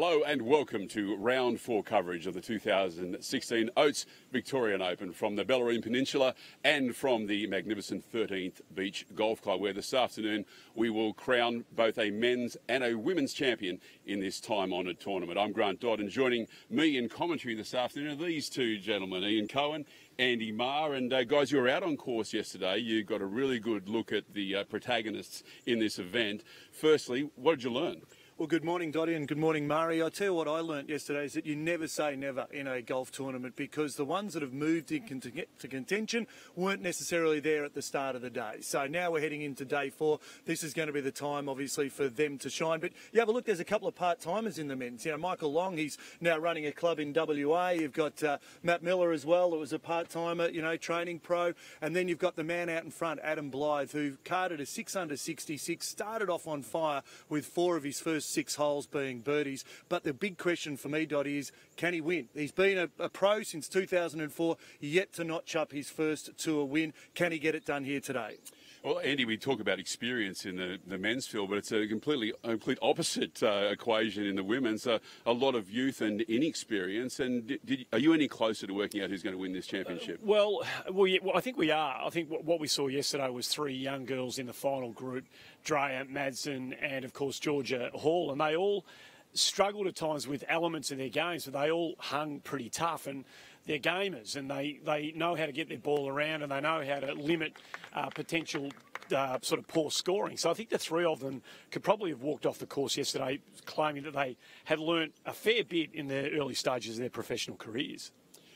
Hello and welcome to round 4 coverage of the 2016 Oates Victorian Open from the Bellarine Peninsula and from the magnificent 13th Beach Golf Club, where this afternoon we will crown both a men's and a women's champion in this time-honoured tournament. I'm Grant Dodd, and joining me in commentary this afternoon are these two gentlemen, Ian Cohen, Andy Marr, and guys, you were out on course yesterday. You got a really good look at the protagonists in this event. Firstly, what did you learn? Well, good morning, Dottie, and good morning, Murray. I tell you what I learnt yesterday is that you never say never in a golf tournament, because the ones that have moved into contention weren't necessarily there at the start of the day. So now we're heading into day 4. This is going to be the time, obviously, for them to shine. But you have a look, there's a couple of part-timers in the men's. You know, Michael Long, he's now running a club in WA. You've got Matt Miller as well, who was a part-timer, you know, training pro. And then you've got the man out in front, Adam Blythe, who carded a 6 under 66, started off on fire with 4 of his first 6 holes being birdies. But the big question for me, Dottie, is can he win? He's been a pro since 2004, yet to notch up his first tour win. Can he get it done here today? Well, Andy, we talk about experience in the men's field, but it's a complete opposite equation in the women's. A lot of youth and inexperience. And are you any closer to working out who's going to win this championship? Well, I think we are. I think what we saw yesterday was 3 young girls in the final group, Drea Madsen and, of course, Georgia Hall, and they all struggled at times with elements in their games, but they all hung pretty tough, and they're gamers, and they know how to get their ball around, and they know how to limit potential sort of poor scoring. So I think the 3 of them could probably have walked off the course yesterday claiming that they had learnt a fair bit in the early stages of their professional careers.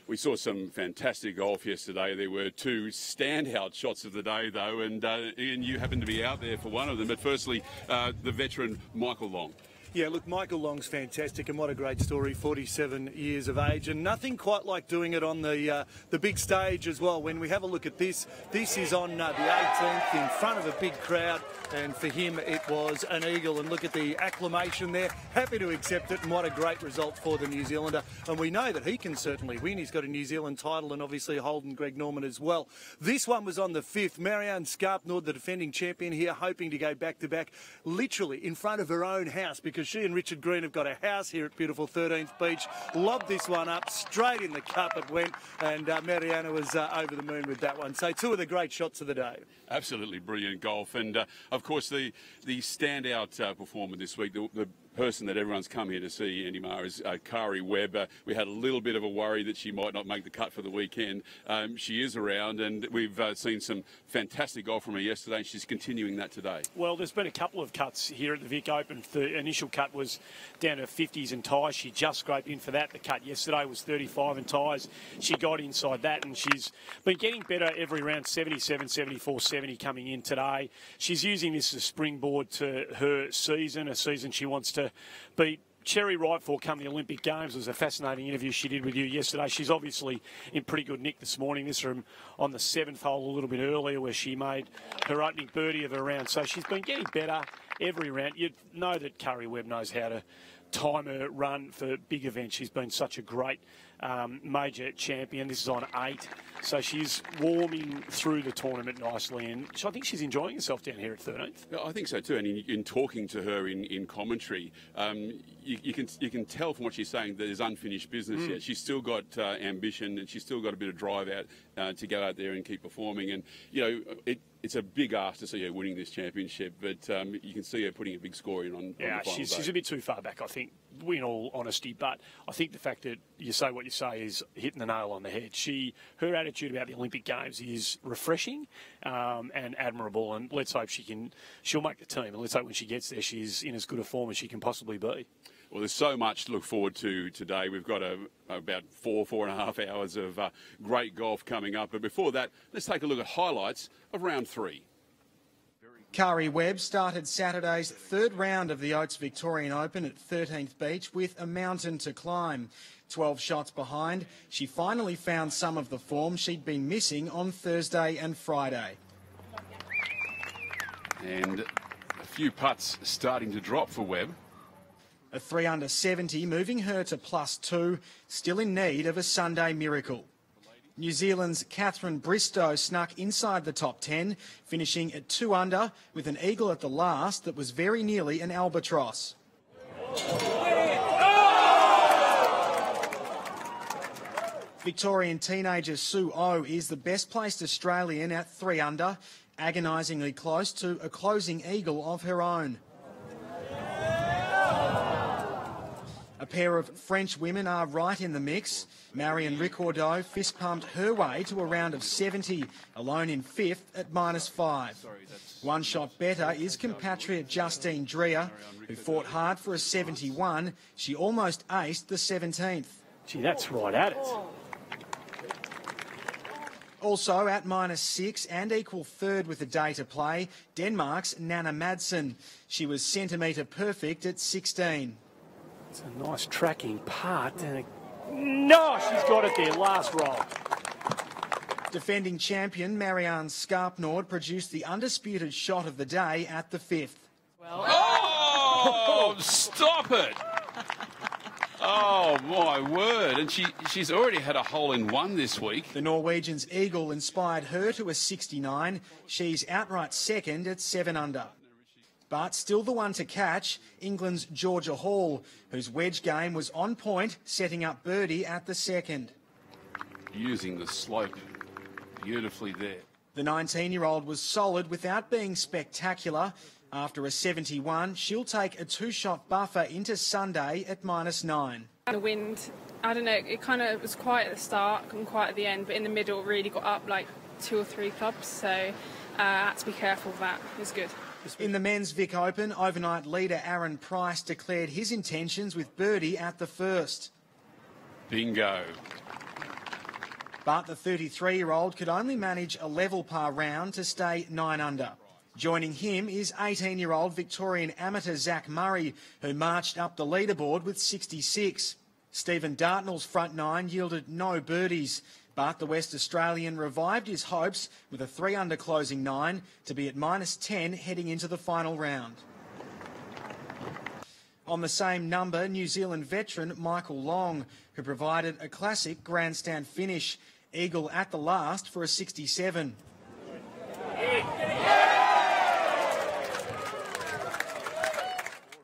We saw some fantastic golf yesterday. There were 2 standout shots of the day, though, and Ian, you happened to be out there for one of them. But firstly, the veteran Michael Long. Yeah, look, Michael Long's fantastic, and what a great story, 47 years of age, and nothing quite like doing it on the big stage as well. When we have a look at this is on the 18th in front of a big crowd, and for him it was an eagle, and look at the acclamation there. Happy to accept it, and what a great result for the New Zealander, and we know that he can certainly win. He's got a New Zealand title, and obviously Holden Greg Norman as well. This one was on the 5th. Marianne Scarpnord, the defending champion here, hoping to go back-to-back, literally in front of her own house, because she and Richard Green have got a house here at beautiful 13th Beach. Lobbed this one up, straight in the cup it went, and Mariana was over the moon with that one. So 2 of the great shots of the day. Absolutely brilliant golf, and of course the standout performer this week, the person that everyone's come here to see, Andy Marr, is Kari Webb. We had a little bit of a worry that she might not make the cut for the weekend. She is around, and we've seen some fantastic golf from her yesterday, and she's continuing that today. Well, there's been a couple of cuts here at the Vic Open. The initial cut was down to 50s and ties. She just scraped in for that. The cut yesterday was 35 and ties. She got inside that, and she's been getting better every round, 77, 74, 70 coming in today. She's using this as a springboard to her season, a season she wants to beat Cherry Wright for come the Olympic Games. It was a fascinating interview she did with you yesterday. She's obviously in pretty good nick this morning. This room on the 7th hole a little bit earlier, where she made her opening birdie of her round. So she's been getting better every round. You know that Kari Webb knows how to time her run for big events. She's been such a great major champion. This is on 8, so she's warming through the tournament nicely, and I think she's enjoying herself down here at 13th. I think so too, and in talking to her in commentary, you can tell from what she's saying that there's unfinished business yet. She's still got ambition, and she's still got a bit of drive out to go out there and keep performing, and you know it's a big ask to see her winning this championship, but you can see her putting a big score in on the final day. She's a bit too far back, I think, in all honesty, but I think the fact that you say what you say is hitting the nail on the head. Her attitude about the Olympic Games is refreshing and admirable, and let's hope she'll make the team, and let's hope when she gets there she's in as good a form as she can possibly be. Well, there's so much to look forward to today. We've got about 4.5 hours of great golf coming up. But before that, let's take a look at highlights of round 3. Kari Webb started Saturday's 3rd round of the Oates Victorian Open at 13th Beach with a mountain to climb. 12 shots behind, she finally found some of the form she'd been missing on Thursday and Friday. And a few putts starting to drop for Webb. A 3 under 70, moving her to +2, still in need of a Sunday miracle. New Zealand's Catherine Bristow snuck inside the top 10, finishing at 2 under with an eagle at the last that was very nearly an albatross. Victorian teenager Sue O is the best placed Australian at 3 under, agonisingly close to a closing eagle of her own. A pair of French women are right in the mix. Marion Ricordeau fist-pumped her way to a round of 70, alone in 5th at -5. One shot better is compatriot Justine Dreher, who fought hard for a 71. She almost aced the 17th. Gee, that's right at it. Also at -6 and equal third with a day to play, Denmark's Nana Madsen. She was centimetre perfect at 16. It's a nice tracking part. No, she's got it there, last roll. Defending champion Marianne Skarpnord produced the undisputed shot of the day at the 5th. Oh, stop it! Oh, my word. And she's already had a hole-in-one this week. The Norwegian's eagle inspired her to a 69. She's outright second at 7 under. But still the one to catch, England's Georgia Hall, whose wedge game was on point, setting up birdie at the second. Using the slope beautifully there. The 19-year-old was solid without being spectacular. After a 71, she'll take a 2-shot buffer into Sunday at -9. The wind, I don't know, it kind of was quiet at the start and quiet at the end, but in the middle it really got up like 2 or 3 clubs, so I had to be careful of that. It was good. In the men's Vic Open, overnight leader Aaron Price declared his intentions with birdie at the first. Bingo. But the 33-year-old could only manage a level par round to stay 9 under. Joining him is 18-year-old Victorian amateur Zach Murray, who marched up the leaderboard with 66. Stephen Dartnell's front 9 yielded no birdies, but the West Australian revived his hopes with a 3 under closing 9 to be at -10 heading into the final round. On the same number, New Zealand veteran Michael Long, who provided a classic grandstand finish, eagle at the last for a 67.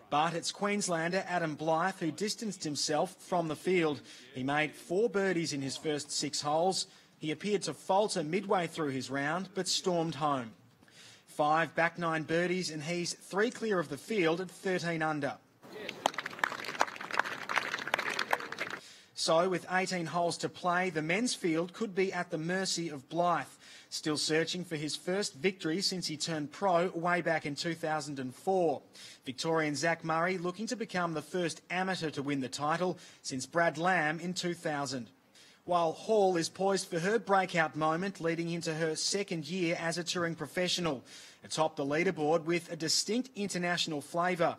But it's Queenslander Adam Blythe who distanced himself from the field. He made 4 birdies in his first 6 holes. He appeared to falter midway through his round, but stormed home. 5 back 9 birdies and he's 3 clear of the field at 13 under. So with 18 holes to play, the men's field could be at the mercy of Blythe, still searching for his first victory since he turned pro way back in 2004. Victorian Zach Murray looking to become the first amateur to win the title since Brad Lamb in 2000. While Hall is poised for her breakout moment leading into her second year as a touring professional, atop the leaderboard with a distinct international flavour.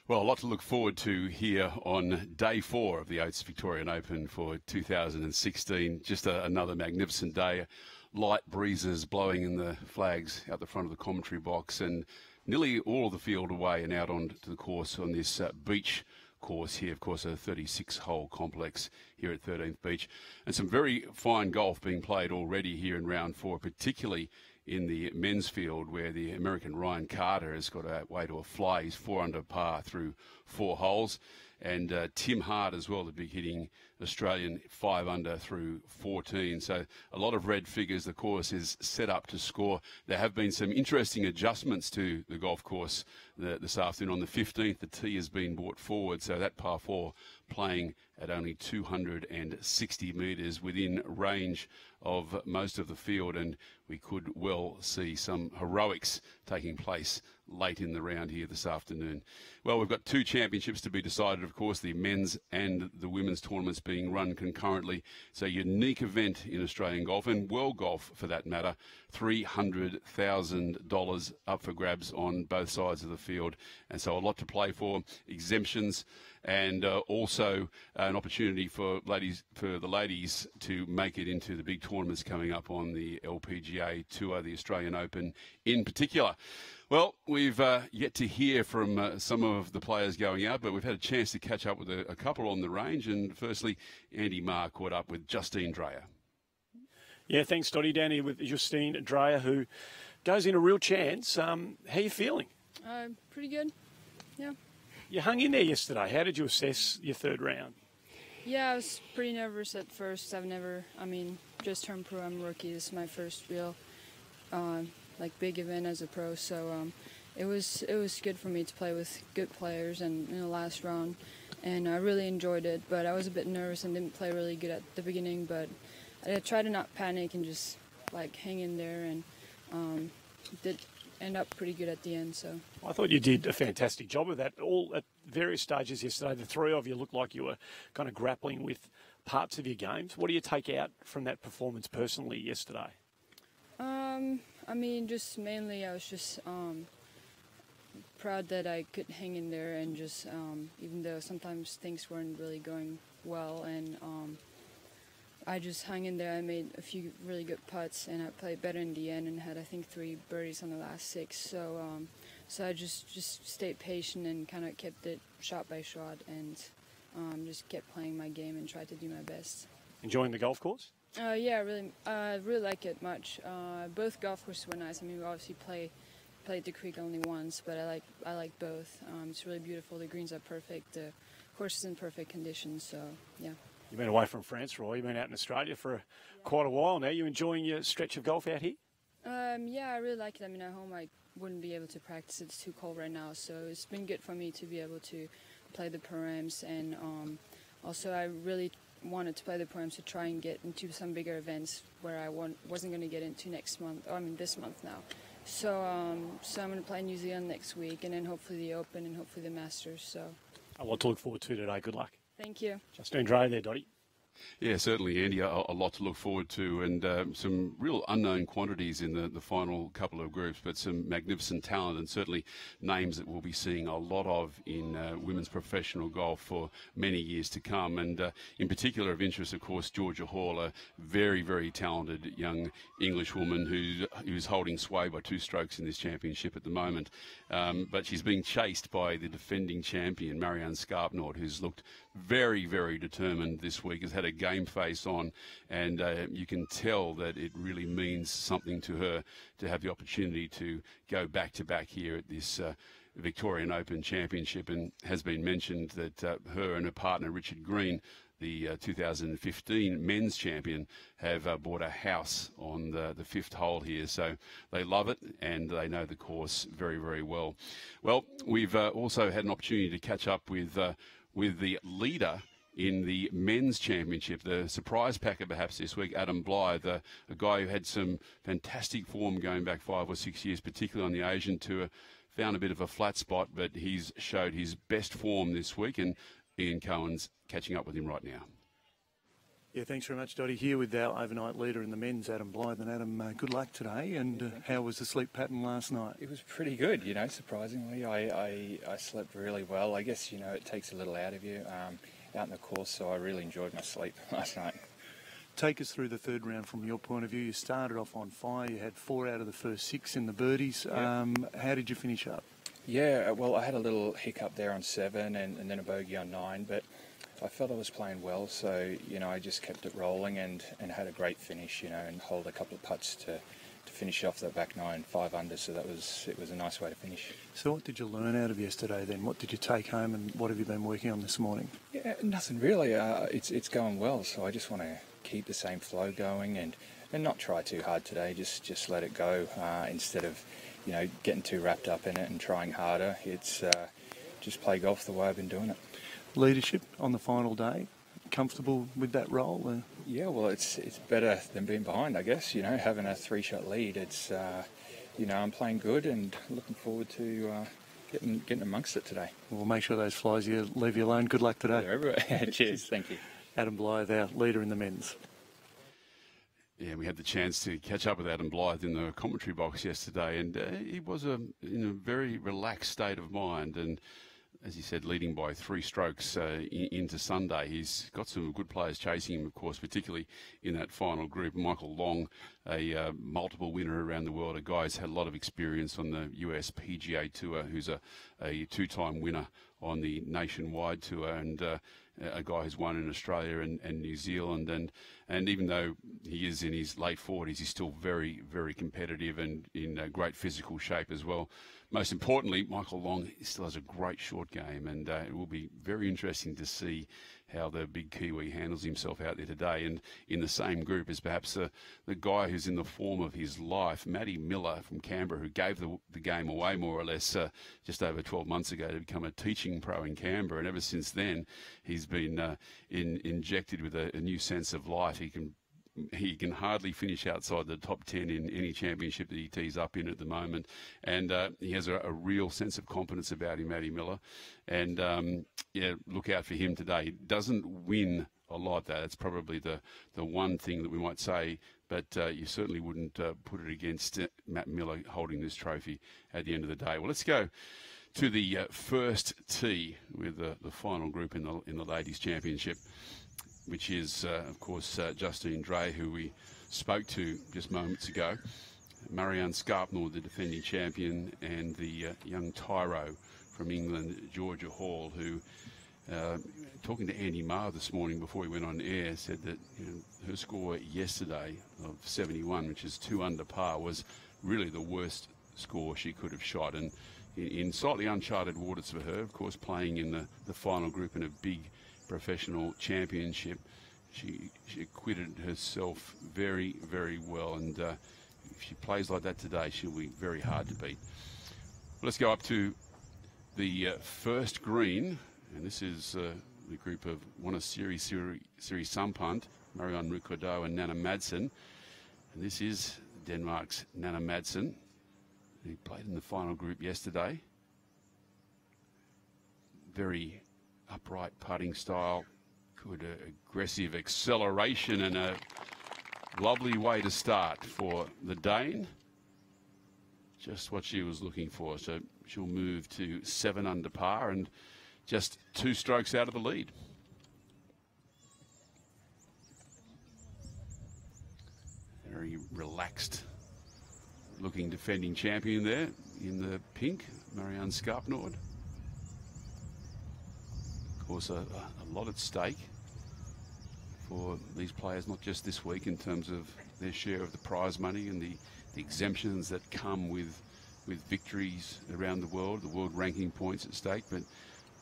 Well, a lot to look forward to here on day 4 of the Oates Victorian Open for 2016. Just another magnificent day. Light breezes blowing in the flags out the front of the commentary box, and nearly all of the field away and out onto the course on this beach course here. Of course, a 36-hole complex here at 13th Beach. And some very fine golf being played already here in round 4, particularly in the men's field, where the American Ryan Carter has got way to a fly. He's 4 under par through 4 holes. And Tim Hart as well, the big hitting Australian, 5 under through 14. So a lot of red figures. The course is set up to score. There have been some interesting adjustments to the golf course this afternoon. On the 15th, the tee has been brought forward, so that par 4 playing at only 260 metres within range of most of the field, and we could well see some heroics taking place late in the round here this afternoon. Well, we've got 2 championships to be decided, of course, the men's and the women's tournaments being run concurrently. It's a unique event in Australian golf and world golf for that matter. $300,000 up for grabs on both sides of the field, and so a lot to play for. Exemptions, and also an opportunity for the ladies to make it into the big tournaments coming up on the LPGA Tour, the Australian Open in particular. Well, we've yet to hear from some of the players going out, but we've had a chance to catch up with a couple on the range. And firstly, Andy Marr caught up with Justine Dreher. Yeah, thanks, Dotty. Down here with Justine Dreher, who goes in a real chance. How are you feeling? Pretty good, yeah. You hung in there yesterday. How did you assess your third round? Yeah, I was pretty nervous at first. Just turned pro. I'm a rookie. This is my first real, big event as a pro. So it was good for me to play with good players and in the last round, and I really enjoyed it. But I was a bit nervous and didn't play really good at the beginning. But I tried to not panic and just hang in there, and did end up pretty good at the end. So I thought you did a fantastic job of that. All at various stages yesterday, the three of you looked like you were kind of grappling with parts of your games. What do you take out from that performance personally yesterday? Just mainly I was just proud that I could hang in there and just even though sometimes things weren't really going well, and I just hung in there. I made a few really good putts, and I played better in the end and had, I think, 3 birdies on the last 6. So I just stayed patient and kind of kept it shot by shot, and just kept playing my game and tried to do my best. Enjoying the golf course? Yeah, I really like it much. Both golf courses were nice. We obviously played the creek only once, but I like both. It's really beautiful. The greens are perfect. The course is in perfect condition. So yeah. You've been away from France, Roy. You've been out in Australia for quite a while now. You enjoying your stretch of golf out here? Yeah, I really like it. At home I wouldn't be able to practice. It's too cold right now. So it's been good for me to be able to play the Pro-Ams. And also I really wanted to play the Pro-Ams to try and get into some bigger events where I wasn't going to get into next month. This month now. So I'm going to play New Zealand next week, and then hopefully the Open and hopefully the Masters. So a lot to look forward to today. Good luck. Thank you. Justine Dre there, Dottie. Yeah, certainly, Andy, a lot to look forward to, and some real unknown quantities in the final couple of groups, but some magnificent talent and certainly names that we'll be seeing a lot of in women's professional golf for many years to come. And in particular of interest, of course, Georgia Hall, a very, very talented young English woman who's holding sway by 2 strokes in this championship at the moment. But she's being chased by the defending champion, Marianne Scarpnord, who's looked very, very determined this week, has had a game face on, and you can tell that it really means something to her to have the opportunity to go back-to-back here at this Victorian Open Championship. And has been mentioned that her and her partner, Richard Green, the 2015 men's champion, have bought a house on the 5th hole here. So they love it, and they know the course very, very well. Well, we've also had an opportunity to catch up with the leader in the men's championship, the surprise packer perhaps this week, Adam Blythe, a guy who had some fantastic form going back 5 or 6 years, particularly on the Asian Tour. Found a bit of a flat spot, but he's showed his best form this week, and Ian Cohen's catching up with him right now. Yeah, thanks very much, Dottie. Here with our overnight leader in the men's, Adam Blythe. And Adam, good luck today. And how was the sleep pattern last night? It was pretty good, surprisingly. I slept really well. I guess, it takes a little out of you out in the course, so I really enjoyed my sleep last night. Take us through the third round from your point of view. You started off on fire. You had 4 out of the first 6 in the birdies. Yeah. How did you finish up? Yeah, well, I had a little hiccup there on 7 and then a bogey on 9, but I felt I was playing well, so, I just kept it rolling and had a great finish, and hold a couple of putts to finish off that back 9, 5 under, so it was a nice way to finish. So what did you learn out of yesterday then? What did you take home, and what have you been working on this morning? Yeah, nothing really. It's going well, so I just want to keep the same flow going and not try too hard today. Just let it go instead of getting too wrapped up in it and trying harder. It's just play golf the way I've been doing it. Leadership on the final day, comfortable with that role? Yeah, well, it's better than being behind, I guess. Having a 3-shot lead, it's I'm playing good and looking forward to getting amongst it today. We'll make sure those flies leave you alone. Good luck today. They're everywhere. Cheers, thank you. Adam Blythe, our leader in the men's. Yeah, we had the chance to catch up with Adam Blythe in the commentary box yesterday, and he was in a very relaxed state of mind, and as he said, leading by 3 strokes into Sunday. He's got some good players chasing him, of course, particularly in that final group. Michael Long, a multiple winner around the world, a guy who's had a lot of experience on the US PGA Tour, who's a 2-time winner on the Nationwide Tour, and a guy who's won in Australia and New Zealand, and even though he is in his late 40s, he's still very, very competitive and in great physical shape as well. Most importantly, Michael Long still has a great short game, and it will be very interesting to see how the big Kiwi handles himself out there today. And in the same group is perhaps the guy who's in the form of his life, Matty Miller from Canberra, who gave the game away more or less just over 12 months ago to become a teaching pro in Canberra. And ever since then, he's been injected with a new sense of life. He can hardly finish outside the top 10 in any championship that he tees up in at the moment. And he has a real sense of confidence about him, Matty Miller. And, look out for him today. He doesn't win a lot, though. That's probably the one thing that we might say. But you certainly wouldn't put it against Matt Miller holding this trophy at the end of the day. Well, let's go to the first tee with the final group in the Ladies' Championship, which is, of course, Justine Dray, who we spoke to just moments ago, Marianne Scarpnor, the defending champion, and the young tyro from England, Georgia Hall, who, talking to Andy Marr this morning before we went on air, said that her score yesterday of 71, which is 2 under par, was really the worst score she could have shot. And in slightly uncharted waters for her, of course, playing in the final group in a big professional championship, she acquitted herself very, very well, and if she plays like that today, she'll be very hard to beat. Let's go up to the first green, and this is the group of won a Siri Sampunt, Marianne Ricciardo and Nana Madsen, and this is Denmark's Nana Madsen, who played in the final group yesterday. Very upright putting style, good aggressive acceleration, and a lovely way to start for the Dane. Just what she was looking for. So she'll move to 7 under par and just 2 strokes out of the lead. Very relaxed looking defending champion there in the pink, Marianne Scarpnor. Of course, a lot at stake for these players, not just this week in terms of their share of the prize money and the exemptions that come with victories around the world ranking points at stake. But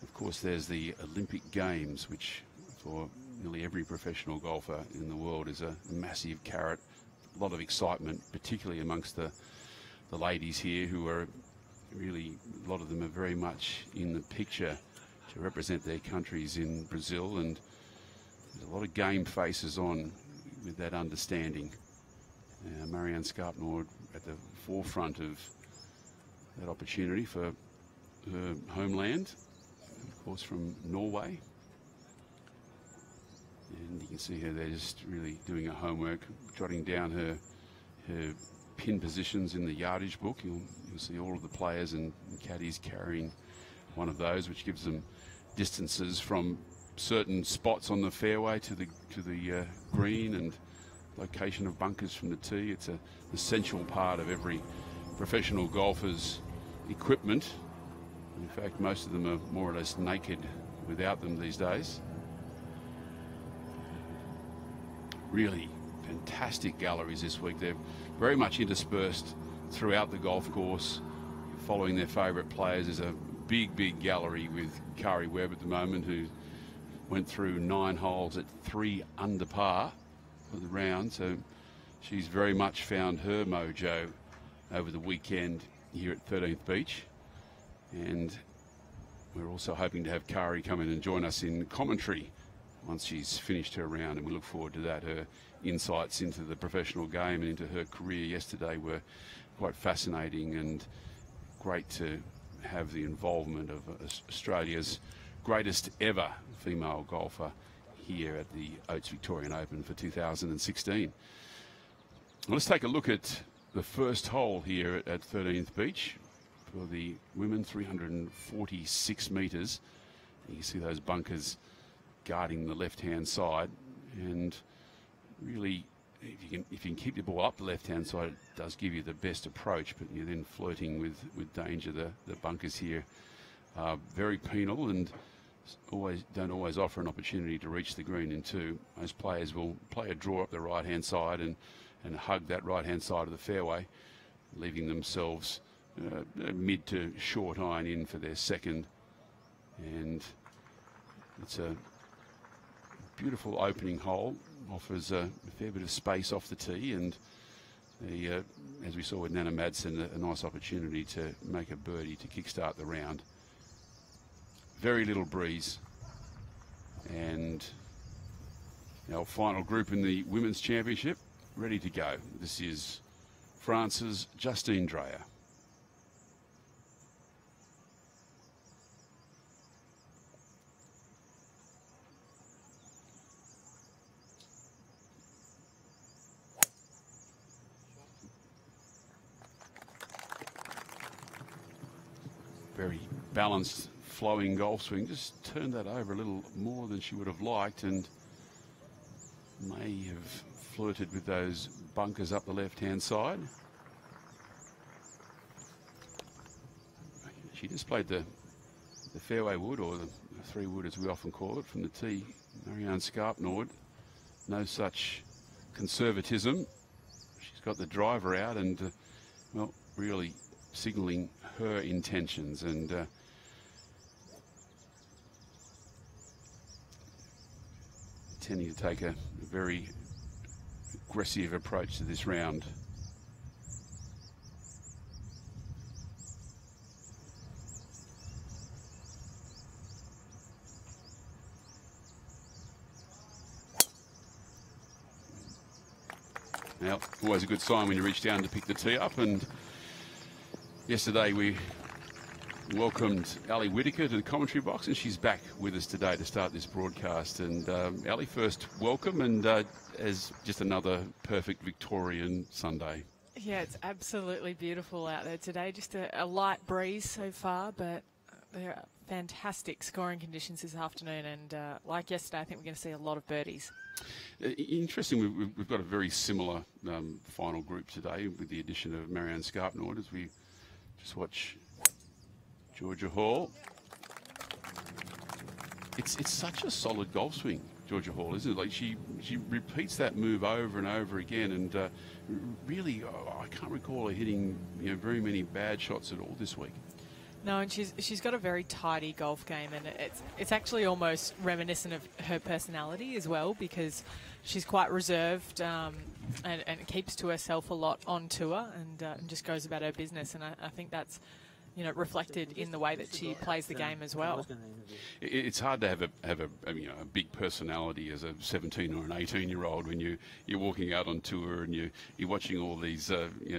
of course, there's the Olympic Games, which for nearly every professional golfer in the world is a massive carrot. A lot of excitement, particularly amongst the ladies here, who are really, a lot of them are very much in the picture to represent their countries in Brazil, and there's a lot of game faces on with that understanding. Marianne Scarpnor at the forefront of that opportunity for her homeland, of course from Norway. And you can see her there just really doing her homework, jotting down her pin positions in the yardage book. You'll see all of the players and caddies carrying one of those, which gives them distances from certain spots on the fairway to the green, and location of bunkers from the tee. It's an essential part of every professional golfer's equipment. In fact, most of them are more or less naked without them these days. Really fantastic galleries this week. They're very much interspersed throughout the golf course, following their favourite players. There's a big gallery with Kari Webb at the moment, who went through 9 holes at 3 under par for the round. So she's very much found her mojo over the weekend here at 13th Beach. And we're also hoping to have Kari come in and join us in commentary once she's finished her round, and we look forward to that. Her insights into the professional game and into her career yesterday were quite fascinating, and great to have the involvement of Australia's greatest ever female golfer here at the Oates Victorian Open for 2016. Well, let's take a look at the first hole here at 13th Beach for the women, 346 metres. You can see those bunkers guarding the left-hand side, and really, if you can keep the ball up the left-hand side, it does give you the best approach, but you're then flirting with danger. The bunkers here are very penal, and don't always offer an opportunity to reach the green in two. Most players will play a draw up the right-hand side and hug that right-hand side of the fairway, leaving themselves mid to short iron in for their second. And it's a beautiful opening hole, offers a fair bit of space off the tee, and as we saw with Nana Madsen, a nice opportunity to make a birdie to kickstart the round. Very little breeze, and our final group in the Women's Championship ready to go. This is France's Justine Dreyer. Very balanced, flowing golf swing. Just turned that over a little more than she would have liked, and may have flirted with those bunkers up the left-hand side. She just played the fairway wood, or the three wood as we often call it, from the tee. Marianne Scarpnord, no such conservatism. She's got the driver out and, well, really signalling her intentions, and intending to take a very aggressive approach to this round. Now, always a good sign when you reach down to pick the tee up, and yesterday we welcomed Ali Whitaker to the commentary box, and she's back with us today to start this broadcast. And Ali, first welcome, and as just another perfect Victorian Sunday. Yeah, it's absolutely beautiful out there today. Just a light breeze so far, but there are fantastic scoring conditions this afternoon, and like yesterday, I think we're going to see a lot of birdies. Interesting, we've got a very similar final group today with the addition of Marianne Scarpnord as we just watch Georgia Hall. It's such a solid golf swing, Georgia Hall, isn't it? Like she repeats that move over and over again, and really, I can't recall her hitting very many bad shots at all this week. No, and she's got a very tidy golf game, and it's actually almost reminiscent of her personality as well, because she's quite reserved and keeps to herself a lot on tour, and just goes about her business. And I think that's reflected in the way that she plays the game as well. It's hard to have a big personality as a 17 or an 18-year-old when you're walking out on tour and you're watching all these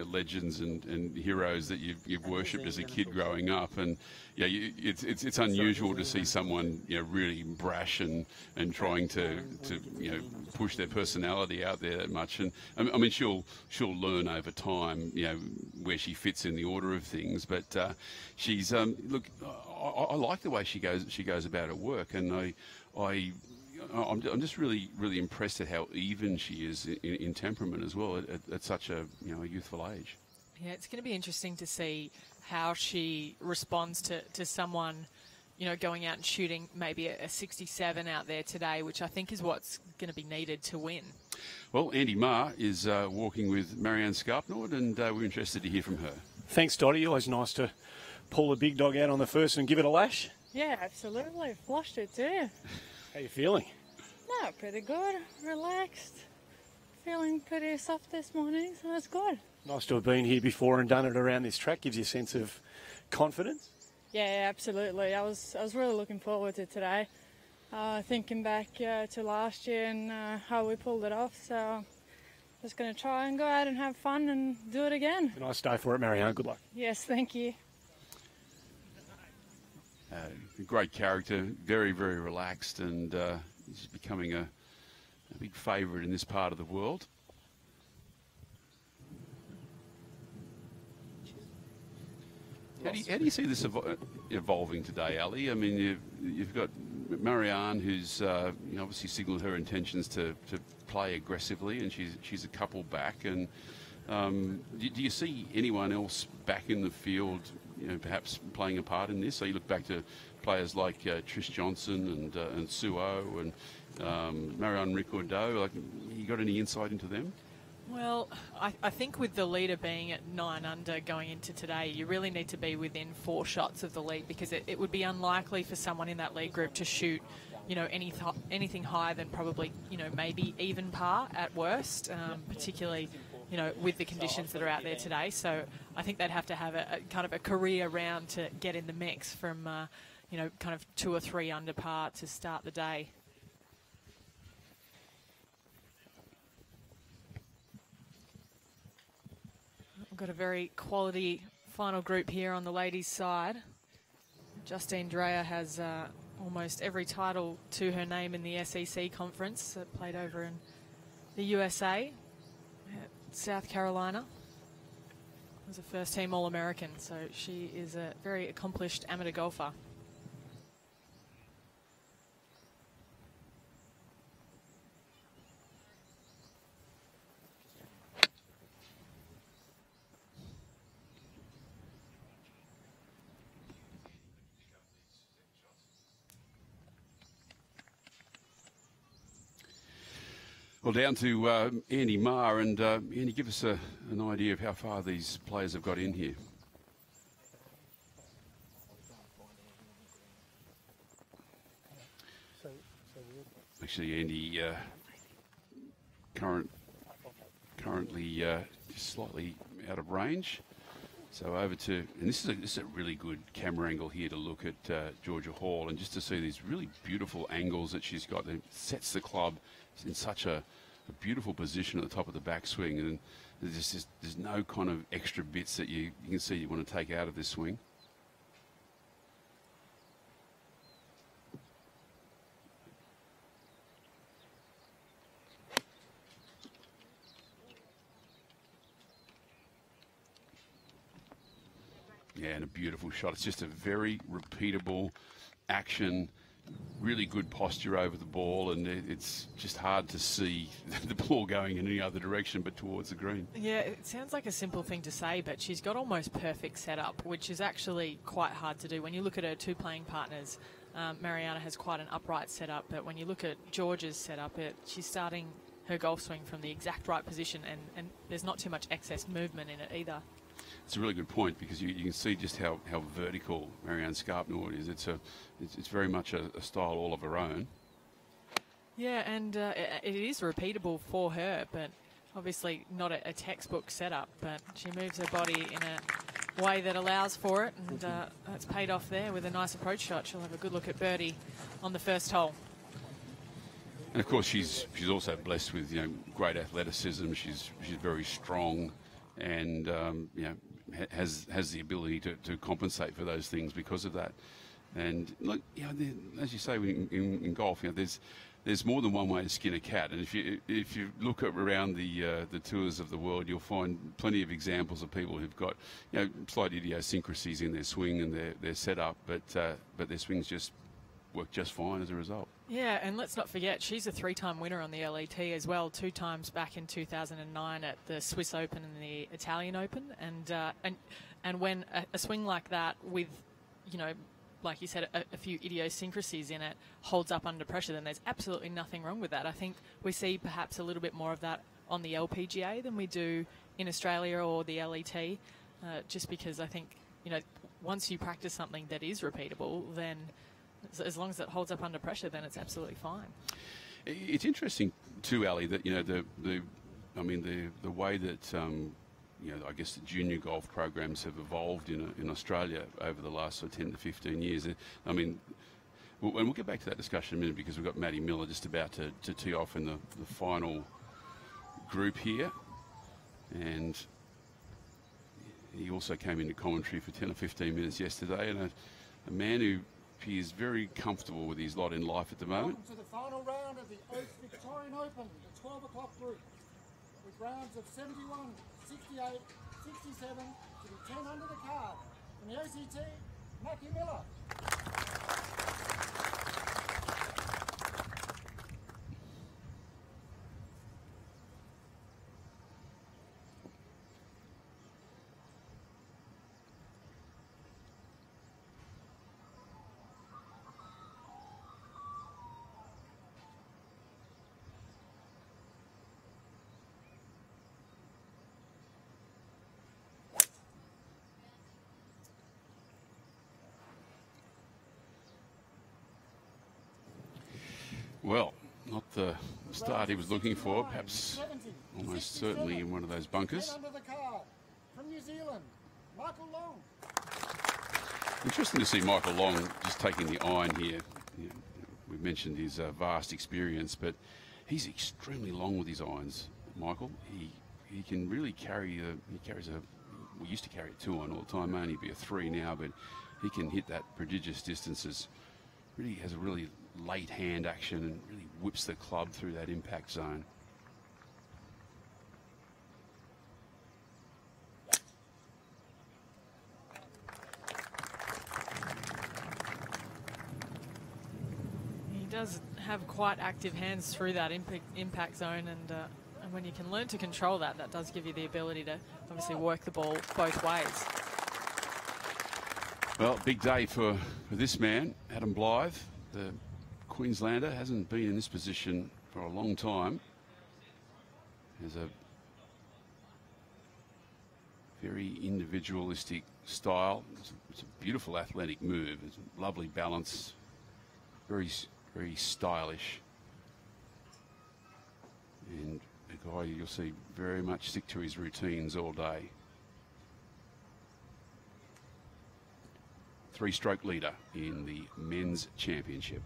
legends and heroes that you've worshipped as a kid growing up, and it's unusual to see someone really brash and trying to push their personality out there that much. And I mean she'll learn over time where she fits in the order of things, but she's look, I like the way she goes about her work, and I'm just really impressed at how even she is in temperament as well at such a youthful age. Yeah, it's going to be interesting to see how she responds to someone going out and shooting maybe a 67 out there today, which I think is what's going to be needed to win. Well, Andy Marr is walking with Marianne Scarpnord, and we're interested to hear from her. Thanks, Dottie. Always nice to pull the big dog out on the first and give it a lash. Yeah, absolutely. Flushed it too. How you feeling? No, pretty good. Relaxed. Feeling pretty soft this morning, so that's good. Nice to have been here before and done it around this track. Gives you a sense of confidence. Yeah, absolutely. I was really looking forward to today. Thinking back to last year and how we pulled it off. So just going to try and go out and have fun and do it again. A nice day for it, Marianne. Good luck. Yes, thank you. Great character, very, very relaxed, and he's becoming a big favourite in this part of the world. How do you see this evolving today, Ali? I mean, you've got Marianne, who's obviously signalled her intentions to play aggressively, and she's a couple back. And do you see anyone else back in the field, perhaps playing a part in this? So you look back to players like Trish Johnson and Sue O and Marion Ricordeau. Like, you got any insight into them? Well, I think with the leader being at 9 under going into today, you really need to be within 4 shots of the lead, because it would be unlikely for someone in that lead group to shoot, you know, anything higher than probably, you know, maybe even par at worst, particularly, you know, with the conditions that are out there today. So I think they'd have to have a kind of a career round to get in the mix from, you know, kind of 2 or 3 under par to start the day. We've got a very quality final group here on the ladies' side. Justine Dreyer has almost every title to her name in the SEC conference, played over in the USA, South Carolina. Was a first-team All-American, so she is a very accomplished amateur golfer. Well, down to Andy Marr, and Andy, give us an idea of how far these players have got in here. Actually, Andy, currently just slightly out of range. So over to, and this is a really good camera angle here to look at Georgia Hall, and just to see these really beautiful angles that she's got. That sets the club in such a beautiful position at the top of the backswing, and there's no kind of extra bits that you can see you want to take out of this swing. Yeah, and a beautiful shot. It's just a very repeatable action. Really good posture over the ball, and it's just hard to see the ball going in any other direction but towards the green. Yeah, it sounds like a simple thing to say, but she's got almost perfect setup, which is actually quite hard to do. When you look at her 2 playing partners, Mariana has quite an upright setup, but when you look at Georgia's setup, she's starting her golf swing from the exact right position, and there's not too much excess movement in it either. It's a really good point, because you can see just how vertical Marianne Scarpnord is. It's very much a style all of her own. Yeah, and it is repeatable for her, but obviously not a textbook setup. But she moves her body in a way that allows for it, and that's paid off there with a nice approach shot. She'll have a good look at birdie on the first hole. And of course, she's also blessed with great athleticism. She's very strong, and has the ability to compensate for those things because of that. And look, as you say in golf, there's more than one way to skin a cat. And if you look around the tours of the world, you'll find plenty of examples of people who've got slight idiosyncrasies in their swing and their setup, but their swings just work just fine as a result. Yeah, and let's not forget, she's a 3-time winner on the LET as well, 2 times back in 2009 at the Swiss Open and the Italian Open. And when a swing like that with, like you said, a few idiosyncrasies in it holds up under pressure, then there's absolutely nothing wrong with that. I think we see perhaps a little bit more of that on the LPGA than we do in Australia or the LET, just because I think, once you practice something that is repeatable, then as long as it holds up under pressure, then it's absolutely fine. It's interesting too, Ali, that the way that I guess the junior golf programs have evolved in Australia over the last 10 to 15 years. I mean, and we'll get back to that discussion in a minute, because we've got Matty Miller just about to tee off in the final group here, and he also came into commentary for 10 or 15 minutes yesterday, and a man who appears very comfortable with his lot in life at the moment. Welcome to the final round of the Oates Victorian Open, the 12 o'clock group, with rounds of 71, 68, 67 to the 10 under the card. From the OCT, Matthew Miller. Well, not the start he was looking for, perhaps almost certainly in one of those bunkers. Under the card from New Zealand, Michael Long. Interesting to see Michael Long just taking the iron here. We've mentioned his vast experience, but he's extremely long with his irons, Michael. He can really carry we used to carry a 2 iron all the time, only be a 3 now, but he can hit that prodigious distances. Really has a really late hand action and really whips the club through that impact zone. He does have quite active hands through that impact zone, and when you can learn to control that, that does give you the ability to obviously work the ball both ways. Well, big day for this man, Adam Blythe. The Queenslander hasn't been in this position for a long time. Has a very individualistic style. It's a beautiful athletic move. It's a lovely balance. Very stylish. And a guy you'll see very much stick to his routines all day. 3-stroke leader in the men's championship.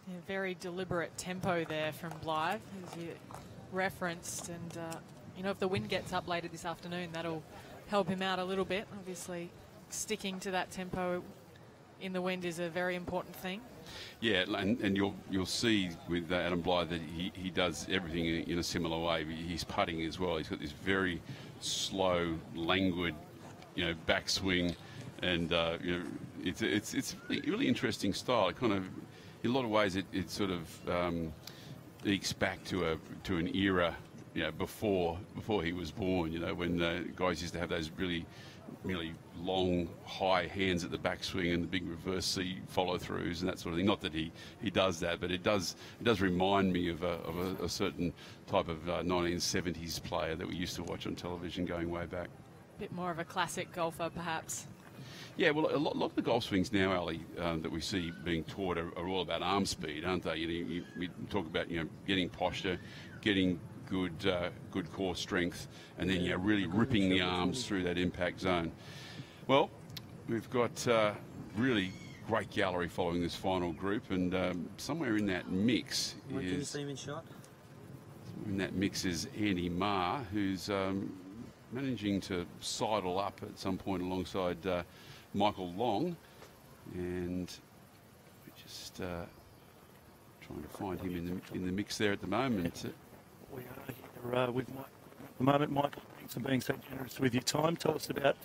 Yeah, very deliberate tempo there from Blythe, as you referenced, and you know, if the wind gets up later this afternoon, that'll help him out a little bit. Obviously, sticking to that tempo in the wind is a very important thing. Yeah, and you'll see with Adam Blythe that he does everything in a similar way. He's putting as well. He's got this very slow, languid, backswing, and it's a really interesting style. It kind of, in a lot of ways, it sort of ekes back to an era, before he was born. When guys used to have those really long, high hands at the backswing and the big reverse C follow-throughs and that sort of thing. Not that he does that, but it does remind me of a certain type of 1970s player that we used to watch on television going way back. A bit more of a classic golfer, perhaps. Yeah, well, a lot of the golf swings now, Ali, that we see being taught are all about arm speed, aren't they? We talk about getting posture, getting good core strength, and then really ripping the arms through that impact zone. Well, we've got really great gallery following this final group, and somewhere in that mix is Andy Marr, who's managing to sidle up at some point alongside Michael Long, and we're just trying to find him in the mix there at the moment. We are here with Mike at the moment. Michael, thanks for being so generous with your time. Tell us about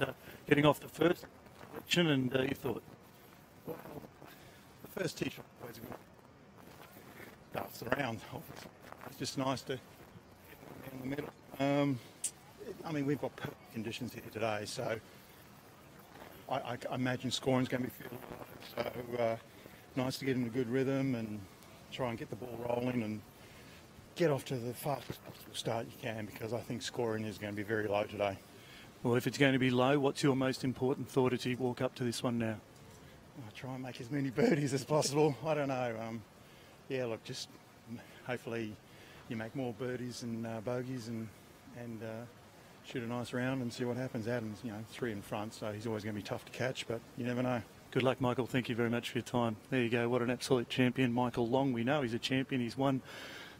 getting off the first selection and your thought. Well, the first tee shot always darts around. It's just nice to get in the middle. I mean, we've got perfect conditions here today, so I imagine scoring's going to be fairly low. So nice to get in a good rhythm and try and get the ball rolling and get off to the fastest possible start you can, because I think scoring is going to be very low today. Well, if it's going to be low, what's your most important thought as you walk up to this one now? I'll try and make as many birdies as possible. I don't know. Yeah, look, just hopefully you make more birdies and bogeys and shoot a nice round and see what happens. Adam's, 3 in front, so he's always going to be tough to catch, but you never know. Good luck, Michael. Thank you very much for your time. There you go. What an absolute champion. Michael Long, we know he's a champion. He's won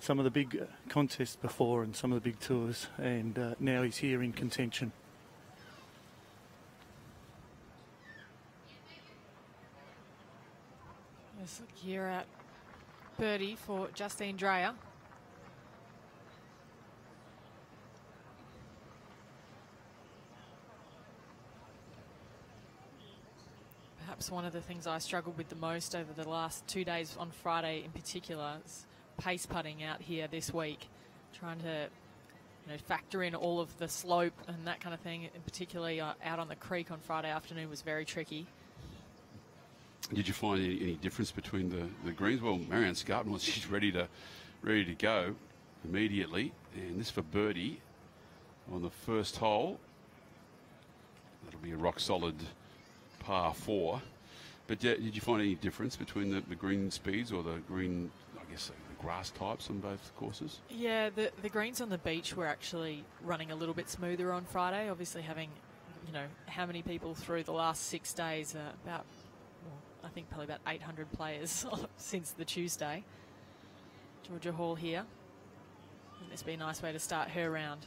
some of the big contests before and some of the big tours, and now he's here in contention. Let's look here at birdie for Justine Dreyer. Perhaps one of the things I struggled with the most over the last 2 days, on Friday in particular, is pace putting out here this week, trying to factor in all of the slope and that kind of thing, and particularly out on the creek on Friday afternoon was very tricky. Did you find any difference between the greens? Well, Marianne Scarpton, she's ready to ready to go immediately. And this for birdie on the first hole. That'll be a rock solid par 4. But did you find any difference between the green speeds or the green, I guess, the grass types on both courses? Yeah, the greens on the beach were actually running a little bit smoother on Friday. Obviously having, how many people through the last 6 days, I think probably about 800 players since the Tuesday. Georgia Hall here. And this would be a nice way to start her round.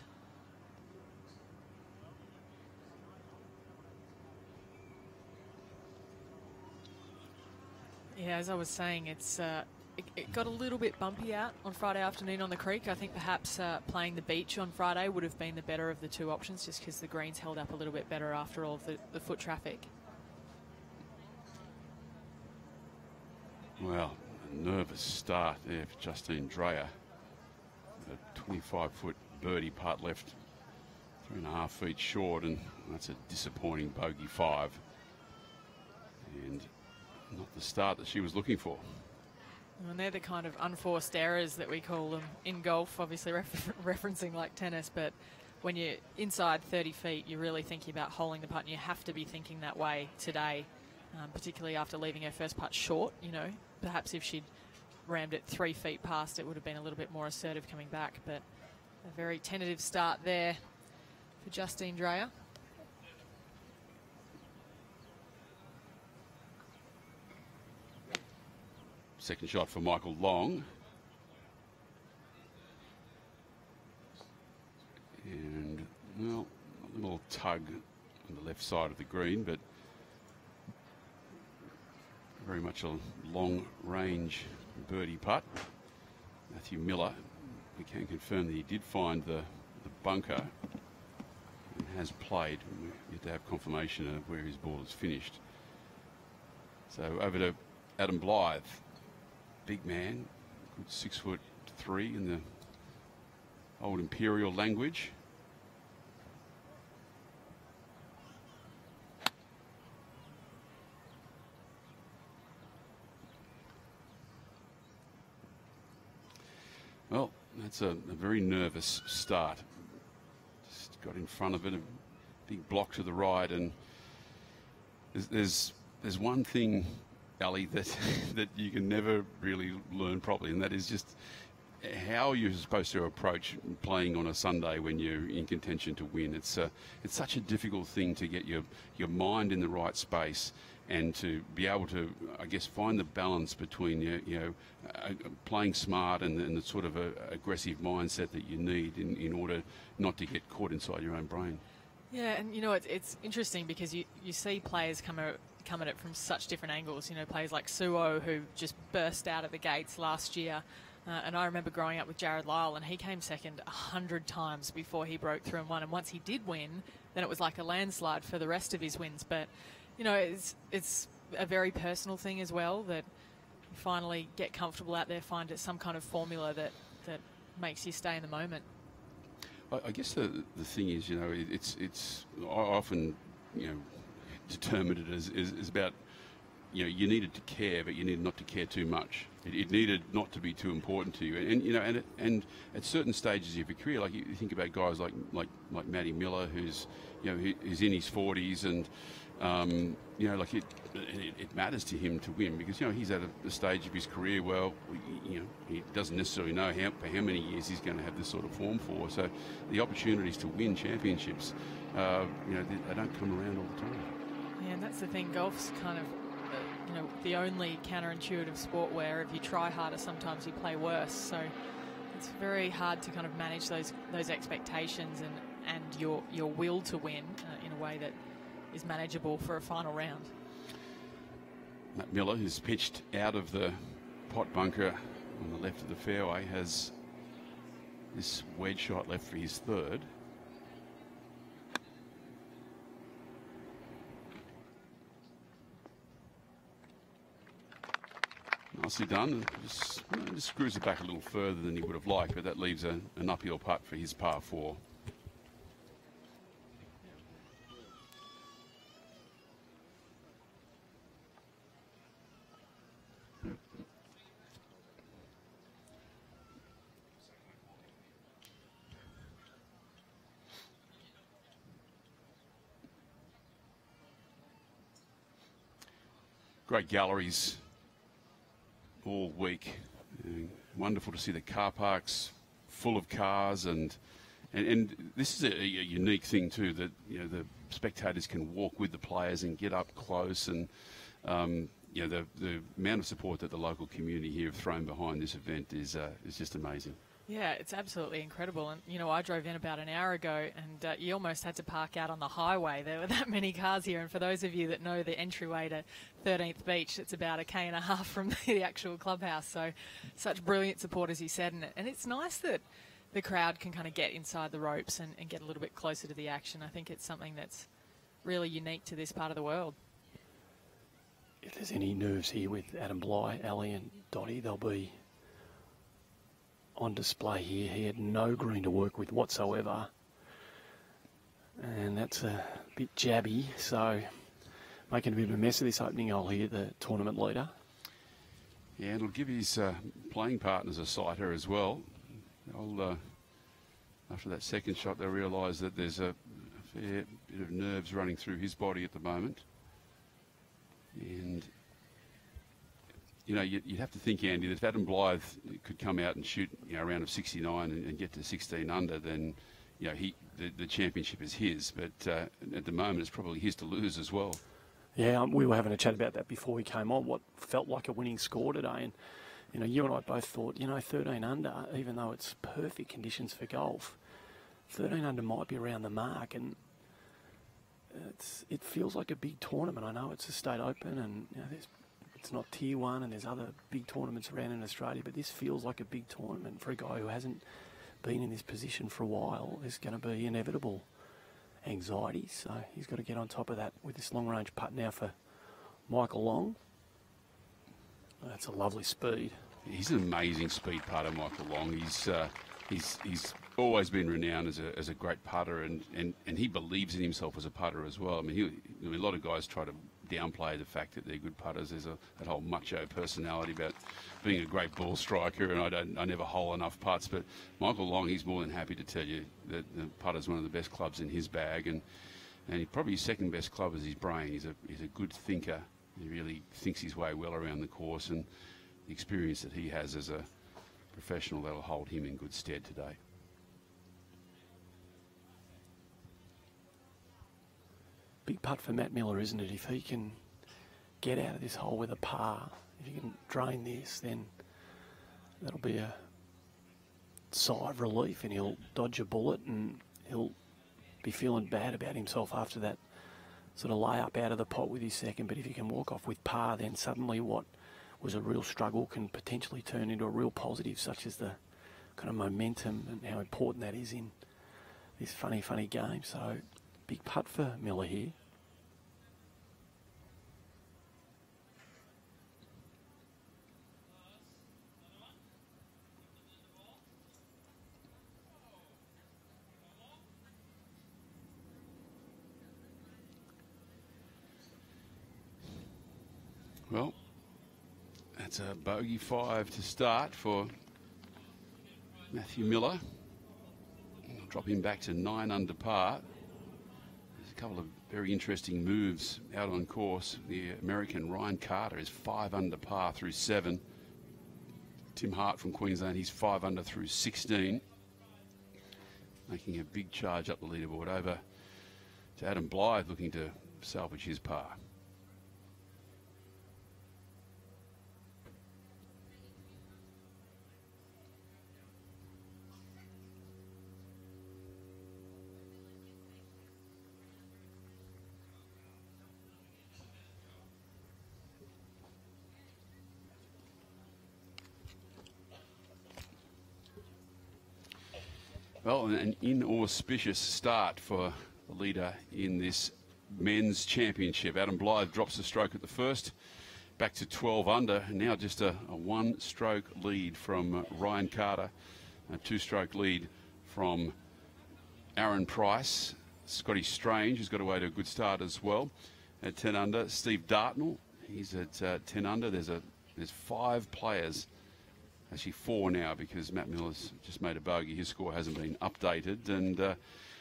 Yeah, as I was saying, it got a little bit bumpy out on Friday afternoon on the creek. I think perhaps playing the beach on Friday would have been the better of the two options, just because the greens held up a little bit better after all of the foot traffic. Well, a nervous start there for Justine Dreyer. A 25-foot birdie putt left 3.5 feet short, and that's a disappointing bogey 5. And not the start that she was looking for. And they're the kind of unforced errors that we call them in golf, obviously referencing like tennis, but when you're inside 30 feet, you're really thinking about holding the putt, and you have to be thinking that way today, particularly after leaving her first putt short. Perhaps if she'd rammed it 3 feet past, it would have been a little bit more assertive coming back, but a very tentative start there for Justine Dreyer. Second shot for Michael Long. And, well, a little tug on the left side of the green, but very much a long-range birdie putt. Matthew Miller, we can confirm that he did find the bunker and has played. We have to have confirmation of where his ball is finished. So over to Adam Blythe. Big man, good 6'3" in the old imperial language. Well, that's a very nervous start. Just got in front of it, a big block to the right, and there's one thing, Ali, that you can never really learn properly, and that is just how you're supposed to approach playing on a Sunday when you're in contention to win. It's such a difficult thing to get your mind in the right space and to be able to, I guess, find the balance between playing smart and the sort of aggressive mindset that you need in order not to get caught inside your own brain. Yeah, and it's interesting because you see players come at it from such different angles. Players like Suo, who just burst out of the gates last year. And I remember growing up with Jared Lyle, and he came second 100 times before he broke through and won. And once he did win, then it was like a landslide for the rest of his wins. But, it's a very personal thing as well, that you finally get comfortable out there, find some kind of formula that makes you stay in the moment. I guess the thing is, it's I often, determined it is about, you needed to care, but you needed not to care too much. It needed not to be too important to you. And at certain stages of your career, like you think about guys like Matty Miller, who's who's in his 40s, and it matters to him to win because he's at a stage of his career where he doesn't necessarily know for how many years he's going to have this sort of form for. So the opportunities to win championships, they don't come around all the time. Yeah, and that's the thing. Golf's kind of the only counterintuitive sport where if you try harder, sometimes you play worse. So it's very hard to kind of manage those expectations and your will to win in a way that is manageable for a final round. Matt Miller, who's pitched out of the pot bunker on the left of the fairway, has this wedge shot left for his third. Nicely done. Just screws it back a little further than he would have liked, but that leaves an uphill putt for his par 4. great galleries all week. Wonderful to see the car parks full of cars, and this is a unique thing too, that the spectators can walk with the players and get up close, and the amount of support that the local community here have thrown behind this event is just amazing. Yeah, it's absolutely incredible. And, I drove in about an hour ago, and you almost had to park out on the highway. There were that many cars here. And for those of you that know the entryway to 13th Beach, it's about 1.5 km from the actual clubhouse. So such brilliant support, as you said. And it's nice that the crowd can kind of get inside the ropes and get a little bit closer to the action. I think it's something that's really unique to this part of the world. If there's any nerves here with Adam Bligh, Ali and Dottie, they'll be on display here. He had no green to work with whatsoever, and that's a bit jabby, so making a bit of a mess of this opening hole here, the tournament leader. Yeah, it'll give his playing partners a sighter as well. After that second shot, they'll realise that there's a fair bit of nerves running through his body at the moment. And you'd have to think, Andy, that if Adam Blythe could come out and shoot a round of 69 and get to 16 under, then the championship is his. But at the moment, it's probably his to lose as well. Yeah, we were having a chat about that before we came on. What felt like a winning score today, and you and I both thought, 13 under, even though it's perfect conditions for golf, 13 under might be around the mark, and it feels like a big tournament. I know it's a state open, and it's not tier one, and there's other big tournaments around in Australia, but this feels like a big tournament for a guy who hasn't been in this position for a while. There's going to be inevitable anxiety, so he's got to get on top of that with this long-range putt now for Michael Long. That's a lovely speed. He's an amazing speed putter, Michael Long. He's always been renowned as a great putter, and he believes in himself as a putter as well. I mean, a lot of guys try to downplay the fact that they're good putters. There's that whole macho personality about being a great ball striker, and I never hole enough putts. But Michael Long, he's more than happy to tell you that the putter's one of the best clubs in his bag, and probably his second best club is his brain. He's a good thinker. He really thinks his way well around the course, and the experience that he has as a professional, that'll hold him in good stead today. Big putt for Matt Miller, isn't it? If he can get out of this hole with a par, if he can drain this, then that'll be a sigh of relief, and he'll dodge a bullet, and he'll be feeling bad about himself after that sort of lay up out of the pot with his second. But if he can walk off with par, then suddenly what was a real struggle can potentially turn into a real positive, such as the kind of momentum and how important that is in this funny game. So big putt for Miller here. Well, that's a bogey 5 to start for Matthew Miller. I'll drop him back to 9 under par. There's a couple of very interesting moves out on course. The American Ryan Carter is 5 under par through 7. Tim Hart from Queensland, he's 5 under through 16. Making a big charge up the leaderboard over to Adam Blythe, looking to salvage his par. Well, an inauspicious start for the leader in this men's championship. Adam Blythe drops a stroke at the first, back to 12 under, and now just a one-stroke lead from Ryan Carter, a two-stroke lead from Aaron Price. Scotty Strange has got away to a good start as well at 10 under. Steve Dartnell, he's at 10 under. There's 5 players. Actually 4 now, because Matt Miller's just made a bogey. His score hasn't been updated. And,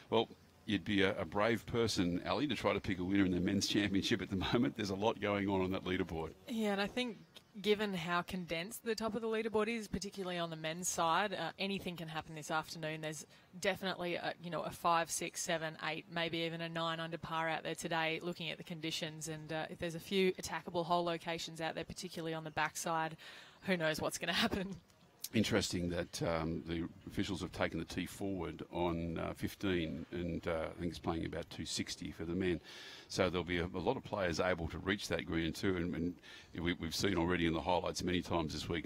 well, you'd be a brave person, Ali, to try to pick a winner in the men's championship at the moment. There's a lot going on that leaderboard. Yeah, and I think given how condensed the top of the leaderboard is, particularly on the men's side, anything can happen this afternoon. There's definitely a 5, 6, 7, 8, maybe even a 9 under par out there today, looking at the conditions. And if there's a few attackable hole locations out there, particularly on the backside, who knows what's going to happen. Interesting that the officials have taken the tee forward on 15, and I think it's playing about 260 for the men. So there'll be a lot of players able to reach that green too. And we've seen already in the highlights many times this week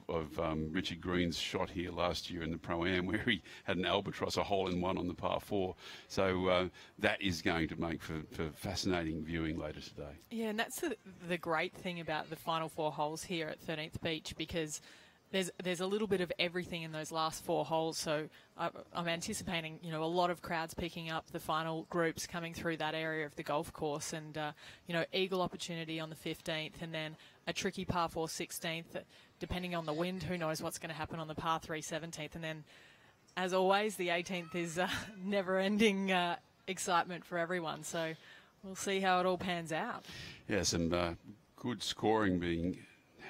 of Richard Green's shot here last year in the Pro-Am, where he had an albatross, a hole-in-one on the par 4. So that is going to make for fascinating viewing later today. Yeah, and that's the great thing about the final 4 holes here at 13th Beach, because there's a little bit of everything in those last 4 holes, so I'm anticipating a lot of crowds picking up the final groups coming through that area of the golf course, and eagle opportunity on the 15th, and then a tricky par 4 16th, depending on the wind. Who knows what's going to happen on the par 3 17th, and then as always the 18th is never-ending excitement for everyone. So we'll see how it all pans out. Yeah, some good scoring being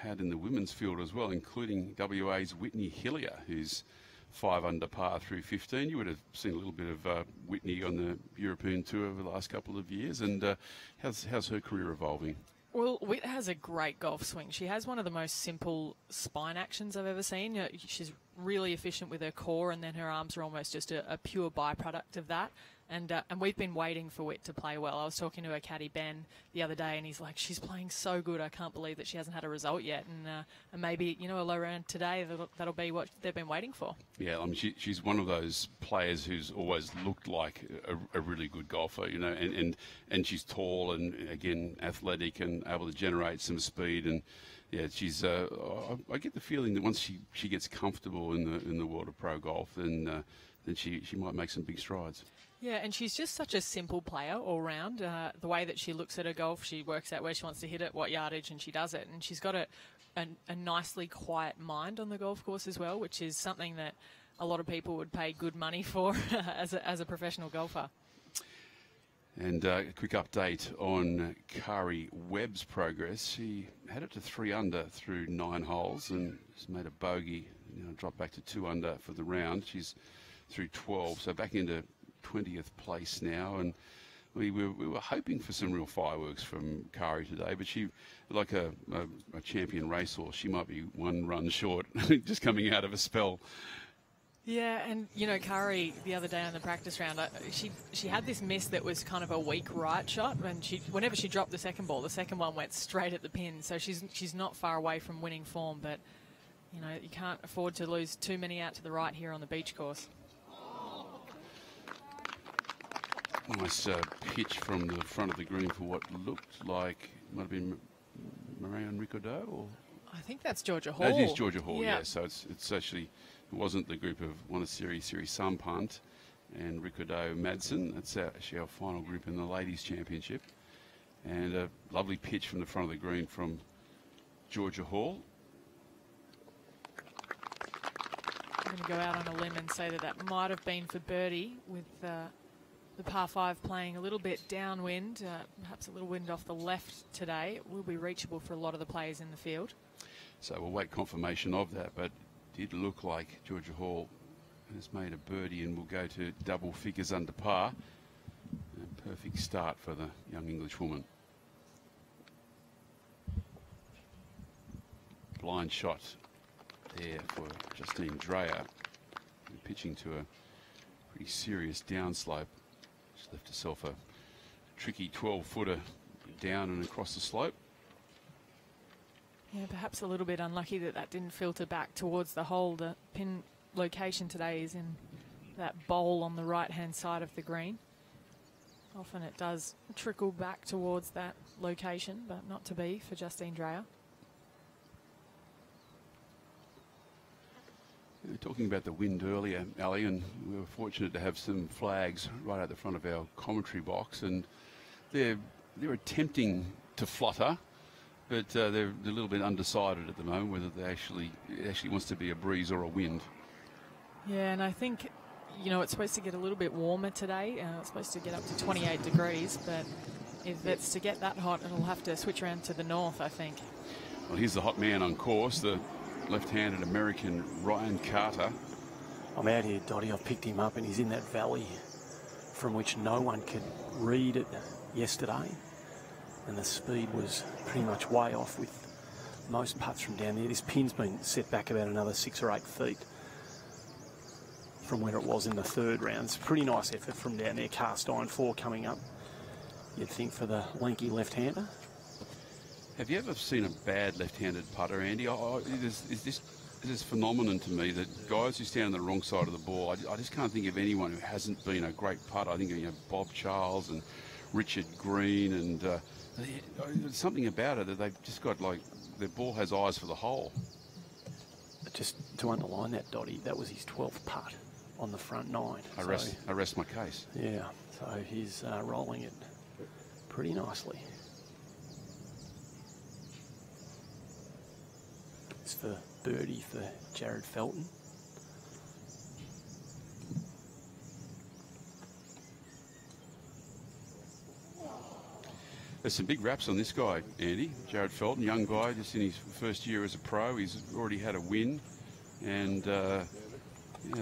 had in the women's field as well, including WA's Whitney Hillier, who's 5 under par through 15. You would have seen a little bit of Whitney on the European Tour over the last couple of years. And how's her career evolving? Well, Whit has a great golf swing. She has one of the most simple spine actions I've ever seen. She's really efficient with her core, and then her arms are almost just a pure byproduct of that. And we've been waiting for Whit to play well. I was talking to her caddy, Ben, the other day, and he's like, she's playing so good, I can't believe that she hasn't had a result yet. And maybe, a low round today, that'll be what they've been waiting for. Yeah, she's one of those players who's always looked like a really good golfer, and she's tall and, again, athletic and able to generate some speed. And, yeah, she's. I get the feeling that once she gets comfortable in the world of pro golf, then she might make some big strides. Yeah, and she's just such a simple player all round. The way that she looks at her golf, she works out where she wants to hit it, what yardage, and she does it. And she's got a nicely quiet mind on the golf course as well, which is something that a lot of people would pay good money for as a professional golfer. And a quick update on Kari Webb's progress. She had it to 3 under through 9 holes and has made a bogey, dropped back to 2 under for the round. She's through 12, so back into 20th place now, and we were hoping for some real fireworks from Kari today, but she, like a champion racehorse, she might be 1 run short, just coming out of a spell. Yeah, and Kari the other day on the practice round, she had this miss that was kind of a weak right shot, and whenever she dropped the second ball, the second one went straight at the pin, so she's not far away from winning form, but you can't afford to lose too many out to the right here on the beach course. Nice pitch from the front of the green for what looked like might have been Marianne Ricciardo, or I think that's Georgia Hall. That is Georgia Hall, yeah. So it's actually, it wasn't the group of one of Siri Sampunt and Ricciardo Madsen. That's actually our final group in the Ladies' Championship. And a lovely pitch from the front of the green from Georgia Hall. I'm going to go out on a limb and say that might have been for birdie, with the par 5 playing a little bit downwind, perhaps a little wind off the left today. It will be reachable for a lot of the players in the field. So we'll wait confirmation of that, but it did look like Georgia Hall has made a birdie and will go to double figures under par. A perfect start for the young English woman. Blind shot there for Justine Dreyer, pitching to a pretty serious downslope. She's left herself a tricky 12-footer down and across the slope. Yeah, perhaps a little bit unlucky that didn't filter back towards the hole. The pin location today is in that bowl on the right-hand side of the green. Often it does trickle back towards that location, but not to be for Justine Dreyer. We were talking about the wind earlier, Ali, and we were fortunate to have some flags right at the front of our commentary box, and they're attempting to flutter, but they're a little bit undecided at the moment whether it actually wants to be a breeze or a wind. Yeah, and I think you know, it's supposed to get a little bit warmer today. It's supposed to get up to 28 degrees, but if it's to get that hot, it'll have to switch around to the north, I think. Well, here's the hot man on course, the left-handed American Ryan Carter. I'm out here, Dottie. I've picked him up, and he's in that valley from which no one could read it yesterday. And the speed was pretty much way off with most putts from down there. This pin's been set back about another 6 or 8 feet from where it was in the third round. It's a pretty nice effort from down there. Cast iron 4 coming up, you'd think, for the lanky left-hander. Have you ever seen a bad left-handed putter, Andy? Is this phenomenon to me that guys who stand on the wrong side of the ball, I just can't think of anyone who hasn't been a great putter. I think Bob Charles and Richard Green, and there's something about it that they've just got, like, their ball has eyes for the hole. Just to underline that, Dottie, that was his 12th putt on the front 9. I rest my case. Yeah, so he's rolling it pretty nicely. It's for birdie for Jared Felton. There's some big raps on this guy, Andy. Jared Felton, young guy, just in his first year as a pro. He's already had a win. And a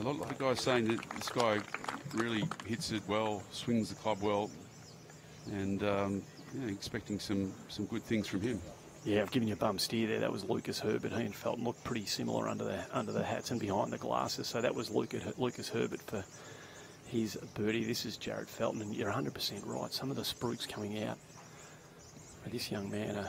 lot of guys saying that this guy really hits it well, swings the club well, and expecting some good things from him. Yeah, I've given you a bum steer there. That was Lucas Herbert. He and Felton looked pretty similar under the hats and behind the glasses. So that was Lucas Herbert for his birdie. This is Jared Felton, and you're 100% right. Some of the spruiks coming out. But this young man,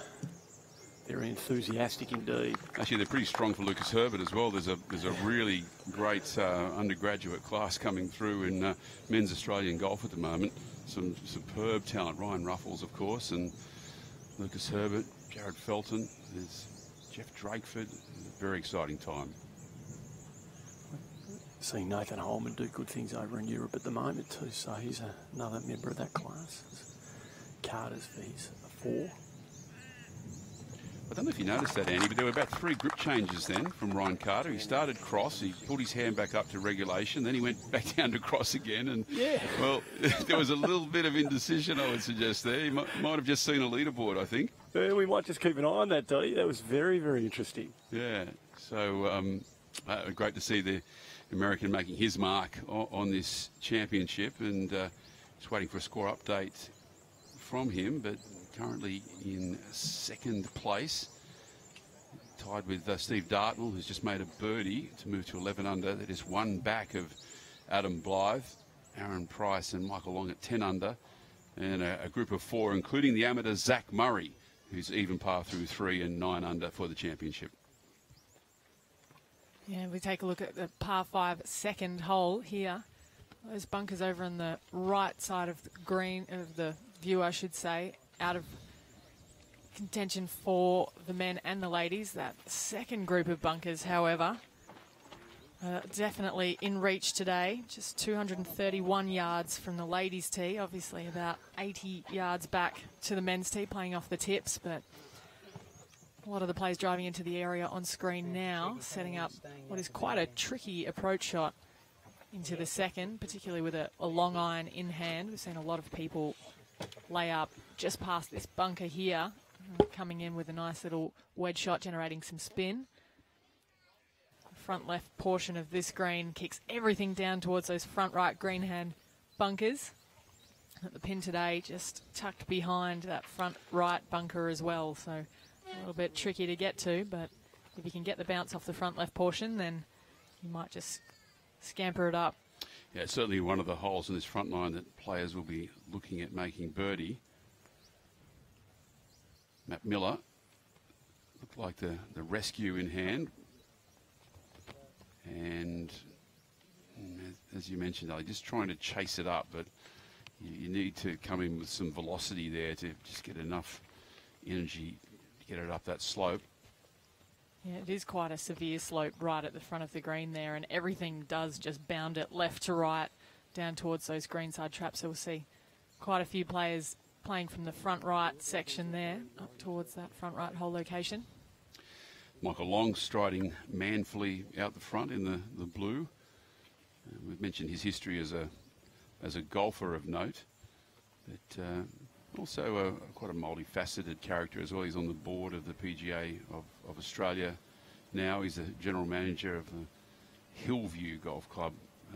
very enthusiastic indeed. Actually, they're pretty strong for Lucas Herbert as well. There's a really great undergraduate class coming through in men's Australian golf at the moment. Some superb talent. Ryan Ruffles, of course, and Lucas Herbert, Jared Felton, there's Jeff Drakeford. A very exciting time. Seeing Nathan Holman do good things over in Europe at the moment too, so he's another member of that class. Carter's for his 4. I don't know if you noticed that, Andy, but there were about 3 grip changes then from Ryan Carter. He started cross, he pulled his hand back up to regulation, then he went back down to cross again. And, well, there was a little bit of indecision, I would suggest there. He might have just seen a leaderboard, I think. Yeah, we might just keep an eye on that, Dottie. That was very, very interesting. Yeah, so great to see the American making his mark on this championship, and just waiting for a score update from him, but currently in 2nd place, tied with Steve Dartnell, who's just made a birdie to move to 11 under. That is 1 back of Adam Blythe, Aaron Price and Michael Long at 10 under, and a group of 4, including the amateur Zach Murray, who's even par through 3 and 9 under for the championship. Yeah, we take a look at the par 5 second hole here. Those bunkers over on the right side of the green, of the view, I should say, out of contention for the men and the ladies. That second group of bunkers, however, definitely in reach today. Just 231 yards from the ladies' tee, obviously about 80 yards back to the men's tee, playing off the tips, but a lot of the players driving into the area on screen now, setting up what is quite a tricky approach shot into the second, particularly with a long iron in hand. We've seen a lot of people lay up just past this bunker here, coming in with a nice little wedge shot, generating some spin. The front left portion of this green kicks everything down towards those front right green hand bunkers. At the pin today, just tucked behind that front right bunker as well, so a little bit tricky to get to, but if you can get the bounce off the front left portion, then you might just scamper it up. Yeah, it's certainly one of the holes in this front line that players will be looking at making birdie. Matt Miller looked like the rescue in hand. And as you mentioned, they're just trying to chase it up, but you need to come in with some velocity there to just get enough energy to get it up that slope. Yeah, it is quite a severe slope right at the front of the green there, and everything does just bound it left to right down towards those greenside traps. So we'll see quite a few players playing from the front right section there up towards that front right hole location. Michael Long striding manfully out the front in the blue. We've mentioned his history as a golfer of note, but also quite a multifaceted character as well. He's on the board of the PGA of Australia now. He's the general manager of the Hillview Golf Club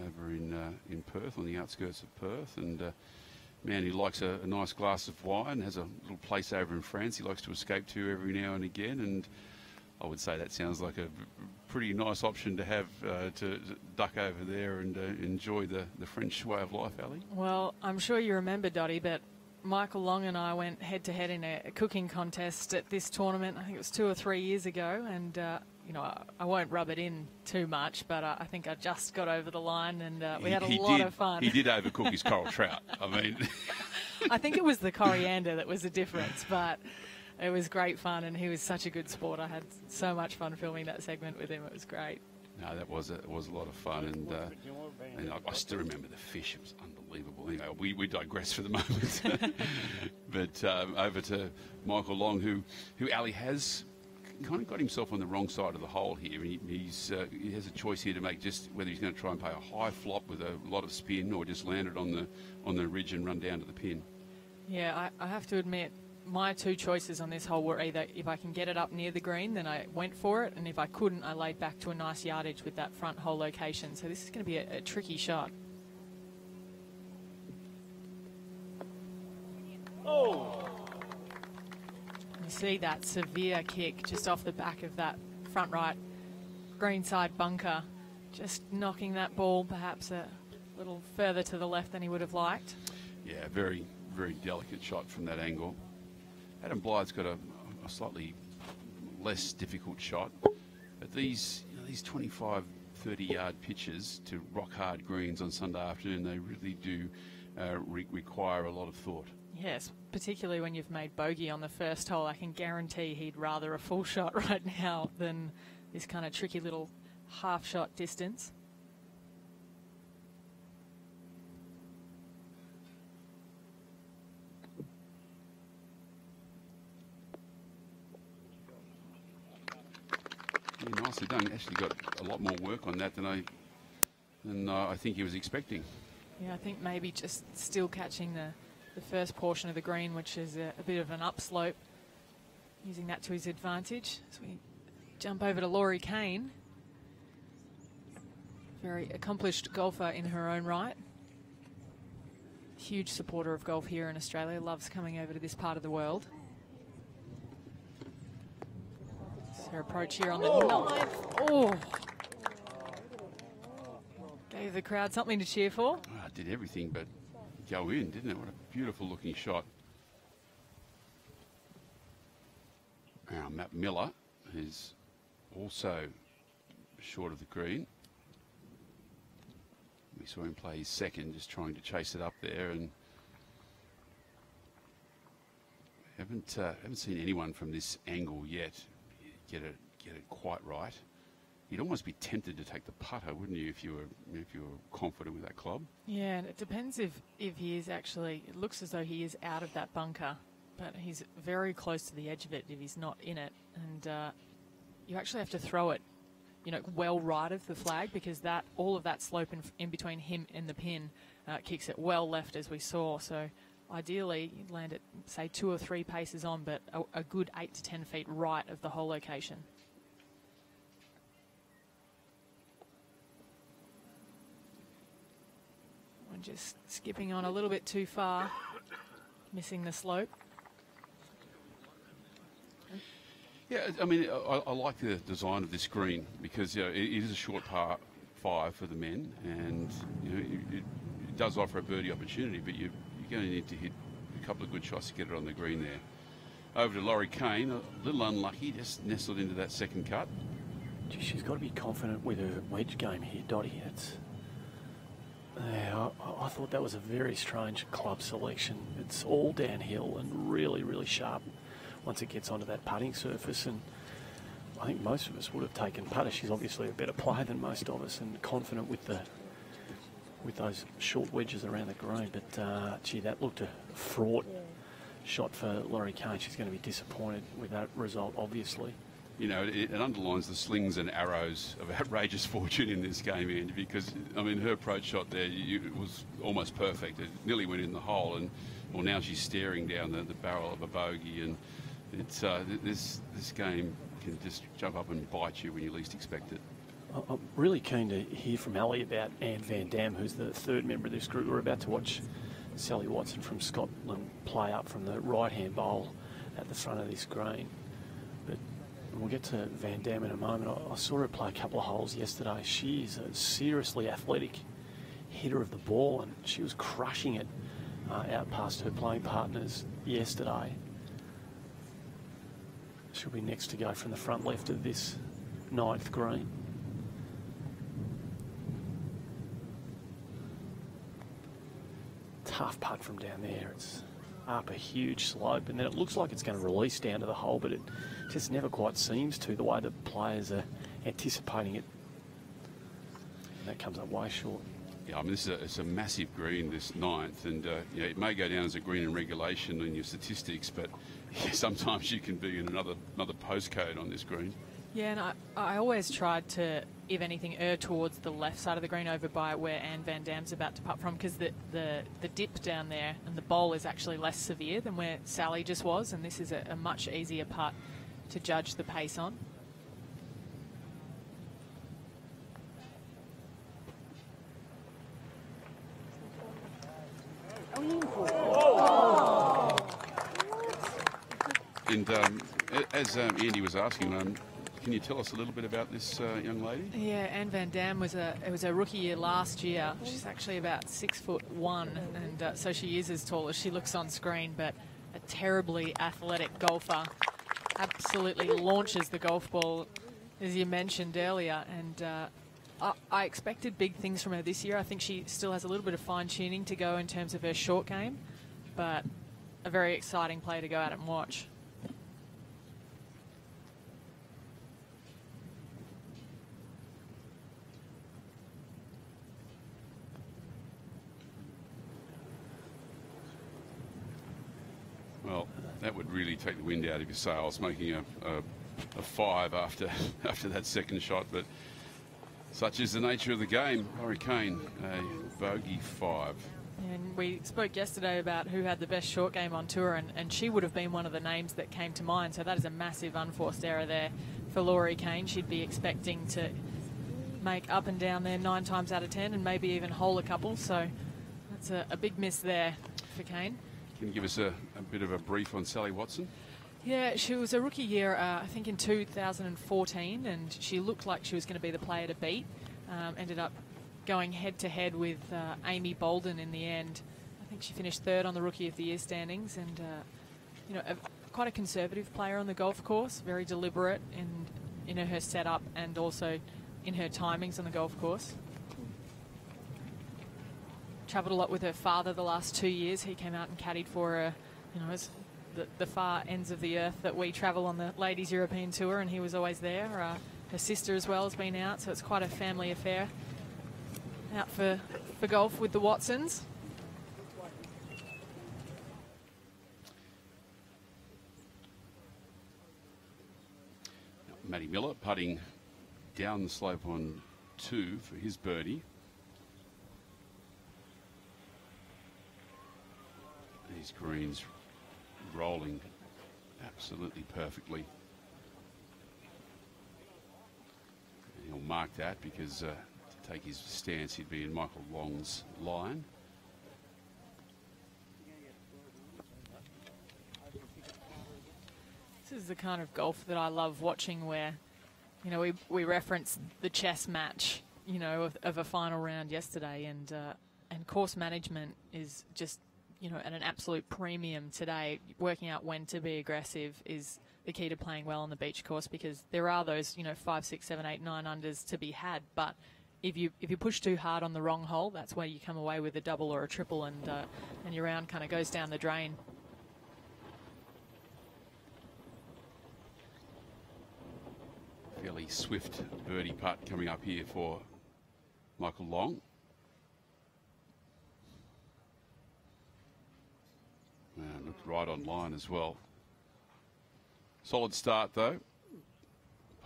over in Perth, on the outskirts of Perth, and man, he likes a nice glass of wine, has a little place over in France he likes to escape to every now and again, and I would say that sounds like a pretty nice option to have to duck over there and enjoy the French way of life, Ali. Well, I'm sure you remember, Dottie, but Michael Long and I went head-to-head in a cooking contest at this tournament. I think it was 2 or 3 years ago, and you know, I won't rub it in too much, but I think I just got over the line, and we had a lot of fun. He did overcook his coral trout. I mean, I think it was the coriander that was the difference, but it was great fun, and he was such a good sport. I had so much fun filming that segment with him. It was great. No, that was a lot of fun, and I still remember the fish. It was unbelievable. Anyway, we digress for the moment. But over to Michael Long, who Ali has kind of got himself on the wrong side of the hole here. He has a choice here to make, just whether he's going to try and play a high flop with a lot of spin or just land it on the ridge and run down to the pin. Yeah, I have to admit, my two choices on this hole were either if I can get it up near the green, then I went for it, and if I couldn't, I laid back to a nice yardage with that front hole location. So this is going to be a tricky shot. Oh! You see that severe kick just off the back of that front right greenside bunker, just knocking that ball perhaps a little further to the left than he would have liked. Yeah, very, very delicate shot from that angle. Adam Blythe's got a slightly less difficult shot, but these 25, 30-yard pitches to rock-hard greens on Sunday afternoon, they really do require a lot of thought. Yes, particularly when you've made bogey on the first hole. I can guarantee he'd rather a full shot right now than this kind of tricky little half-shot distance. Yeah, nicely done. Actually got a lot more work on that than I think he was expecting. Yeah, I think maybe just still catching the first portion of the green, which is a bit of an upslope, using that to his advantage. As we jump over to Laurie Kane, very accomplished golfer in her own right. Huge supporter of golf here in Australia, loves coming over to this part of the world. Her approach here on the ninth. Oh! Gave the crowd something to cheer for. Oh, it did everything but go in, didn't it? What a beautiful looking shot. Now Matt Miller is also short of the green. We saw him play his second, just trying to chase it up there, and haven't seen anyone from this angle yet get it quite right. You'd almost be tempted to take the putter, wouldn't you, if you were confident with that club? Yeah, and it depends if he is actually. It looks as though he is out of that bunker, but he's very close to the edge of it if he's not in it, and you actually have to throw it, well right of the flag, because all of that slope in between him and the pin kicks it well left, as we saw. So ideally, you'd land it, say, 2 or 3 paces on, but a good 8 to 10 feet right of the hole location. And just skipping on a little bit too far, missing the slope. Yeah, I mean, I like the design of this green because it is a short par 5 for the men, and it does offer a birdie opportunity, but you're going to need to hit a couple of good shots to get it on the green there. Over to Laurie Kane, a little unlucky, just nestled into that second cut. Gee, she's got to be confident with her wedge game here, Dottie. I thought that was a very strange club selection. It's all downhill and really, really sharp once it gets onto that putting surface, and I think most of us would have taken putter. She's obviously a better player than most of us and confident with those short wedges around the green, but gee, that looked a fraught shot for Laurie Kane. She's going to be disappointed with that result, obviously. you know, it underlines the slings and arrows of outrageous fortune in this game, Andy, because, I mean, her approach shot there was almost perfect. It nearly went in the hole, and, well, now she's staring down the barrel of a bogey, and it's this game can just jump up and bite you when you least expect it. I'm really keen to hear from Ali about Anne Van Dam, who's the third member of this group. We're about to watch Sally Watson from Scotland play up from the right-hand bowl at the front of this green. But we'll get to Van Dam in a moment. I saw her play a couple of holes yesterday. She is a seriously athletic hitter of the ball, and she was crushing it out past her playing partners yesterday. She'll be next to go from the front left of this 9th green. Tough putt from down there. It's up a huge slope, and then it looks like it's going to release down to the hole, but it just never quite seems to, the way the players are anticipating it. And that comes up way short. Yeah, I mean, it's a massive green, this 9th, and you know, it may go down as a green in regulation in your statistics, but yeah, sometimes you can be in another postcode on this green. Yeah, and I always tried to, if anything, err towards the left side of the green over by where Anne Van Dam's about to putt from, because the dip down there and the bowl is actually less severe than where Sally just was, and this is a much easier putt to judge the pace on. And as Andy was asking, can you tell us a little bit about this young lady? Yeah, Anne Van Dam was a rookie year last year. She's actually about 6'1", and so she is as tall as she looks on screen, but a terribly athletic golfer. Absolutely launches the golf ball, as you mentioned earlier, and I expected big things from her this year. I think she still has a little bit of fine-tuning to go in terms of her short game, but a very exciting player to go out and watch. Well, that would really take the wind out of your sails, making a 5 after that second shot, but such is the nature of the game. Rory Kane, a bogey 5. And we spoke yesterday about who had the best short game on tour, and she would have been one of the names that came to mind. So that is a massive unforced error there for Rory Kane. She'd be expecting to make up and down there 9 times out of 10 and maybe even hole a couple. So that's a big miss there for Kane. Can you give us a bit of a brief on Sally Watson? Yeah, she was a rookie year, I think in 2014, and she looked like she was going to be the player to beat. Ended up going head-to-head with Amy Bolden in the end. I think she finished 3rd on the Rookie of the Year standings, and you know, quite a conservative player on the golf course, very deliberate in her setup and also in her timings on the golf course. Travelled a lot with her father the last 2 years. He came out and caddied for her, you know, as the far ends of the earth that we travel on the Ladies European Tour, and he was always there. Her sister as well has been out, so it's quite a family affair out for golf with the Watsons. Matty Miller putting down the slope on 2 for his birdie. These greens rolling absolutely perfectly. And he'll mark that because to take his stance he'd be in Michael Long's line. This is the kind of golf that I love watching, where, you know, we referenced the chess match, you know, of a final round yesterday, and course management is just, you know, at an absolute premium today. Working out when to be aggressive is the key to playing well on the beach course, because there are those, you know, 5, 6, 7, 8, 9 unders to be had. But if you push too hard on the wrong hole, that's where you come away with a double or a triple, and your round kind of goes down the drain. Fairly swift birdie putt coming up here for Michael Long. And looked right on line as well. Solid start though.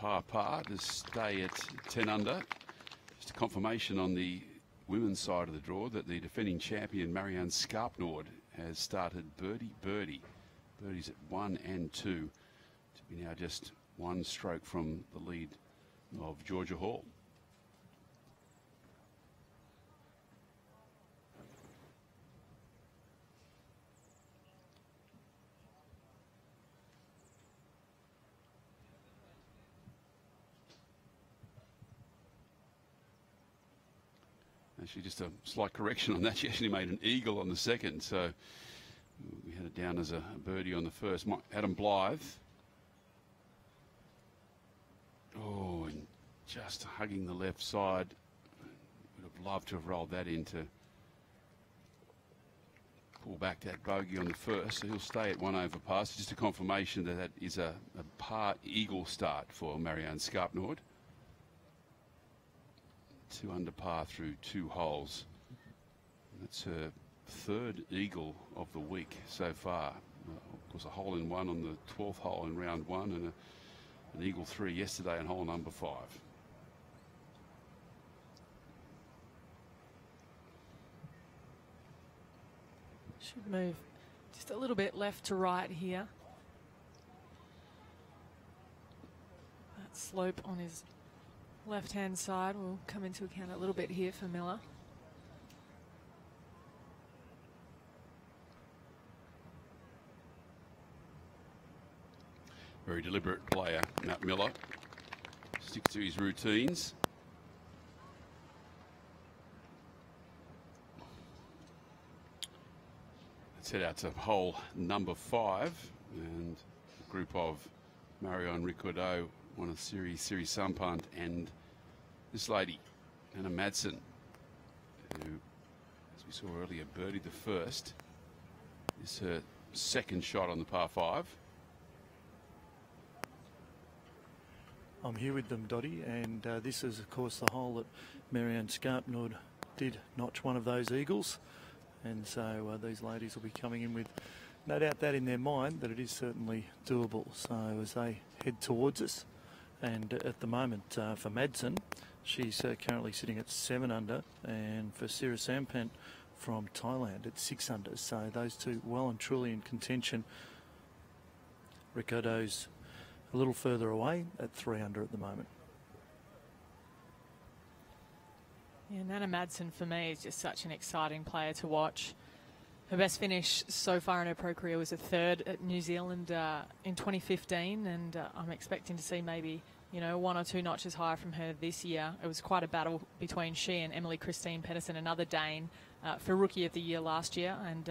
par to stay at 10 under. Just a confirmation on the women's side of the draw that the defending champion Marianne Skarpnord has started birdie. Birdies at 1 and 2 to be now just one stroke from the lead of Georgia Hall. Actually, just a slight correction on that. She actually made an eagle on the second, so we had it down as a birdie on the first. Adam Blythe. Oh, and just hugging the left side. Would have loved to have rolled that in to pull back that bogey on the first. So he'll stay at 1 over par. So just a confirmation that that is a par eagle start for Marianne Skarpnord. 2 under par through 2 holes. That's her third eagle of the week so far. Of course, a hole in one on the 12th hole in round 1 and an eagle 3 yesterday in hole number 5. Should move just a little bit left to right here. That slope on his left-hand side will come into account a little bit here for Miller. Very deliberate player, Matt Miller. Sticks to his routines. Let's head out to hole number 5, and a group of Marion Ricciardo, one of the series Sampunt, and this lady, Anna Madsen, who, as we saw earlier, birdied the first. This is her second shot on the par 5. I'm here with them, Dottie, and this is, of course, the hole that Marianne Skarpnord did notch one of those eagles. And so these ladies will be coming in with no doubt that in their mind that it is certainly doable. So as they head towards us, and at the moment for Madsen, she's currently sitting at 7 under, and for Sarah Sampunt from Thailand at 6 under. So those two well and truly in contention. Ricciardo's a little further away at 3 under at the moment. Yeah, Nana Madsen for me is just such an exciting player to watch. Her best finish so far in her pro career was a 3rd at New Zealand in 2015, and I'm expecting to see maybe, you know, 1 or 2 notches higher from her this year. It was quite a battle between she and Emily Christine Pedersen, another Dane, for Rookie of the Year last year, and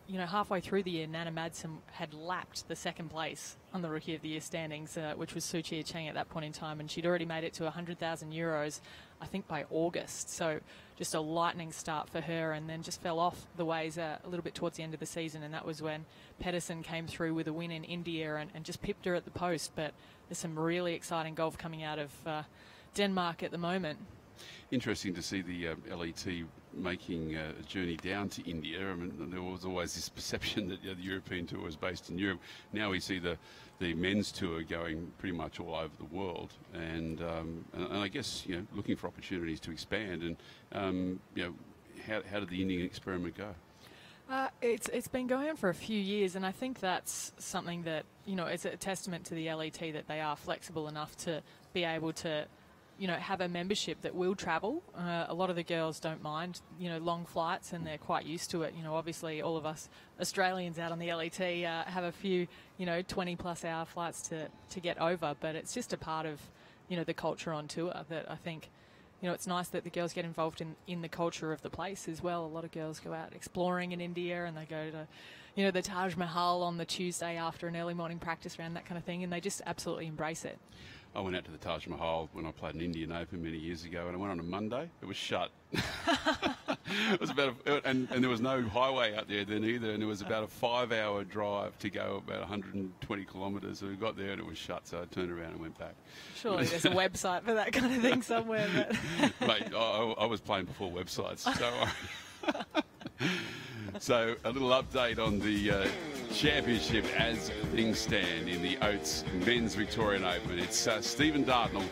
you know, halfway through the year, Nana Madsen had lapped the 2nd place on the Rookie of the Year standings, which was Su Chia Cheng at that point in time, and she'd already made it to 100,000 euros, I think, by August. So just a lightning start for her, and then just fell off the ways a little bit towards the end of the season, and that was when Pedersen came through with a win in India and just pipped her at the post. But there's some really exciting golf coming out of Denmark at the moment. Interesting to see the LET making a journey down to India. I mean, there was always this perception that the European tour was based in Europe. Now we see the men's tour going pretty much all over the world, and I guess, you know, looking for opportunities to expand. And you know, how did the Indian experiment go? It's been going on for a few years, and I think that's something that, you know, it's a testament to the LET that they are flexible enough to be able to, you know, have a membership that will travel. A lot of the girls don't mind, you know, long flights, and they're quite used to it. You know, obviously all of us Australians out on the LET have a few, you know, 20-plus hour flights to get over, but it's just a part of, you know, the culture on tour that I think, you know, it's nice that the girls get involved in the culture of the place as well. A lot of girls go out exploring in India, and they go to, you know, the Taj Mahal on the Tuesday after an early morning practice round, that kind of thing, and they just absolutely embrace it. I went out to the Taj Mahal when I played an Indian Open many years ago, and I went on a Monday. It was shut. It was and there was no highway out there then either, and it was about a 5-hour drive to go about 120 kilometres. So we got there and it was shut, so I turned around and went back. Surely there's a website for that kind of thing somewhere. But mate, I was playing before websites, so so a little update on the Championship as things stand in the Oates Men's Victorian Open. It's Stephen Dartnell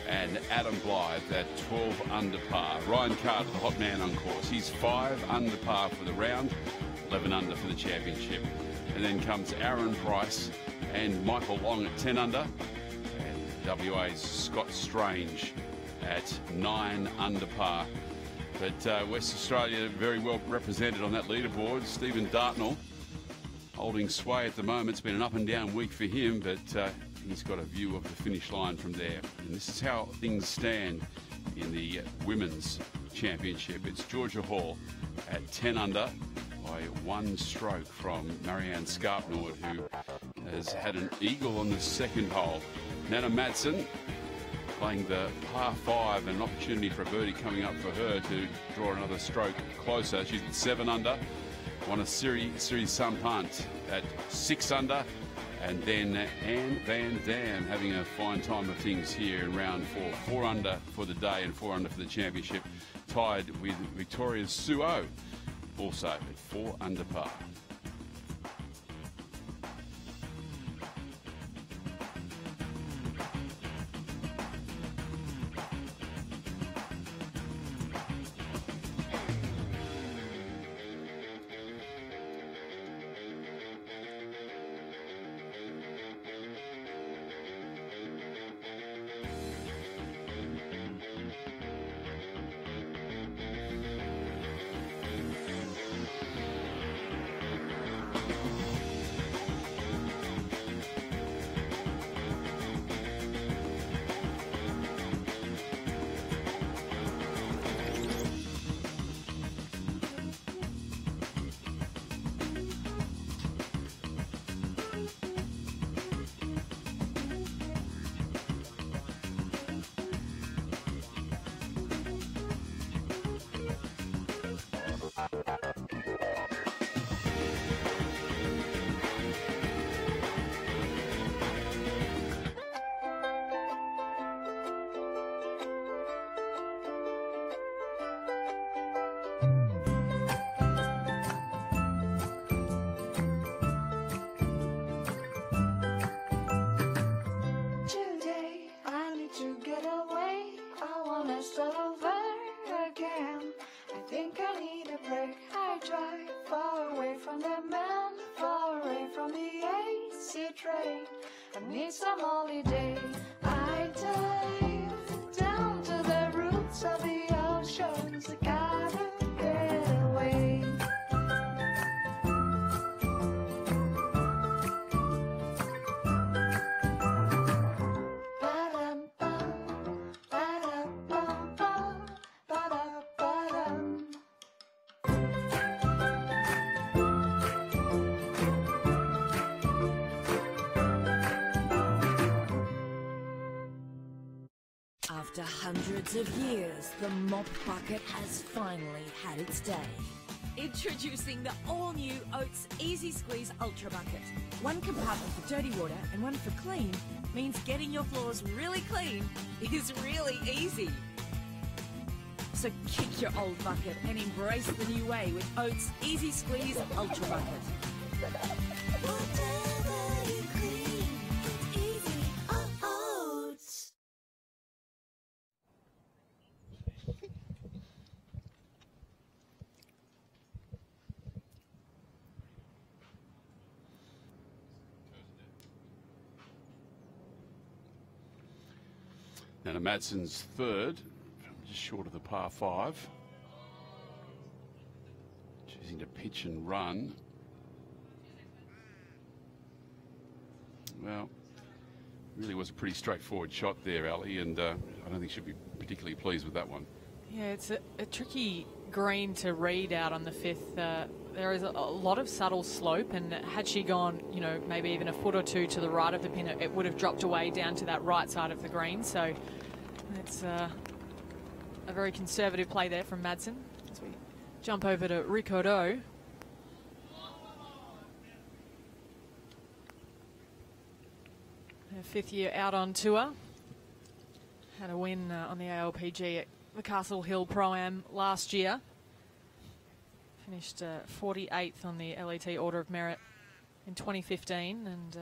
and Adam Blythe at 12 under par. Ryan Carter, the hot man on course. He's 5 under par for the round, 11 under for the championship. And then comes Aaron Price and Michael Long at 10 under. And WA's Scott Strange at 9 under par. But West Australia very well represented on that leaderboard. Stephen Dartnell holding sway at the moment. It's been an up and down week for him, but he's got a view of the finish line from there. And this is how things stand in the Women's Championship. It's Georgia Hall at 10 under by 1 stroke from Marianne Scarpnord, who has had an eagle on the second hole. Nana Madsen playing the par 5, an opportunity for a birdie coming up for her to draw another stroke closer. She's at 7 under. Won a Siri Sampant at 6 under. And then Anne Van Dam having a fine time of things here in round 4. 4 under for the day and 4 under for the championship. Tied with Victoria's Suo, also at 4 under par. After hundreds of years, the mop bucket has finally had its day. Introducing the all-new Oates Easy Squeeze Ultra Bucket. One compartment for dirty water and one for clean means getting your floors really clean is really easy. So kick your old bucket and embrace the new way with Oates Easy Squeeze Ultra Bucket. Whatever you clean, it's easy. Oates. Nana Madsen's third, just short of the par 5. Choosing to pitch and run. Well, really was a pretty straightforward shot there, Ali, and I don't think she'll be particularly pleased with that one. Yeah, it's a tricky green to read out on the 5th. There is a lot of subtle slope, and had she gone, you know, maybe even a foot or two to the right of the pin, it would have dropped away down to that right side of the green. So it's a very conservative play there from Madsen. As we jump over to Ricardo. Her 5th year out on tour. Had a win on the ALPG at the Castle Hill Pro-Am last year. Finished 48th on the LET Order of Merit in 2015, and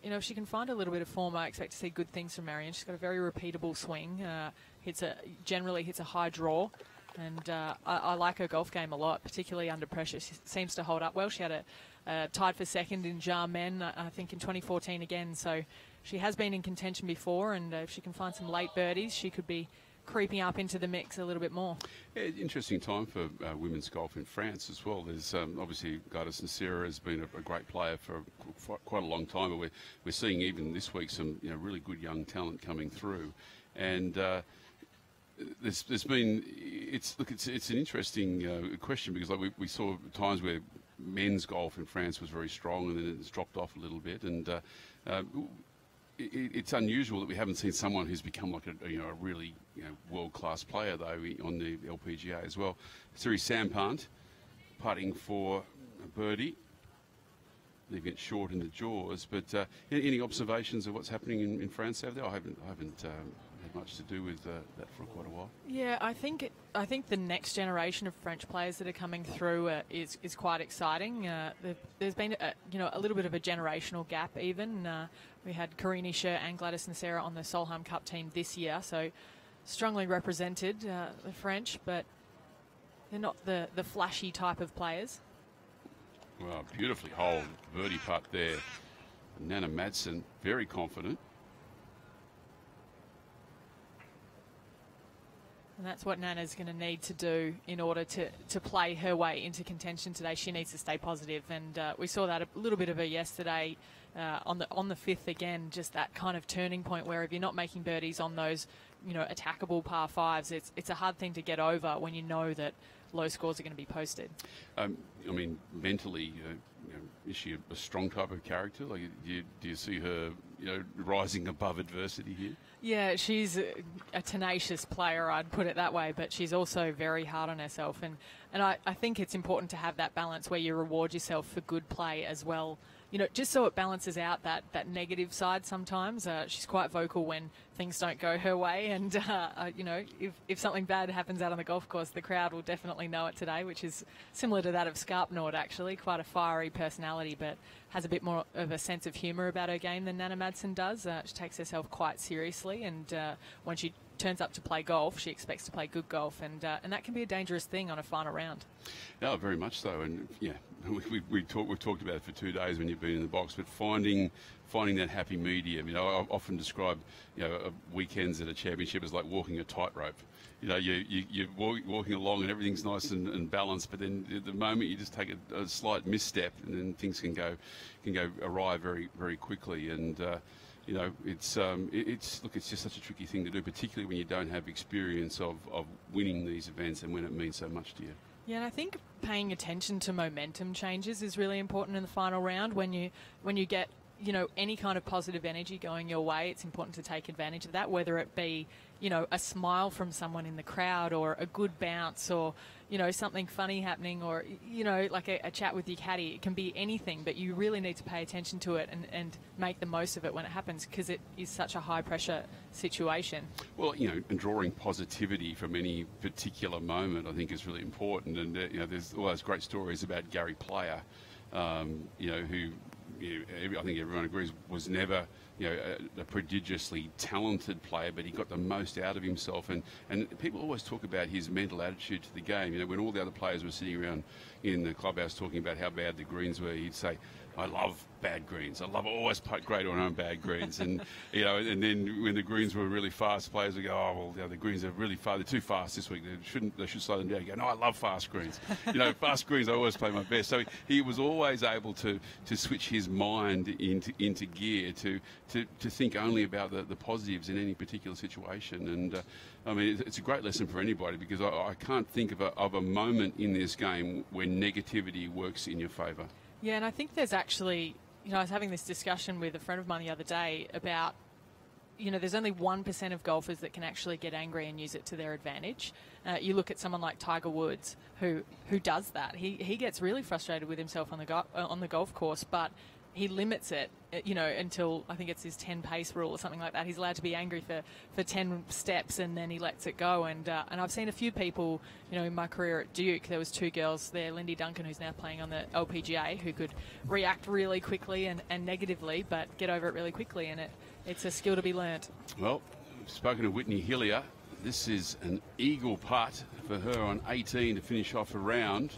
if she can find a little bit of form, I expect to see good things from Marion. She's got a very repeatable swing, generally hits a high draw, and I like her golf game a lot, particularly under pressure. She seems to hold up well. She had a tied for second in Jarmen, I think, in 2014 again, so she has been in contention before, and if she can find some late birdies, she could be creeping up into the mix a little bit more. Yeah, interesting time for women's golf in France as well. There's obviously Gladys and Sarah has been a great player for quite a long time, but we're seeing even this week some really good young talent coming through, and there's been it's an interesting question, because like we saw times where men's golf in France was very strong and then it's dropped off a little bit, and it's unusual that we haven't seen someone who's become like a really world-class player though on the LPGA as well. Siri Sampant putting for a birdie, leaving it short in the jaws. But any observations of what's happening in France over there? I haven't had much to do with that for quite a while. Yeah, I think the next generation of French players that are coming through is quite exciting. There's been a little bit of a generational gap even. We had Karine Isher and Gladys and Sarah on the Solheim Cup team this year, so strongly represented, the French, but they're not the flashy type of players. Well, beautifully holed birdie putt there. Nana Madsen, very confident. And that's what Nana's going to need to do in order to play her way into contention today. She needs to stay positive, and we saw that a little bit of her yesterday on the fifth again. Just that kind of turning point where if you're not making birdies on those, attackable par fives, it's a hard thing to get over when you know that low scores are going to be posted. I mean, mentally, is she a strong type of character? Like, do you see her, rising above adversity here? Yeah, she's a tenacious player, I'd put it that way, but she's also very hard on herself. And I think it's important to have that balance where you reward yourself for good play as well. Just so it balances out that negative side sometimes. She's quite vocal when things don't go her way. And, if something bad happens out on the golf course, the crowd will definitely know it today, which is similar to that of Skarpnord, actually. Quite a fiery personality, but has a bit more of a sense of humour about her game than Nana Madsen does. She takes herself quite seriously, and when she turns up to play golf, she expects to play good golf, and that can be a dangerous thing on a final round. Yeah, very much so. And yeah, we've talked about it for 2 days when you've been in the box, but finding that happy medium. I often describe weekends at a championship as like walking a tightrope. You're walking along and everything's nice and balanced, but then at the moment you just take a slight misstep, and then things can go awry very, very quickly. And it's just such a tricky thing to do, particularly when you don't have experience of winning these events and when it means so much to you. Yeah, and I think paying attention to momentum changes is really important in the final round. When you get any kind of positive energy going your way, it's important to take advantage of that, whether it be a smile from someone in the crowd, or a good bounce, or something funny happening, or like a chat with your caddy. It can be anything, but you really need to pay attention to it and make the most of it when it happens, because it is such a high pressure situation. Well, and drawing positivity from any particular moment, I think, is really important. And there's all those great stories about Gary Player, who I think everyone agrees was never a prodigiously talented player, but he got the most out of himself. And people always talk about his mental attitude to the game. When all the other players were sitting around in the clubhouse talking about how bad the greens were, he'd say, "I love bad greens. I always putt great on bad greens." And and then when the greens were really fast, players would go, "Oh well, the greens are really fast. They're too fast this week. They should slow them down." You go, "No, I love fast greens. Fast greens. I always play my best." So he was always able to switch his mind into gear to think only about the positives in any particular situation. And I mean, it's a great lesson for anybody, because I can't think of a moment in this game where negativity works in your favour. Yeah, and I think there's actually, I was having this discussion with a friend of mine the other day about, there's only 1% of golfers that can actually get angry and use it to their advantage. You look at someone like Tiger Woods, who does that. He gets really frustrated with himself on the golf course, but he limits it, until I think it's his 10 pace rule or something like that. He's allowed to be angry for 10 steps, and then he lets it go. And I've seen a few people, in my career at Duke, there was 2 girls there, Lindy Duncan, who's now playing on the LPGA, who could react really quickly and negatively, but get over it really quickly, and it's a skill to be learnt. Well, we've spoken to Whitney Hillier. This is an eagle putt for her on 18 to finish off a round.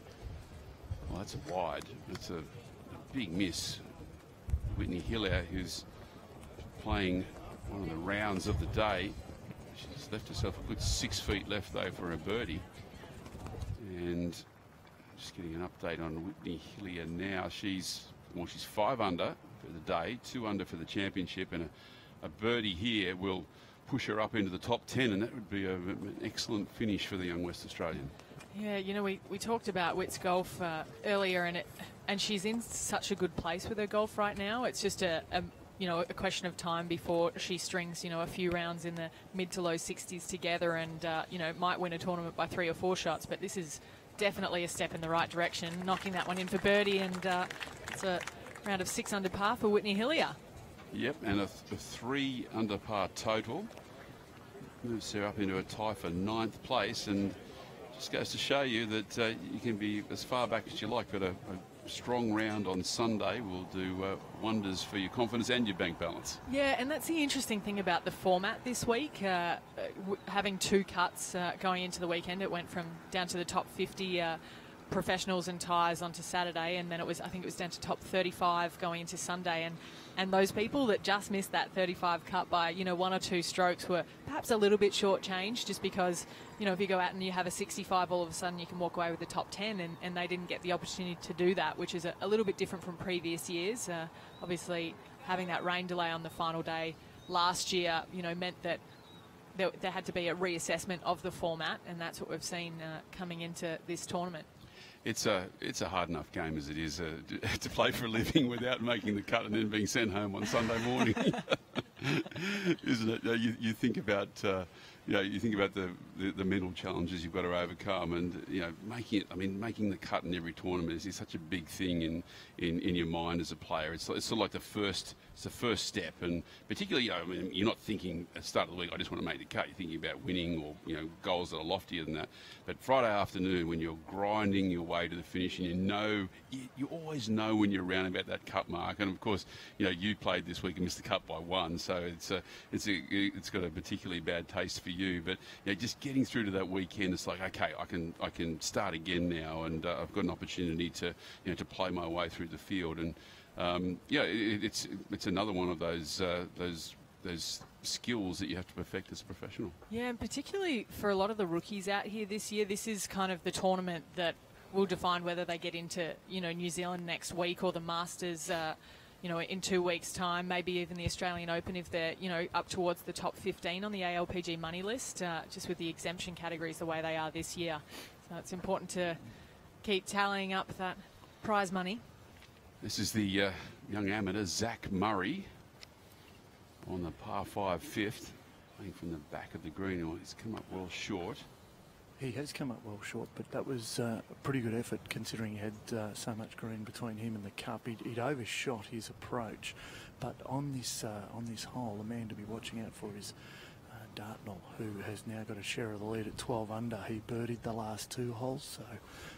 Well, that's wide. That's a big miss. Whitney Hillier, who's playing one of the rounds of the day. She's left herself a good 6 feet left, though, for a birdie. And just getting an update on Whitney Hillier now. She's 5 under for the day, 2 under for the championship, and a birdie here will push her up into the top 10, and that would be an excellent finish for the young West Australian. Yeah, we talked about Witt's golf earlier, and she's in such a good place with her golf right now. It's just a question of time before she strings, a few rounds in the mid to low 60s together, and might win a tournament by 3 or 4 shots. But this is definitely a step in the right direction, knocking that one in for birdie, and it's a round of 6 under par for Whitney Hillier. Yep, and a 3 under par total. Moves her up into a tie for 9th place, and just goes to show you that you can be as far back as you like, but a strong round on Sunday will do wonders for your confidence and your bank balance. Yeah, and that's the interesting thing about the format this week. Having 2 cuts going into the weekend, it went from down to the top 50 professionals and ties onto Saturday, and then I think it was down to top 35 going into Sunday, and those people that just missed that 35 cut by 1 or 2 strokes were perhaps a little bit shortchanged, just because if you go out and you have a 65, all of a sudden you can walk away with the top 10, and they didn't get the opportunity to do that, which is a little bit different from previous years. Obviously having that rain delay on the final day last year meant that there had to be a reassessment of the format, and that's what we've seen coming into this tournament. It's a hard enough game as it is to play for a living without making the cut and then being sent home on Sunday morning, isn't it? You think about the mental challenges you've got to overcome, and making the cut in every tournament is such a big thing in your mind as a player. It's sort of like the first step, and particularly you're not thinking at the start of the week, I just want to make the cut. You're thinking about winning or goals that are loftier than that. But Friday afternoon, when you're grinding your way to the finish, and you always know when you're around about that cut mark. And of course, you played this week and missed the cut by 1, so it's got a particularly bad taste for you. But just getting through to that weekend, it's like, okay, I can start again now, and I've got an opportunity to play my way through the field. And it's another one of those skills that you have to perfect as a professional. Yeah, and particularly for a lot of the rookies out here this year, this is kind of the tournament that will define whether they get into New Zealand next week, or the Masters in 2 weeks' time, maybe even the Australian Open if they're up towards the top 15 on the ALPG money list, just with the exemption categories the way they are this year. So it's important to keep tallying up that prize money. This is the young amateur, Zach Murray, on the par 5 5th, playing from the back of the green. He's come up well short. He has come up well short, but that was a pretty good effort considering he had so much green between him and the cup. He'd overshot his approach, but on this hole, a man to be watching out for is Dartnell, who has now got a share of the lead at 12 under. He birdied the last 2 holes, so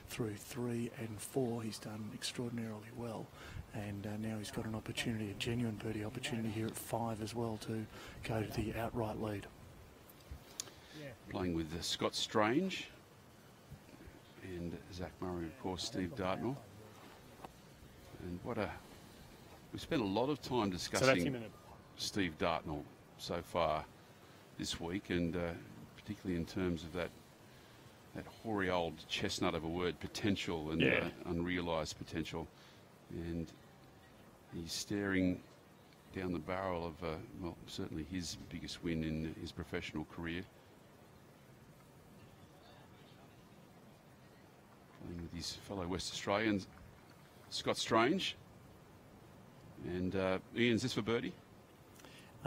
through 3 and 4 he's done extraordinarily well, and now he's got an opportunity, a genuine birdie opportunity here at 5 as well, to go to the outright lead. Playing with Scott Strange and Zach Murray, of course, Steve Dartnell. And we've spent a lot of time discussing Steve Dartnell so far this week, and particularly in terms of that hoary old chestnut of a word, potential, and unrealised potential. And he's staring down the barrel of, certainly his biggest win in his professional career. Playing with his fellow West Australians, Scott Strange. And Ian, is this for birdie?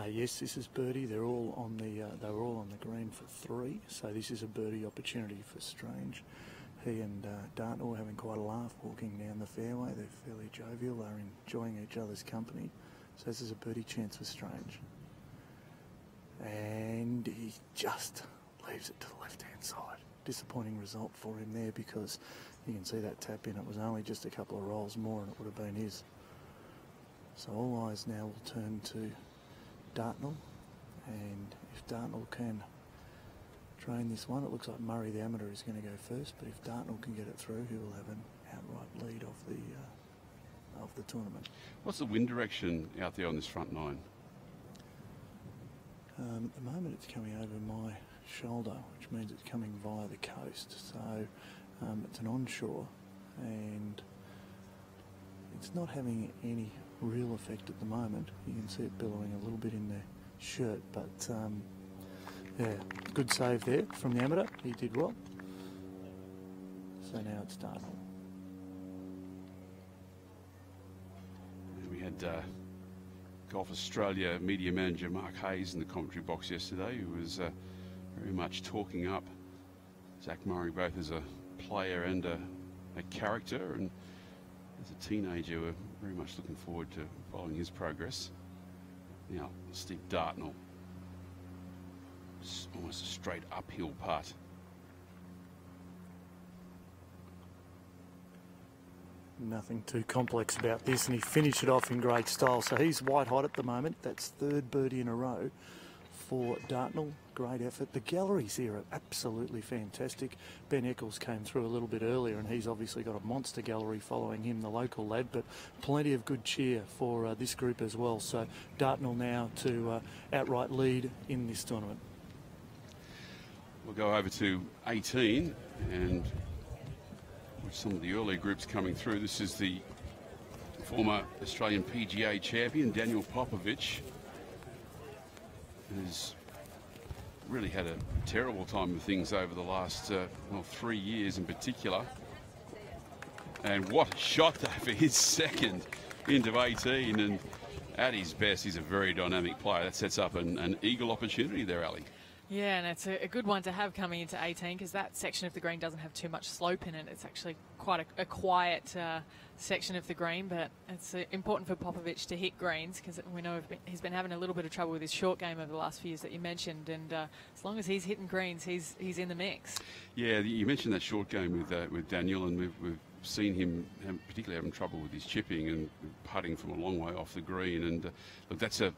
Yes, this is birdie. They're all on the green for 3, so this is a birdie opportunity for Strange. he and Dartnell were having quite a laugh walking down the fairway. They're fairly jovial. They're enjoying each other's company. So this is a birdie chance for Strange. And he just leaves it to the left-hand side. Disappointing result for him there, because you can see that tap in. It was only just a couple of rolls more and it would have been his. So all eyes now will turn to Dartnell. And if Dartnell can drain this one, it looks like Murray the amateur is going to go first, but if Dartnell can get it through, he will have an outright lead of the tournament. What's the wind direction out there on this front nine? At the moment it's coming over my shoulder, which means it's coming via the coast. So it's an onshore, and it's not having any real effect at the moment. You can see it billowing a little bit in the shirt, but yeah, good save there from the amateur. He did well. So now it's Dartnell. We had Golf Australia media manager Mark Hayes in the commentary box yesterday, who was very much talking up Zach Murray both as a player and a character, and as a teenager we're very much looking forward to following his progress. Now Steve Dartnell, almost a straight uphill putt. Nothing too complex about this, and he finished it off in great style. So he's white hot at the moment. That's third birdie in a row for Dartnell. Great effort. The galleries here are absolutely fantastic. Ben Eccles came through a little bit earlier, and he's obviously got a monster gallery following him, the local lad, but plenty of good cheer for this group as well. So Dartnell now to outright lead in this tournament. We'll go over to 18, and with some of the early groups coming through, this is the former Australian PGA champion, Daniel Popovich, who's really had a terrible time of things over the last 3 years in particular. And what a shot though for his second into 18, and at his best he's a very dynamic player. That sets up an eagle opportunity there, Ali. Yeah, and it's a good one to have coming into 18, because that section of the green doesn't have too much slope in it. It's actually quite a quiet section of the green, but it's important for Popovich to hit greens, because we know he's been having a little bit of trouble with his short game over the last few years that you mentioned, and as long as he's hitting greens, he's in the mix. Yeah, you mentioned that short game with Daniel, and we've seen him particularly having trouble with his chipping and putting from a long way off the green, and look, that's a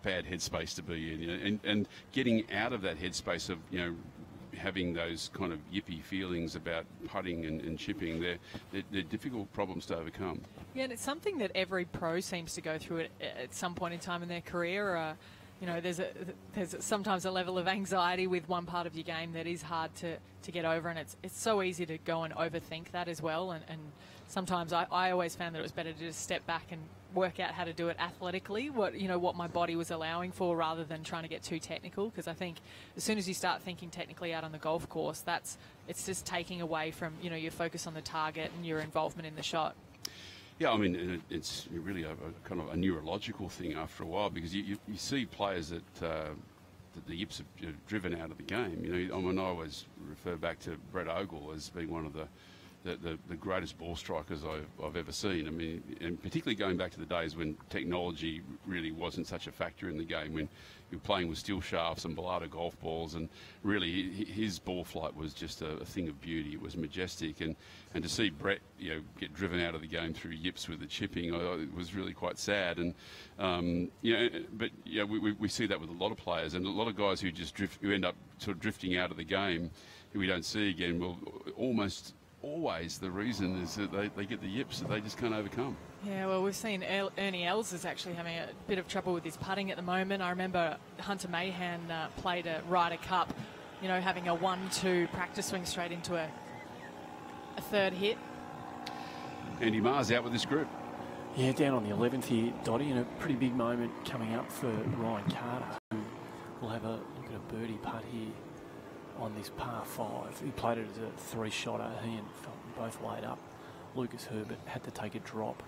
bad headspace to be in, you know, and getting out of that headspace of, you know, having those kind of yippy feelings about putting and chipping, they're difficult problems to overcome. Yeah, and it's something that every pro seems to go through at some point in time in their career. You know, there's sometimes a level of anxiety with one part of your game that is hard to get over, and it's so easy to go and overthink that as well. And sometimes I always found that it was better to just step back and work out how to do it athletically, what my body was allowing for, rather than trying to get too technical. Because I think as soon as you start thinking technically out on the golf course, it's just taking away from, you know, your focus on the target and your involvement in the shot. Yeah, I mean, it's really a kind of a neurological thing after a while, because you see players that the yips have driven out of the game. You know, I mean, I always refer back to Brett Ogle as being one of the greatest ball strikers I've ever seen. I mean, and particularly going back to the days when technology really wasn't such a factor in the game, when you were playing with steel shafts and Bellata golf balls, and really his ball flight was just a thing of beauty. It was majestic, and to see Brett, you know, get driven out of the game through yips with the chipping, it was really quite sad. And you know, but yeah, we see that with a lot of players, and a lot of guys who just who end up sort of drifting out of the game, who we don't see again. Well, almost always the reason is that they get the yips that they just can't overcome. Yeah, well, we've seen Ernie Els is actually having a bit of trouble with his putting at the moment. I remember Hunter Mahan played a Ryder Cup, you know, having a 1-2 practice swing straight into a third hit. Andy Maher's out with this group. Yeah, down on the 11th here, Dottie, and a pretty big moment coming up for Ryan Carter, who will have a look at a birdie putt here on this par 5. He played it as a 3-shotter. He and Felton both laid up. Lucas Herbert had to take a drop.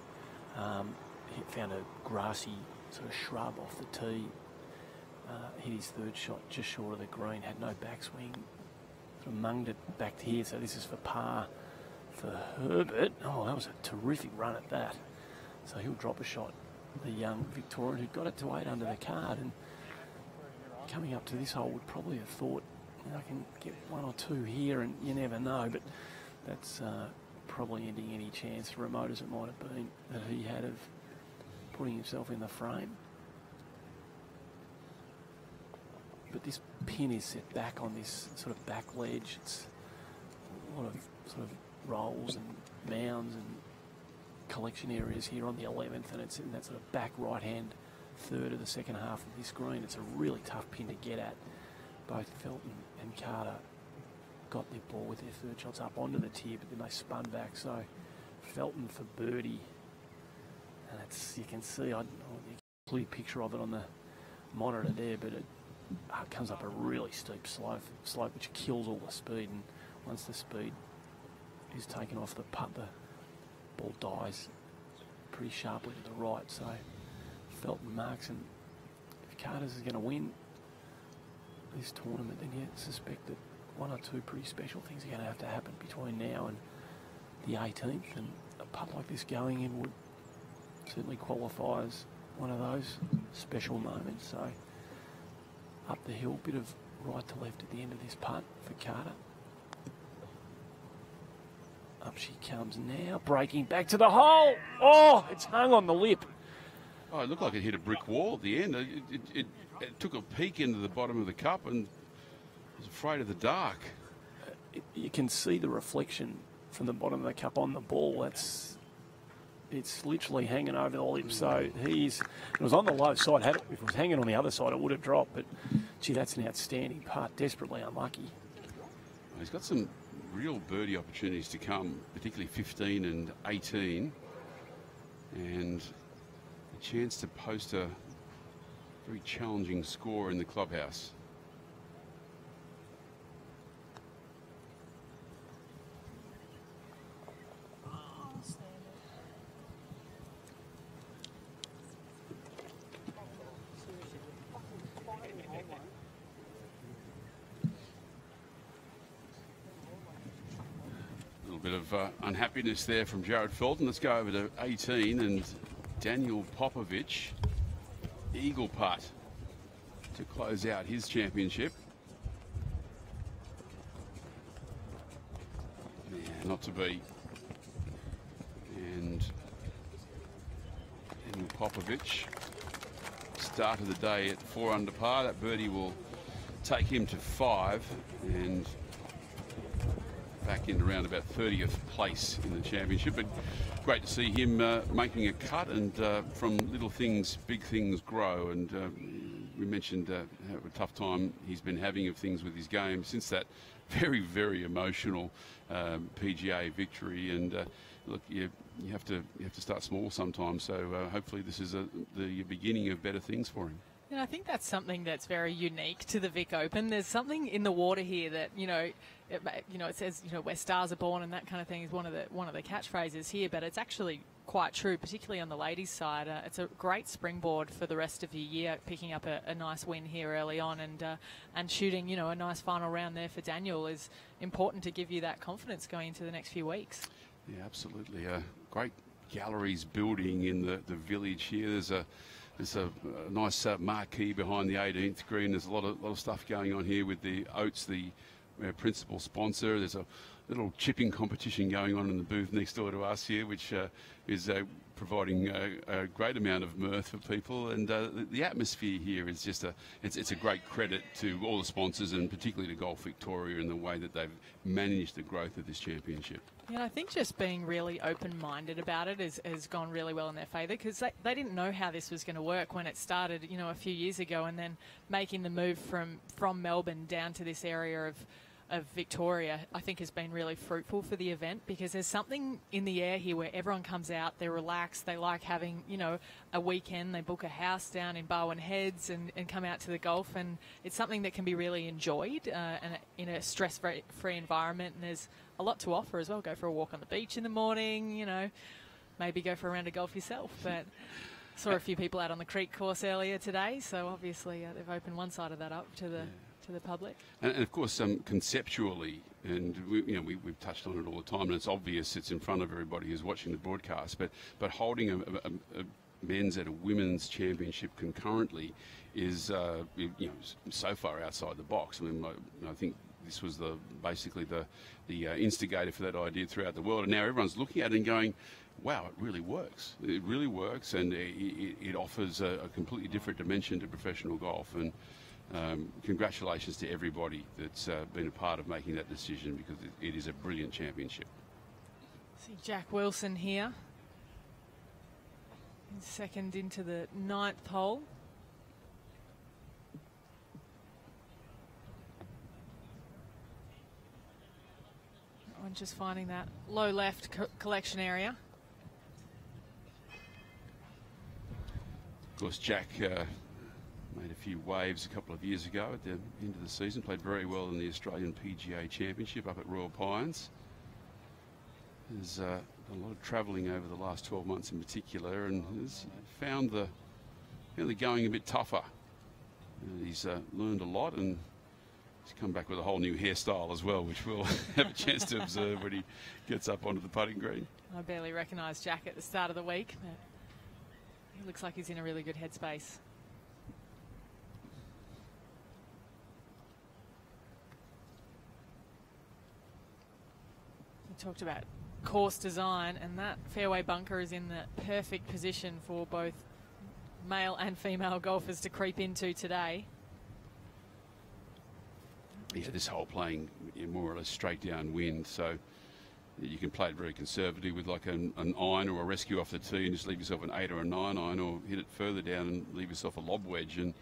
He found a grassy sort of shrub off the tee. Hit his third shot just short of the green. Had no backswing. Sort of munged it back to here. So this is for par for Herbert. Oh, that was a terrific run at that. So he'll drop a shot. The young Victorian who got it to 8 under the card, and coming up to this hole would probably have thought, I can get 1 or 2 here, and you never know, but that's probably ending any chance, remote as it might have been, that he had of putting himself in the frame. But this pin is set back on this sort of back ledge. It's a lot of sort of rolls and mounds and collection areas here on the 11th, and it's in that sort of back right-hand third of the second half of this green. It's a really tough pin to get at. Both Felton and Carter got their ball with their third shots up onto the tee, but then they spun back. So Felton for birdie, and it's, you can see, I don't know a clear picture of it on the monitor there, but it comes up a really steep slope which kills all the speed, and once the speed is taken off the putt, the ball dies pretty sharply to the right. So Felton marks, and if Carter's is going to win this tournament, then you suspect that 1 or 2 pretty special things are going to have to happen between now and the 18th, and a putt like this going in would certainly qualify as one of those special moments. So up the hill, bit of right to left at the end of this putt for Carter. Up she comes now, breaking back to the hole. Oh, it's hung on the lip. Oh, it looked like it hit a brick wall at the end. It took a peek into the bottom of the cup and was afraid of the dark. You can see the reflection from the bottom of the cup on the ball. It's literally hanging over the lip. So it was on the low side. If it was hanging on the other side, it would have dropped. But gee, that's an outstanding putt. Desperately unlucky. He's got some real birdie opportunities to come, particularly 15 and 18, and a chance to post a very challenging score in the clubhouse. Bit of unhappiness there from Jared Felton. Let's go over to 18 and Daniel Popovic. Eagle putt to close out his championship. Yeah, not to be. And Daniel Popovic started the day at 4 under par. That birdie will take him to 5 and back in around about 30th place in the championship. But great to see him making a cut, and from little things, big things grow. And we mentioned how a tough time he's been having of things with his game since that very, very emotional PGA victory. And look, you have to start small sometimes. So hopefully this is the beginning of better things for him. And I think that's something that's very unique to the Vic Open. There's something in the water here that, it says, where stars are born and that kind of thing is one of the catchphrases here, but it's actually quite true, particularly on the ladies' side. It's a great springboard for the rest of the year, picking up a nice win here early on, and shooting, a nice final round there for Daniel is important to give you that confidence going into the next few weeks. Yeah, absolutely. Great galleries building in the village here. There's a nice marquee behind the 18th green. There's a lot of stuff going on here with the Oates, the principal sponsor. There's a little chipping competition going on in the booth next door to us here, which is providing a great amount of mirth for people. And the atmosphere here is just it's a great credit to all the sponsors, and particularly to Golf Victoria and the way that they've managed the growth of this championship. Yeah, I think just being really open-minded about it has gone really well in their favour, because they didn't know how this was going to work when it started, a few years ago, and then making the move from Melbourne down to this area of Victoria, I think has been really fruitful for the event, because there's something in the air here where everyone comes out, they're relaxed, they like having, a weekend, they book a house down in Barwon Heads and come out to the golf, and it's something that can be really enjoyed and in a stress-free environment, and there's a lot to offer as well. Go for a walk on the beach in the morning, maybe go for a round of golf yourself, but saw a few people out on the creek course earlier today, so obviously they've opened one side of that up to the to the public. And of course, conceptually, and we've touched on it all the time, and it's obvious it's in front of everybody who's watching the broadcast, but holding a men's and a women's championship concurrently is so far outside the box. I mean, I think this was basically the instigator for that idea throughout the world, and now everyone's looking at it and going, wow, it really works. It really works, and it offers a completely different dimension to professional golf. And congratulations to everybody that's been a part of making that decision, because it is a brilliant championship. See Jack Wilson here. He's second into the 9th hole. I'm just finding that low left collection area. Of course, Jack made a few waves a couple of years ago at the end of the season, played very well in the Australian PGA Championship up at Royal Pines. Has done a lot of travelling over the last 12 months in particular, and has found the going a bit tougher. He's learned a lot, and he's come back with a whole new hairstyle as well, which we'll have a chance to observe when he gets up onto the putting green. I barely recognised Jack at the start of the week, but he looks like he's in a really good headspace. We talked about course design, and that fairway bunker is in the perfect position for both male and female golfers to creep into today. Yeah, this hole playing more or less straight downwind, so you can play it very conservatively with like an iron or a rescue off the tee, and just leave yourself an 8 or a 9 iron, or hit it further down and leave yourself a lob wedge, and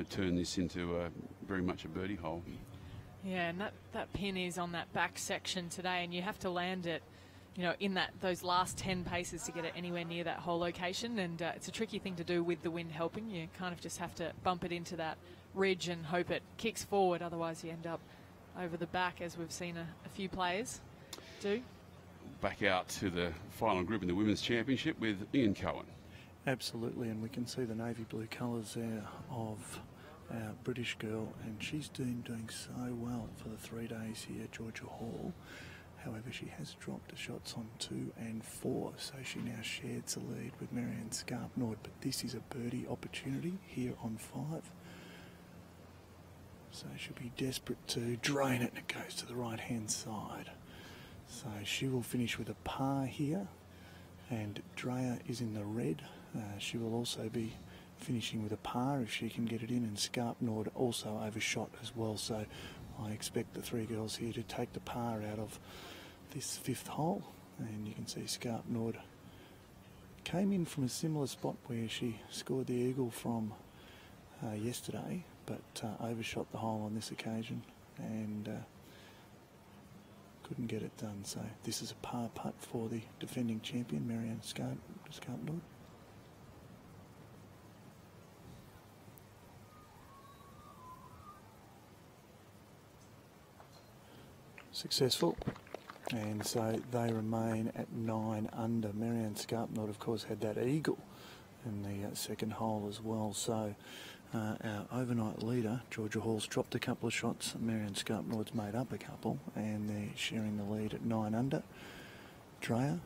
turn this into very much a birdie hole. Yeah, and that pin is on that back section today, and you have to land it, in those last 10 paces to get it anywhere near that hole location, and it's a tricky thing to do with the wind helping. You kind of just have to bump it into that ridge and hope it kicks forward, otherwise you end up over the back, as we've seen a few players do. Back out to the final group in the Women's Championship with Ian Cohen. Absolutely, and we can see the navy blue colours there of our British girl, and she's doing so well for the 3 days here at Georgia Hall. However, she has dropped the shots on 2 and 4, so she now shares the lead with Marianne Scarpnord, but this is a birdie opportunity here on 5. So she'll be desperate to drain it, and it goes to the right-hand side. So she will finish with a par here, and Dreyer is in the red. She will also be finishing with a par if she can get it in, and Scarpnord also overshot as well. So I expect the 3 girls here to take the par out of this 5th hole, and you can see Scarpnord came in from a similar spot where she scored the eagle from yesterday, but overshot the hole on this occasion and couldn't get it done. So this is a par putt for the defending champion, Marianne Scarpnord. Successful, and so they remain at 9 under. Marianne Scarpnord, of course, had that eagle in the second hole as well. So our overnight leader, Georgia Hall's dropped a couple of shots. Marianne Scarpnord's made up a couple, and they're sharing the lead at 9 under. Dreyer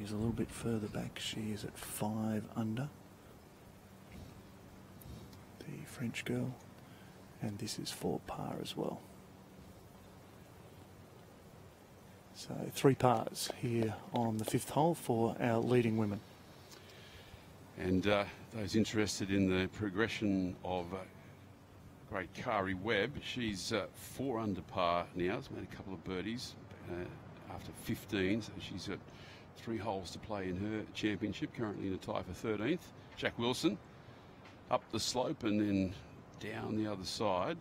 is a little bit further back. She is at 5 under. The French girl, and this is for par as well. So 3 pars here on the 5th hole for our leading women. And those interested in the progression of great Kari Webb, she's 4 under par now. She's made a couple of birdies after 15, so she's got 3 holes to play in her championship, currently in a tie for 13th. Jack Wilson up the slope and then down the other side,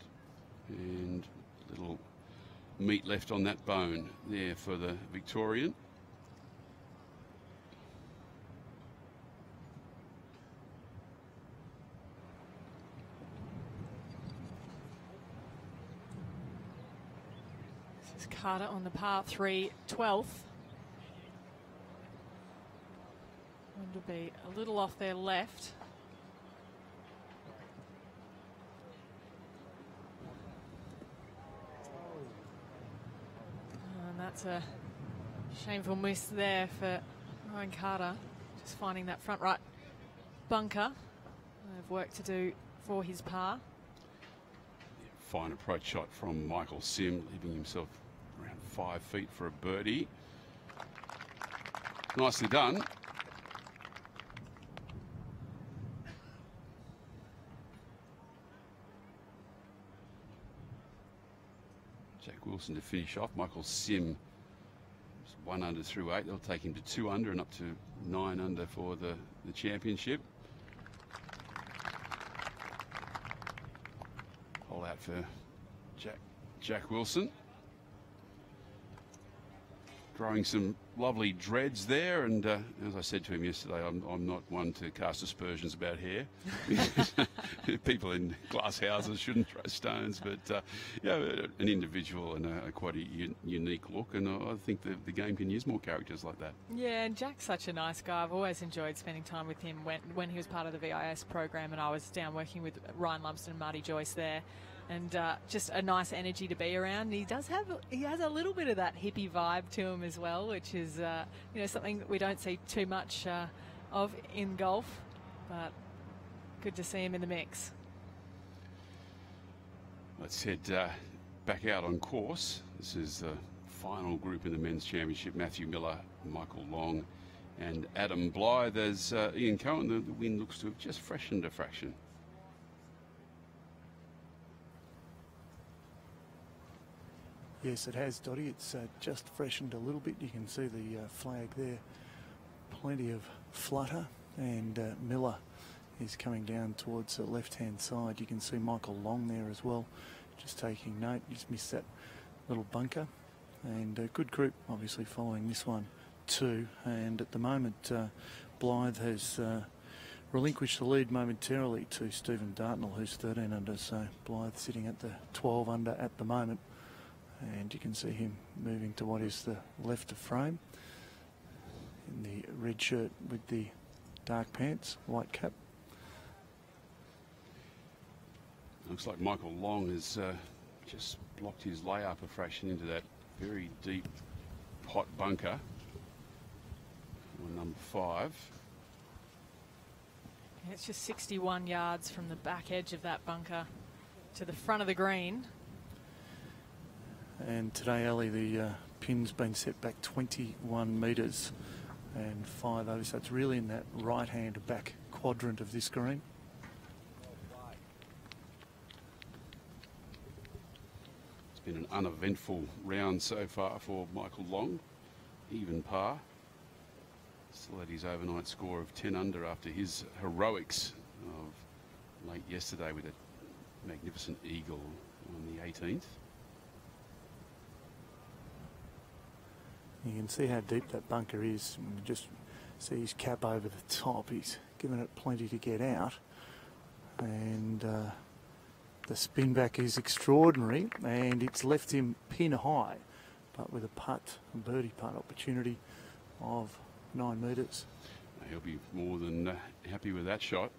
and little meat left on that bone there for the Victorian. This is Carter on the par 3 12th. Going to be a little off their left. that's a shameful miss there for Ryan Carter. Just finding that front right bunker. They've work to do for his par. Fine approach shot from Michael Sim, leaving himself around 5 feet for a birdie. Nicely done. Jack Wilson to finish off. Michael Sim 1 under through 8. They'll take him to 2 under and up to 9 under for the championship. Hole out for Jack Wilson. Growing some lovely dreads there, and as I said to him yesterday, I'm not one to cast aspersions about hair. People in glass houses shouldn't throw stones, but an individual and quite a unique look, and I think the game can use more characters like that. Yeah, and Jack's such a nice guy. I've always enjoyed spending time with him when he was part of the VIS program, and I was down working with Ryan Lumsden and Marty Joyce there. And just a nice energy to be around. He has a little bit of that hippie vibe to him as well, which is something that we don't see too much of in golf, but good to see him in the mix. Let's head back out on course. This is the final group in the men's championship: Matthew Miller, Michael Long, and Adam Blythe. As Ian Cohen, the wind looks to have just freshened a fraction. Yes, it has, Dottie. It's just freshened a little bit. You can see the flag there. Plenty of flutter, and Miller is coming down towards the left-hand side. You can see Michael Long there as well, just taking note. Just missed that little bunker. And a good group, obviously, following this one too. And at the moment, Blythe has relinquished the lead momentarily to Stephen Dartnell, who's 13 under. So Blythe sitting at the 12 under at the moment. And you can see him moving to what is the left of frame in the red shirt with the dark pants, white cap. Looks like Michael Long has just blocked his layup a fraction into that very deep hot bunker on number 5. It's just 61 yards from the back edge of that bunker to the front of the green. And today, Ali, the pin's been set back 21 metres and 5 over, so it's really in that right-hand back quadrant of this green. It's been an uneventful round so far for Michael Long. Even par. Still at his overnight score of 10 under after his heroics of late yesterday with a magnificent eagle on the 18th. You can see how deep that bunker is. You can just see his cap over the top. He's given it plenty to get out. And the spin back is extraordinary, and it's left him pin high, but with a birdie putt opportunity of 9 metres. He'll be more than happy with that shot.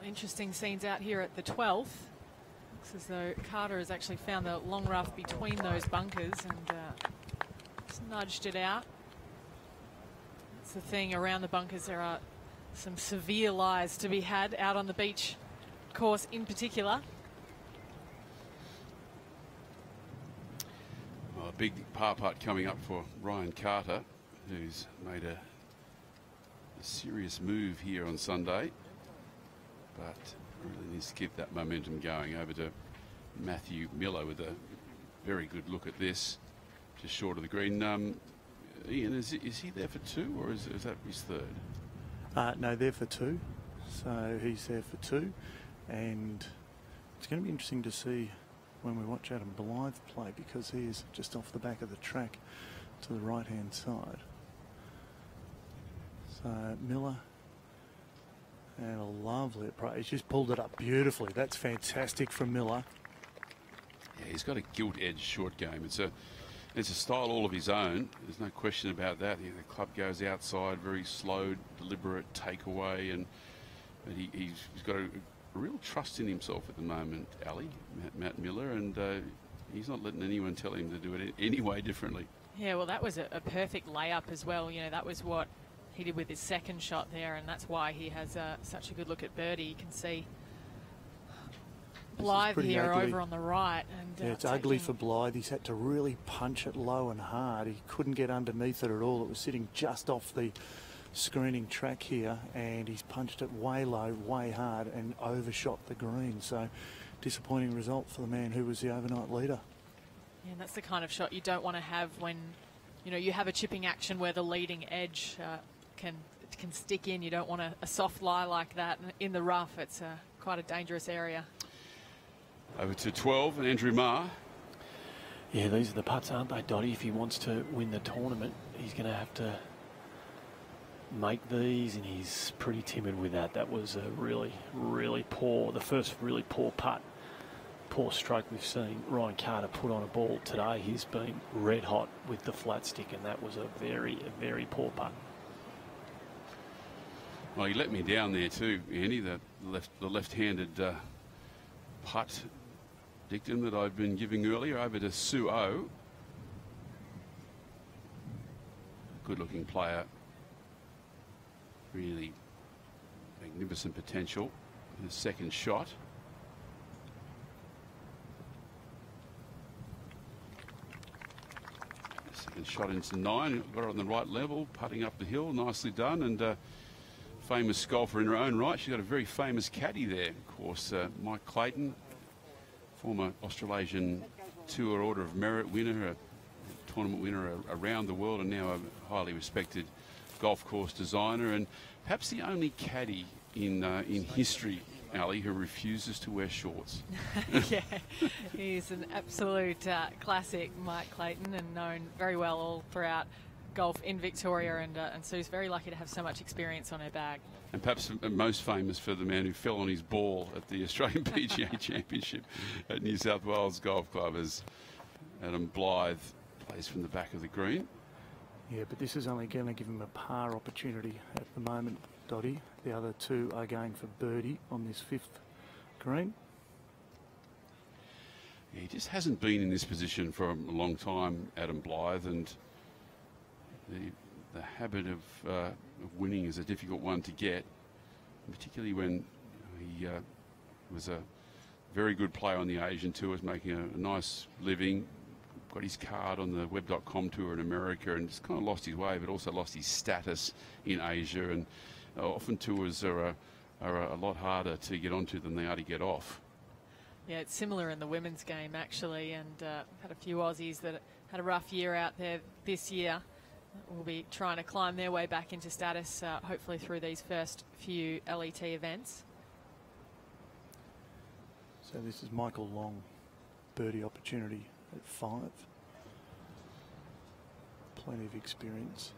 Interesting scenes out here at the 12th. Looks as though Carter has actually found the long rough between those bunkers and just nudged it out. That's the thing around the bunkers. There are some severe lies to be had out on the beach course in particular. Well, a big par putt coming up for Ryan Carter, who's made a serious move here on Sunday. But really needs to keep that momentum going. Over to Matthew Miller with a very good look at this, just short of the green. Ian, is he there for 2, or is that his 3rd? No, they're for 2. So he's there for 2. And it's going to be interesting to see when we watch Adam Blythe play, because he is just off the back of the track to the right-hand side. So Miller. And a lovely approach. He's just pulled it up beautifully. That's fantastic from Miller. Yeah, he's got a gilt-edged short game. It's It's a style all of his own. There's no question about that. The club goes outside, very slow, deliberate takeaway, and he's got a real trust in himself at the moment, Ali, Matt Miller, and he's not letting anyone tell him to do it any way differently. Yeah, well, that was a perfect layup as well. You know, that was what he did with his second shot there, and that's why he has such a good look at birdie. You can see Blythe here ugly. over on the right. And, yeah, it's ugly for Blythe. He's had to really punch it low and hard. He couldn't get underneath it at all. It was sitting just off the screening track here, and he's punched it way low, way hard, and overshot the green. So disappointing result for the man who was the overnight leader. Yeah, and that's the kind of shot you don't want to have when, you know, you have a chipping action where the leading edge can stick in. You don't want a soft lie like that in the rough. It's quite a dangerous area. Over to 12, and Andrew Marr. Yeah, these are the putts, aren't they, Dotty? If he wants to win the tournament, he's going to have to make these, and he's pretty timid with that. That was a really, really poor, the first really poor putt. Poor stroke we've seen Ryan Carter put on a ball today. He's been red hot with the flat stick, and that was a very, poor putt. Well, he let me down there too, Andy. The left-handed putt dictum that I've been giving earlier. Over to Suo. Good-looking player. Really magnificent potential in his second shot. Second shot into 9, got it on the right level, putting up the hill, nicely done, and famous golfer in her own right. She's got a very famous caddy there, of course, Mike Clayton, former Australasian Tour Order of Merit winner, a tournament winner around the world, and now a highly respected golf course designer, and perhaps the only caddy in history, Ali, who refuses to wear shorts. Yeah, he's an absolute classic, Mike Clayton, and known very well all throughout golf in Victoria, and Sue's very lucky to have so much experience on her bag. And perhaps most famous for the man who fell on his ball at the Australian PGA Championship at New South Wales Golf Club, as Adam Blythe plays from the back of the green. Yeah, but this is only going to give him a par opportunity at the moment, Dotty. The other two are going for birdie on this fifth green. Yeah, he just hasn't been in this position for a long time, Adam Blythe, and the habit of winning is a difficult one to get, particularly when he was a very good player on the Asian Tour, was making a nice living, got his card on the web.com tour in America, and just kind of lost his way, but also lost his status in Asia. And often tours are a lot harder to get onto than they are to get off. Yeah, it's similar in the women's game, actually, and had a few Aussies that had a rough year out there this year. Will be trying to climb their way back into status, hopefully through these first few LET events. So this is Michael Long, birdie opportunity at 5. Plenty of experience.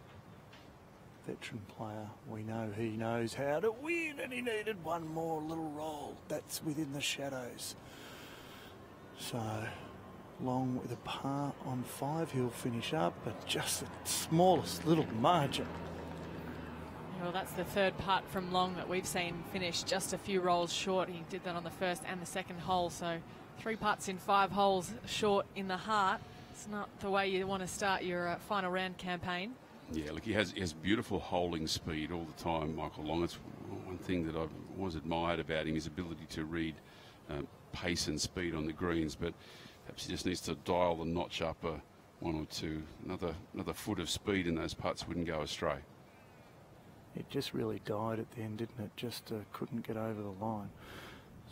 Veteran player. We know he knows how to win, and he needed one more little roll. That's within the shadows. So Long with a par on 5. He'll finish up, but just the smallest little margin. Well, that's the third putt from Long that we've seen finish just a few rolls short. He did that on the first and the second hole, so 3 putts in 5 holes short in the heart. It's not the way you want to start your final round campaign. Yeah, look, he has beautiful holding speed all the time, Michael Long. It's one thing that I've always admired about him, his ability to read pace and speed on the greens, but perhaps he just needs to dial the notch up 1 or 2. Another foot of speed in those putts wouldn't go astray. It just really died at the end, didn't it? Just couldn't get over the line.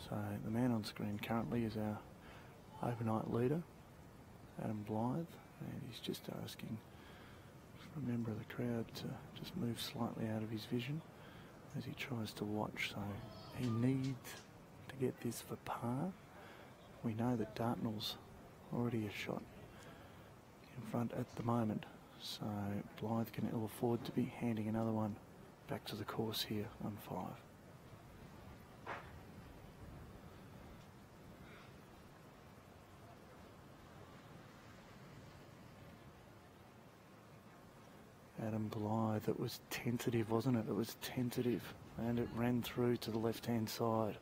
So the man on screen currently is our overnight leader, Adam Blythe, and he's just asking for a member of the crowd to just move slightly out of his vision as he tries to watch. So he needs to get this for par. We know that Dartnell's already a shot in front at the moment, so Blythe can ill afford to be handing another one back to the course here on 5. Adam Blythe. It was tentative, wasn't it? It was tentative, and it ran through to the left-hand side.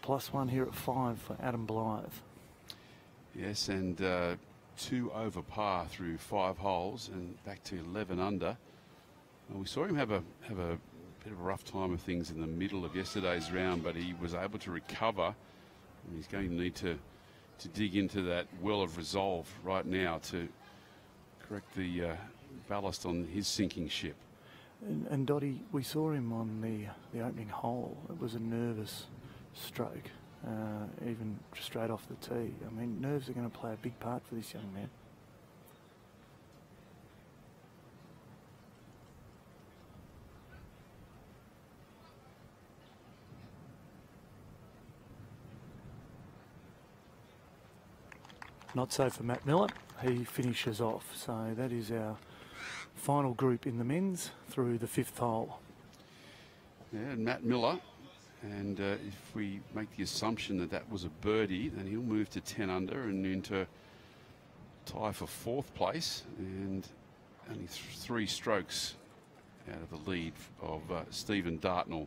+1 here at 5 for Adam Blythe. Yes, and 2 over par through 5 holes and back to 11 under. We saw him have a bit of a rough time of things in the middle of yesterday's round, but he was able to recover. And he's going to need to dig into that well of resolve right now to correct the ballast on his sinking ship. And Dottie, we saw him on the opening hole. It was a nervous stroke, even straight off the tee. I mean, nerves are going to play a big part for this young man. Not so for Matt Miller. He finishes off. So that is our final group in the men's through the 5th hole. Yeah, and Matt Miller. And if we make the assumption that that was a birdie, then he'll move to 10 under and into tie for 4th place. And only 3 strokes out of the lead of Stephen Dartnell,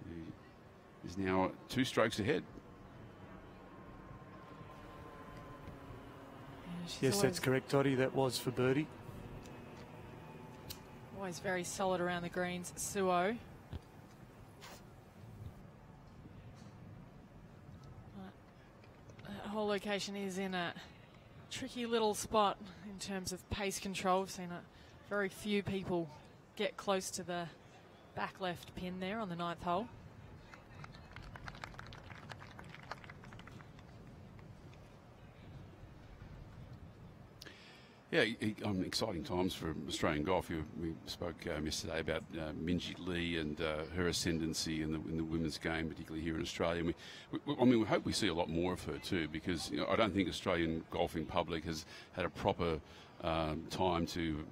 who is now 2 strokes ahead. Yes, that's correct, Toddy. That was for birdie. Always very solid around the greens, Suo. That whole location is in a tricky little spot in terms of pace control. We've seen very few people get close to the back left pin there on the 9th hole. Yeah, exciting times for Australian golf. We spoke yesterday about Minjee Lee and her ascendancy in the women's game, particularly here in Australia. And we hope we see a lot more of her too, because I don't think Australian golfing public has had a proper time to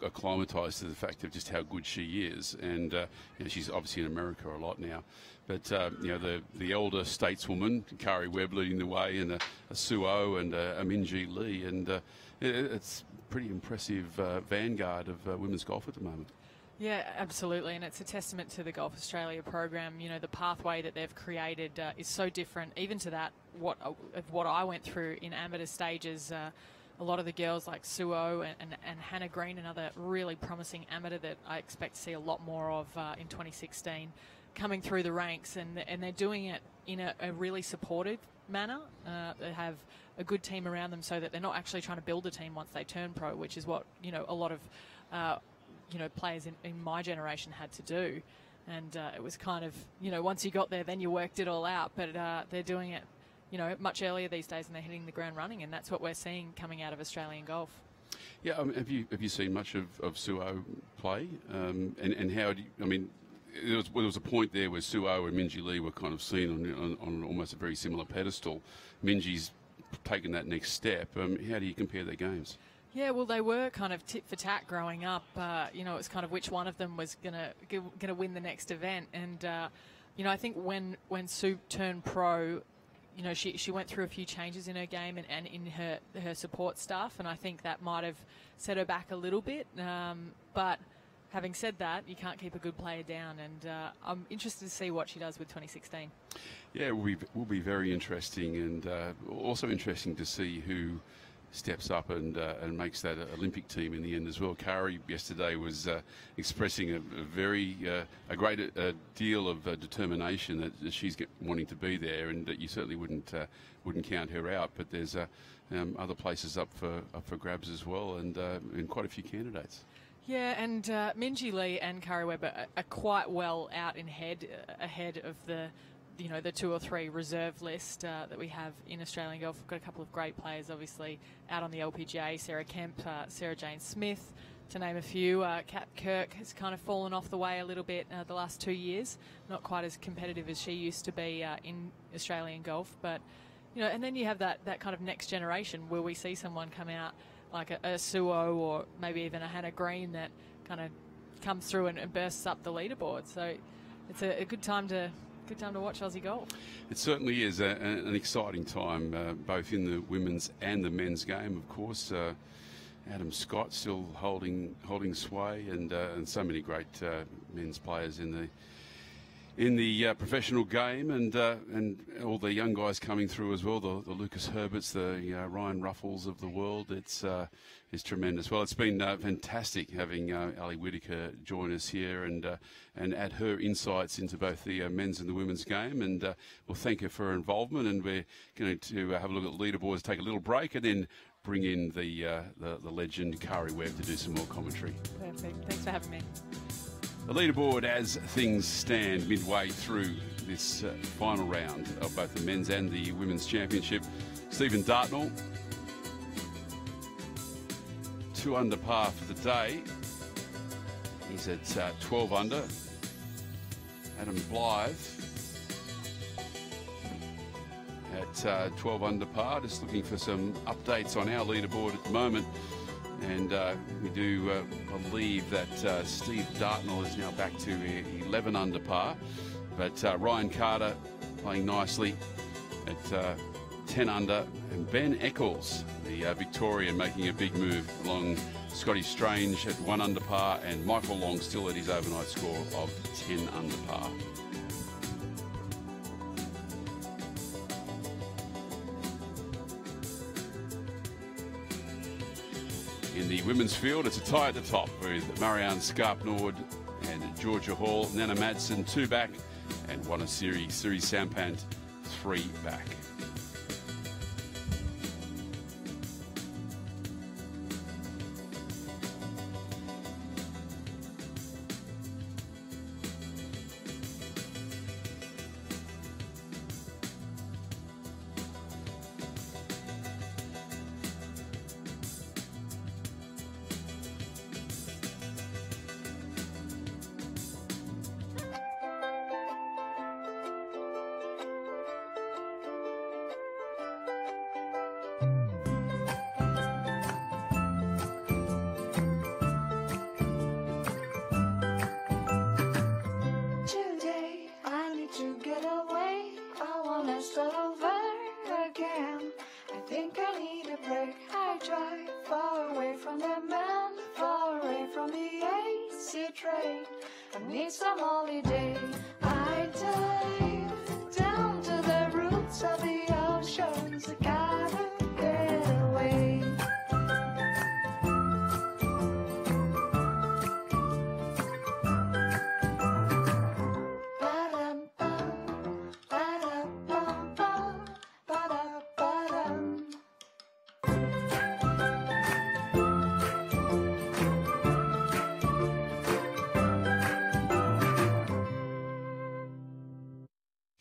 acclimatise to the fact of just how good she is. And she's obviously in America a lot now. But the elder stateswoman, Kari Webb, leading the way, and a Suo and a Minjee Lee, and it's pretty impressive vanguard of women's golf at the moment. Yeah, absolutely, and it's a testament to the Golf Australia program. The pathway that they've created is so different, even to that what I went through in amateur stages. A lot of the girls like Suo and Hannah Green, another really promising amateur that I expect to see a lot more of in 2016, coming through the ranks, and they're doing it in a really supportive manner. They have a good team around them so that they're not actually trying to build a team once they turn pro, which is what a lot of players in my generation had to do. And it was kind of once you got there, then you worked it all out. But they're doing it much earlier these days, and they're hitting the ground running, and that's what we're seeing coming out of Australian golf. Yeah, have you seen much of Suo play? And how do you, there was a point there where Suo and Minjee Lee were kind of seen on almost a very similar pedestal. Minjee's taken that next step. How do you compare their games? Yeah, well, they were kind of tit for tat growing up. It was kind of which one of them was gonna win the next event. And I think when Sue turned pro, she went through a few changes in her game and in her support staff, and I think that might have set her back a little bit. But having said that, you can't keep a good player down, and I'm interested to see what she does with 2016. Yeah, it will be very interesting, and also interesting to see who steps up and makes that Olympic team in the end as well. Kari yesterday was expressing a great deal of determination that she's wanting to be there, and that you certainly wouldn't count her out. But there's other places up for grabs as well, and quite a few candidates. Yeah, and Minjee Lee and Kari Webb are quite well out ahead of the 2 or 3 reserve list that we have in Australian golf. We've got a couple of great players, obviously, out on the LPGA. Sarah Kemp, Sarah Jane Smith, to name a few. Kat Kirk has kind of fallen off the way a little bit the last 2 years. Not quite as competitive as she used to be in Australian golf. But, and then you have that kind of next generation where we see someone come out like a Suo or maybe even a Hannah Green that kind of comes through and bursts up the leaderboard. So it's a good time to watch Aussie golf. It certainly is an exciting time, both in the women's and the men's game, of course. Adam Scott still holding sway, and so many great men's players in the professional game, and all the young guys coming through as well. The Lucas Herberts, the Ryan Ruffles of the world. It's tremendous. Well, it's been fantastic having Ali Whittaker join us here and add her insights into both the men's and the women's game. And we'll thank her for her involvement. And we're going to have a look at the leaderboards, take a little break, and then bring in the legend Kari Webb to do some more commentary. Perfect. Thanks for having me. The leaderboard as things stand midway through this final round of both the men's and the women's championship. Stephen Dartnell, 2 under par for the day. He's at 12 under. Adam Blythe at 12 under par. Just looking for some updates on our leaderboard at the moment. And we do believe that Steve Dartnell is now back to 11 under par. But Ryan Carter playing nicely at 10 under. And Ben Eccles, the Victorian, making a big move along Scotty Strange at 1 under par. And Michael Long still at his overnight score of 10 under par. In the women's field, it's a tie at the top with Marianne Scarp-Nord and Georgia Hall, Nana Madsen 2 back, and Siri Sampant 3 back.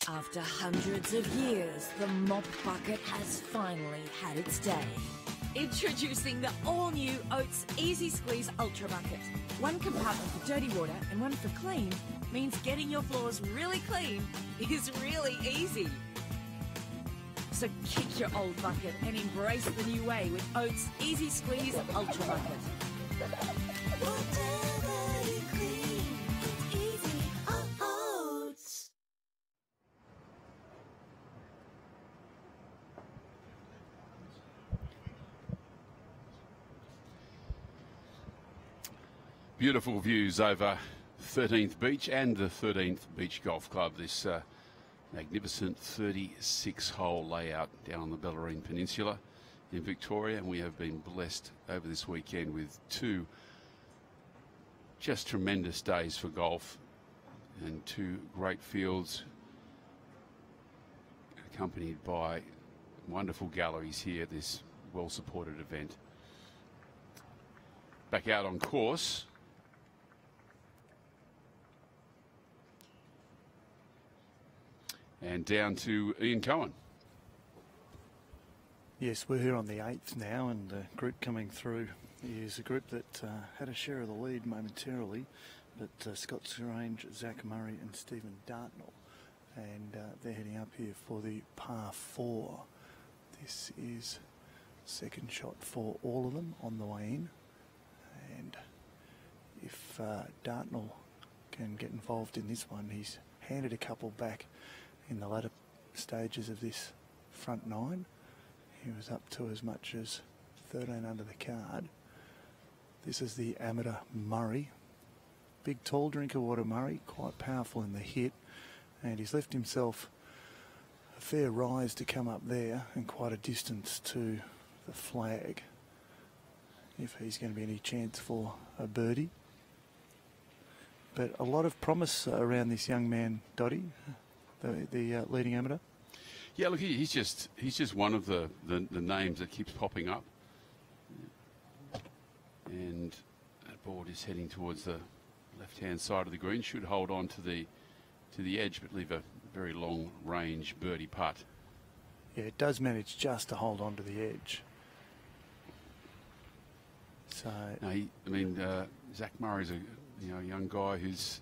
After hundreds of years, the mop bucket has finally had its day. Introducing the all-new Oates Easy Squeeze Ultra Bucket. 1 compartment for dirty water and 1 for clean means getting your floors really clean is really easy. So kick your old bucket and embrace the new way with Oates Easy Squeeze Ultra Bucket. Whatever you clean, it's easy on Oates. Beautiful views over 13th Beach and the 13th Beach Golf Club. This magnificent 36-hole layout down on the Bellarine Peninsula in Victoria, and we have been blessed over this weekend with 2 just tremendous days for golf and 2 great fields accompanied by wonderful galleries here at this well-supported event. Back out on course. And down to Ian Cohen. Yes, we're here on the 8th now, and the group coming through is a group that had a share of the lead momentarily, but Scott Strange, Zach Murray and Stephen Dartnell, and they're heading up here for the par 4. This is second shot for all of them on the way in, and if Dartnell can get involved in this one, he's handed a couple back in the latter stages of this front 9. He was up to as much as 13 under the card, This is the amateur Murray. Big, tall drink of water Murray, quite powerful in the hit. And he's left himself a fair rise to come up there and quite a distance to the flag. If he's going to be any chance for a birdie. But a lot of promise around this young man, Dottie, the leading amateur. Yeah, look, he's just one of the names that keeps popping up. And that board is heading towards the left-hand side of the green. Should hold on to the edge, but leave a very long-range birdie putt. Yeah, it does manage just to hold on to the edge. So, no, Zach Murray's a young guy who's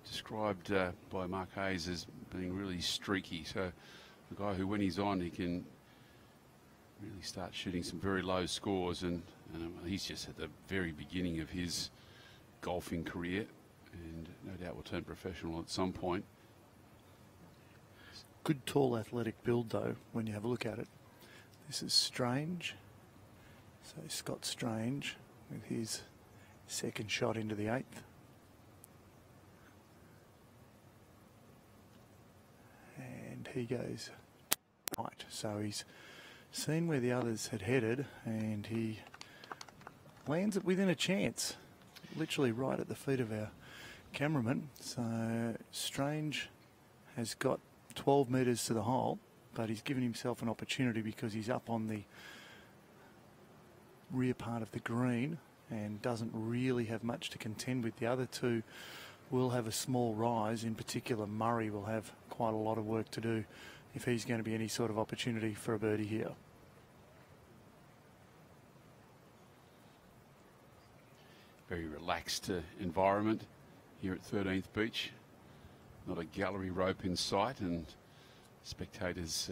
described by Mark Hayes as being really streaky. So, a guy who, when he's on, he can really start shooting some very low scores, and he's just at the very beginning of his golfing career, and no doubt will turn professional at some point. Good tall athletic build though when you have a look at it. This is Strange. So Scott Strange with his second shot into the 8th. And he goes right. So he's seen where the others had headed and he lands it within a chance. Literally right at the feet of our cameraman. So Strange has got 12 metres to the hole, but he's given himself an opportunity because he's up on the rear part of the green and doesn't really have much to contend with. The other two will have a small rise. In particular, Murray will have quite a lot of work to do if he's going to be any sort of opportunity for a birdie here. Very relaxed environment here at 13th Beach. Not a gallery rope in sight, and spectators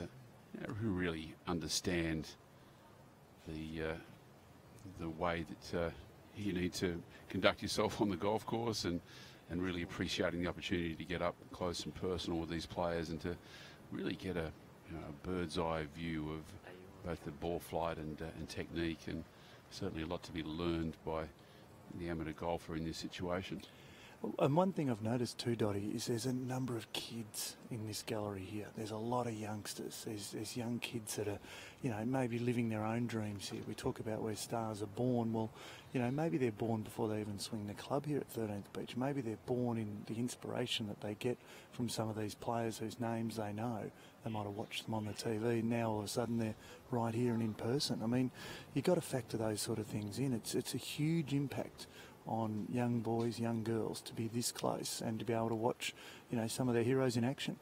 who really understand the way that you need to conduct yourself on the golf course, and really appreciating the opportunity to get up close and personal with these players and to really get a bird's eye view of both the ball flight and technique, and certainly a lot to be learned by the amateur golfer in this situation. And one thing I've noticed too, Dottie, is there's a number of kids in this gallery here. There's a lot of youngsters. There's young kids that are, maybe living their own dreams here. We talk about where stars are born. Well, maybe they're born before they even swing the club here at 13th Beach. Maybe they're born in the inspiration that they get from some of these players whose names they know. They might have watched them on the TV. Now all of a sudden they're right here and in person. I mean, you've got to factor those sort of things in. It's a huge impact on young boys, young girls to be this close and to be able to watch, some of their heroes in action.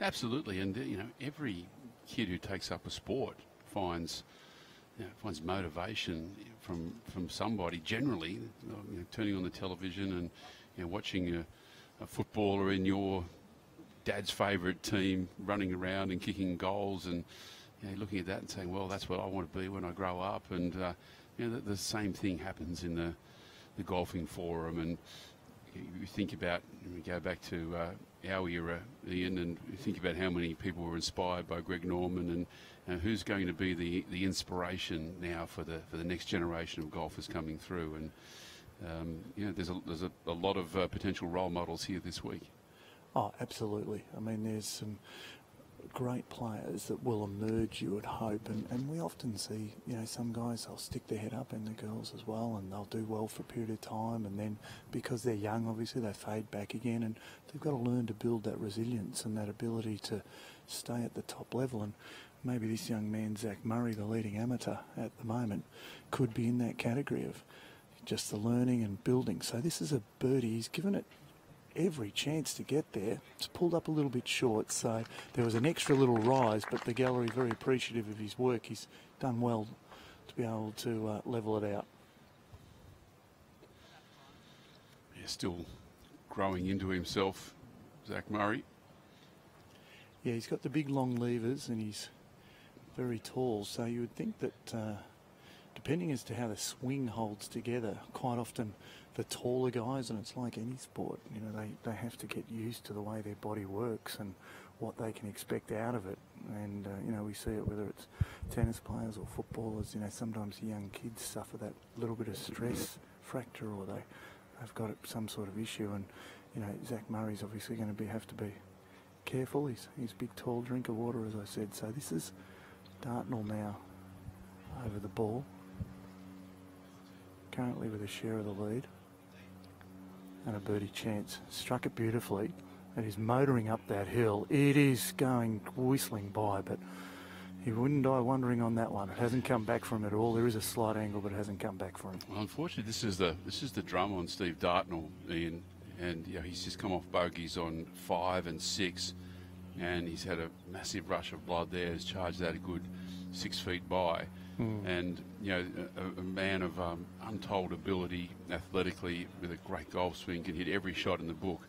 Absolutely, and every kid who takes up a sport finds motivation from somebody. Generally, turning on the television and watching a footballer in your dad's favourite team running around and kicking goals, and looking at that and saying, well, that's what I want to be when I grow up. And the same thing happens in the golfing forum. And you think about, we go back to our era, Ian, and you think about how many people were inspired by Greg Norman, and who's going to be the inspiration now for the next generation of golfers coming through. And there's a lot of potential role models here this week. Oh, absolutely. I mean, there's some great players that will emerge, you would hope, and we often see, some guys, they'll stick their head up, and the girls as well, and they'll do well for a period of time, and then because they're young, obviously, they fade back again, and they've got to learn to build that resilience and that ability to stay at the top level. And maybe this young man, Zach Murray, the leading amateur at the moment, could be in that category of just the learning and building. So this is a birdie. He's given it every chance to get there. It's pulled up a little bit short, so there was an extra little rise, but the gallery very appreciative of his work. He's done well to be able to level it out. Yeah, still growing into himself, Zach Murray. Yeah, he's got the big long levers and he's very tall, so you would think that depending as to how the swing holds together, quite often the taller guys, and it's like any sport, they have to get used to the way their body works and what they can expect out of it. And, we see it whether it's tennis players or footballers, sometimes young kids suffer that little bit of stress fracture, or they've got some sort of issue, and Zach Murray's obviously going to have to be careful. He's a big, tall drink of water, as I said. So this is Dartnell now over the ball, currently with a share of the lead, and a birdie chance. Struck it beautifully, and he's motoring up that hill. It is going whistling by, but he wouldn't die wondering on that one. It hasn't come back for him at all. There is a slight angle, but it hasn't come back for him. Well, unfortunately, this is the drum on Steve Dartnell, Ian, and he's just come off bogeys on 5 and 6, and he's had a massive rush of blood there. He's charged that a good 6 feet by, and a man of untold ability athletically with a great golf swing, can hit every shot in the book,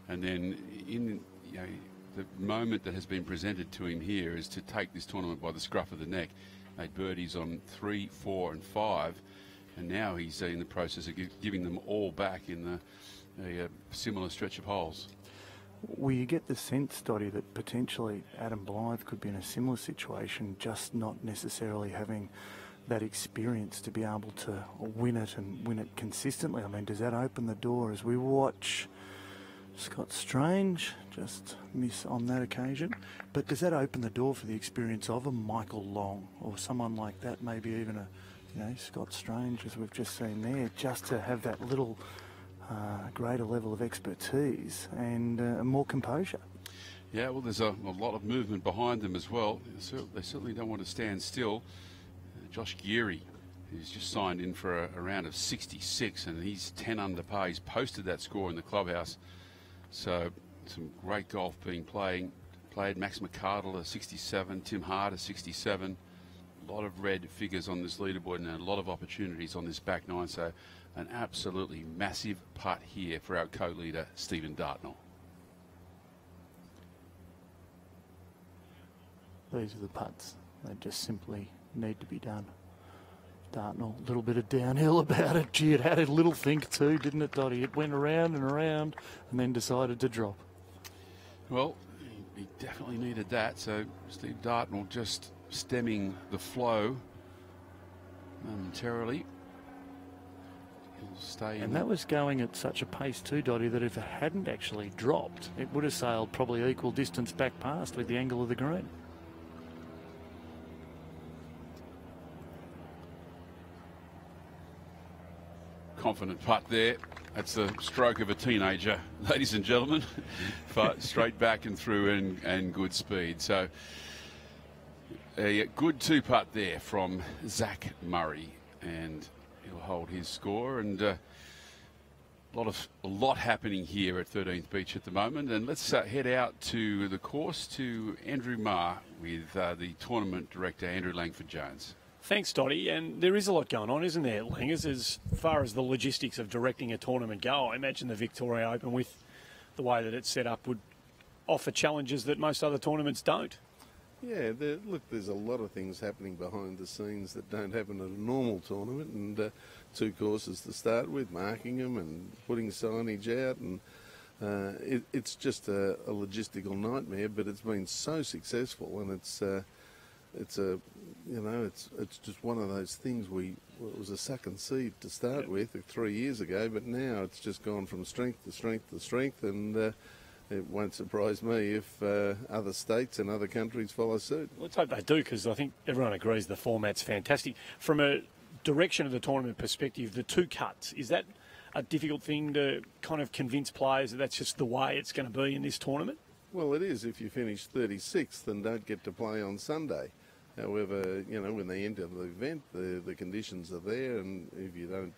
and then in the moment that has been presented to him here is to take this tournament by the scruff of the neck. Made birdies on 3, 4 and 5, and now he's in the process of giving them all back in a similar stretch of holes. Well, you get the sense, Dottie, that potentially Adam Blythe could be in a similar situation, just not necessarily having that experience to be able to win it and win it consistently. I mean, does that open the door as we watch Scott Strange just miss on that occasion? But does that open the door for the experience of a Michael Long or someone like that, maybe even a Scott Strange, as we've just seen there, just to have that little greater level of expertise and more composure? Yeah, well, there's a lot of movement behind them as well. They certainly don't want to stand still. Josh Geary, who's just signed in for a round of 66, and he's 10 under par. He's posted that score in the clubhouse. So some great golf being played. Max McCardle, a 67, Tim Hart, a 67. A lot of red figures on this leaderboard and a lot of opportunities on this back nine. So an absolutely massive putt here for our co-leader, Stephen Dartnell. These are the putts. They just simply need to be done. Dartnell, a little bit of downhill about it. Gee, it had a little think too, didn't it, Dottie? It went around and around and then decided to drop. Well, He definitely needed that. So Steve Dartnell just stemming the flow momentarily. He'll stay and that was going at such a pace too, Dottie, that if it hadn't actually dropped, it would have sailed probably equal distance back past with the angle of the green. Confident putt there. That's the stroke of a teenager, ladies and gentlemen. But straight back and through and good speed. So a good two-putt there from Zach Murray, and he'll hold his score. And a lot happening here at 13th Beach at the moment. And let's head out to the course to Andrew Marr with the tournament director, Andrew Langford-Jones. Thanks, Dottie. And there is a lot going on, isn't there, Langers, as far as the logistics of directing a tournament go? I imagine the Victoria Open, with the way that it's set up, would offer challenges that most other tournaments don't. Yeah, look, there's a lot of things happening behind the scenes that don't happen at a normal tournament, and 2 courses to start with, marking them and putting signage out, and it's just a logistical nightmare, but it's been so successful, and it's just one of those things. It was a suck and seed to start with 3 years ago, but now it's just gone from strength to strength to strength, and it won't surprise me if other states and other countries follow suit. Let's hope they do, because I think everyone agrees the format's fantastic. From a direction of the tournament perspective, the 2 cuts, is that a difficult thing to kind of convince players that that's just the way it's going to be in this tournament? Well, it is if you finish 36th and don't get to play on Sunday. However, when they enter the event, the conditions are there, and if you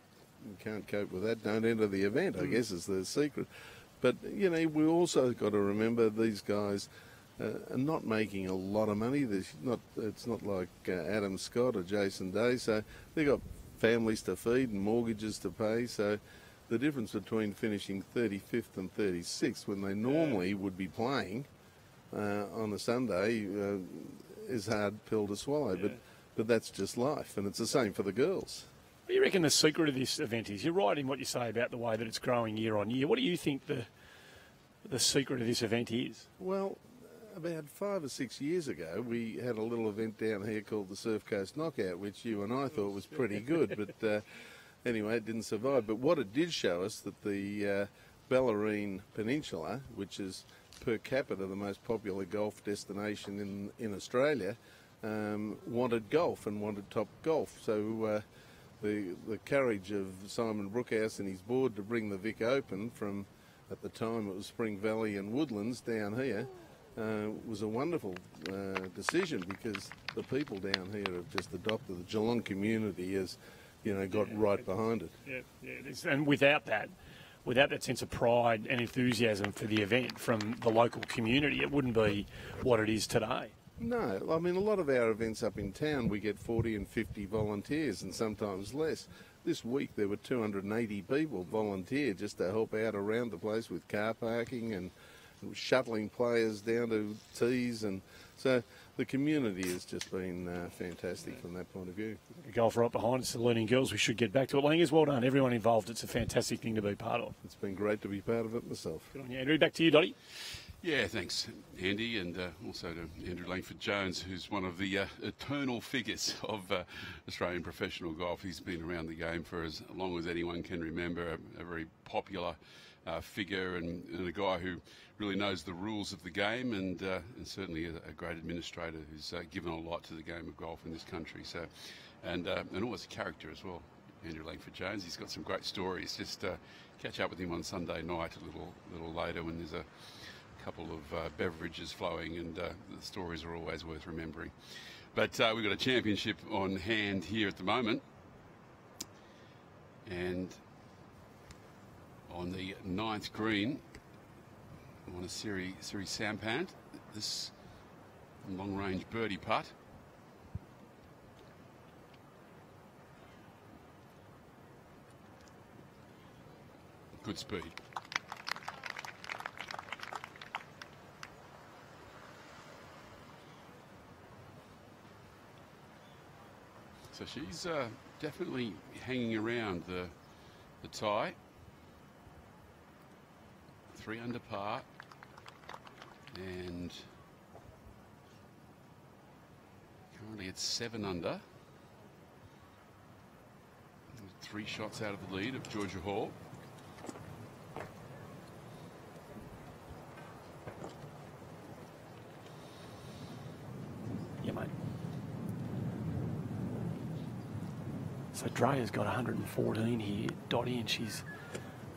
can't cope with that, don't enter the event, I guess is the secret. But, we also got to remember these guys are not making a lot of money. It's not like Adam Scott or Jason Day, so they've got families to feed and mortgages to pay, so the difference between finishing 35th and 36th, when they normally would be playing on a Sunday, is a hard pill to swallow. Yeah. But that's just life, and it's the same for the girls. What do you reckon the secret of this event is? You're right in what you say about the way that it's growing year on year. What do you think the secret of this event is? Well, about 5 or 6 years ago, we had a little event down here called the Surf Coast Knockout, which you and I thought was pretty good, but anyway, it didn't survive. But what it did show us that the Bellarine Peninsula, which is per capita the most popular golf destination in Australia, wanted golf and wanted top golf. So the courage of Simon Brookhouse and his board to bring the Vic Open from, at the time it was Spring Valley and Woodlands down here, was a wonderful decision, because the people down here have just adopted the Geelong community as, you know, got right behind it. Yeah, it is. And without that sense of pride and enthusiasm for the event from the local community, it wouldn't be what it is today. No, I mean, a lot of our events up in town, we get 40 and 50 volunteers and sometimes less. This week there were 280 people volunteer just to help out around the place with car parking and shuttling players down to tees, and so the community has just been fantastic from that point of view. The golf right behind us, the Learning Girls. We should get back to it. Langers, well done. Everyone involved. It's a fantastic thing to be part of. It's been great to be part of it myself. Good on you, Andrew. Back to you, Dotty. Yeah, thanks, Andy, and also to Andrew Langford-Jones, who's one of the eternal figures of Australian professional golf. He's been around the game for as long as anyone can remember, a very popular figure and a guy who really knows the rules of the game, and certainly a great administrator who's given a lot to the game of golf in this country. So, and always a character as well, Andrew Langford-Jones. He's got some great stories. Just catch up with him on Sunday night a little later when there's a couple of beverages flowing, and the stories are always worth remembering. But we've got a championship on hand here at the moment, and on the 9th green on a Siri Sampan, this long-range birdie putt. Good speed. So she's definitely hanging around the tie. 3 under par, and currently it's 7 under. 3 shots out of the lead of Georgia Hall. Yeah, mate. So Drea's got 114 here, Dotty, and she's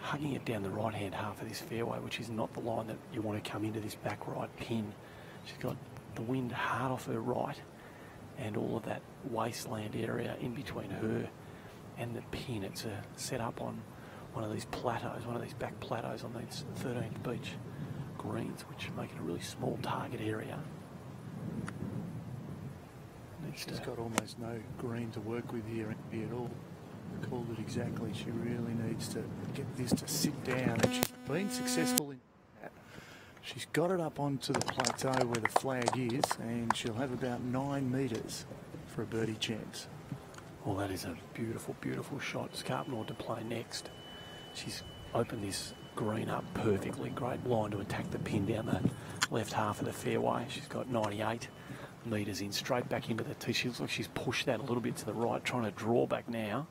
hugging it down the right-hand half of this fairway, which is not the line that you want to come into this back right pin. She's got the wind hard off her right, and all of that wasteland area in between her and the pin. It's set up on one of these plateaus, one of these back plateaus on these 13th beach greens, which make it a really small target area. She's got almost no green to work with here at all. Called it exactly. She really needs to get this to sit down, and she's been successful in that. She's got it up onto the plateau where the flag is, and she'll have about 9 metres for a birdie chance. Well, that is a beautiful, beautiful shot. Scarpnord to play next. She's opened this green up perfectly. Great line to attack the pin down the left half of the fairway. She's got 98 metres in, straight back into the tee. She looks like she's pushed that a little bit to the right, trying to draw back now.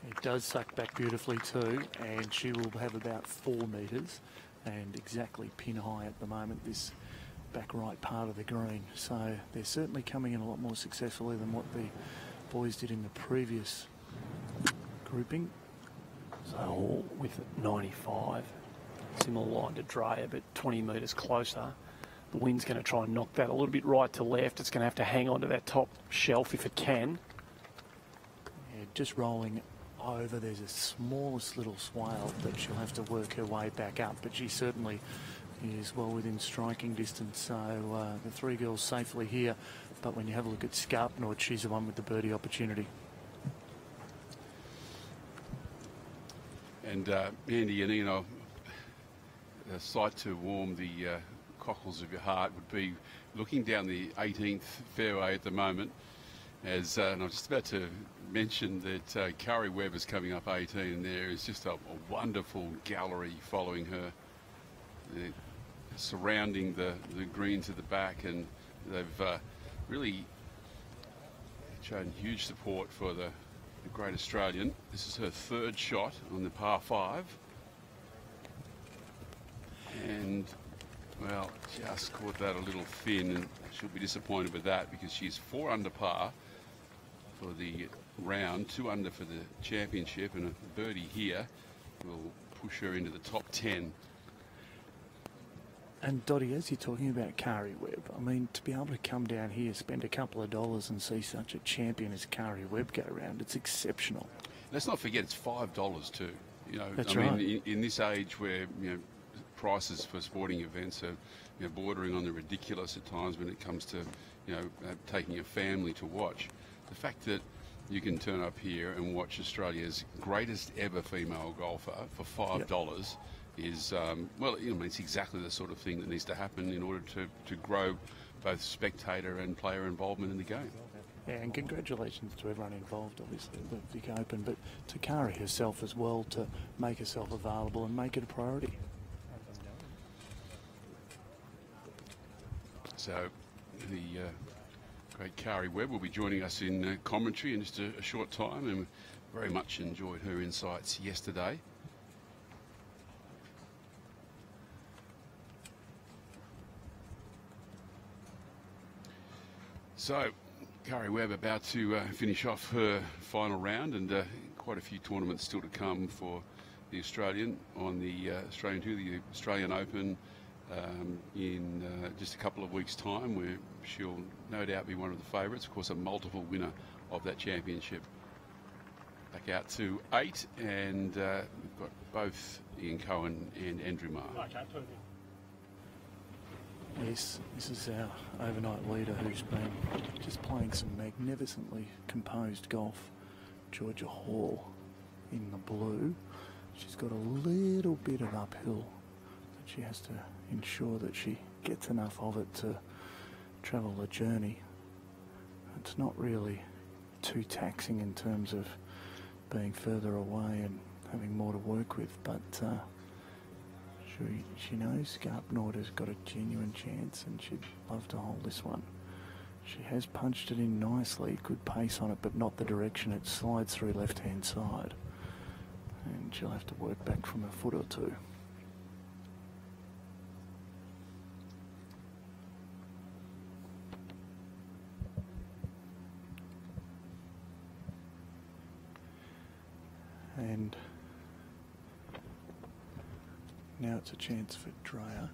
It does suck back beautifully too, and she will have about 4 metres and exactly pin high at the moment, this back right part of the green. So they're certainly coming in a lot more successfully than what the boys did in the previous grouping. So Hall with 95, similar line to Drea, but 20 metres closer. The wind's going to try and knock that a little bit right to left. It's going to have to hang on to that top shelf if it can. Yeah, just rolling over. There's a smallest little swale that she'll have to work her way back up, but she certainly is well within striking distance. So the 3 girls safely here, but when you have a look at Scarpnord, she's the one with the birdie opportunity. And Andy, you know, a sight to warm the cockles of your heart would be looking down the 18th fairway at the moment. As and I was just about to mention that Curry Webb is coming up 18, and there is just a wonderful gallery following her. surrounding the greens at the back, and they've really shown huge support for the great Australian. This is her third shot on the par 5. And, well, just caught that a little thin, and she'll be disappointed with that because she's 4 under par for the round, 2 under for the championship, and a birdie here will push her into the top 10. And Dottie, as you're talking about Kari Webb, I mean, to be able to come down here, spend a couple of dollars and see such a champion as Kari Webb go around, it's exceptional. Let's not forget it's $5 too. You know, That's I right. mean, in this age where, you know, prices for sporting events are, you know, bordering on the ridiculous at times when it comes to, you know, taking a family to watch. The fact that you can turn up here and watch Australia's greatest ever female golfer for $5 is, well, you know, it's exactly the sort of thing that needs to happen in order to grow both spectator and player involvement in the game. Yeah, and congratulations to everyone involved, obviously, the Vic Open, but to Kari herself as well, to make herself available and make it a priority. So the great Kari Webb will be joining us in commentary in just a short time, and very much enjoyed her insights yesterday. So, Kari Webb about to finish off her final round, and quite a few tournaments still to come for the Australian on the Australian Tour, the Australian Open in just a couple of weeks' time, where she'll no doubt be one of the favourites. Of course, a multiple winner of that championship. Back out to 8, and we've got both Ian Cohen and Andrew Marr. Okay, perfect. Yes, this is our overnight leader who's been just playing some magnificently composed golf. Georgia Hall in the blue. She's got a little bit of uphill that she has to ensure that she gets enough of it to travel the journey. It's not really too taxing in terms of being further away and having more to work with, but she knows Garpnord has got a genuine chance and she'd love to hold this one. She has punched it in nicely, good pace on it, but not the direction it slides through left-hand side. And she'll have to work back from a foot or two. And now it's a chance for Dreyer.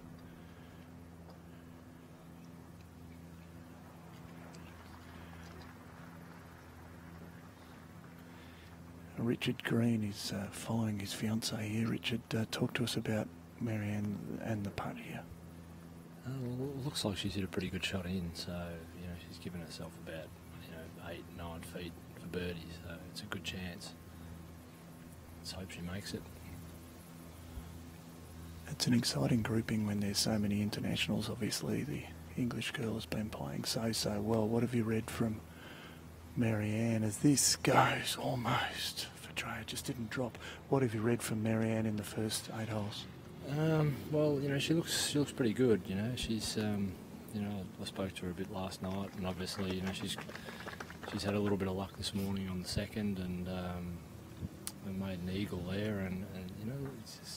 Richard Green is following his fiancée here. Richard, talk to us about Marianne and the putt here. Well, it looks like she's hit a pretty good shot in, so you know she's given herself about 8-9 feet for birdie, so it's a good chance. Let's hope she makes it. It's an exciting grouping when there's so many internationals. Obviously, the English girl has been playing so well. What have you read from Marianne as this goes almost for Dreyer? Just didn't drop. What have you read from Marianne in the first 8 holes? Well, you know, she looks pretty good. You know, she's you know, I spoke to her a bit last night, and obviously, you know, she's had a little bit of luck this morning on the second, and made an eagle there, and you know,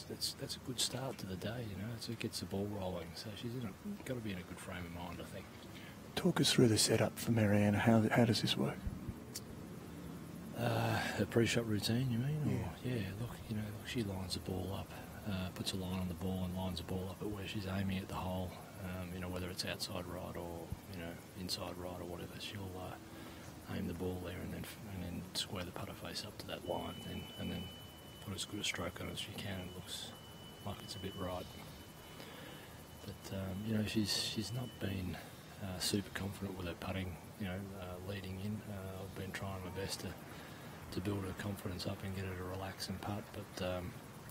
that's a good start to the day. You know, so it gets the ball rolling. So she's got to be in a good frame of mind, I think. Talk us through the setup for Marianne. How does this work? Her pre-shot routine, you mean? Yeah. Or, yeah. Look, you know, she lines the ball up, puts a line on the ball, and lines the ball up at where she's aiming at the hole. You know, whether it's outside right or inside right or whatever, she'll aim the ball there and then square the putter face up to that line, and then put as good a stroke on it as she can. It looks like it's a bit right. But you know, she's not been super confident with her putting. You know, leading in, I've been trying my best to build her confidence up and get her to relax and putt. But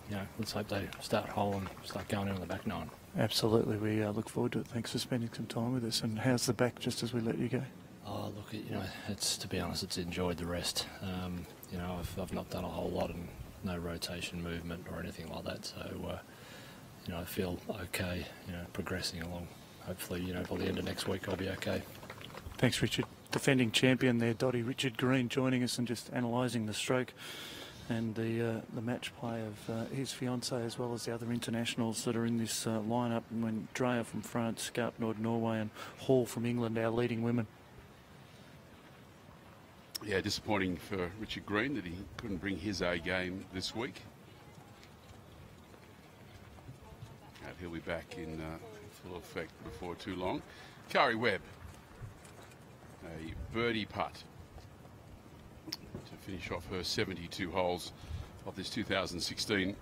you know, let's hope they start hole and start going in on the back nine. Absolutely, we look forward to it. Thanks for spending some time with us. And how's the back? Just as we let you go. Oh, look, you know, it's, to be honest, it's enjoyed the rest. You know, I've not done a whole lot and no rotation movement or anything like that. So, I feel okay, progressing along. Hopefully, by the end of next week I'll be okay. Thanks, Richard. Defending champion there, Dottie. Richard Green joining us and just analysing the stroke and the match play of his fiancée, as well as the other internationals that are in this lineup. And when Dreyer from France, Skarpnord Norway and Hall from England, our leading women. Yeah, disappointing for Richard Green that he couldn't bring his A game this week. He'll be back in full effect before too long. Kari Webb, a birdie putt to finish off her 72 holes of this 2016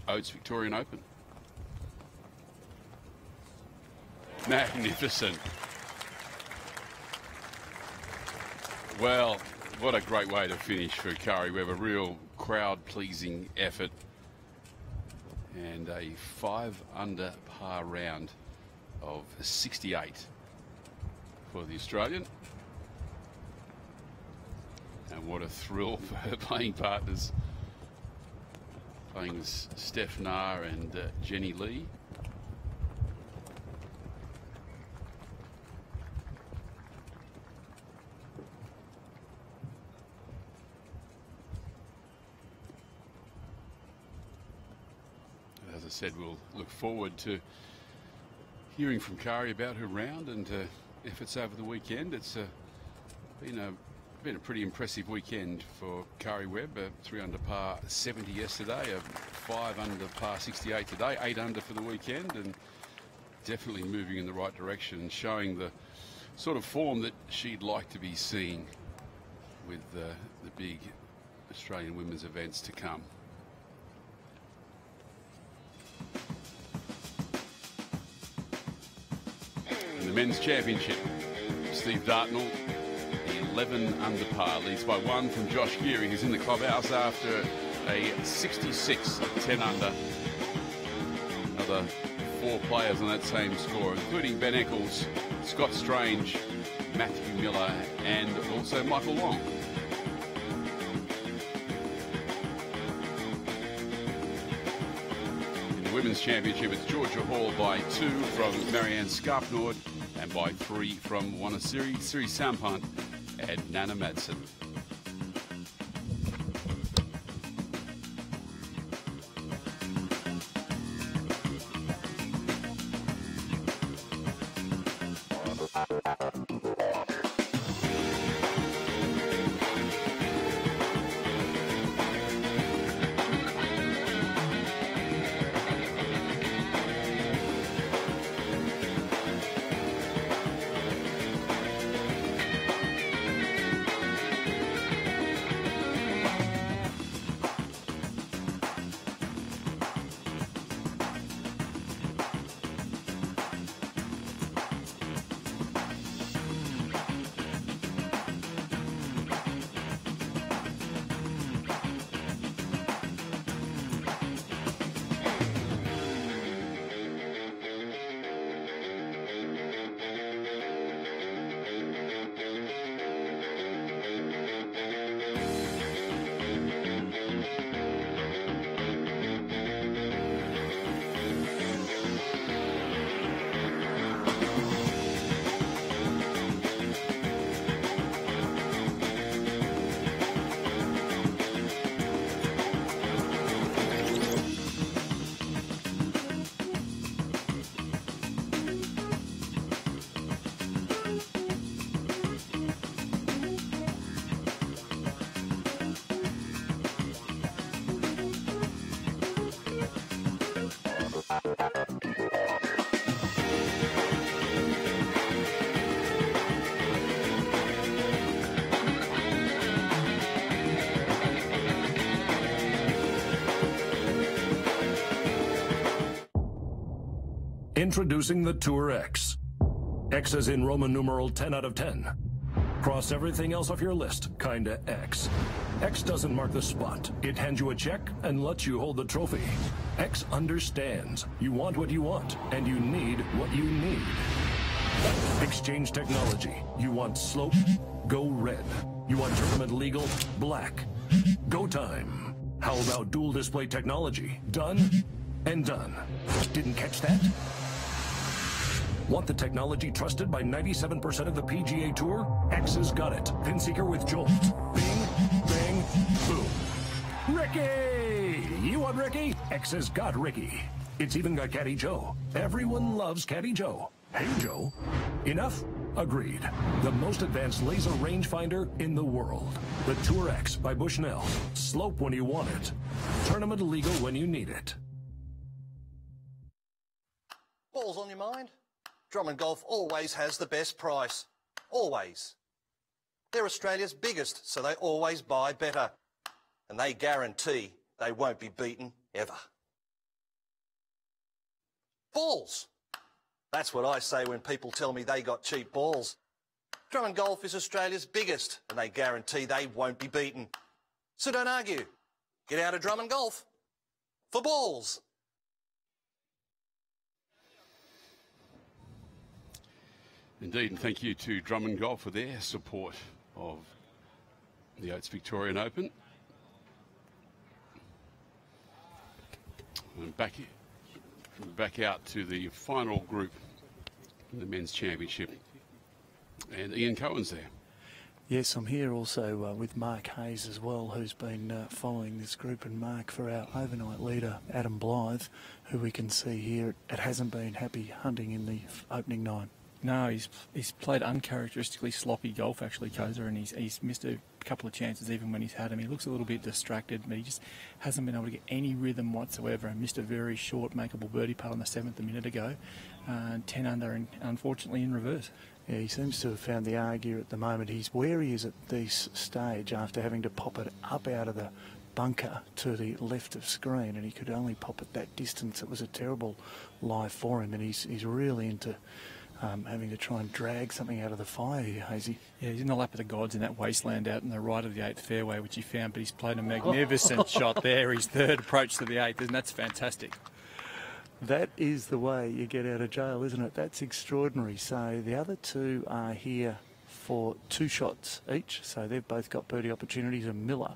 Oates Victorian Open. Magnificent. Well, what a great way to finish for Kari Webb. A real crowd-pleasing effort. And a 5 under par round of 68 for the Australian. And what a thrill for her playing partners. Playing with Steph Nair and Jenny Lee. As I said, we'll look forward to hearing from Kari about her round and efforts over the weekend. It's been a pretty impressive weekend for Kari Webb. 3 under par 70 yesterday, a 5 under par 68 today, 8 under for the weekend, and definitely moving in the right direction and showing the sort of form that she'd like to be seeing with the big Australian women's events to come. In the men's championship, Steve Dartnell, 11 under par, leads by 1 from Josh Geary, who's in the clubhouse after a 66 at 10 under. Another 4 players on that same score, including Ben Eccles, Scott Strange, Matthew Miller, and also Michael Long. In the women's championship, it's Georgia Hall by 2 from Marianne Skarpnord, and by 3 from Wanasiri Sampant and Nana Madsen. Introducing the Tour X. X is in Roman numeral 10 out of 10. Cross everything else off your list, kinda X. X doesn't mark the spot. It hands you a check and lets you hold the trophy. X understands. You want what you want, and you need what you need. Exchange technology. You want slope? Go red. You want tournament legal? Black. Go time. How about dual display technology? Done? and done. Didn't catch that? Want the technology trusted by 97% of the PGA Tour? X has got it. Pin Seeker with Jolt. Bing, bang, boom. Ricky! You want Ricky? X has got Ricky. It's even got Caddy Joe. Everyone loves Caddy Joe. Hey, Joe. Enough? Agreed. The most advanced laser rangefinder in the world. The Tour X by Bushnell. Slope when you want it. Tournament legal when you need it. Balls on your mind? Drummond Golf always has the best price. Always. They're Australia's biggest, so they always buy better. And they guarantee they won't be beaten ever. Balls. That's what I say when people tell me they got cheap balls. Drummond Golf is Australia's biggest, and they guarantee they won't be beaten. So don't argue. Get out of Drummond Golf for balls. Indeed, and thank you to Drummond Golf for their support of the Oates Victorian Open. And back out to the final group in the Men's Championship. And Ian Cohen's there. Yes, I'm here also with Mark Hayes as well, who's been following this group, and Mark for our overnight leader, Adam Blythe, who we can see here. It hasn't been happy hunting in the opening nine. No, he's played uncharacteristically sloppy golf, actually, Koza, and he's missed a couple of chances even when he's had them. He looks a little bit distracted, but he just hasn't been able to get any rhythm whatsoever, and missed a very short makeable birdie putt on the 7th a minute ago. 10 under, and unfortunately in reverse. Yeah, he seems to have found the argue at the moment. He's where he is at this stage after having to pop it up out of the bunker to the left of screen, and he could only pop it that distance. It was a terrible lie for him, and he's really into having to try and drag something out of the fire here, Hazy. Yeah, he's in the lap of the gods in that wasteland out in the right of the 8th fairway, which he found, but he's played a magnificent shot there. His third approach to the 8th, and that's fantastic. That is the way you get out of jail, isn't it? That's extraordinary. So the other two are here for 2 shots each, so they've both got birdie opportunities, and Miller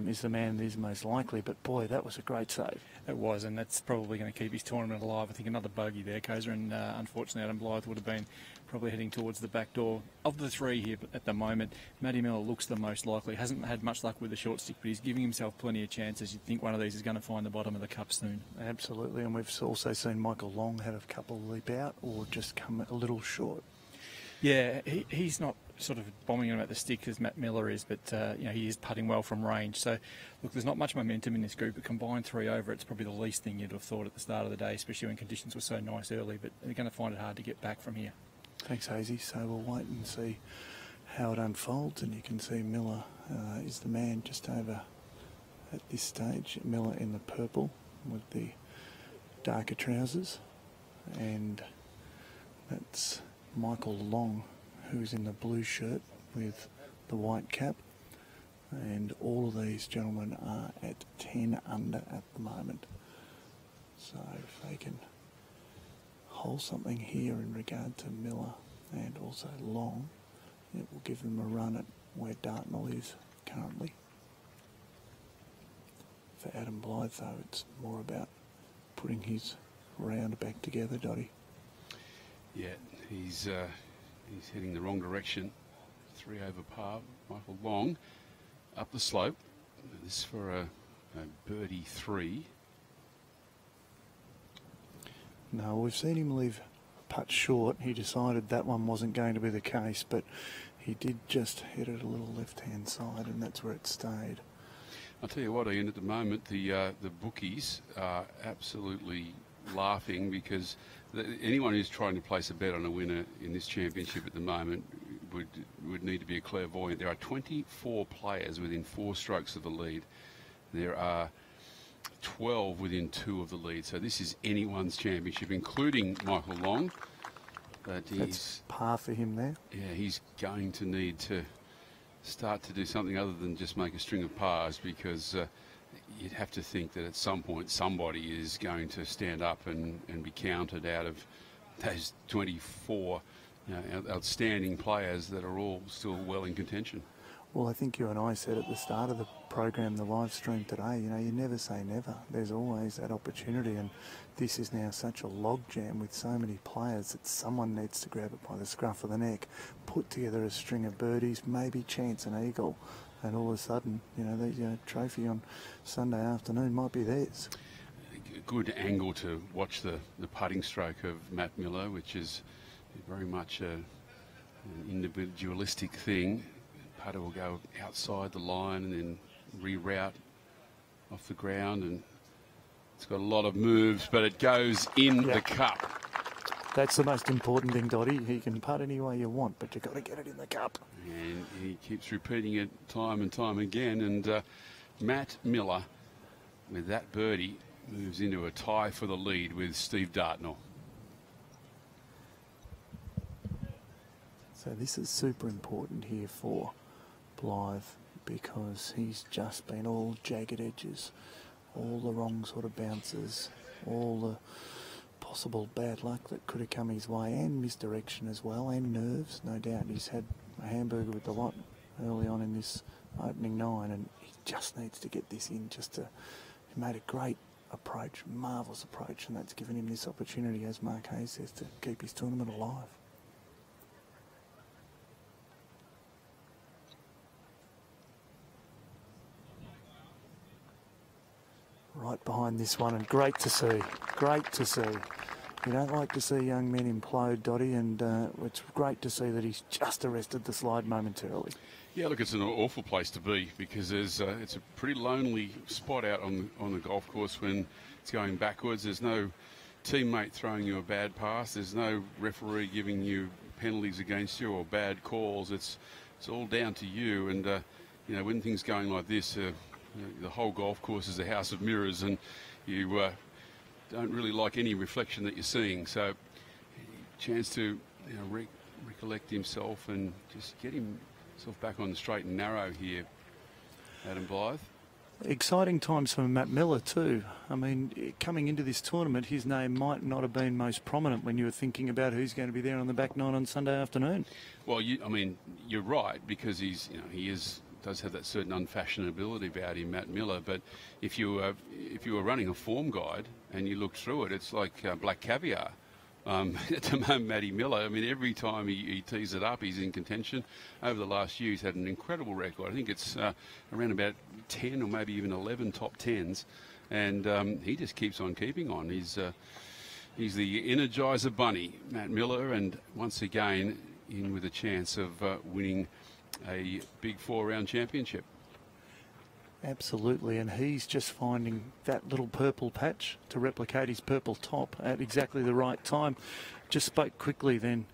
is the man that is most likely. But boy, that was a great save. It was, and that's probably going to keep his tournament alive. I think another bogey there, Koza, and unfortunately Adam Blythe would have been probably heading towards the back door. Of the 3 here at the moment, Matty Miller looks the most likely. Hasn't had much luck with the short stick, but he's giving himself plenty of chances. You'd think one of these is going to find the bottom of the cup soon. Absolutely, and we've also seen Michael Long have a couple leap out or just come a little short. Yeah, he's not sort of bombing him at the stick as Matt Miller is, but he is putting well from range. So, look, there's not much momentum in this group. A combined 3 over, it's probably the least thing you'd have thought at the start of the day, especially when conditions were so nice early, but they're going to find it hard to get back from here. Thanks, Hazy. So we'll wait and see how it unfolds, and you can see Miller is the man just over at this stage. Miller in the purple with the darker trousers, and that's Michael Long, who's in the blue shirt with the white cap, and all of these gentlemen are at 10 under at the moment. So if they can hold something here in regard to Miller and also Long, it will give them a run at where Dartnell is currently. For Adam Blythe, though, it's more about putting his round back together, Dotty. Yeah, he's heading the wrong direction. 3 over par. Michael Long up the slope. This is for a birdie 3. No, we've seen him leave putt short. He decided that one wasn't going to be the case, but he did just hit it a little left-hand side, and that's where it stayed. I'll tell you what, Ian, at the moment, the bookies are absolutely laughing because anyone who's trying to place a bet on a winner in this championship at the moment would need to be a clairvoyant. There are 24 players within 4 strokes of the lead. There are 12 within 2 of the lead. So this is anyone's championship, including Michael Long. But that's par for him there. Yeah, he's going to need to start to do something other than just make a string of pars, because you'd have to think that at some point somebody is going to stand up and be counted out of those 24 outstanding players that are all still well in contention. Well, I think you and I said at the start of the program, the live stream today, you know, you never say never. There's always that opportunity, and this is now such a logjam with so many players that someone needs to grab it by the scruff of the neck, put together a string of birdies, maybe chance an eagle, and all of a sudden, you know, the trophy on Sunday afternoon might be theirs. Good angle to watch the putting stroke of Matt Miller, which is very much an individualistic thing. Putter will go outside the line and then reroute off the ground, and it's got a lot of moves, but it goes in the cup. That's the most important thing, Dotty. He can putt any way you want, but you've got to get it in the cup. And he keeps repeating it time and time again, and Matt Miller, with that birdie, moves into a tie for the lead with Steve Dartnell. So this is super important here for Blythe, because he's just been all jagged edges, all the wrong sort of bounces, all the possible bad luck that could have come his way, and misdirection as well, and nerves, no doubt. He's had a hamburger with the lot early on in this opening 9, and he just needs to get this in. He made a great approach, marvellous approach, and that's given him this opportunity, as Mark Hayes says, to keep his tournament alive. Right behind this one, and great to see. Great to see. You don't like to see young men implode, Dotty, and it's great to see that he's just arrested the slide momentarily. Yeah, look, it's an awful place to be, because it's a pretty lonely spot out on the golf course when it's going backwards. There's no teammate throwing you a bad pass. There's no referee giving you penalties against you or bad calls. It's all down to you. And you know, when things going like this, the whole golf course is a house of mirrors, and you don't really like any reflection that you're seeing. So, chance to recollect himself and just get himself back on the straight and narrow here, Adam Blythe. Exciting times for Matt Miller too. I mean, coming into this tournament, his name might not have been most prominent when you were thinking about who's going to be there on the back 9 on Sunday afternoon. Well, I mean, you're right, because he does have that certain unfashionability about him, Matt Miller. But if you were running a form guide and you look through it, it's like black caviar. At the moment, Matty Miller, I mean, every time he tees it up, he's in contention. Over the last year, he's had an incredible record. I think it's around about 10 or maybe even 11 top 10s, and he just keeps on keeping on. He's the Energizer Bunny, Matt Miller, and once again in with a chance of winning a big 4-round championship. Absolutely, and he's just finding that little purple patch to replicate his purple top at exactly the right time. Just spoke quickly then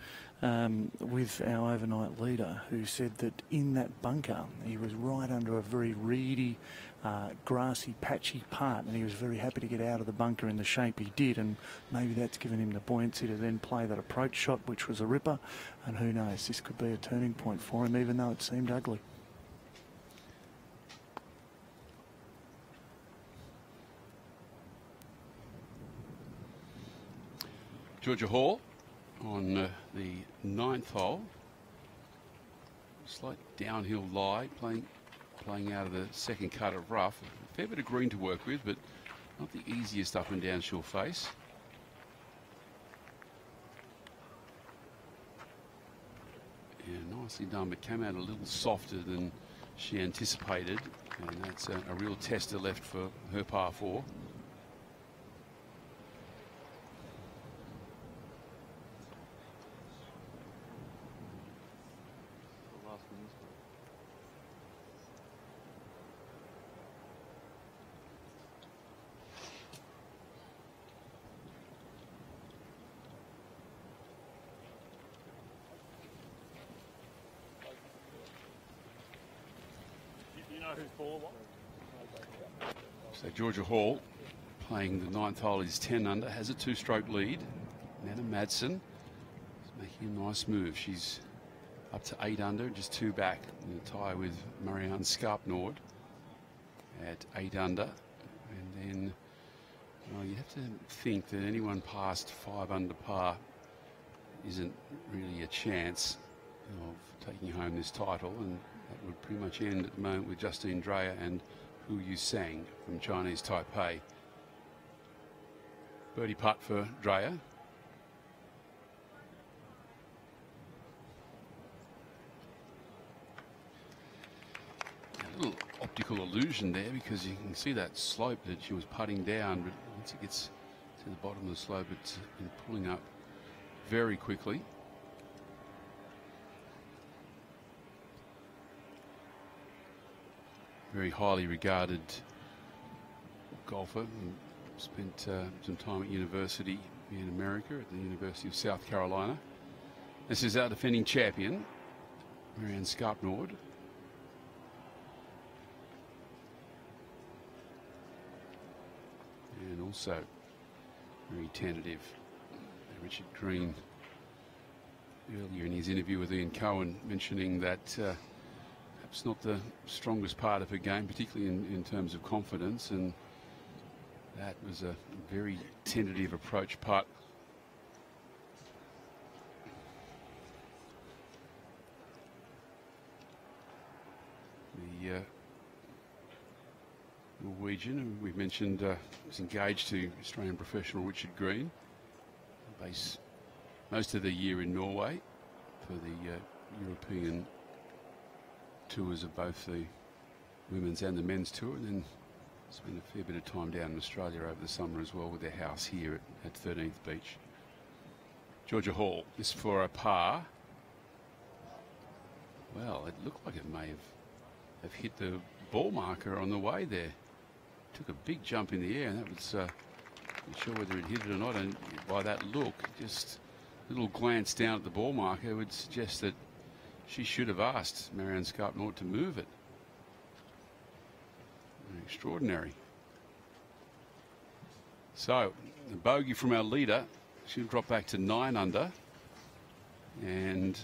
with our overnight leader, who said that in that bunker he was right under a very reedy, grassy, patchy part, and he was very happy to get out of the bunker in the shape he did, and maybe that's given him the buoyancy to then play that approach shot, which was a ripper, and who knows, this could be a turning point for him, even though it seemed ugly. Georgia Hall on the 9th hole. Slight downhill lie, playing out of the second cut of rough. A fair bit of green to work with, but not the easiest up and down she'll face. Yeah, nicely done, but came out a little softer than she anticipated, and that's a real tester left for her par 4. So Georgia Hall, playing the 9th hole, is 10 under, has a 2-stroke lead. Nana Madsen is making a nice move. She's up to 8 under, just 2 back in a tie with Marianne Skarpnord at 8 under. And then, well, you have to think that anyone past 5 under par isn't really a chance of taking home this title, and That would pretty much end at the moment with Justine Dreyer and Hu Yusang from Chinese Taipei. Birdie putt for Dreyer. A little optical illusion there because you can see that slope that she was putting down, but once it gets to the bottom of the slope, it's been pulling up very quickly. Very highly regarded golfer. Spent some time at university in America at the University of South Carolina. This is our defending champion, Marianne Skarpnord. And also very tentative. Richard Green earlier in his interview with Ian Cohen mentioning that perhaps not the strongest part of her game, particularly in terms of confidence, and that was a very tentative approach putt. The Norwegian, who we've mentioned, was engaged to Australian professional Richard Green. Base most of the year in Norway for the European tours of both the women's and the men's tour, and then spent a fair bit of time down in Australia over the summer as well with their house here at 13th Beach. Georgia Hall, this for a par. Well, it looked like it may have hit the ball marker on the way there. Took a big jump in the air, and that was not sure whether it hit it or not, and by that look, just a little glance down at the ball marker would suggest that she should have asked Marianne Skarpnord to move it. Extraordinary. So, the bogey from our leader should drop back to 9 under, and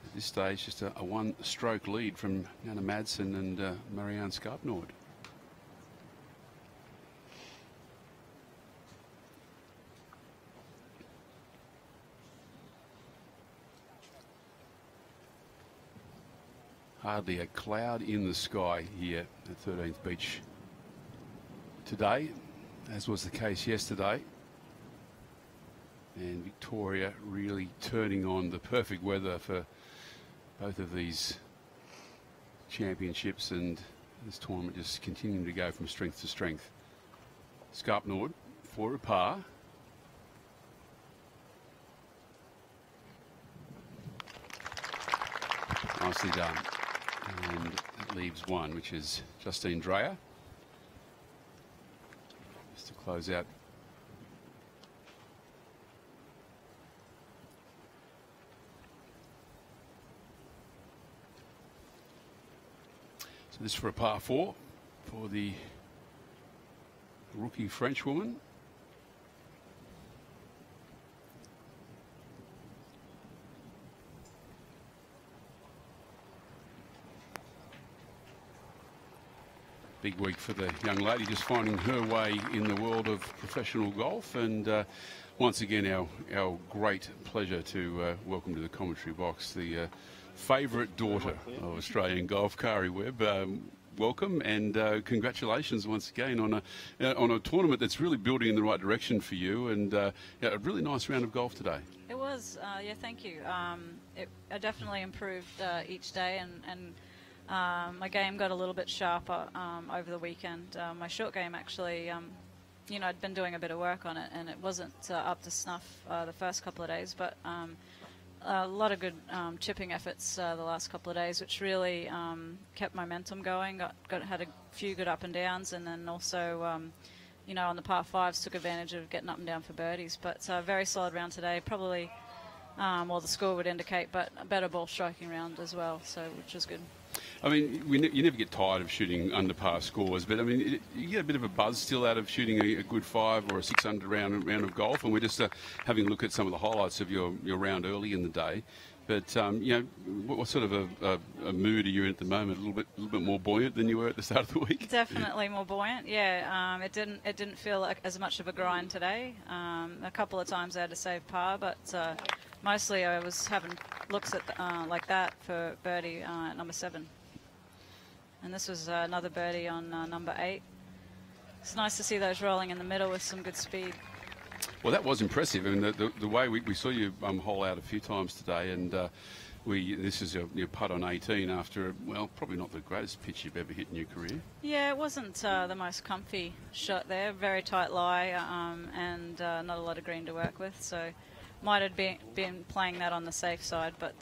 at this stage just a one-stroke lead from Nana Madsen and Marianne Skarpnord. Hardly a cloud in the sky here at 13th Beach today, as was the case yesterday. And Victoria really turning on the perfect weather for both of these championships, and this tournament just continuing to go from strength to strength. Skarpnord for a par. Nicely done. And that leaves one, which is Justine Dreyer. Just to close out. So this for a par 4 for the rookie French woman. Big week for the young lady, just finding her way in the world of professional golf, and once again our great pleasure to welcome to the commentary box the favourite daughter of Australian golf, Kari Webb. Welcome, and congratulations once again on a tournament that's really building in the right direction for you, and a really nice round of golf today. It was, yeah, thank you. I definitely improved each day, and my game got a little bit sharper over the weekend. My short game actually, you know, I'd been doing a bit of work on it, and it wasn't up to snuff the first couple of days, but a lot of good chipping efforts the last couple of days, which really kept momentum going. Had a few good up and downs, and then also, you know, on the par 5s took advantage of getting up and down for birdies. But a very solid round today, probably, well, the score would indicate, but a better ball striking round as well, so which was good. I mean, you never get tired of shooting under par scores, but I mean, you get a bit of a buzz still out of shooting a good 5 or a 600 round of golf, and we're just having a look at some of the highlights of your round early in the day. But you know, what sort of a mood are you in at the moment? A little bit more buoyant than you were at the start of the week. Definitely more buoyant. Yeah, it didn't feel like as much of a grind today. A couple of times I had to save par, but mostly I was having looks at like that for birdie at number 7. And this was another birdie on number 8. It's nice to see those rolling in the middle with some good speed. Well, that was impressive. I mean, the way we saw you hole out a few times today, and this is your putt on 18 after, well, probably not the greatest pitch you've ever hit in your career. Yeah, it wasn't the most comfy shot there. Very tight lie and not a lot of green to work with. So might have been playing that on the safe side, but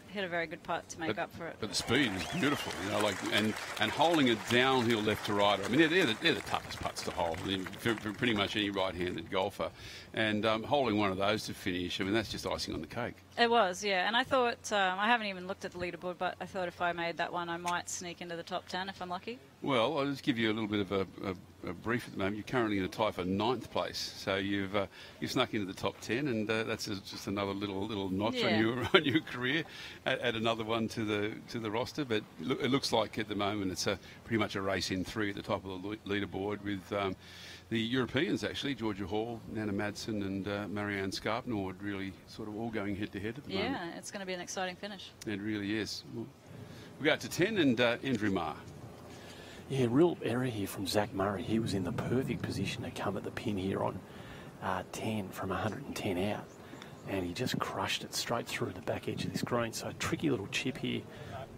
hit a very good putt to make up for it. But the speed is beautiful, you know, like and holding it downhill left to right. I mean, they're the toughest putts to hold for pretty much any right-handed golfer. And holding one of those to finish, I mean, that's just icing on the cake. It was, yeah. And I thought, I haven't even looked at the leaderboard, but I thought if I made that one, I might sneak into the top 10 if I'm lucky. Well, I'll just give you a little bit of a brief at the moment. You're currently in a tie for 9th place, so you've snuck into the top 10, and that's just another little notch on your career. Add another one to the roster, but it looks like at the moment it's pretty much a race in 3 at the top of the leaderboard with the Europeans actually, Georgia Hall, Nana Madsen, and Marianne Scarpnord really sort of all going head to head at the moment. Yeah, it's going to be an exciting finish. It really is. We go to 10 and Andrew Marr. Yeah, real error here from Zach Murray. He was in the perfect position to come at the pin here on 10 from 110 out. And he just crushed it straight through the back edge of this green. So a tricky little chip here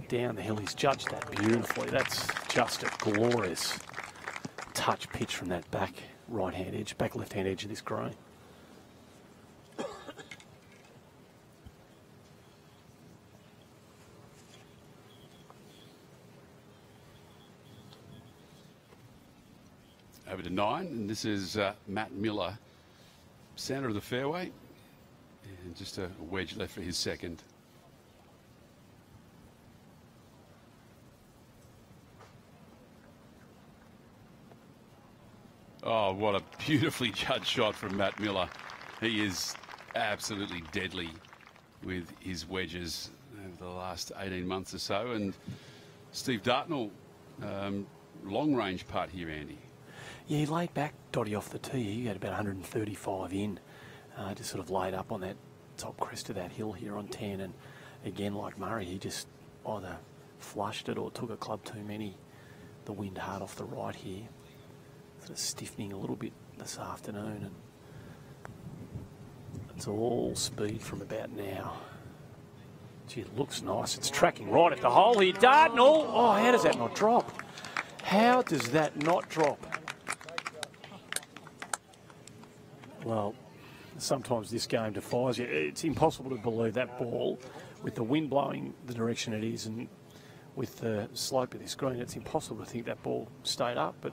down the hill. He's judged that beautifully. That's just a glorious touch pitch from that back right-hand edge, back left-hand edge of this green. Over to 9, and this is Matt Miller, centre of the fairway, and just a wedge left for his second. Oh, what a beautifully judged shot from Matt Miller. He is absolutely deadly with his wedges over the last 18 months or so. And Steve Dartnell, long-range putt here, Andy. Yeah, he laid back Dotty off the tee. He had about 135 in. Just sort of laid up on that top crest of that hill here on 10. And again, like Murray, he just either flushed it or took a club too many. The wind hard off the right here. Sort of stiffening a little bit this afternoon. And it's all speed from about now. Gee, it looks nice. It's tracking right at the hole here. Dartnell! Oh, how does that not drop? How does that not drop? Well, sometimes this game defies you. It's impossible to believe that ball, with the wind blowing the direction it is and with the slope of this green, it's impossible to think that ball stayed up, but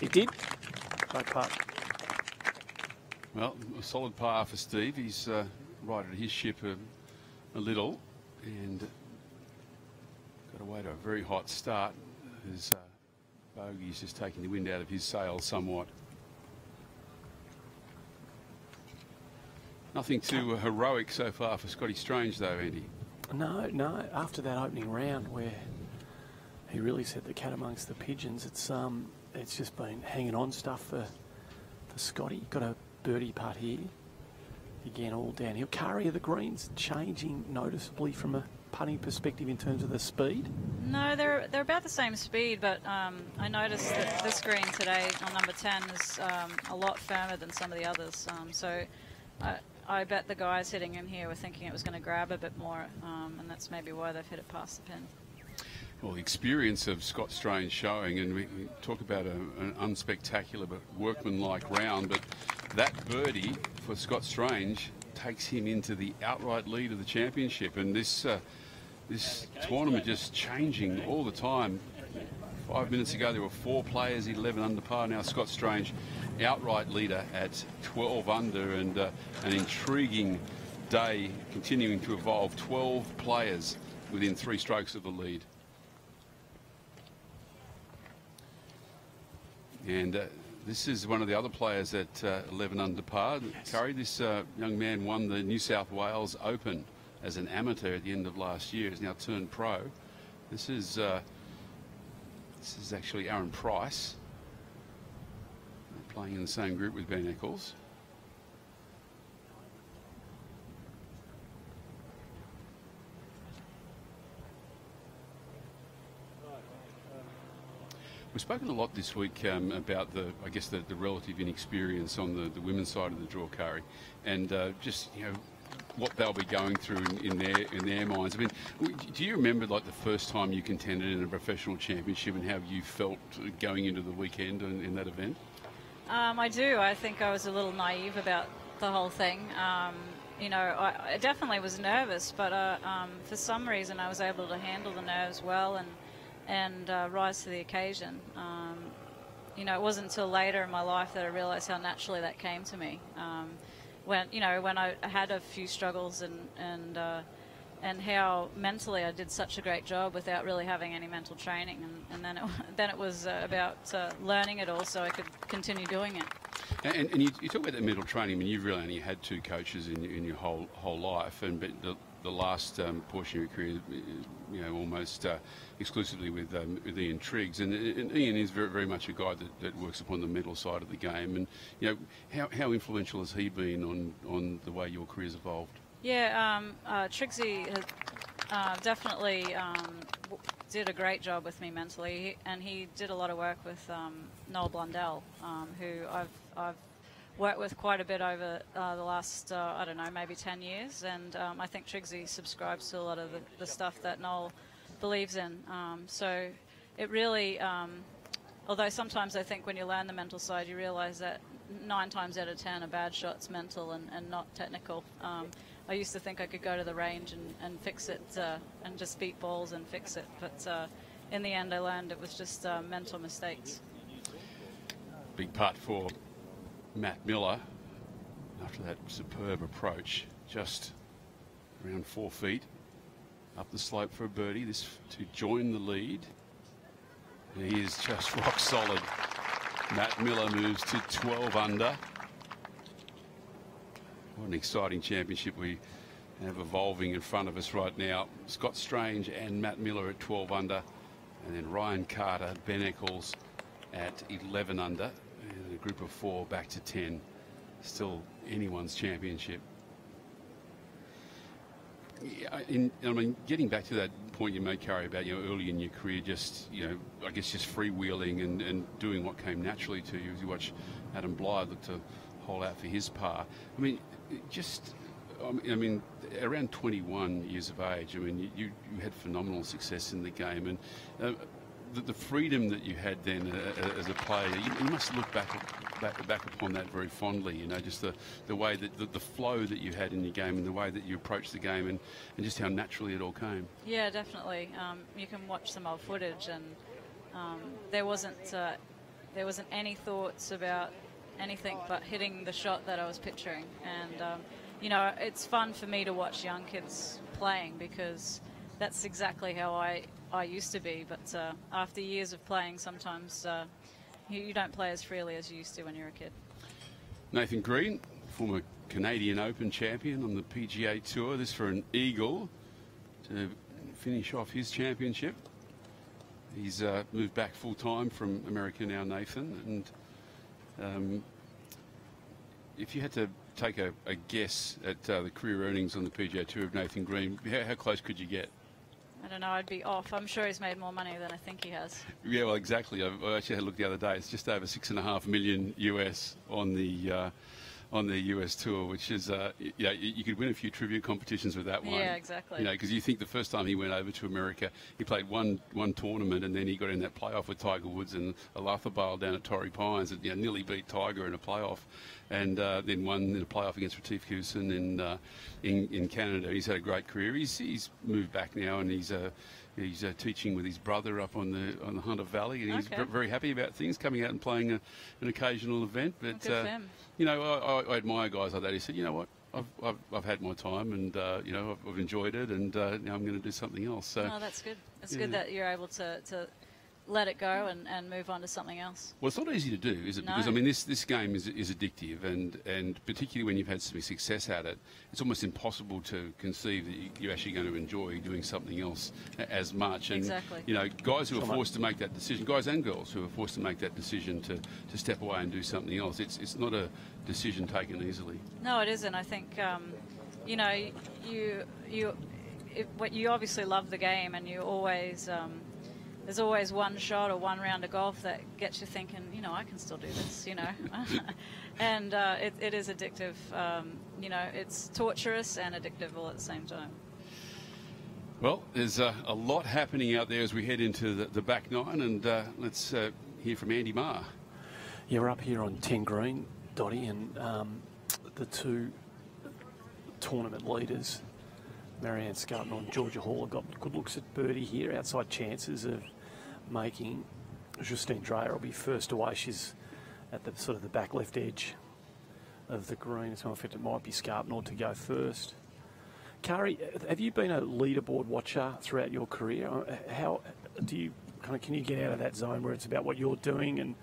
it did. Great putt. Well, a solid par for Steve. He's righted his ship a little and got away to a very hot start. His bogey's just taking the wind out of his sails somewhat. Nothing too heroic so far for Scotty Strange, though, Andy. No. After that opening round where he really set the cat amongst the pigeons, it's just been hanging on stuff for Scotty. Got a birdie putt here. Again, all downhill. Kari, are the greens changing noticeably from a putting perspective in terms of the speed? No, they're about the same speed, but I noticed that this green today on number 10 is a lot firmer than some of the others. So I bet the guys hitting in here were thinking it was going to grab a bit more, and that's maybe why they've hit it past the pin. Well, the experience of Scott Strange showing, and we talk about an unspectacular but workmanlike round, but that birdie for Scott Strange takes him into the outright lead of the championship, and this tournament just changing all the time. 5 minutes ago there were 4 players 11 under par. Now Scott Strange outright leader at 12 under, and an intriguing day continuing to evolve. 12 players within 3 strokes of the lead. And this is one of the other players at 11 under par. Curry, this young man won the New South Wales Open as an amateur at the end of last year. He's now turned pro. This is actually Aaron Price, playing in the same group with Ben Eccles. We've spoken a lot this week about the relative inexperience on the women's side of the draw, Kari, and just what they'll be going through in their minds. I mean, do you remember like the first time you contended in a professional championship and how you felt going into the weekend in that event? I do. I think I was a little naive about the whole thing. I definitely was nervous, but for some reason I was able to handle the nerves well and rise to the occasion. It wasn't until later in my life that I realised how naturally that came to me. When I had a few struggles and how mentally I did such a great job without really having any mental training, and then it was about learning it all so I could continue doing it. And you talk about that mental training. I mean, you've really only had two coaches in your whole life, but the last portion of your career, almost exclusively with Ian Triggs, and Ian is very, very much a guy that works upon the mental side of the game. And how influential has he been on the way your career's evolved? Yeah, Triggsy has definitely did a great job with me mentally, and he did a lot of work with Noel Blundell, who I've worked with quite a bit over the last, maybe 10 years, and I think Triggsy subscribes to a lot of the stuff that Noel believes in. So it really, although sometimes I think when you learn the mental side, you realise that 9 times out of 10 a bad shot's mental and not technical. I used to think I could go to the range and fix it and just beat balls and fix it, but in the end I learned it was just mental mistakes. Big putt for Matt Miller after that superb approach, just around 4 feet up the slope for a birdie, this to join the lead. He is just rock solid. Matt Miller moves to 12 under. What an exciting championship we have evolving in front of us right now. Scott Strange and Matt Miller at 12 under, and then Ryan Carter, Ben Eccles at 11 under, and a group of 4 back to 10. Still anyone's championship. Yeah, getting back to that point you made, Kari, about early in your career, just I guess just freewheeling and doing what came naturally to you. As you watch Adam Blythe look to hole out for his par. Around 21 years of age, you had phenomenal success in the game, and the freedom that you had then as a player, you must look back upon that very fondly. Just the way that the flow that you had in your game and the way that you approached the game, and just how naturally it all came. Yeah, definitely. You can watch some old footage, and there wasn't any thoughts about anything but hitting the shot that I was picturing. And it's fun for me to watch young kids playing, because that's exactly how I used to be, but after years of playing, sometimes you don't play as freely as you used to when you were a kid. Nathan Green, former Canadian Open champion on the PGA Tour. This for an eagle to finish off his championship. He's moved back full-time from America now, Nathan. And if you had to take a guess at the career earnings on the PGA Tour of Nathan Green, how close could you get? I don't know, I'd be off. I'm sure he's made more money than I think he has. Yeah, well, exactly. I actually had a look the other day. It's just over $6.5 million US on the US tour, which is, you could win a few trivia competitions with that one. Yeah, exactly. Because you think the first time he went over to America, he played one tournament, and then he got in that playoff with Tiger Woods and Alathabale down at Torrey Pines, and nearly beat Tiger in a playoff, and then won in a playoff against Retief Goosen in Canada. He's had a great career. He's moved back now, and he's teaching with his brother up on the Hunter Valley, and he's very happy about things, coming out and playing an occasional event. But good for him. I admire guys like that. He said, you know what, I've had my time, and I've enjoyed it, and now I'm going to do something else. So, that's good. It's good that you're able to let it go and move on to something else. Well, it's not easy to do, is it? No. Because this game is addictive, and particularly when you've had some success at it, it's almost impossible to conceive that you're actually going to enjoy doing something else as much. And exactly. Guys who are forced to make that decision, guys and girls who are forced to make that decision to step away and do something else, it's not a decision taken easily. No, it isn't. I think you obviously love the game, and you always there's always one shot or one round of golf that gets you thinking, you know, I can still do this, you know. And it is addictive. You know, it's torturous and addictive all at the same time. Well, there's a lot happening out there as we head into the back nine, and let's hear from Andy Marr. Yeah, we're up here on 10 green, Dottie, and the two tournament leaders, Marianne Scarton and Georgia Hall, have got good looks at birdie here. Outside chances of making. Justine Dreyer will be first away. She's at the sort of the back left edge of the green. So in fact it might be Scarton to go first. Kari, have you been a leaderboard watcher throughout your career? How do you can you get out of that zone where it's about what you're doing and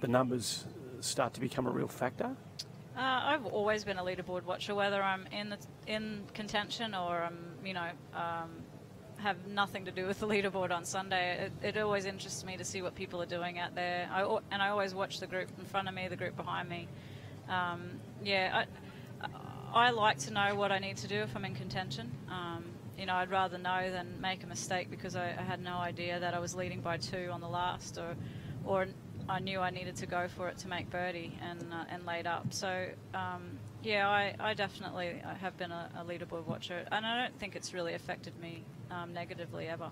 the numbers start to become a real factor? I've always been a leaderboard watcher, whether I'm in contention or have nothing to do with the leaderboard on Sunday. It always interests me to see what people are doing out there, and I always watch the group in front of me, the group behind me. I like to know what I need to do if I'm in contention. You know, I'd rather know than make a mistake because I had no idea that I was leading by 2 on the last, or I knew I needed to go for it to make birdie and laid up. So, I definitely have been a leaderboard watcher, and I don't think it's really affected me negatively ever.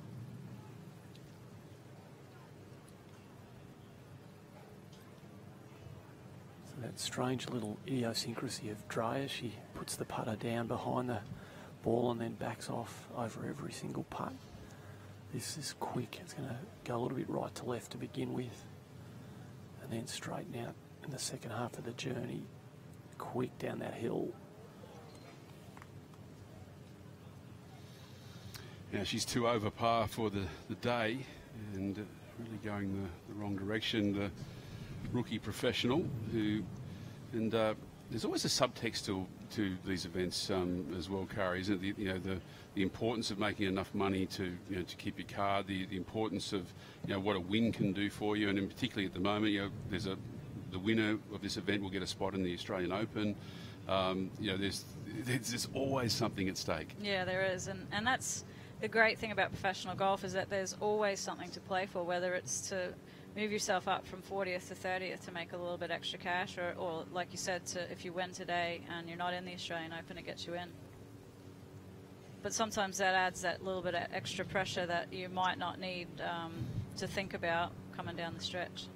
So that strange little idiosyncrasy of Dreyer, she puts the putter down behind the ball and then backs off over every single putt. This is quick. It's going to go a little bit right to left to begin with, and then straighten out in the second half of the journey. Quick down that hill. Now she's 2 over par for the day, and really going the wrong direction. The rookie professional there's always a subtext to these events as well, Kari, isn't it? The importance of making enough money to keep your card, the importance of what a win can do for you, and in particularly at the moment, the winner of this event will get a spot in the Australian Open. There's always something at stake. Yeah, there is, and that's the great thing about professional golf, is that there's always something to play for, whether it's to move yourself up from 40th to 30th to make a little bit extra cash, or like you said, if you win today and you're not in the Australian Open, it gets you in. But sometimes that adds that little bit of extra pressure that you might not need to think about coming down the stretch.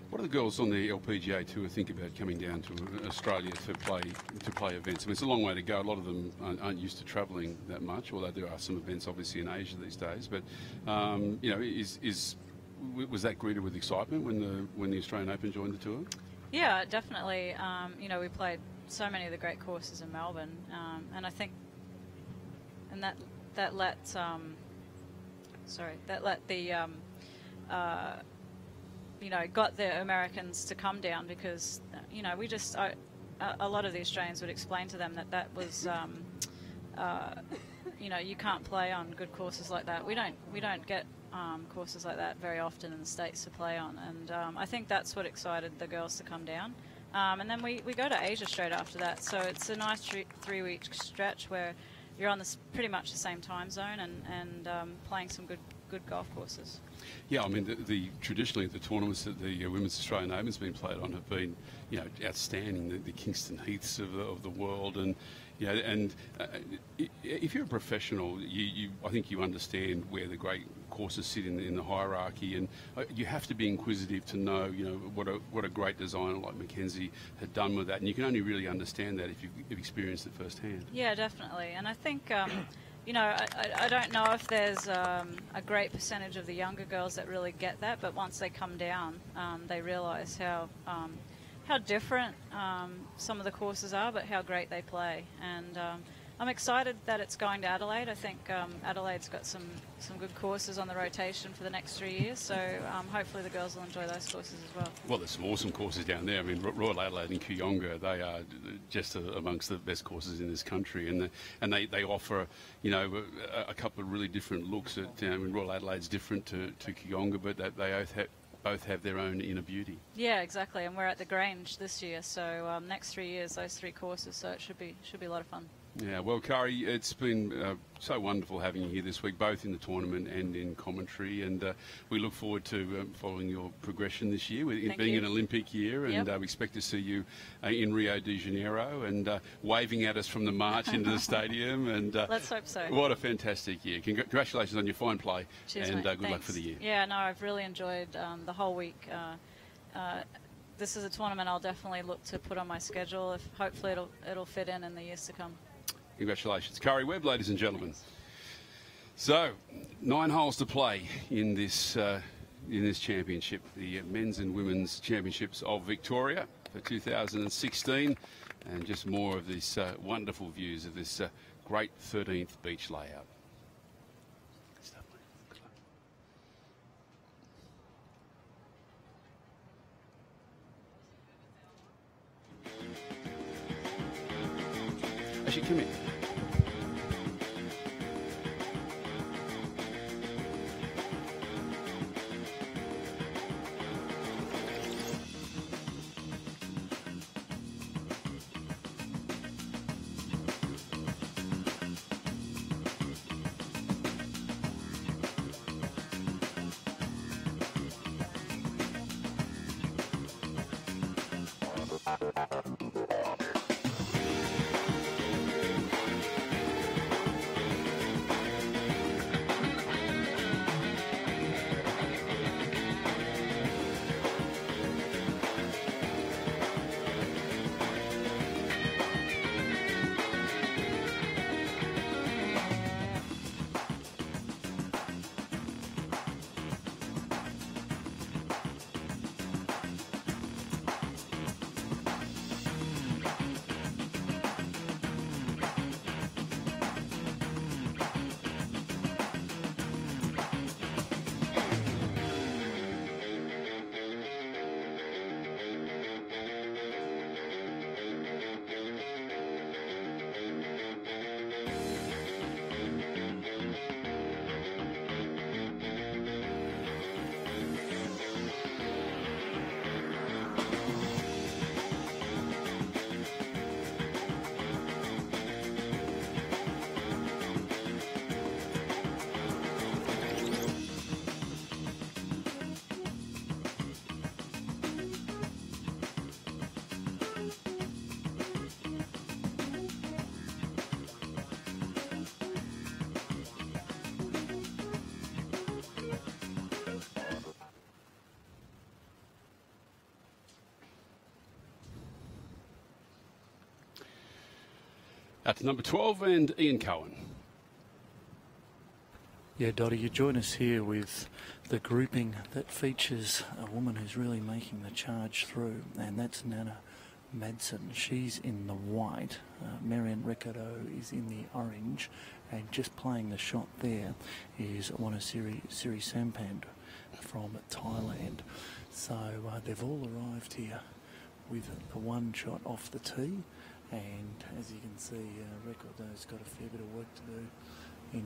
What do the girls on the LPGA Tour think about coming down to Australia to play events? I mean, it's a long way to go. A lot of them aren't used to travelling that much, although there are some events obviously in Asia these days. But was that greeted with excitement when the Australian Open joined the tour? Yeah, definitely. We played so many of the great courses in Melbourne, and I think, and that let the got the Americans to come down, because a lot of the Australians would explain to them that was you can't play on good courses like that. We don't get courses like that very often in the States to play on, and I think that's what excited the girls to come down. And then we go to Asia straight after that, so it's a nice 3-week stretch where you're on pretty much the same time zone and playing some good golf courses. Yeah, I mean, traditionally the tournaments that the Women's Australian Open's been played on have been, outstanding. The Kingston Heaths of the world, and if you're a professional, I think you understand where the great courses sit in the hierarchy, and you have to be inquisitive to know, what a great designer like Mackenzie had done with that, and you can only really understand that if you've experienced it firsthand. Yeah, definitely, and I think. I don't know if there's a great percentage of the younger girls that really get that, but once they come down, they realise how different some of the courses are, but how great they play. And I'm excited that it's going to Adelaide. I think Adelaide's got some good courses on the rotation for the next 3 years, so hopefully the girls will enjoy those courses as well. Well, there's some awesome courses down there. I mean, Royal Adelaide and Kooyonga, they are just amongst the best courses in this country, and they offer, a couple of really different looks at. Royal Adelaide's different to Kooyonga, but they both have their own inner beauty. Yeah, exactly, and we're at the Grange this year, so next 3 years, those 3 courses, so it should be a lot of fun. Yeah, well, Kari, it's been so wonderful having you here this week, both in the tournament and in commentary, and we look forward to following your progression this year, with it being an Olympic year, and we expect to see you in Rio de Janeiro and waving at us from the march into the stadium. And let's hope so. What a fantastic year. Congratulations on your fine play. Cheers, and mate. good luck for the year. Yeah, no, I've really enjoyed the whole week. This is a tournament I'll definitely look to put on my schedule. Hopefully it'll fit in the years to come. Congratulations. Kari Webb, ladies and gentlemen. So, 9 holes to play in this championship, the men's and women's championships of Victoria for 2016, and just more of these wonderful views of this great 13th beach layout. Actually, come in. Out to number 12 and Ian Cohen. Yeah, Dottie, you join us here with the grouping that features a woman who's really making the charge through, and that's Nana Madsen. She's in the white. Marianne Recado is in the orange, and just playing the shot there is Siri Sampan from Thailand. So they've all arrived here with the one shot off the tee, and as you can see, Recordo's got a fair bit of work to do in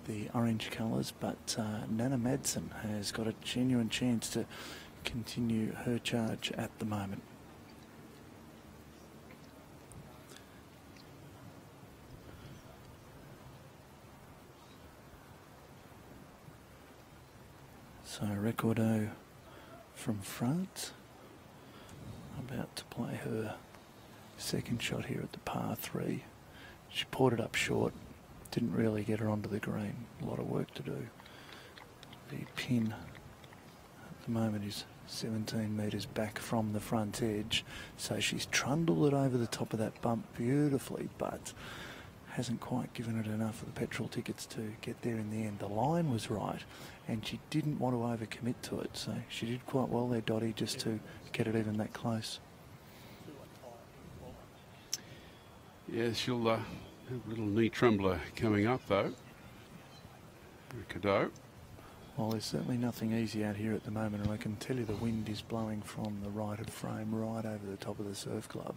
the orange colours, but Nana Madsen has got a genuine chance to continue her charge at the moment. So Recordo from France, about to play her second shot here at the par 3. She poured it up short, didn't really get her onto the green. A lot of work to do. The pin at the moment is 17 metres back from the front edge, so she's trundled it over the top of that bump beautifully, but hasn't quite given it enough of the petrol tickets to get there in the end. The line was right, and she didn't want to overcommit to it, so she did quite well there, Dottie, just to get it even that close. Yeah, she'll have a little knee trembler coming up, though. Recado. Well, there's certainly nothing easy out here at the moment, and I can tell you the wind is blowing from the right of frame right over the top of the surf club,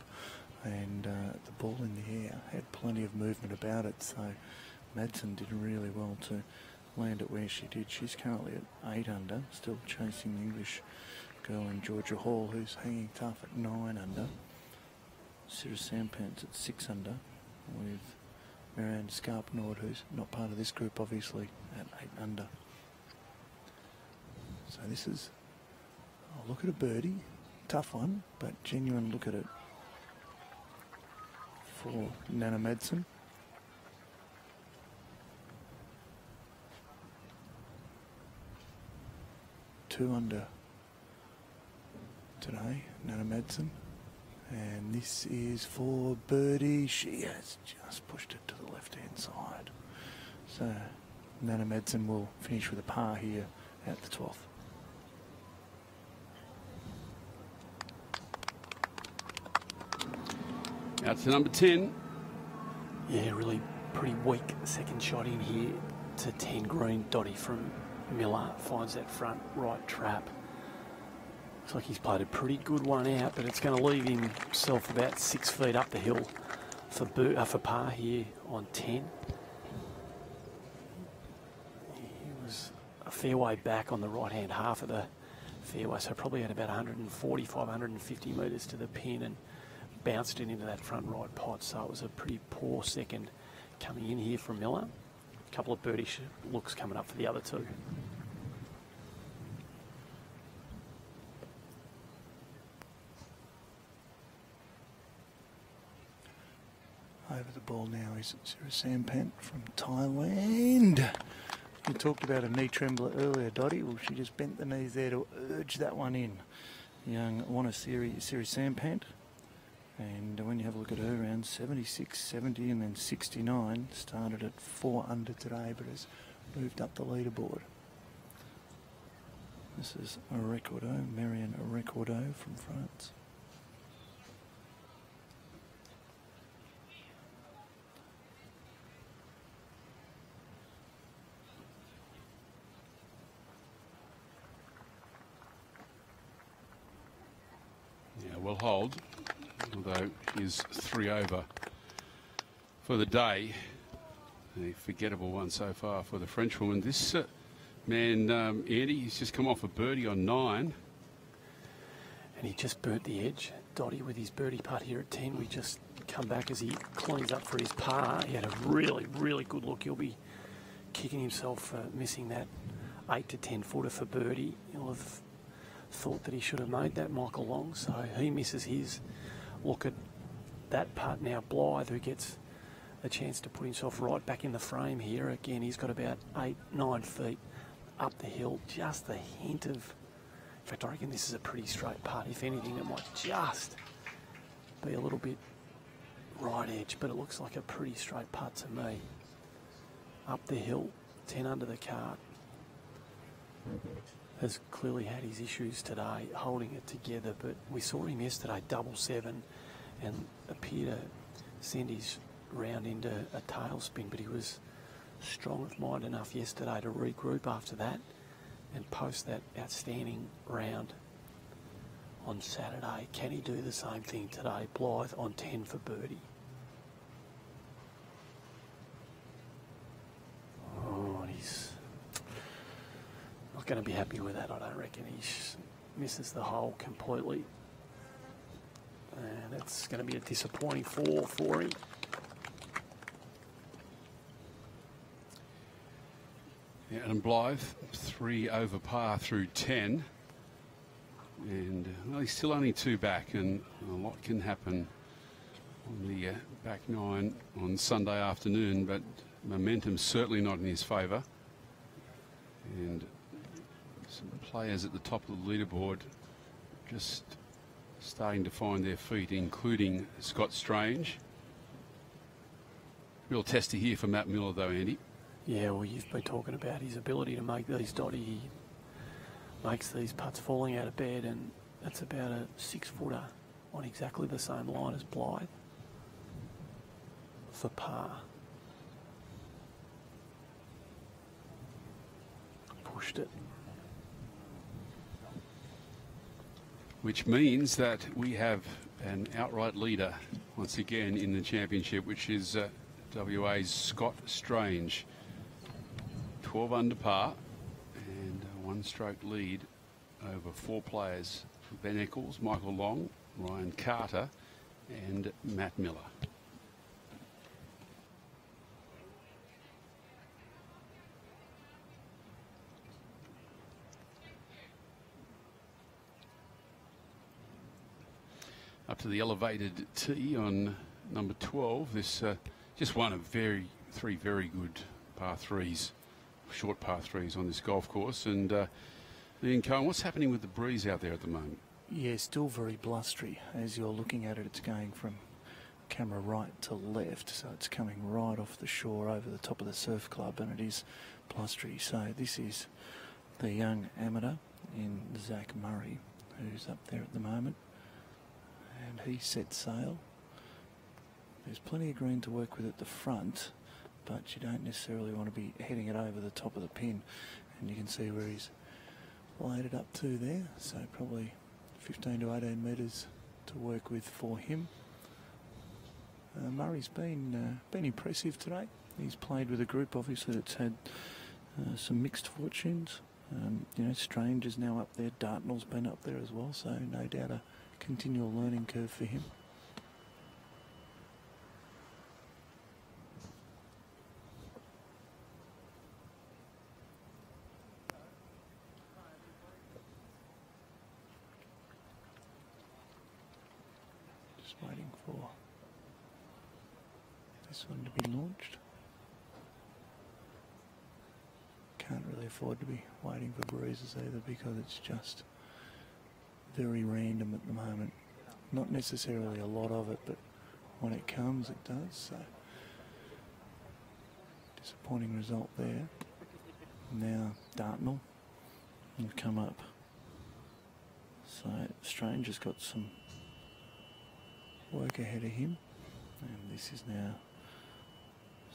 and the ball in the air had plenty of movement about it, so Madsen did really well to land it where she did. She's currently at 8 under, still chasing the English girl in Georgia Hall, who's hanging tough at 9 under. Siri Sampan's at 6 under, with Marianne Scarpnord, who's not part of this group, obviously, at 8 under. So this is, oh, look at a birdie. Tough one, but genuine look at it for Nana Madsen. Two under today, Nana Madsen. And this is for birdie. She has just pushed it to the left-hand side. So Nana Madsen will finish with a par here at the 12th. Out to number 10. Yeah, really pretty weak second shot in here to 10 green. Dotty from Miller finds that front right trap. Looks like he's played a pretty good one out, but it's going to leave himself about 6 feet up the hill for par here on 10. He was a fair way back on the right-hand half of the fairway, so probably had about 145, 150 metres to the pin and bounced it into that front right pot, so it was a pretty poor second coming in here from Miller. A couple of birdie looks coming up for the other two. Over the ball now is Sarah Sampant from Thailand. You talked about a knee trembler earlier, Dotty. Well, she just bent the knees there to urge that one in. Young Wanasiri Sampant. And when you have a look at her, around 76, 70 and then 69, started at 4 under today, but has moved up the leaderboard. This is Recordo, Marianne Recordo from France. Yeah, well hold, although he's 3 over for the day. A forgettable one so far for the Frenchwoman. This man, Andy, he's just come off a birdie on 9. And he just burnt the edge. Dotty with his birdie putt here at 10. We just come back as he cleans up for his par. He had a really, really good look. He'll be kicking himself for missing that 8 to 10 footer for birdie. He'll have thought that he should have made that, Michael Long. So he misses his. Look at that putt now. Blythe, who gets a chance to put himself right back in the frame here. Again, he's got about 8, 9 feet up the hill. Just a hint of... In fact, I reckon this is a pretty straight putt. If anything, it might just be a little bit right edge, but it looks like a pretty straight putt to me. Up the hill, 10 under the cart. Has clearly had his issues today, holding it together, but we saw him yesterday, 7-7, and appear to send his round into a tailspin, but he was strong of mind enough yesterday to regroup after that and post that outstanding round on Saturday. Can he do the same thing today? Blythe on 10 for birdie. Oh, and he's not going to be happy with that, I don't reckon. He misses the hole completely. And that's going to be a disappointing 4 for him. Yeah, Adam Blythe, 3 over par through 10. And well, he's still only 2 back, and a lot can happen on the back 9 on Sunday afternoon, but momentum's certainly not in his favour. And some players at the top of the leaderboard just starting to find their feet, including Scott Strange. Real tester here for Matt Miller, though, Andy. Yeah, well, you've been talking about his ability to make these, Dotty. He makes these putts falling out of bed, and that's about a 6-footer on exactly the same line as Blythe for par. Pushed it. Which means that we have an outright leader once again in the championship, which is WA's Scott Strange. 12 under par and a 1-stroke lead over 4 players: Ben Eccles, Michael Long, Ryan Carter and Matt Miller. up to the elevated tee on number 12. This just one of three very good par threes, short par threes on this golf course. And Ian Cohen, what's happening with the breeze out there at the moment? Yeah, still very blustery. As you're looking at it, it's going from camera right to left, so it's coming right off the shore over the top of the surf club, and it is blustery. So this is the young amateur in Zach Murray, who's up there at the moment, and he set sail. There's plenty of green to work with at the front, but you don't necessarily want to be heading it over the top of the pin, and you can see where he's laid it up to there, so probably 15 to 18 metres to work with for him. Murray's been impressive today. He's played with a group, obviously, that's had some mixed fortunes. You know, Strange is now up there. Dartnell's been up there as well, so no doubt a continual learning curve for him. Just waiting for this one to be launched. Can't really afford to be waiting for breezes either, because it's just very random at the moment. Not necessarily a lot of it, but when it comes, it does. So disappointing result there. Now Dartnell will come up. So Strange has got some work ahead of him, and this is now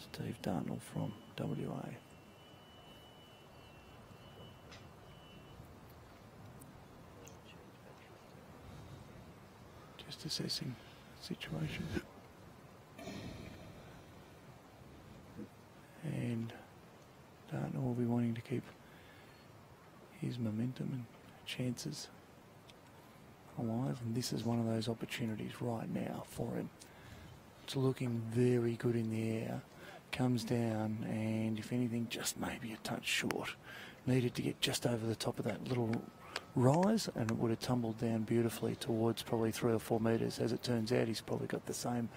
Steve Dartnell from WA. Just assessing the situation. And Dartnell will be wanting to keep his momentum and chances alive, and this is one of those opportunities right now for him. It's looking very good in the air, comes down, and if anything, just maybe a touch short. Needed to get just over the top of that little rise, and it would have tumbled down beautifully towards probably 3 or 4 metres. As it turns out, he's probably got the same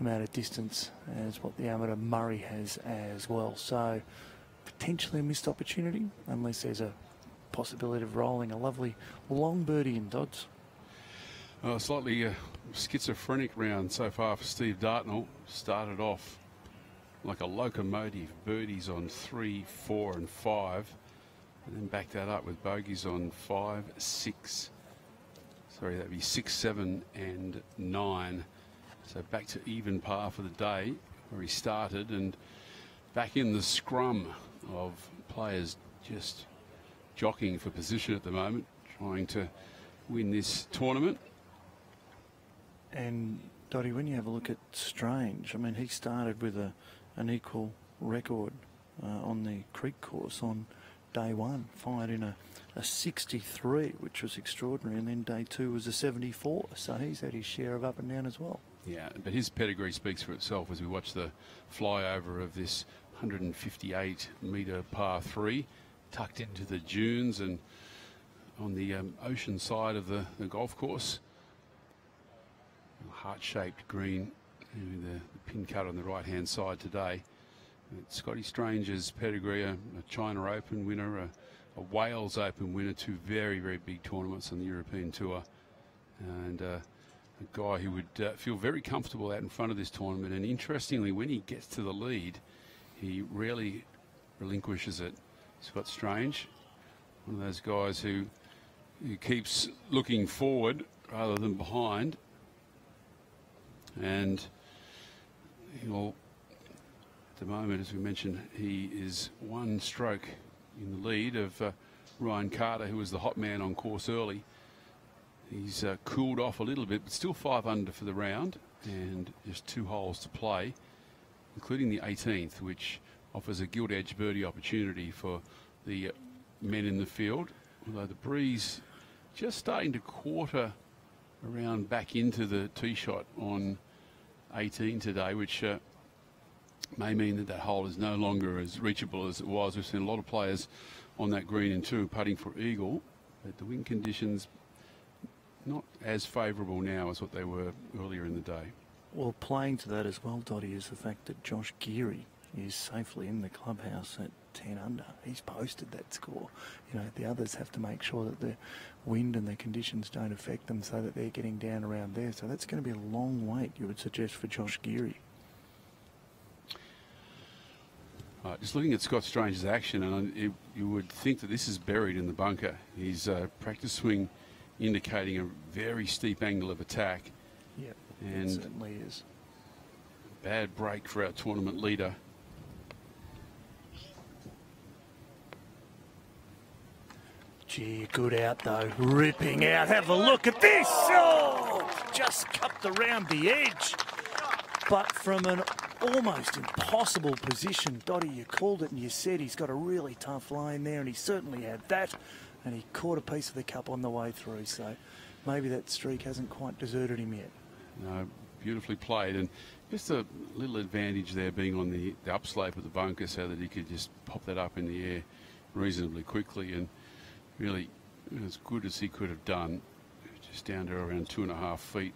amount of distance as what the amateur Murray has as well. So potentially a missed opportunity, unless there's a possibility of rolling a lovely long birdie in Dodds. Slightly schizophrenic round so far for Steve Dartnell. Started off like a locomotive, birdies on 3, 4 and 5, and then backed that up with bogeys on 5, 6. Sorry, that'd be 6, 7 and 9. So back to even par for the day where he started, and back in the scrum of players just jockeying for position at the moment, trying to win this tournament. And Dottie, when you have a look at Strange, I mean, he started with an equal record on the Creek course on day one, fired in a 63, which was extraordinary, and then day two was a 74, so he's had his share of up and down as well. Yeah, but his pedigree speaks for itself as we watch the flyover of this 158-metre par 3, tucked into the dunes and on the ocean side of the golf course. Heart-shaped green, the pin cut on the right-hand side today. Scotty Strange's pedigree, a China Open winner, a Wales Open winner, 2 very, very big tournaments on the European Tour, and a guy who would feel very comfortable out in front of this tournament. And interestingly, when he gets to the lead, he rarely relinquishes it. Scott Strange, one of those guys who keeps looking forward rather than behind. And he'll, at the moment, as we mentioned, he is 1 stroke in the lead of Ryan Carter, who was the hot man on course early. He's cooled off a little bit, but still 5 under for the round, and just 2 holes to play, including the 18th, which offers a gilt-edged birdie opportunity for the men in the field. Although the breeze just starting to quarter around back into the tee shot on 18 today, which may mean that hole is no longer as reachable as it was. We've seen a lot of players on that green and 2 putting for eagle, but the wind conditions not as favourable now as what they were earlier in the day. Well, playing to that as well, Dottie, is the fact that Josh Geary is safely in the clubhouse at 10 under. He's posted that score. You know, the others have to make sure that the wind and the conditions don't affect them so that they're getting down around there. So that's going to be a long wait, you would suggest, for Josh Geary. Just looking at Scott Strange's action, and you would think that this is buried in the bunker. His practice swing indicating a very steep angle of attack. Yeah, and it certainly is. Bad break for our tournament leader. Gee, good out though, ripping out. Have a look at this. Oh, just cupped around the edge. But from an almost impossible position. Dottie, you called it and you said he's got a really tough line there, and he certainly had that. And he caught a piece of the cup on the way through, so maybe that streak hasn't quite deserted him yet. No, beautifully played, and just a little advantage there being on the upslope of the bunker so that he could just pop that up in the air reasonably quickly, and really as good as he could have done, just down to around 2.5 feet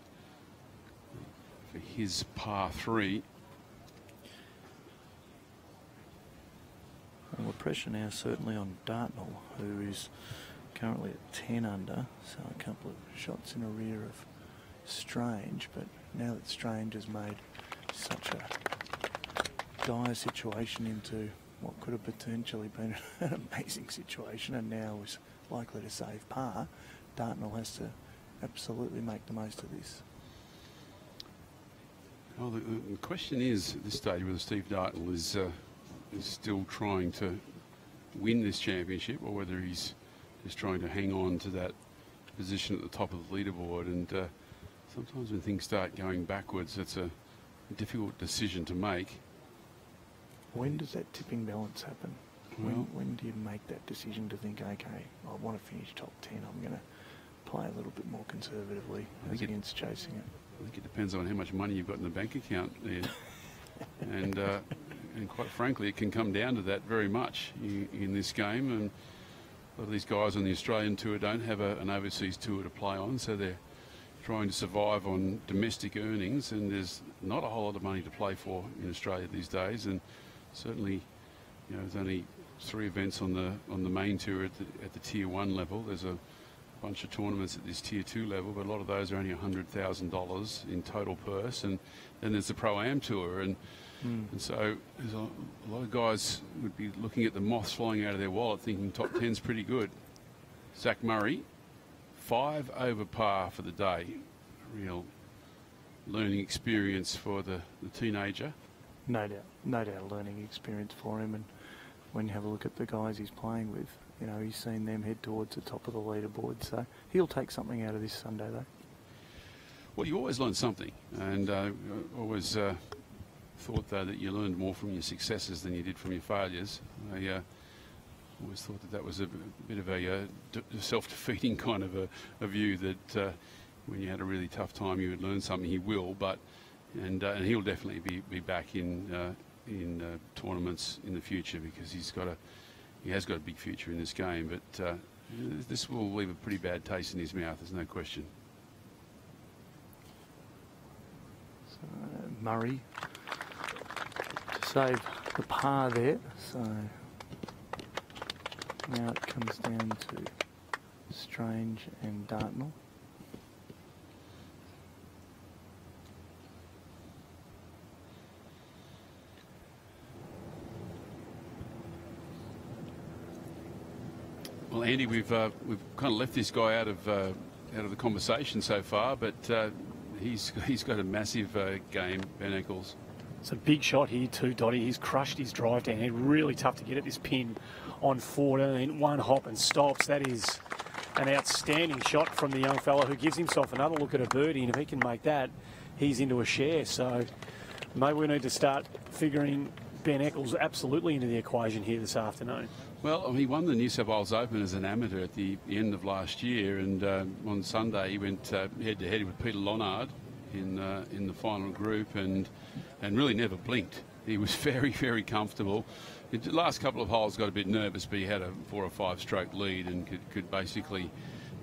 for his par 3. Well, the pressure now certainly on Dartnell, who is currently at 10 under, so a couple of shots in arrear of Strange, but now that Strange has made such a dire situation into what could have potentially been an amazing situation and now is likely to save par, Dartnell has to absolutely make the most of this. Well, the question is at this stage whether Steve Dartnell is still trying to win this championship or whether he's just trying to hang on to that position at the top of the leaderboard. And sometimes when things start going backwards, it's a difficult decision to make. When does that tipping balance happen? Well, when do you make that decision to think, okay, I want to finish top 10, I'm going to play a little bit more conservatively as against chasing it? I think it depends on how much money you've got in the bank account there. And quite frankly, it can come down to that very much in this game. And a lot of these guys on the Australian tour don't have an overseas tour to play on, so they're trying to survive on domestic earnings, and there's not a whole lot of money to play for in Australia these days. And certainly, you know, there's only 3 events on the main tour at the Tier 1 level. There's a bunch of tournaments at this Tier 2 level, but a lot of those are only $100,000 in total purse. And then there's the Pro-Am Tour, and so there's a lot of guys would be looking at the moths flying out of their wallet thinking top 10's pretty good. Zach Murray, 5 over par for the day. A real learning experience for the teenager. No doubt learning experience for him, and when you have a look at the guys he's playing with, you know, he's seen them head towards the top of the leaderboard, so he'll take something out of this Sunday though. Well, you always learn something, and always thought though that you learned more from your successes than you did from your failures. I always thought that was a bit of a self-defeating kind of a view, that when you had a really tough time you would learn something. He will, but and he'll definitely be back in tournaments in the future, because he has got a big future in this game. But this will leave a pretty bad taste in his mouth, there's no question. So, Murray to save the par there, so now it comes down to Strange and Dartnell. Well, Andy, we've kind of left this guy out of the conversation so far, but he's got a massive game, Ben Eccles. It's a big shot here too, Dottie. He's crushed his drive down here. Really tough to get at this pin on 14. One hop and stops. That is an outstanding shot from the young fella, who gives himself another look at a birdie, and if he can make that, he's into a share. So maybe we need to start figuring Ben Eccles absolutely into the equation here this afternoon. Well, he won the New South Wales Open as an amateur at the end of last year, and on Sunday he went head-to-head with Peter Lonard in the final group, and really never blinked. He was very, very comfortable. The last couple of holes got a bit nervous, but he had a 4 or 5 stroke lead and could basically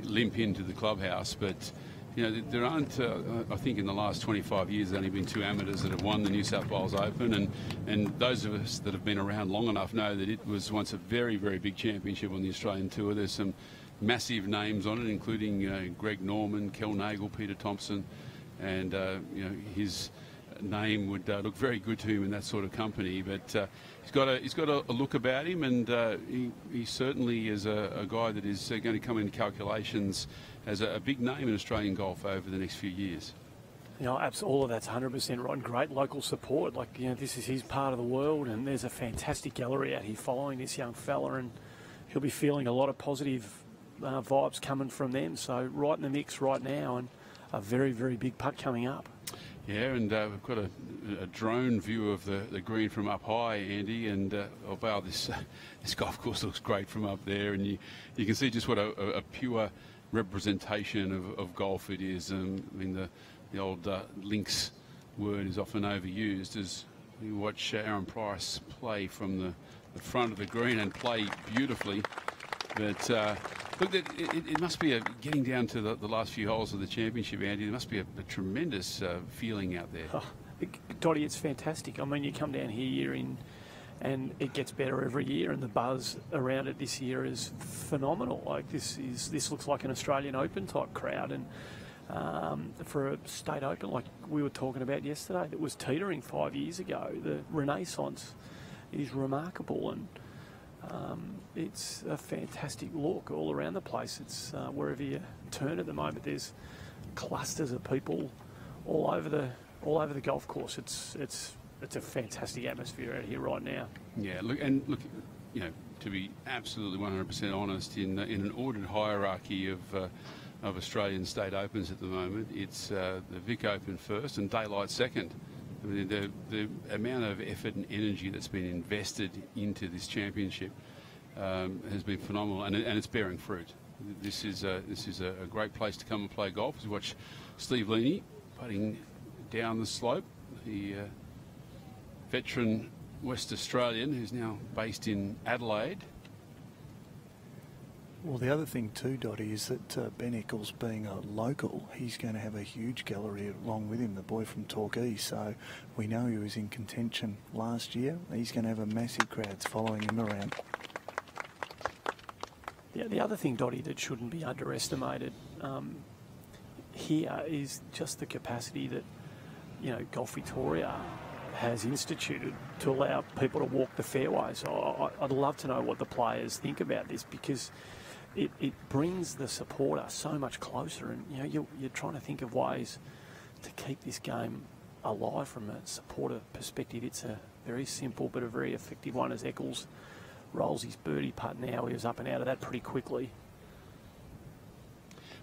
limp into the clubhouse. But you know, there aren't. I think in the last 25 years, there's only been 2 amateurs that have won the New South Wales Open, and those of us that have been around long enough know that it was once a very, very big championship on the Australian tour. There's some massive names on it, including Greg Norman, Kel Nagle, Peter Thompson, and you know, his name would look very good to him in that sort of company. But he's got a look about him, and he certainly is a guy that is going to come in calculations as a big name in Australian golf over the next few years. You know, all of that's 100% right. And great local support. Like, you know, this is his part of the world, and there's a fantastic gallery out here following this young fella, and he'll be feeling a lot of positive vibes coming from them. So right in the mix right now, and a very, very big putt coming up. Yeah, and we've got a drone view of the green from up high, Andy, and oh wow, this golf course looks great from up there, and you can see just what a pure representation of golf it is. I mean, the old links word is often overused as we watch Aaron Price play from the front of the green and play beautifully. But look, it must be getting down to the last few holes of the championship, Andy. There must be a tremendous feeling out there. Oh, Dottie, it's fantastic. I mean, you come down here and it gets better every year, and the buzz around it this year is phenomenal. Like, this looks like an Australian Open type crowd, and for a state open like we were talking about yesterday that was teetering 5 years ago, the renaissance is remarkable, and it's a fantastic look all around the place. It's wherever you turn at the moment, there's clusters of people all over the golf course. It's a fantastic atmosphere out here right now. Yeah, look, you know, to be absolutely 100% honest, in an ordered hierarchy of Australian state opens at the moment, it's the Vic Open first and Daylight second. I mean, the amount of effort and energy that's been invested into this championship has been phenomenal, and it's bearing fruit. This is a great place to come and play golf. As we watch Steve Leaney putting down the slope, the veteran West Australian who's now based in Adelaide. Well, the other thing too, Dottie, is that Ben Eccles, being a local, he's going to have a huge gallery along with him, the boy from Torquay. So we know he was in contention last year. He's going to have a massive crowds following him around. Yeah, the other thing, Dottie, that shouldn't be underestimated here is just the capacity that, you know, Golf Victoria has instituted to allow people to walk the fairways. I'd love to know what the players think about this, because it brings the supporter so much closer, and you know, you're trying to think of ways to keep this game alive from a supporter perspective. It's a very simple but a very effective one, as Eccles rolls his birdie putt now. He was up and out of that pretty quickly.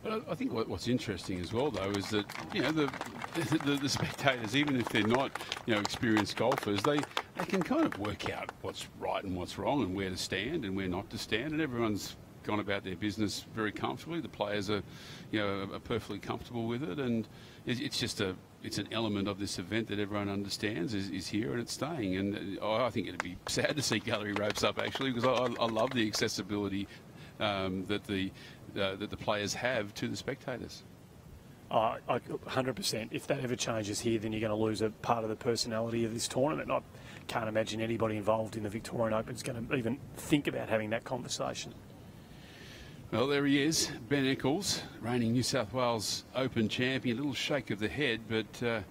But I think what's interesting as well, though, is that, you know, the spectators, even if they're not, you know, experienced golfers, they can kind of work out what's right and what's wrong, and where to stand and where not to stand, and everyone's gone about their business very comfortably. The players are, you know, are perfectly comfortable with it, and it's just it's an element of this event that everyone understands is here and it's staying. And I think it'd be sad to see gallery ropes up, actually, because I love the accessibility that the players have to the spectators. 100%. If that ever changes here, then you're going to lose a part of the personality of this tournament. I can't imagine anybody involved in the Victorian Open is going to even think about having that conversation. Well, there he is, Ben Eccles, reigning New South Wales Open champion. A little shake of the head, but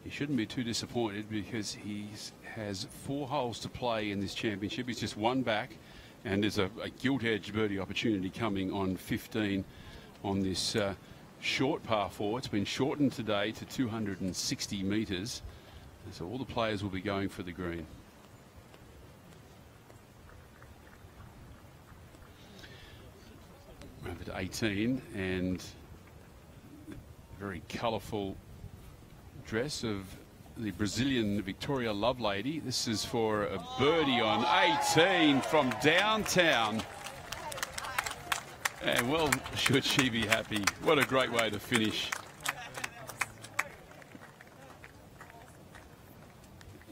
he shouldn't be too disappointed, because he has 4 holes to play in this championship. He's just one back, and there's a gilt-edged birdie opportunity coming on 15 on this short par 4. It's been shortened today to 260 metres, so all the players will be going for the green. Over to 18, and very colourful dress of the Brazilian Victoria Lovelady. This is for a birdie on 18 from downtown. And well, should she be happy. What a great way to finish.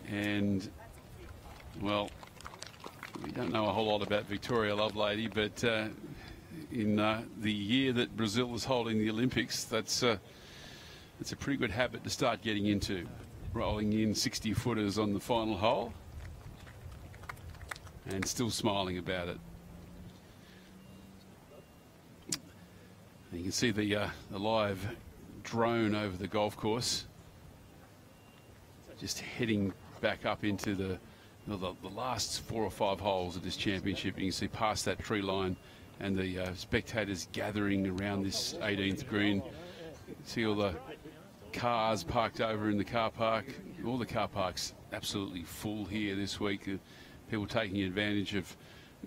And, well, we don't know a whole lot about Victoria Lovelady, but in the year that Brazil is holding the Olympics. That's it's a pretty good habit to start getting into, rolling in 60 footers on the final hole and still smiling about it. You can see the live drone over the golf course, just heading back up into the last 4 or 5 holes of this championship. You can see past that tree line and the spectators gathering around this 18th green. You can see all the cars parked over in the car park. All the car parks absolutely full here this week. People taking advantage of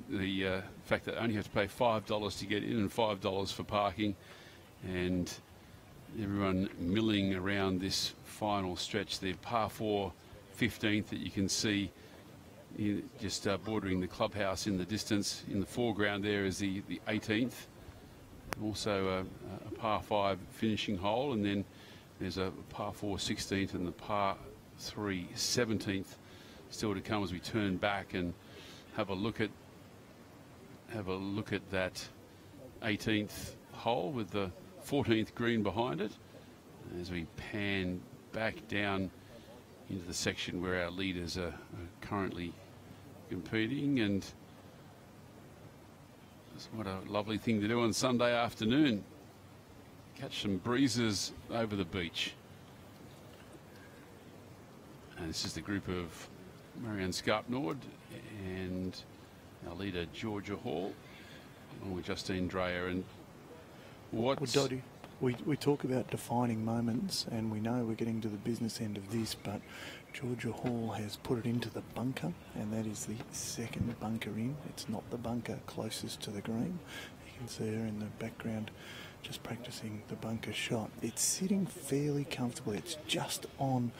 the fact that only have to pay $5 to get in and $5 for parking, and everyone milling around this final stretch. The par 4 15th that you can see just bordering the clubhouse in the distance. In the foreground there is the 18th, also a par 5 finishing hole, and then there's a par 4 16th and the par 3 17th still to come as we turn back and have a look at that 18th hole with the 14th green behind it as we pan back down into the section where our leaders are currently competing. And what a lovely thing to do on Sunday afternoon, catch some breezes over the beach. And this is the group of Marianne Scarpnord and our leader Georgia Hall, along with Justine Dreyer. And what? Well, Doddy, we talk about defining moments, and we know we're getting to the business end of this, but Georgia Hall has put it into the bunker, and that is the second bunker in. It's not the bunker closest to the green. You can see her in the background just practicing the bunker shot. It's sitting fairly comfortably. It's just on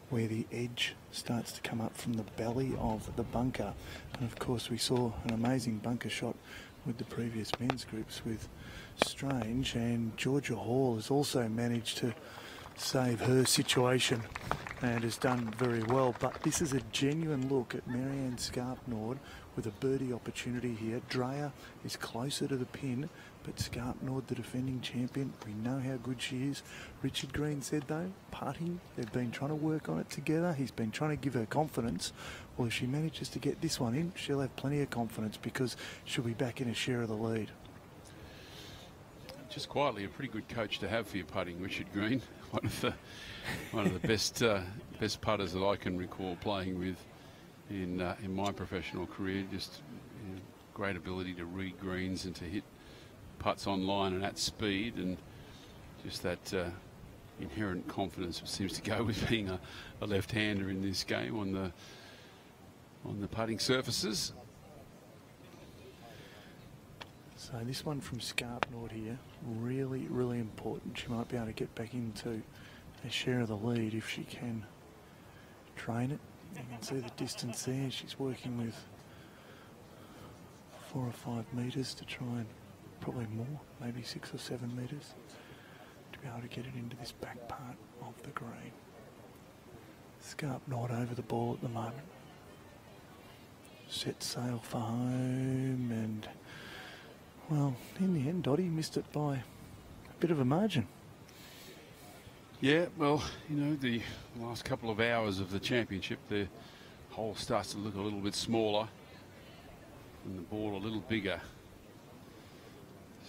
where the edge starts to come up from the belly of the bunker. And of course we saw an amazing bunker shot with the previous men's groups with Strange, and Georgia Hall has also managed to save her situation and has done very well. But this is a genuine look at Marianne Scarpnord with a birdie opportunity here. Dreyer is closer to the pin, but Scarpnord, the defending champion, we know how good she is. Richard Green said, though, putting, they've been trying to work on it together. He's been trying to give her confidence. Well, if she manages to get this one in, she'll have plenty of confidence because she'll be back in a share of the lead. Just quietly, a pretty good coach to have for your putting, Richard Green. One of the best putters that I can recall playing with in my professional career. Just great ability to read greens and to hit putts on line and at speed, and just that inherent confidence that seems to go with being a left-hander in this game on the putting surfaces. So this one from Scarpnord here, really, really important. She might be able to get back into a share of the lead if she can train it. You can see the distance there. She's working with 4 or 5 metres to try and, probably more, maybe 6 or 7 metres, to be able to get it into this back part of the green. Scarpnord over the ball at the moment. Set sail for home, and well, in the end, Dottie missed it by a bit of a margin. Yeah, well, the last couple of hours of the championship, the hole starts to look a little bit smaller and the ball a little bigger.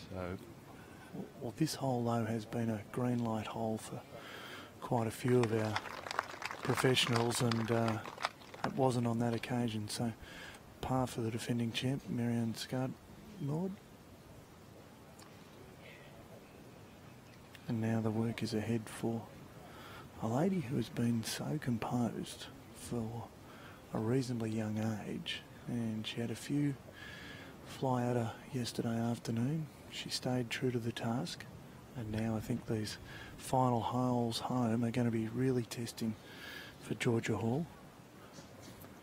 So, well, this hole, though, has been a green light hole for quite a few of our professionals, and it wasn't on that occasion. So, par for the defending champ, Marianne Scarpnord. And now the work is ahead for a lady who has been so composed for a reasonably young age, and she had a few fly at her yesterday afternoon. She stayed true to the task, and now I think these final holes home are going to be really testing for Georgia Hall.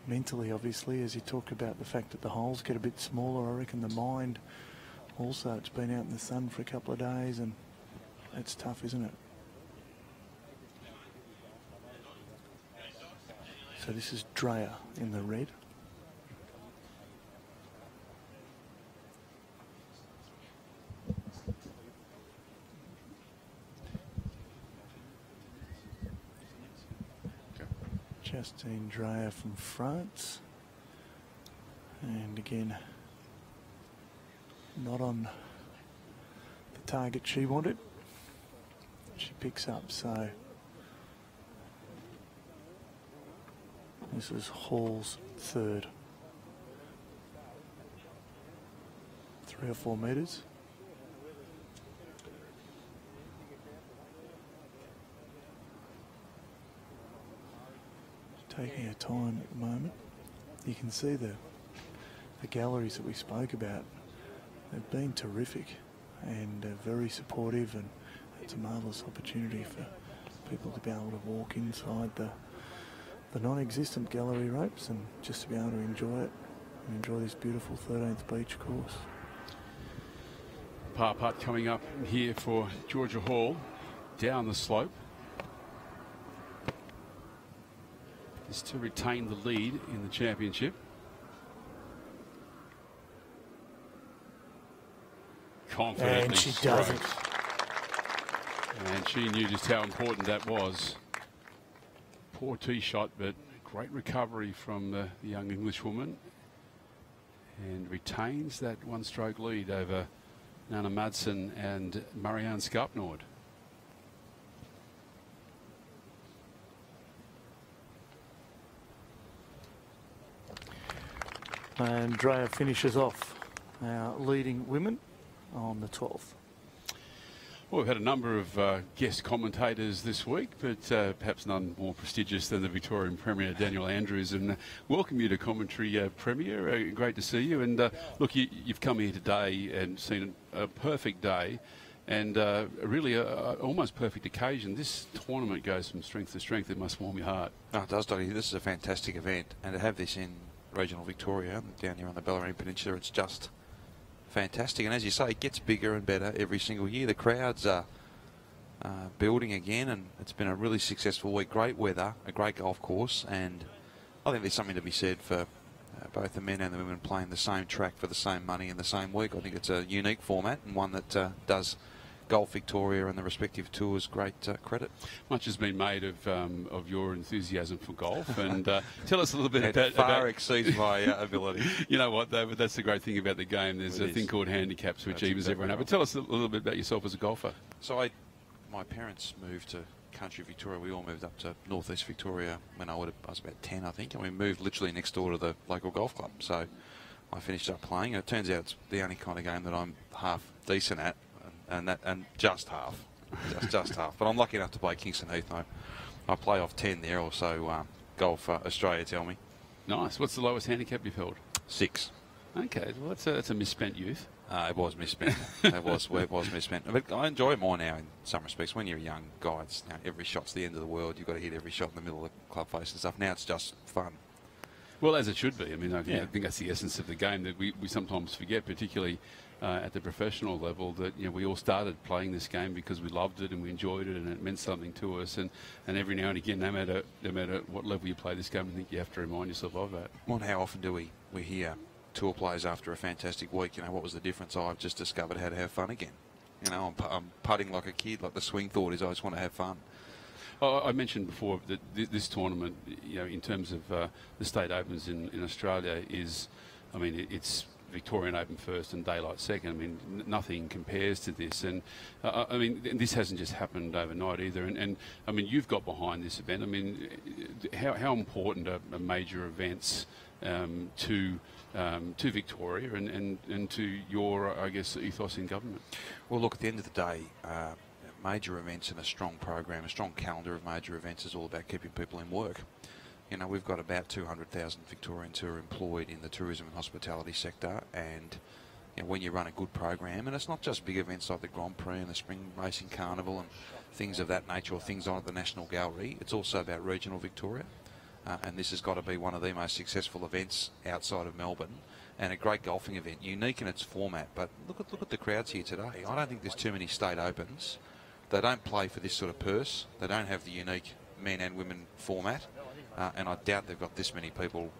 Mentally, obviously, as you talk about the fact that the holes get a bit smaller, I reckon the mind also, it's been out in the sun for a couple of days, and it's tough, isn't it? So this is Dreyer in the red. Justine Dreyer from France. And again, not on the target she wanted. She picks up, so this is Hall's third. 3 or 4 metres. Taking her time at the moment. You can see the galleries that we spoke about. They've been terrific and very supportive, and it's a marvellous opportunity for people to be able to walk inside the non-existent gallery ropes and just to be able to enjoy it and enjoy this beautiful 13th beach course. Par putt coming up here for Georgia Hall, down the slope. Is to retain the lead in the championship. Confidently and she does it. And she knew just how important that was. Poor tee shot, but great recovery from the young Englishwoman. And retains that one-stroke lead over Nana Madsen and Marianne Skarpnord. And Dreyer finishes off our leading women on the 12th. Well, we've had a number of guest commentators this week, but perhaps none more prestigious than the Victorian Premier, Daniel Andrews. And welcome you to Commentary, Premier. Great to see you. And look, you've come here today and seen a perfect day and really almost perfect occasion. This tournament goes from strength to strength. It must warm your heart. Oh, it does, Dottie. This is a fantastic event. And to have this in regional Victoria, down here on the Bellarine Peninsula, it's just fantastic. And as you say, it gets bigger and better every single year. The crowds are building again, and it's been a really successful week. Great weather, a great golf course, and I think there's something to be said for both the men and the women playing the same track for the same money in the same week. I think it's a unique format and one that does Golf Victoria and the respective tours great credit. Much has been made of your enthusiasm for golf, and tell us a little bit It far exceeds my ability. You know what, though, but that's the great thing about the game. There's a thing called handicaps, which evens everyone out. But tell us a little bit about yourself as a golfer. So my parents moved to country Victoria. We all moved up to northeast Victoria when I was about 10, I think, and we moved literally next door to the local golf club. So I finished up playing, and it turns out it's the only kind of game that I'm half decent at. And just half, just half. But I'm lucky enough to play Kingston Heath. I play off 10 there, or so Golf Australia tell me. Nice. What's the lowest handicap you've held? 6. Okay, well that's a misspent youth. It was misspent. it was misspent. But I enjoy more now in some respects. When you're a young guy, it's, every shot's the end of the world. You've got to hit every shot in the middle of the club face and stuff. Now it's just fun. Well, as it should be. I mean, I think that's the essence of the game that we sometimes forget, particularly at the professional level, that we all started playing this game because we loved it and we enjoyed it and it meant something to us. And every now and again, no matter what level you play this game, I think you have to remind yourself of that. Well, how often do we hear tour players after a fantastic week? What was the difference? Oh, I've just discovered how to have fun again. I'm putting like a kid. Like the swing thought is, I just want to have fun. I mentioned before that this tournament, in terms of the state opens in Australia, is, I mean, it's Victorian Open first and Daylight second. I mean, nothing compares to this. And I mean, this hasn't just happened overnight either. And I mean, you've got behind this event. I mean, how important are major events to Victoria and to your, I guess, ethos in government? Well, look, at the end of the day, major events and a strong program, a strong calendar of major events is all about keeping people in work. We've got about 200,000 Victorians who are employed in the tourism and hospitality sector, and when you run a good program, and it's not just big events like the Grand Prix and the Spring Racing Carnival and things of that nature, or things on at the National Gallery, it's also about regional Victoria, and this has got to be one of the most successful events outside of Melbourne, and a great golfing event, unique in its format. But look at the crowds here today. I don't think there's too many state opens. They don't play for this sort of purse. They don't have the unique men and women format. And I doubt they've got this many people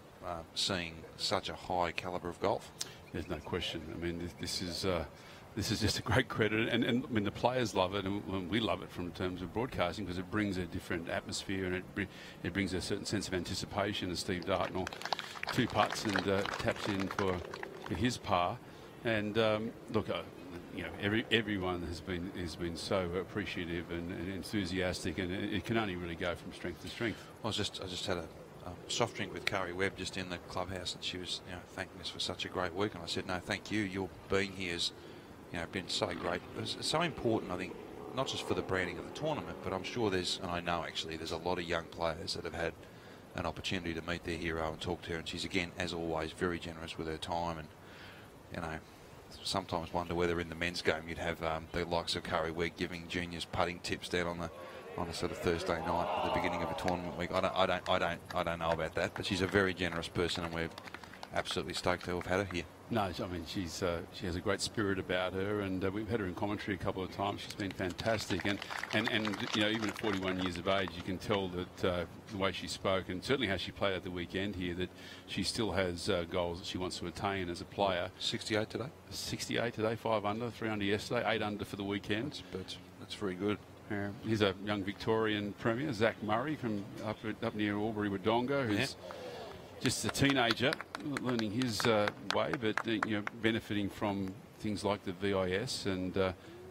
seeing such a high calibre of golf. There's no question. I mean, this is this is just a great credit, and I mean the players love it, and we love it from terms of broadcasting because it brings a different atmosphere and it brings a certain sense of anticipation. As Steve Dartnell 2 putts and taps in for his par, and look, you know, everyone has been so appreciative and enthusiastic, and it can only really go from strength to strength. I just had a soft drink with Carrie Webb just in the clubhouse, and she was, you know, thanking us for such a great week, and I said, no, thank you. Your being here has, you know, been so great. It's so important, I think, not just for the branding of the tournament, but I'm sure there's, and I know actually, there's a lot of young players that have had an opportunity to meet their hero and talk to her, and she's again, as always, very generous with her time, and you know, sometimes wonder whether in the men's game you'd have the likes of Carrie Webb giving juniors putting tips down on a sort of Thursday night at the beginning of a tournament week. I don't know about that, but she's a very generous person, and we're absolutely stoked to have had her here. No, I mean she has a great spirit about her, and we've had her in commentary a couple of times. She's been fantastic, and you know, even at 41 years of age, you can tell that the way she spoke, and certainly how she played at the weekend here, that she still has goals that she wants to attain as a player. 68 today. 68 today, 5 under, 3 under yesterday, 8 under for the weekend. That's very good. Here's a young Victorian premier, Zach Murray, from up near Albury Wodonga, who's just a teenager, learning his way, but you know, benefiting from things like the VIS and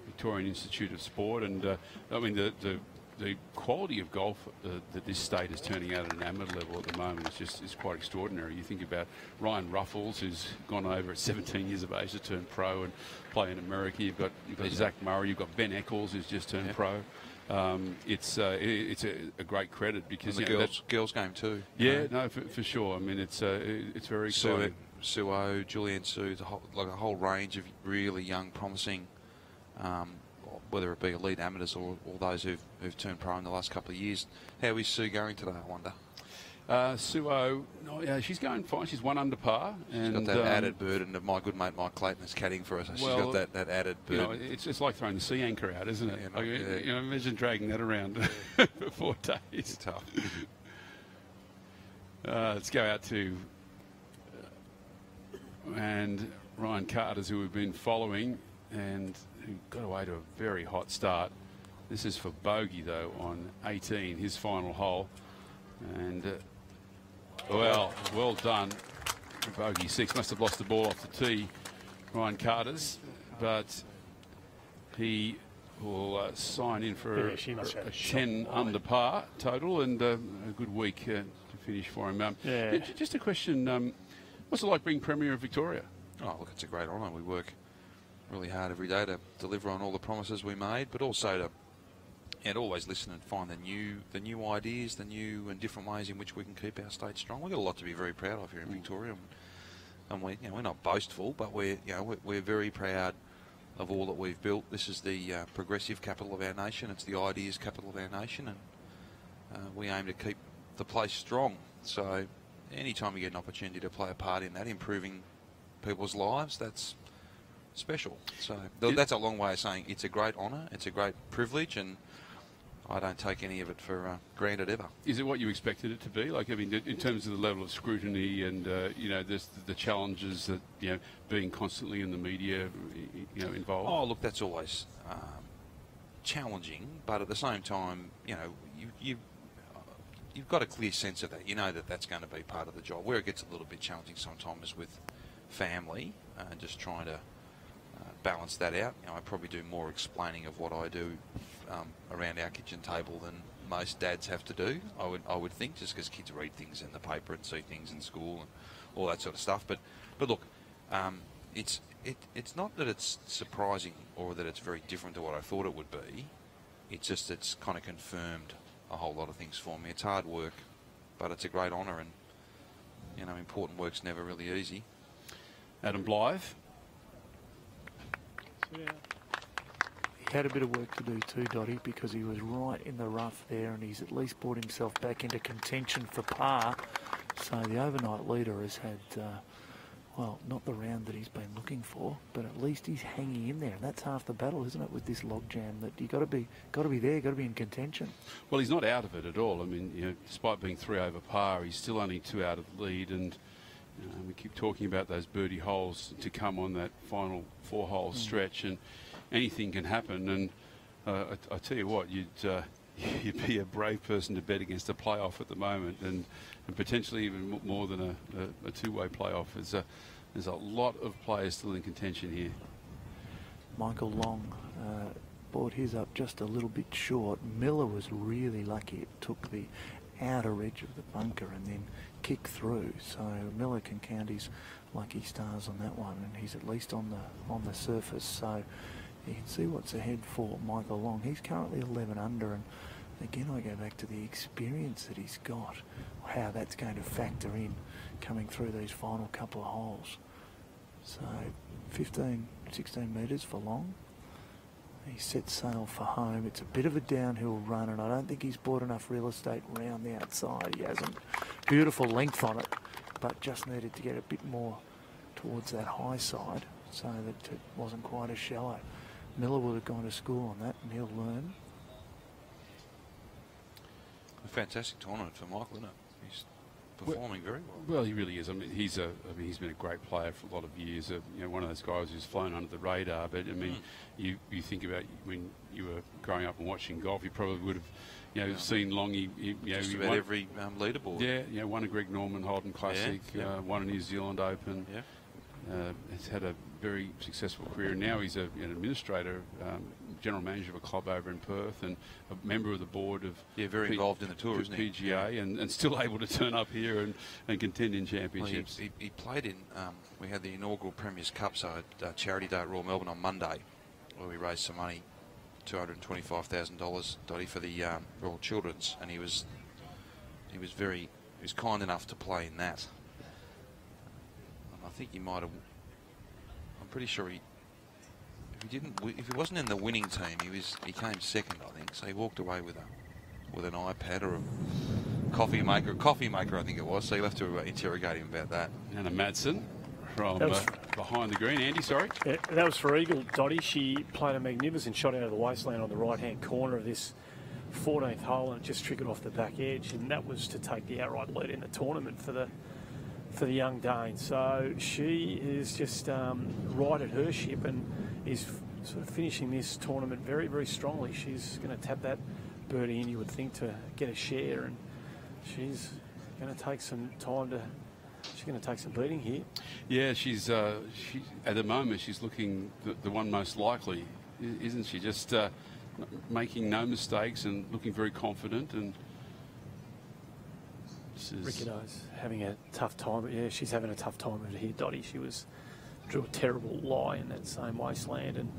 Victorian Institute of Sport, and I mean the quality of golf that this state is turning out at an amateur level at the moment is quite extraordinary. You think about Ryan Ruffles, who's gone over at 17 years of age to turn pro and play in America. You've got Zach Murray, you've got Ben Eccles, who's just turned pro. It's a great credit because and the girls game too. Yeah, no, for sure. I mean, it's very exciting. Sue O, Julianne Sue, like a whole range of really young, promising, whether it be elite amateurs or those who've turned pro in the last couple of years. How is Sue going today, I wonder? Sue O, yeah, she's going fine. She's 1 under par. And, she's got that added burden of my good mate Mike Clayton is caddying for us. She's got that added burden. You know, it's just like throwing the sea anchor out, isn't it? Yeah, you know, imagine dragging that around for 4 days. It's tough. Let's go out to and Ryan Carter's, who we've been following and who got away to a very hot start. This is for bogey, though, on 18, his final hole. And, well done. Bogey 6. Must have lost the ball off the tee, Ryan Carter's. But he will sign in for a 10 under par total, and a good week to finish for him. Just a question, what's it like being Premier of Victoria? Oh, look, it's a great honour. We work really hard every day to deliver on all the promises we made, but also to always listen and find the new ideas, the new and different ways in which we can keep our state strong. We've got a lot to be very proud of here in Victoria, and we're not boastful, but we're very proud of all that we've built. This is the progressive capital of our nation. It's the ideas capital of our nation, and we aim to keep the place strong. So anytime you get an opportunity to play a part in that, improving people's lives, that's special. So that's a long way of saying it's a great honour, it's a great privilege, and I don't take any of it for granted ever. Is it what you expected it to be? Like, I mean, in terms of the level of scrutiny and you know, the challenges that, you know, being constantly in the media, you know, involved. Oh, look, that's always challenging, but at the same time, you know, you've got a clear sense of that. You know that that's going to be part of the job. Where it gets a little bit challenging sometimes is with family, just trying to balance that out. You know, I probably do more explaining of what I do around our kitchen table than most dads have to do. I would think, just because kids read things in the paper and see things in school and all that sort of stuff. But look, it's not that it's surprising or that it's very different to what I thought it would be. It's just it's kind of confirmed a whole lot of things for me. It's hard work, but it's a great honour, and you know, important work's never really easy. Adam Blythe. Yeah. He had a bit of work to do too, Dotty, because he was right in the rough there, and he's at least brought himself back into contention for par. So the overnight leader has had, well, not the round that he's been looking for, but at least he's hanging in there, and that's half the battle, isn't it, with this logjam? That you got to be there, got to be in contention. Well, he's not out of it at all. I mean, you know, despite being 3 over par, he's still only 2 out of the lead, and We keep talking about those birdie holes to come on that final 4-hole stretch, and anything can happen. And I tell you what, you'd be a brave person to bet against a playoff at the moment, and potentially even more than a two-way playoff. There's a lot of players still in contention here. Michael Long brought his up just a little bit short. Miller was really lucky. It took the outer edge of the bunker and then kicked through. So Miller can count his lucky stars on that one, and he's at least on the surface. So you can see what's ahead for Michael Long. He's currently 11 under, and again I go back to the experience that he's got, how that's going to factor in coming through these final couple of holes. So 15, 16 metres for Long. He sets sail for home. It's a bit of a downhill run, and I don't think he's bought enough real estate round the outside. He hasn't. Beautiful length on it, but just needed to get a bit more towards that high side so that it wasn't quite as shallow. Miller would have gone to school on that, and he'll learn. A fantastic tournament for Michael, isn't it? He's performing very well. Well, he really is. I mean, he's been a great player for a lot of years. One of those guys who's flown under the radar. But I mean, you think about when you were growing up and watching golf, you probably would have, seen Long. Just about every leaderboard. Yeah, won a Greg Norman Holden Classic, won a New Zealand Open. Yeah. He's had a very successful career. Now he's an administrator, general manager of a club over in Perth, and a member of the board of very involved in the tour, isn't he? PGA, and still able to turn up here and contend in championships. Well, he played in. We had the inaugural Premiers Cup, so Charity Day at Royal Melbourne on Monday, where we raised some money, $225,000, Dotty, for the Royal Children's, and he was kind enough to play in that. I think he might have. I'm pretty sure if he wasn't in the winning team, he came second, I think. So he walked away with an iPad or a coffee maker, I think it was. So you'll have to interrogate him about that. Anna Madsen from behind the green. Andy, sorry. Yeah, that was for Eagle, Dotty. She played a magnificent shot out of the waistland on the right-hand corner of this 14th hole, and it just trickled off the back edge, and that was to take the outright lead in the tournament for the young Dane. So she is just right at her ship and is sort of finishing this tournament very, very strongly. She's going to tap that birdie in, you would think, to get a share, and she's going to take some time to. She's going to take some beating here. Yeah, she's at the moment she's looking the one most likely, isn't she? Just making no mistakes and looking very confident. And Ricciardo's having a tough time. Yeah, she's having a tough time over here, Dotty. She drew a terrible lie in that same wasteland, and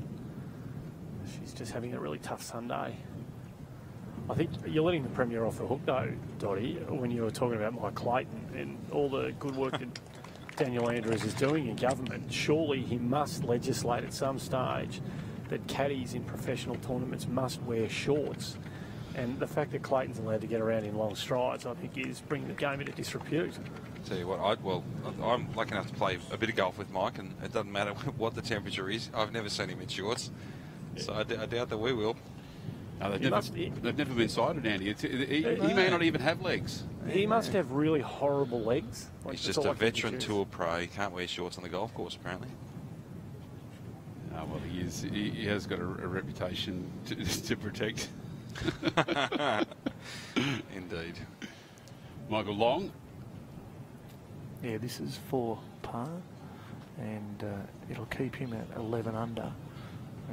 she's just having a really tough Sunday. I think you're letting the Premier off the hook, though, Dotty, when you were talking about Mike Clayton and all the good work that Daniel Andrews is doing in government. Surely he must legislate at some stage that caddies in professional tournaments must wear shorts. And the fact that Clayton's allowed to get around in long strides, I think, is bringing the game into disrepute. Tell you what, I'm lucky enough to play a bit of golf with Mike, and it doesn't matter what the temperature is. I've never seen him in shorts, so I doubt that we will. No, they've never been sighted, Andy. He may not even have legs. He must have really horrible legs. He's just a veteran tour pro. He can't wear shorts on the golf course, apparently. Oh, well, he has got a reputation to protect. Indeed. Michael Long. Yeah, this is for par, and it'll keep him at 11 under,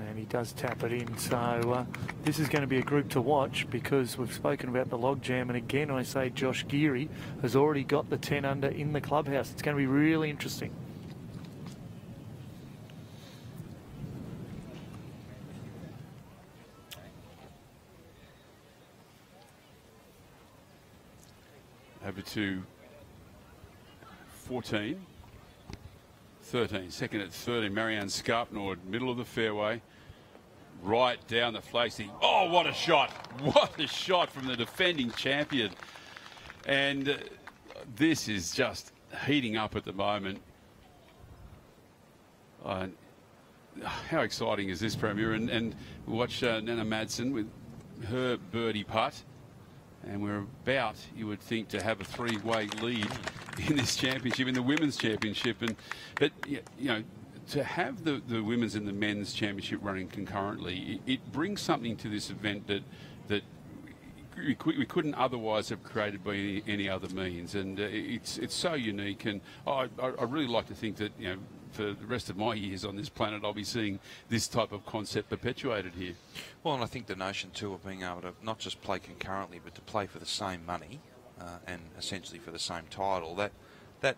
and he does tap it in. So this is going to be a group to watch, because we've spoken about the logjam, and again I say Josh Geary has already got the 10 under in the clubhouse. It's going to be really interesting. Over to 14, 13, second at 13, Marianne Scarpnord, middle of the fairway, right down the flagstick. Oh, what a shot! What a shot from the defending champion. And this is just heating up at the moment. How exciting is this, Premier? And watch Nana Madsen with her birdie putt. And we're about, you would think, to have a three-way lead in this championship, in the women's championship. But you know, to have the women's and the men's championship running concurrently, it brings something to this event that we couldn't otherwise have created by any other means. And it's so unique. And I really like to think that, you know, for the rest of my years on this planet, I'll be seeing this type of concept perpetuated here. Well, and I think the notion too of being able to not just play concurrently, but to play for the same money and essentially for the same title, that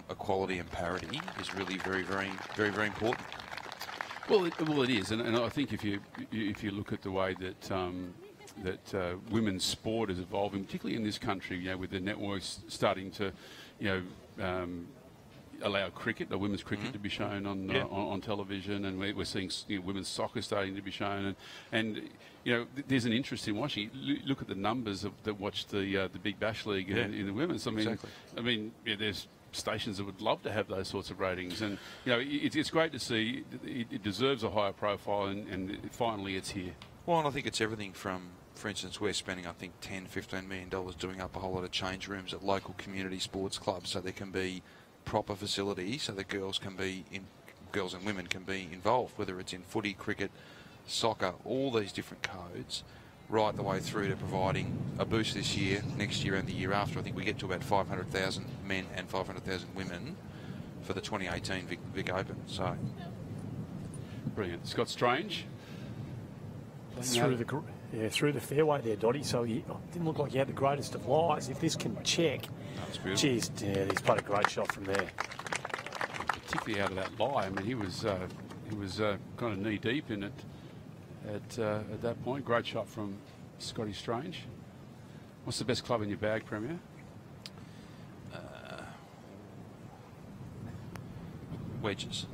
equality and parity is really very, very, very, very important. Well, it is, and I think if you look at the way that women's sport is evolving, particularly in this country, you know, with the networks starting to, you know, allow cricket, the women's cricket, to be shown on television, and we're seeing, you know, women's soccer starting to be shown, and you know, there's an interest in watching. Look at the numbers that watch the Big Bash League in the women's. I mean, yeah, there's stations that would love to have those sorts of ratings, and you know, it's great to see. It deserves a higher profile, and finally it's here. Well, and I think it's everything from, for instance, we're spending, I think, $10–15 million doing up a whole lot of change rooms at local community sports clubs, so there can be proper facilities so that girls and women can be involved, whether it's in footy, cricket, soccer, all these different codes, right the way through to providing a boost this year, next year and the year after. I think we get to about 500,000 men and 500,000 women for the 2018 Vic Open. So brilliant. Scott Strange. Through the fairway there, Dotty. So he didn't look like he had the greatest of lies. If this can check, geez, yeah, he's played a great shot from there. Particularly out of that lie. I mean, he was kind of knee deep in it at that point. Great shot from Scotty Strange. What's the best club in your bag, Premier? Wedges.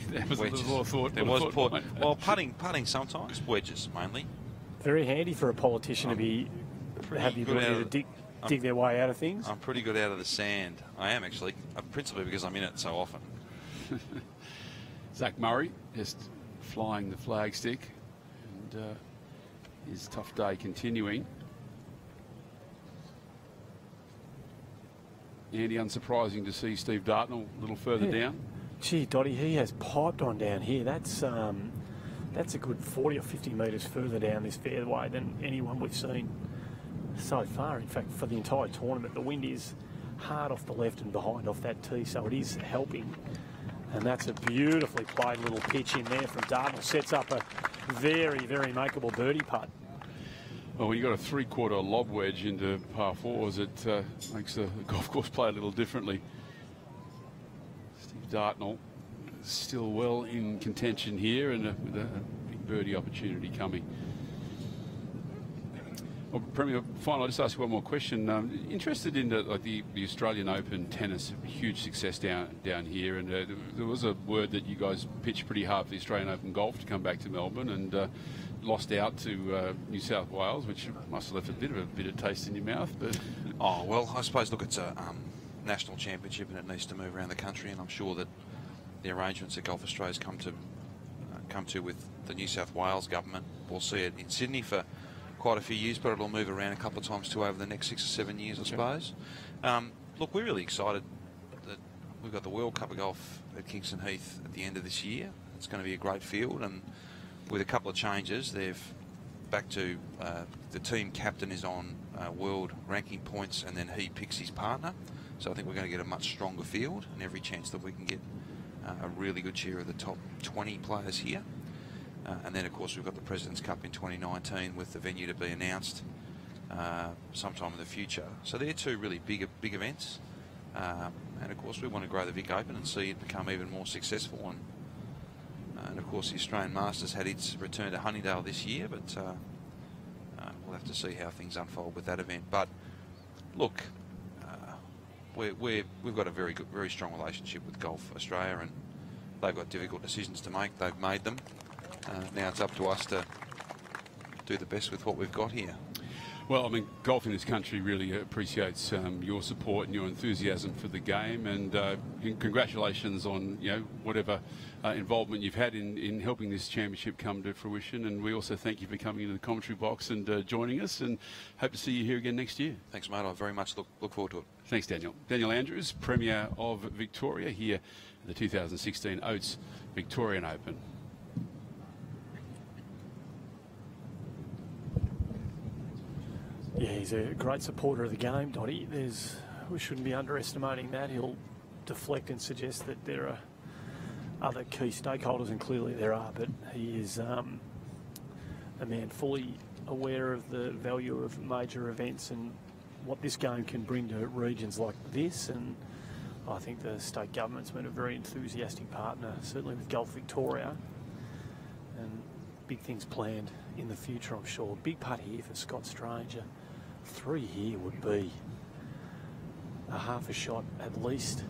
There was wedges. A little thought. There was thought. Well, putting sometimes, wedges mainly. Very handy for a politician to have the ability to dig their way out of things. I'm pretty good out of the sand. I am actually, principally because I'm in it so often. Zach Murray just flying the flag stick, and his tough day continuing. Andy, unsurprising to see Steve Dartnell a little further down. Gee, Dotty, he has piped on down here. That's a good 40 or 50 metres further down this fairway than anyone we've seen so far. In fact, for the entire tournament, the wind is hard off the left and behind off that tee, so it is helping. And that's a beautifully played little pitch in there from Dartnell. Sets up a very, very makeable birdie putt. Well, when you've got a three-quarter lob wedge into par fours, it makes the golf course play a little differently. Steve Dartnell still well in contention here, and with a big birdie opportunity coming. Well, Premier, finally, I'll just ask you one more question. Interested in the Australian Open tennis, huge success down here, and there was a word that you guys pitched pretty hard for the Australian Open golf to come back to Melbourne, and lost out to New South Wales, which must have left a bitter taste in your mouth. But oh well, I suppose, look, it's a national championship and it needs to move around the country, and I'm sure that the arrangements that Golf Australia's come to with the New South Wales government, we'll see it in Sydney for quite a few years, but it'll move around a couple of times too over the next 6 or 7 years, I suppose. Look, we're really excited that we've got the World Cup of Golf at Kingston Heath at the end of this year. It's going to be a great field, and with a couple of changes, they've back to the team captain is on world ranking points, and then he picks his partner. So I think we're going to get a much stronger field, and every chance that we can get a really good share of the top 20 players here. And then, of course, we've got the President's Cup in 2019 with the venue to be announced sometime in the future. So they're two really big events. And, of course, we want to grow the Vic Open and see it become even more successful. And of course, the Australian Masters had its return to Huntingdale this year, but we'll have to see how things unfold with that event. But look, we've got a very strong relationship with Golf Australia, and they've got difficult decisions to make. They've made them. Now it's up to us to do the best with what we've got here. Well, I mean, golf in this country really appreciates your support and your enthusiasm for the game, and congratulations on whatever involvement you've had in helping this championship come to fruition. And we also thank you for coming into the commentary box and joining us, and hope to see you here again next year. Thanks, mate. I very much look forward to it. Thanks, Daniel. Daniel Andrews, Premier of Victoria, here at the 2016 Oates Victorian Open. Yeah, he's a great supporter of the game, Dotty. We shouldn't be underestimating that. He'll deflect and suggest that there are other key stakeholders, and clearly there are, but he is a man fully aware of the value of major events and what this game can bring to regions like this. And I think the state government's been a very enthusiastic partner, certainly with Golf Victoria, and big things planned in the future, I'm sure. Big putt here for Scott Strange. 3 here would be a half a shot at least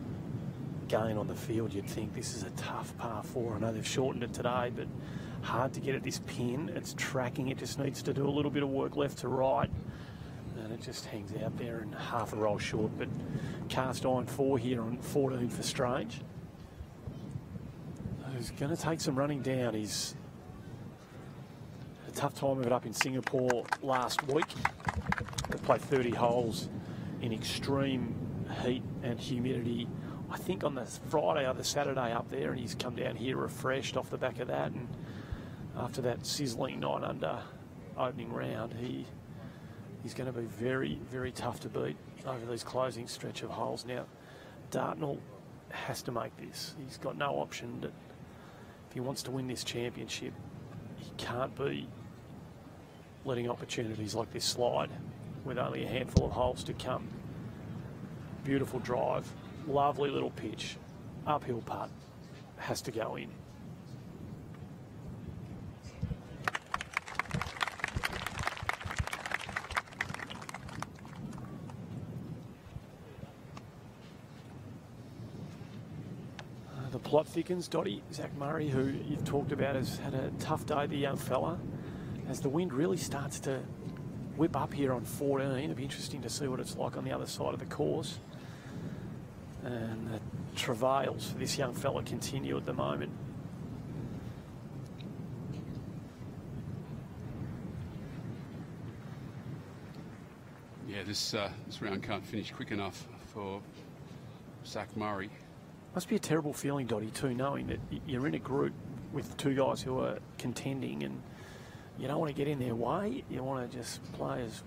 gain on the field, you'd think. This is a tough par 4. I know they've shortened it today, but hard to get at this pin. It's tracking. It just needs to do a little bit of work left to right, and it just hangs out there and half a roll short. But cast iron 4 here on 14 for Strange. He's going to take some running down. He's had a tough time of it up in Singapore last week. They played 30 holes in extreme heat and humidity, I think on the Friday or the Saturday up there, and he's come down here refreshed off the back of that. And after that sizzling 9 under opening round, he's going to be very, very tough to beat over these closing stretch of holes. Now, Dartnell has to make this. He's got no option. That if he wants to win this championship, he can't be letting opportunities like this slide with only a handful of holes to come. Beautiful drive, lovely little pitch, uphill putt, has to go in. The plot thickens. Dotty, Zach Murray, who you've talked about, has had a tough day, the young fella. As the wind really starts to whip up here on 14, it'll be interesting to see what it's like on the other side of the course. And the travails for this young fella continue at the moment. Yeah, this round can't finish quick enough for Zach Murray. Must be a terrible feeling, Dotty, too, knowing that you're in a group with 2 guys who are contending, and you don't want to get in their way. You want to just play as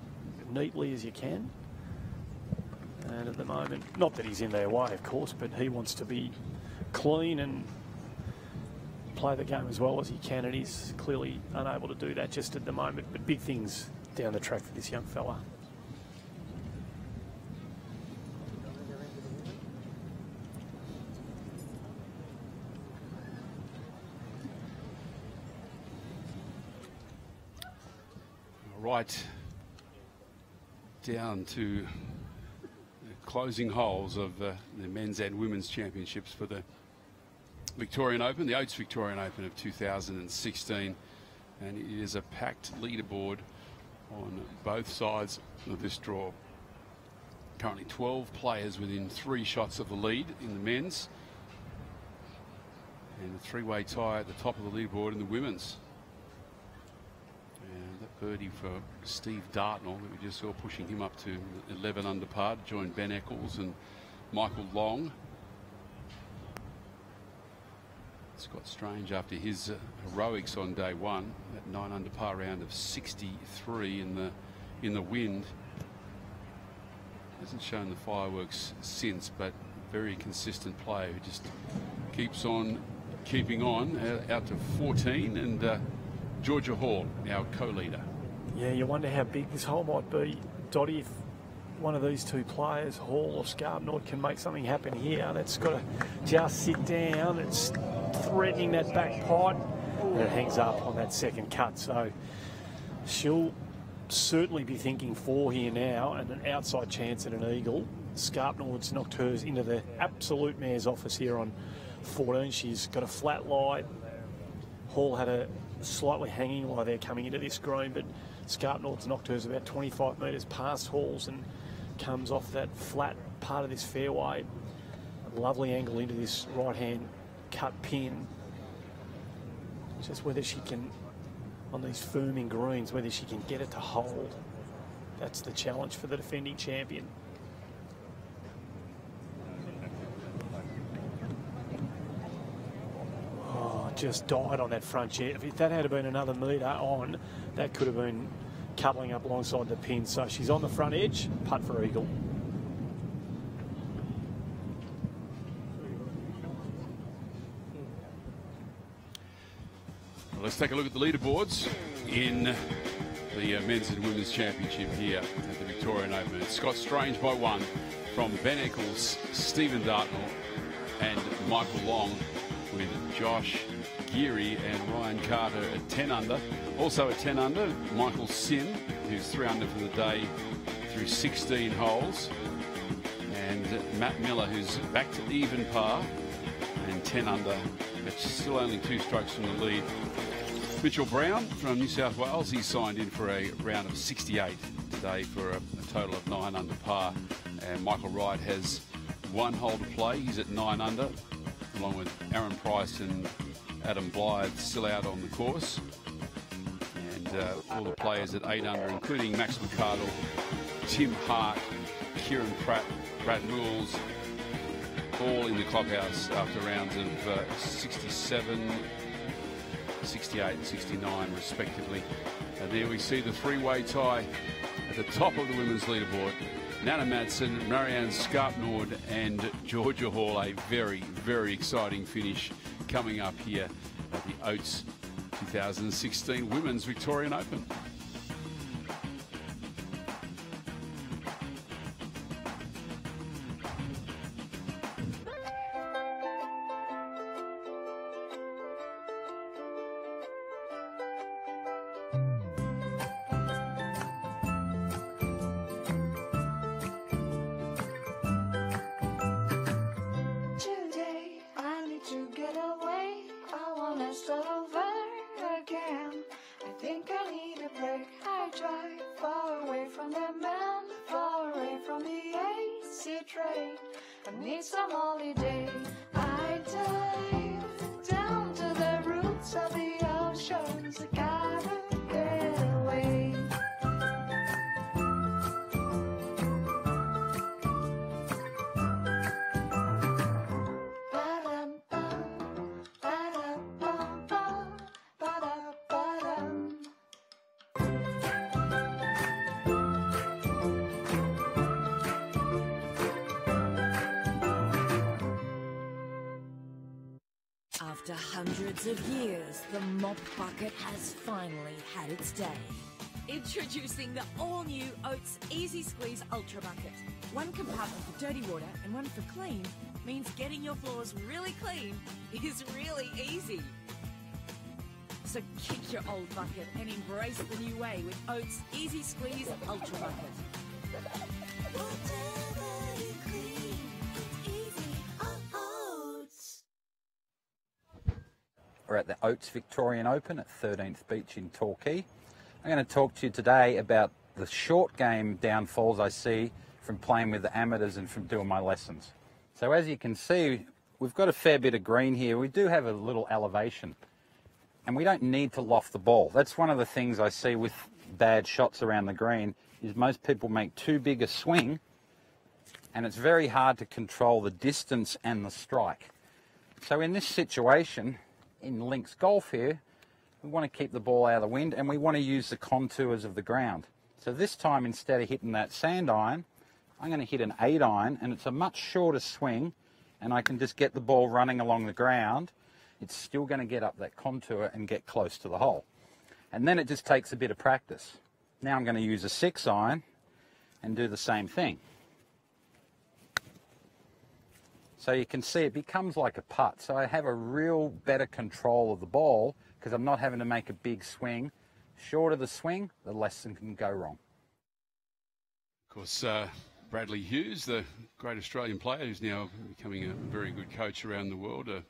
neatly as you can. And at the moment, not that he's in their way, of course, but he wants to be clean and play the game as well as he can, and he's clearly unable to do that just at the moment. But big things down the track for this young fella. Right down to the closing holes of the men's and women's championships for the Victorian Open, the Oates Victorian Open of 2016, and it is a packed leaderboard on both sides of this draw. Currently 12 players within 3 shots of the lead in the men's, and a 3-way tie at the top of the leaderboard in the women's. Birdie for Steve Dartnell that we just saw, pushing him up to 11 under par, to join Ben Eccles and Michael Long. Scott Strange, after his heroics on day 1, that 9 under par round of 63 in the wind, hasn't shown the fireworks since, but very consistent player who just keeps on keeping on out to 14, and Georgia Hall, our co-leader. Yeah, you wonder how big this hole might be, Dotty, if one of these 2 players, Hall or Scarpnord, can make something happen here. That's got to just sit down. It's threatening that back pot, and it hangs up on that second cut. So she'll certainly be thinking 4 here now, and an outside chance at an eagle. Scarpnord's knocked hers into the absolute mare's office here on 14. She's got a flat lie. Hall had a slightly hanging while they're coming into this green, but Scarpnord's knocked hers about 25 metres past Halls and comes off that flat part of this fairway. A lovely angle into this right-hand cut pin. Just whether she can, on these firming greens, whether she can get it to hold. That's the challenge for the defending champion. Oh, just died on that front jet. If that had been another metre on, that could have been coupling up alongside the pin. So she's on the front edge, putt for eagle. Well, let's take a look at the leaderboards in the Men's and Women's Championship here at the Victorian Open. It's Scott Strange by 1 from Ben Eccles, Stephen Dartnell and Michael Long, with Josh Geary and Ryan Carter at 10 under. Also at 10 under, Michael Sin, who's 3 under for the day through 16 holes. And Matt Miller, who's back to even par and 10 under, but still only 2 strokes from the lead. Mitchell Brown from New South Wales, he signed in for a round of 68 today for a total of 9 under par. And Michael Wright has 1 hole to play. He's at 9 under, along with Aaron Price and Adam Blythe still out on the course. And all the players at 8 under, including Max McCardle, Tim Hart, Kieran Pratt, Brad Rules, all in the clubhouse after rounds of 67, 68 and 69 respectively. And there we see the 3-way tie at the top of the women's leaderboard. Nana Madsen, Marianne Scarpnord and Georgia Hall. A very, very exciting finish coming up here at the Oates 2016 Women's Victorian Open. After hundreds of years, the mop bucket has finally had its day. Introducing the all-new Oates Easy Squeeze Ultra Bucket. 1 compartment for dirty water and 1 for clean means getting your floors really clean is really easy. So kick your old bucket and embrace the new way with Oates Easy Squeeze Ultra Bucket. We're at the Oates Victorian Open at 13th Beach in Torquay. I'm going to talk to you today about the short game downfalls I see from playing with the amateurs and from doing my lessons. So as you can see, we've got a fair bit of green here. We do have a little elevation and we don't need to loft the ball. That's one of the things I see with bad shots around the green, is most people make too big a swing and it's very hard to control the distance and the strike. So in this situation, in links golf here, we want to keep the ball out of the wind and we want to use the contours of the ground. So this time, instead of hitting that sand iron, I'm going to hit an 8 iron, and it's a much shorter swing and I can just get the ball running along the ground. It's still going to get up that contour and get close to the hole. And then it just takes a bit of practice. Now I'm going to use a 6 iron and do the same thing. So you can see it becomes like a putt. So I have a real better control of the ball because I'm not having to make a big swing. Shorter the swing, the less that can go wrong. Of course, Bradley Hughes, the great Australian player who's now becoming a very good coach around the world, a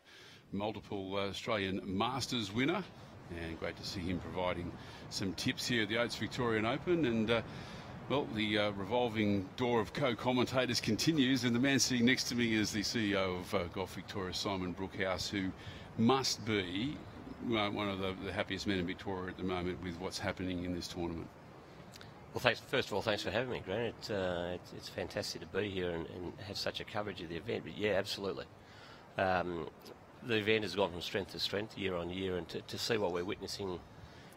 multiple Australian Masters winner, And great to see him providing some tips here at the Oates Victorian Open. And well, the revolving door of co-commentators continues, and the man sitting next to me is the CEO of Golf Victoria, Simon Brookhouse, who must be one of the happiest men in Victoria at the moment with what's happening in this tournament. Well, thanks. First of all, thanks for having me, Grant. It's fantastic to be here and have such a coverage of the event. But yeah, absolutely. The event has gone from strength to strength year on year, and to see what we're witnessing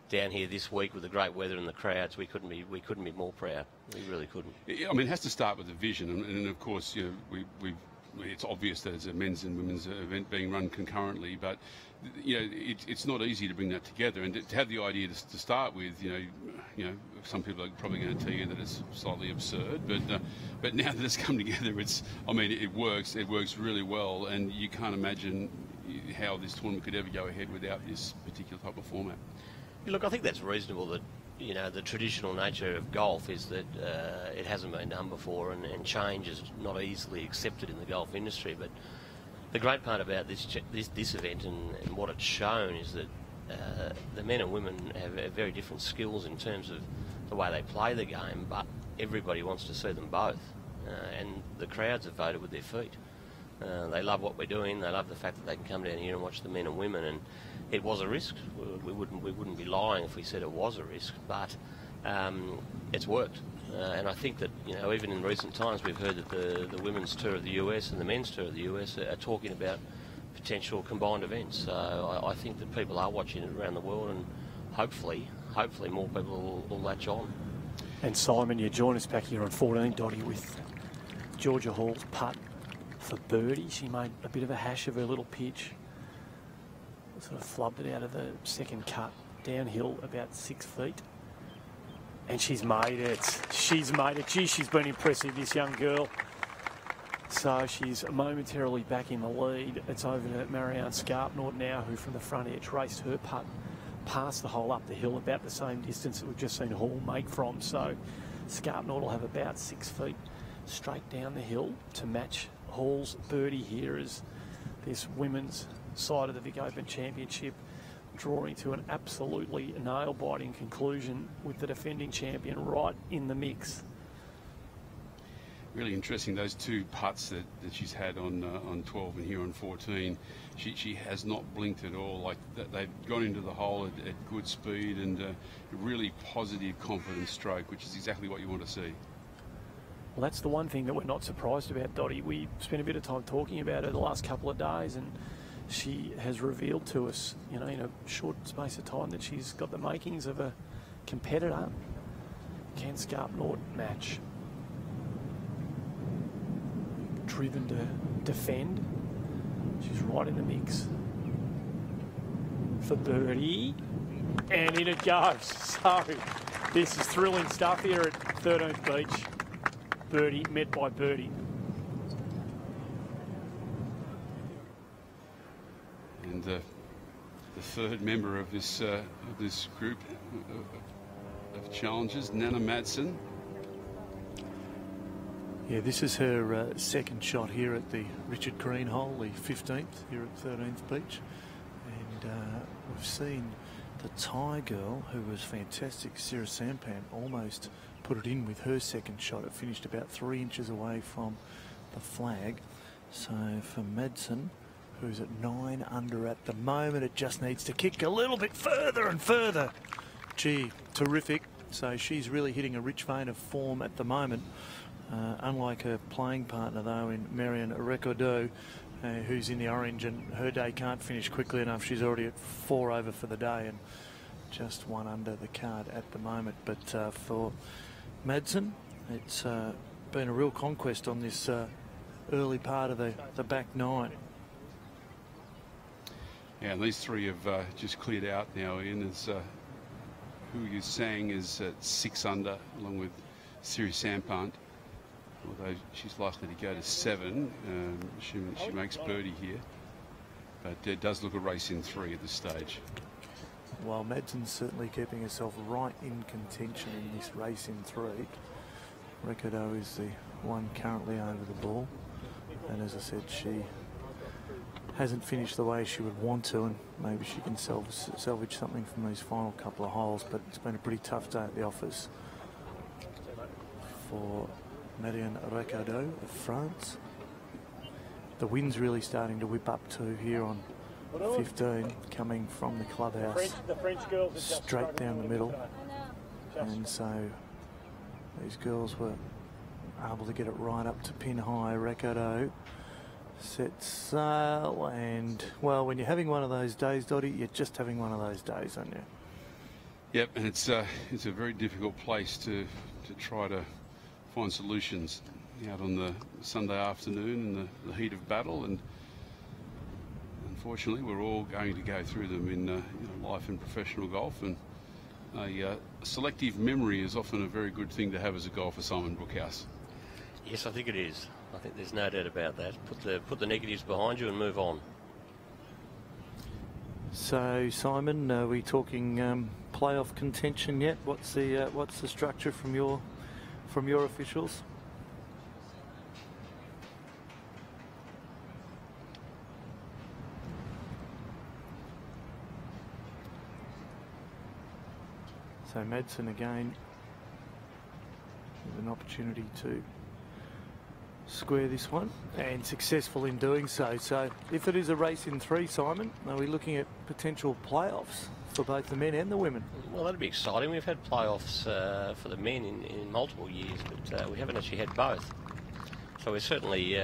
down here this week with the great weather and the crowds, we couldn't be more proud. We really couldn't. I mean, it has to start with the vision, and of course, you know, it's obvious that it's a men's and women's event being run concurrently, but you know, it's not easy to bring that together, and to have the idea to start with, you know, some people are probably going to tell you that it's slightly absurd, but now that it's come together, it works really well, and you can't imagine how this tournament could ever go ahead without this particular type of format. Look, I think that's reasonable. That, you know, the traditional nature of golf is that it hasn't been done before, and change is not easily accepted in the golf industry. But the great part about this event and what it's shown is that the men and women have very different skills in terms of the way they play the game, but everybody wants to see them both, and the crowds have voted with their feet. They love what we're doing. They love the fact that they can come down here and watch the men and women. And it was a risk. We wouldn't be lying if we said it was a risk, but it's worked. And I think that, you know, even in recent times, we've heard that the women's tour of the US and the men's tour of the US are talking about potential combined events. So I think that people are watching it around the world, and hopefully more people will latch on. And Simon, you join us back here on 14, Dottie, with Georgia Hall's putt for birdie. She made a bit of a hash of her little pitch, sort of flubbed it out of the second cut, downhill about 6 feet, and she's made it. Gee, she's been impressive, this young girl. So she's momentarily back in the lead. It's over to Marianne Scarpnord now, who from the front edge raced her putt past the hole up the hill, about the same distance that we've just seen Hall make from. So Scarpnord will have about 6 feet straight down the hill to match Hall's birdie here, as this women's side of the Vic Open Championship drawing to an absolutely nail-biting conclusion with the defending champion right in the mix. Really interesting, those two putts that she's had on 12 and here on 14. She has not blinked at all. Like they've gone into the hole at good speed, and a really positive, confident stroke, which is exactly what you want to see. Well, that's the one thing that we're not surprised about, Dottie. We spent a bit of time talking about her the last couple of days, and she has revealed to us, you know, in a short space of time, that she's got the makings of a competitor. Can Scarpnord match? Driven to defend. She's right in the mix for birdie, and in it goes. So this is thrilling stuff here at 13th Beach. Birdie met by birdie. And the third member of this group of challengers, Nana Madsen. Yeah, this is her second shot here at the Richard Green hole, the 15th here at 13th Beach. And we've seen the Thai girl, who was fantastic, Sarah Sampan, almost put it in with her second shot. It finished about 3 inches away from the flag. So for Madsen, who's at 9 under at the moment, it just needs to kick a little bit further and further. Gee, terrific. So she's really hitting a rich vein of form at the moment. Unlike her playing partner, though, in Marianne Recaudeau, who's in the orange, and her day can't finish quickly enough. She's already at 4 over for the day and just 1 under the card at the moment. But for Madsen, it's been a real conquest on this early part of the back 9. Yeah, and these three have just cleared out now, Ian, as Hu Yu Sang is at 6 under, along with Siri Sampant. Although she's likely to go to 7, she makes birdie here. But it does look a race in 3 at this stage. Well, Madsen's certainly keeping herself right in contention in this race in 3. Recaudeau is the one currently over the ball. And as I said, she hasn't finished the way she would want to, and maybe she can salvage something from these final couple of holes. But it's been a pretty tough day at the office for Marianne Recaudeau of France. The wind's really starting to whip up too here on 15, coming from the clubhouse straight down the middle, and so these girls were able to get it right up to pin high. Recaudeau sets sail, and well, when you're having one of those days, Dottie, you're just having one of those days, aren't you? Yep, and it's a very difficult place to try to find solutions out on the Sunday afternoon in the heat of battle, and unfortunately we're all going to go through them in life and professional golf, and a selective memory is often a very good thing to have as a golfer, Simon Brookhouse. Yes, I think it is. I think there's no doubt about that. Put the negatives behind you and move on. So, Simon, are we talking playoff contention yet? What's the structure from your officials? So Madsen again with an opportunity to square this one, and successful in doing so. So if it is a race in 3, Simon, are we looking at potential playoffs for both the men and the women? Well, that'd be exciting. We've had playoffs for the men in multiple years, but we haven't actually had both. So we certainly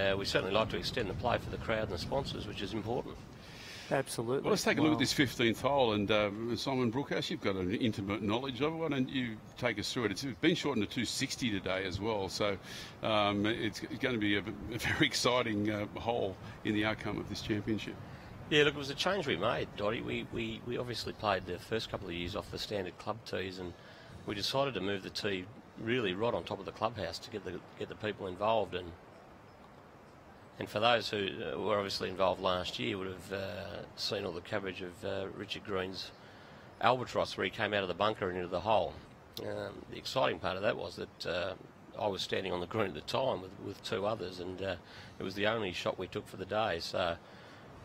like to extend the play for the crowd and the sponsors, which is important. Absolutely. Well, let's take a look at this 15th hole, and Simon Brookhouse, you've got an intimate knowledge of it. Why don't you take us through it? It's been shortened to 260 today as well, so it's going to be a very exciting hole in the outcome of this championship. Yeah, look, it was a change we made, Dottie. We obviously played the first couple of years off the standard club tees, and we decided to move the tee really right on top of the clubhouse to get the people involved. And for those who were obviously involved last year would have seen all the coverage of Richard Green's albatross where he came out of the bunker and into the hole. The exciting part of that was that I was standing on the green at the time with 2 others, and it was the only shot we took for the day. So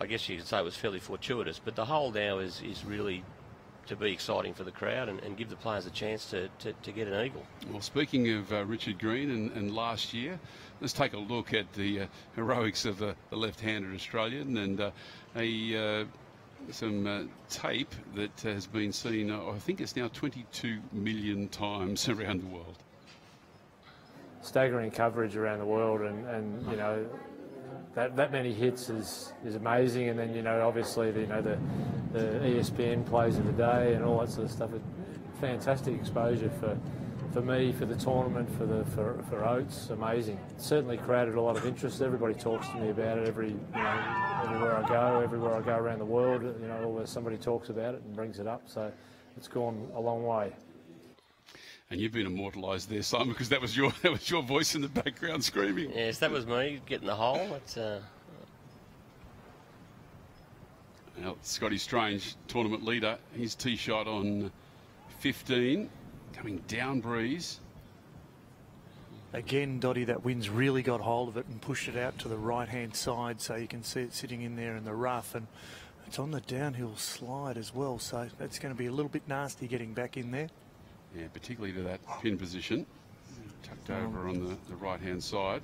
I guess you could say it was fairly fortuitous. But the hole now is really to be exciting for the crowd and give the players a chance to get an eagle. Well, speaking of Richard Green and last year, let's take a look at the heroics of the left-handed Australian, and some tape that has been seen, I think it's now 22 million times around the world. Staggering coverage around the world, and you know, that many hits is amazing, and then obviously the ESPN plays of the day and all that sort of stuff. Fantastic exposure for me, for the tournament, for Oates. Amazing. It certainly created a lot of interest. Everybody talks to me about it everywhere I go around the world. Somebody talks about it and brings it up. So it's gone a long way. And you've been immortalised there, Simon, because that was your voice in the background screaming. Yes, that was me getting the hole. Now, Scotty Strange, tournament leader, his tee shot on 15, coming down breeze. Again, Dottie, that wind's really got hold of it and pushed it out to the right-hand side, so you can see it sitting in there in the rough, and it's on the downhill slide as well, so that's going to be a little bit nasty getting back in there. Yeah, particularly to that pin position, tucked over on the right-hand side.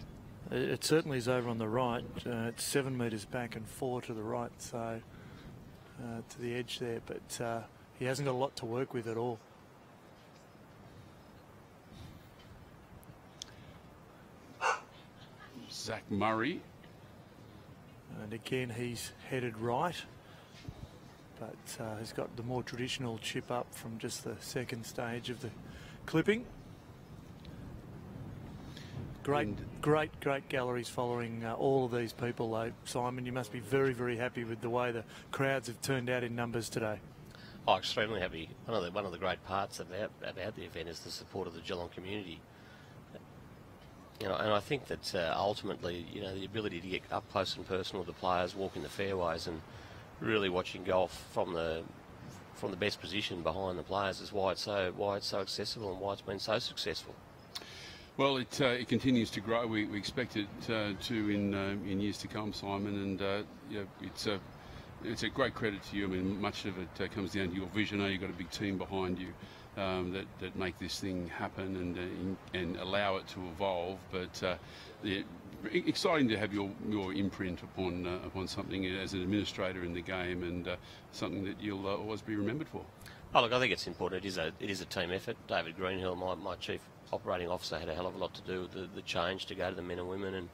It certainly is over on the right. It's 7 metres back and 4 to the right, so to the edge there, but he hasn't got a lot to work with at all. Zach Murray. And again, he's headed right, but he's got the more traditional chip up from just the second stage of the clipping. Great galleries following all of these people, though. Simon, you must be very, very happy with the way the crowds have turned out in numbers today. Oh, extremely happy. One of the great parts about the event is the support of the Geelong community. And I think that ultimately, the ability to get up close and personal with the players, walking the fairways, and really watching golf from the best position behind the players is why it's so accessible and why it's been so successful. Well, it continues to grow. We expect it to in years to come, Simon. And it's a great credit to you. I mean, much of it comes down to your vision. You've got a big team behind you that make this thing happen and allow it to evolve. But exciting to have your imprint upon something as an administrator in the game, and something that you'll always be remembered for. Oh, look, I think it's important. It is a team effort. David Greenhill, my chief operating officer, had a hell of a lot to do with the change to go to the men and women, and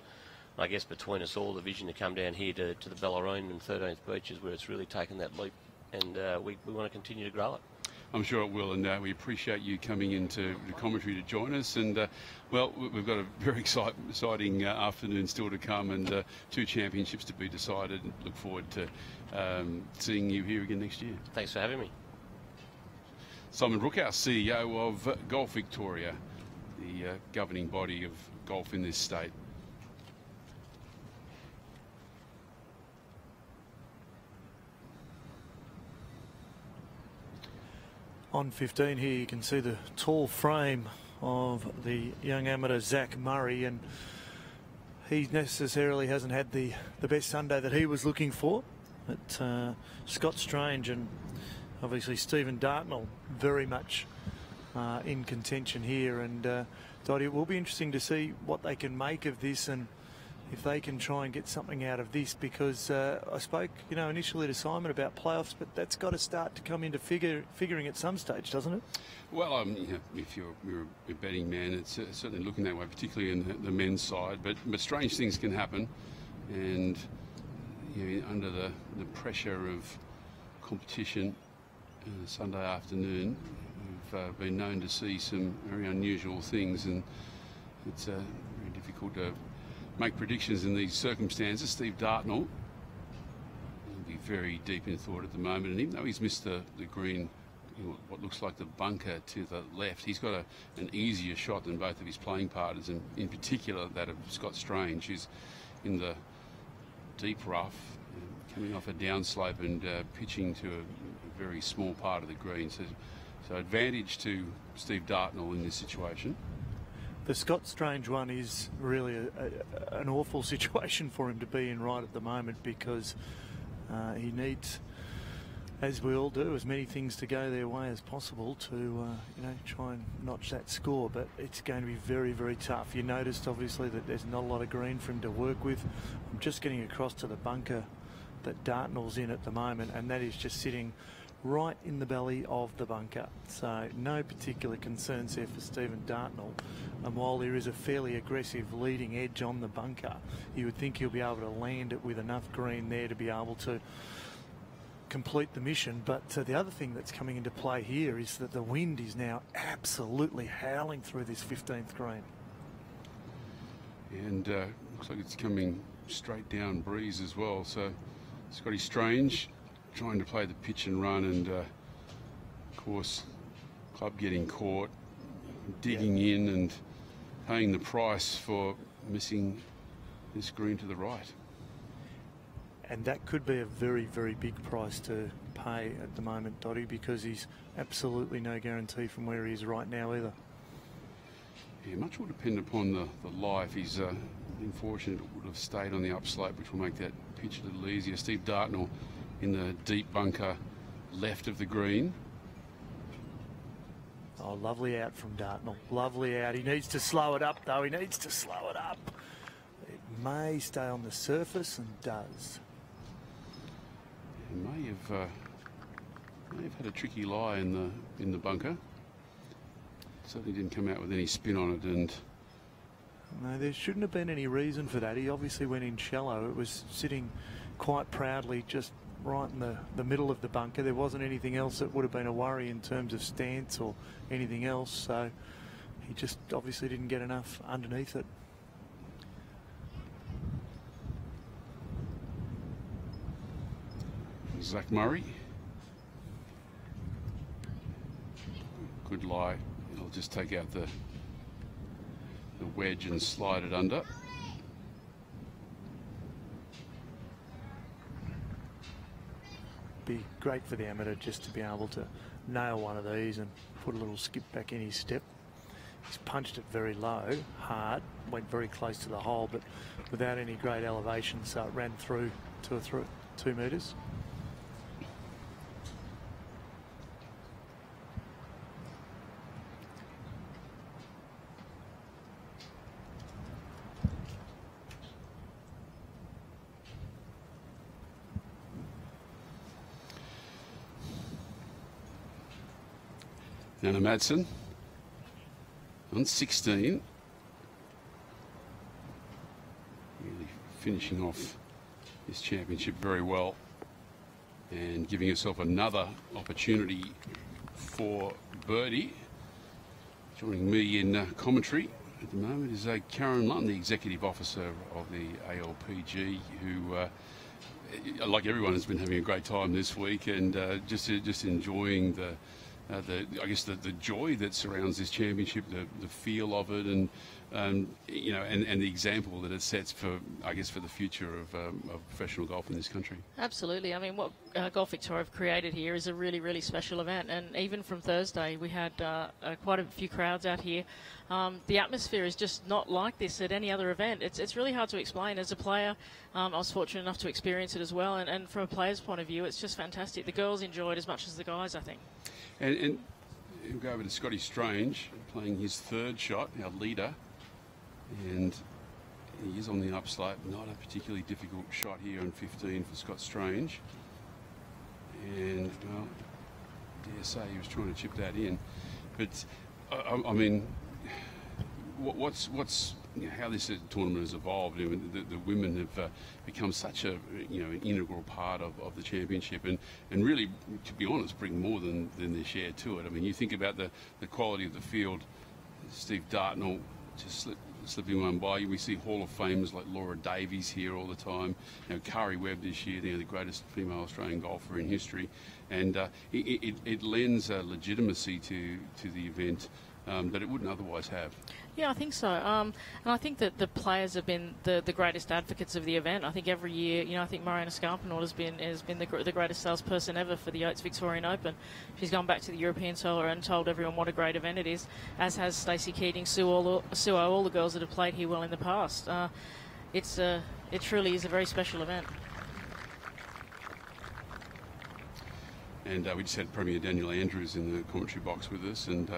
I guess between us all, the vision to come down here to the Bellarine and 13th Beach is where it's really taken that leap, and we want to continue to grow it. I'm sure it will, and we appreciate you coming into the commentary to join us. And well, we've got a very exciting afternoon still to come, and 2 championships to be decided. Look forward to seeing you here again next year. Thanks for having me. Simon Brookhouse, CEO of Golf Victoria, the governing body of golf in this state. On 15 here, you can see the tall frame of the young amateur Zach Murray, and he necessarily hasn't had the best Sunday that he was looking for. But Scott Strange and obviously Stephen Dartnell very much in contention here, and Dottie, it will be interesting to see what they can make of this and if they can try and get something out of this, because I spoke, initially to Simon about playoffs, but that's got to start to come into figuring at some stage, doesn't it? Well, if you're a betting man, it's certainly looking that way, particularly in the men's side. But strange things can happen, and under the pressure of competition Sunday afternoon, we've been known to see some very unusual things, and it's very difficult to make predictions in these circumstances. Steve Dartnell will be very deep in thought at the moment, and even though he's missed the green, what looks like the bunker to the left, he's got an easier shot than both of his playing partners, and in particular that of Scott Strange, who's in the deep rough, coming off a downslope and pitching to a very small part of the green. So advantage to Steve Dartnell in this situation. The Scott Strange one is really an awful situation for him to be in right at the moment, because he needs, as we all do, as many things to go their way as possible to try and notch that score. But it's going to be very, very tough. You noticed obviously that there's not a lot of green for him to work with. I'm just getting across to the bunker that Dartnell's in at the moment, and that is just sitting right in the belly of the bunker. So no particular concerns there for Stephen Dartnell. And while there is a fairly aggressive leading edge on the bunker, you would think he'll be able to land it with enough green there to be able to complete the mission. But the other thing that's coming into play here is that the wind is now absolutely howling through this 15th green. And looks like it's coming straight down breeze as well. So Scotty Strange trying to play the pitch and run, and of course club getting caught, digging in and paying the price for missing this green to the right. And that could be a very, very big price to pay at the moment, Dottie, because he's absolutely no guarantee from where he is right now either. Yeah, much will depend upon the lie. If he's unfortunate, it would have stayed on the upslope, which will make that pitch a little easier. Steve Dartnell in the deep bunker left of the green. Oh, lovely out from Dartnell. Lovely out. He needs to slow it up, though. He needs to slow it up. It may stay on the surface, and does. He may have had a tricky lie in the bunker. Certainly didn't come out with any spin on it, and no, there shouldn't have been any reason for that. He obviously went in shallow. It was sitting quite proudly just right in the middle of the bunker. There wasn't anything else that would have been a worry in terms of stance or anything else, so he just obviously didn't get enough underneath it. Zach Murray. Good lie. He'll just take out the wedge and slide it under. Be great for the amateur just to be able to nail one of these and put a little skip back in his step. He's punched it very low, hard, went very close to the hole, but without any great elevation, so it ran through 2 metres. Nana Madsen on 16. Really finishing off this championship very well and giving herself another opportunity for birdie. Joining me in commentary at the moment is Karen Lunn, the Executive Officer of the ALPG, who, like everyone, has been having a great time this week and just enjoying I guess the joy that surrounds this championship, the feel of it, and you know, and the example that it sets for, I guess, for the future of professional golf in this country. Absolutely. I mean, what Golf Victoria have created here is a really, really special event. And even from Thursday, we had quite a few crowds out here. The atmosphere is just not like this at any other event. It's really hard to explain. As a player, I was fortunate enough to experience it as well. And from a player's point of view, it's just fantastic. The girls enjoy it as much as the guys, I think. And we'll go over to Scotty Strange, playing his third shot, our leader. And he is on the upslope. Not a particularly difficult shot here on 15 for Scott Strange. And, well, dare say he was trying to chip that in. But, I mean, what's how this tournament has evolved. I mean, the women have become such a an integral part of the championship, and really, to be honest, bring more than their share to it. I mean, you think about the quality of the field. Steve Dartnell just slipping one by. We see Hall of Famers like Laura Davies here all the time. You know, Kari Webb this year, the greatest female Australian golfer in history, and it lends legitimacy to the event that it wouldn't otherwise have. Yeah, I think so. And I think that the players have been the greatest advocates of the event. I think every year, I think Mariana Scarpinaut has been the greatest salesperson ever for the Oates Victorian Open. She's gone back to the European Tour and told everyone what a great event it is, as has Stacey Keating, all the girls that have played here well in the past. It truly is a very special event. And we just had Premier Daniel Andrews in the commentary box with us, and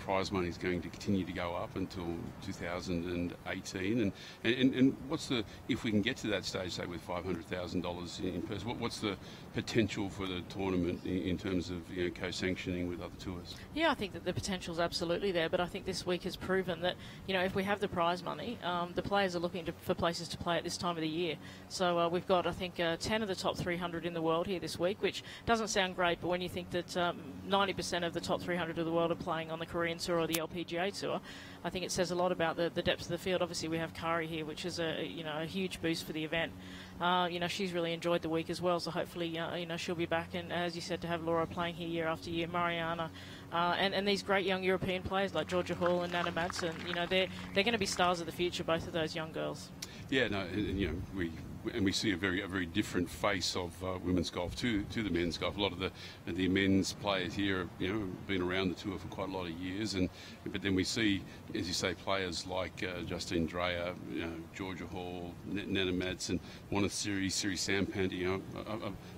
prize money is going to continue to go up until 2018. And what's if we can get to that stage, say with $500,000 in purse, what's the potential for the tournament in terms of co-sanctioning with other tours? Yeah, I think that the potential is absolutely there, but I think this week has proven that if we have the prize money, the players are looking for places to play at this time of the year. So we've got, I think, 10 of the top 300 in the world here this week, which doesn't sound great. But when you think that 90% of the top 300 of the world are playing on the Korean Tour or the LPGA Tour, I think it says a lot about the depth of the field. Obviously, we have Kari here, which is a huge boost for the event. She's really enjoyed the week as well, so hopefully she'll be back. And as you said, to have Laura playing here year after year, Mariana, and these great young European players like Georgia Hall and Nana Madsen, they're going to be stars of the future, both of those young girls. Yeah, no, we see a very different face of women's golf to the men's golf. A lot of the men's players here have been around the tour for quite a lot of years, but then we see, as you say, players like Justine Dreyer, Georgia Hall, Nana Madsen, Wanna Siri Sampanti,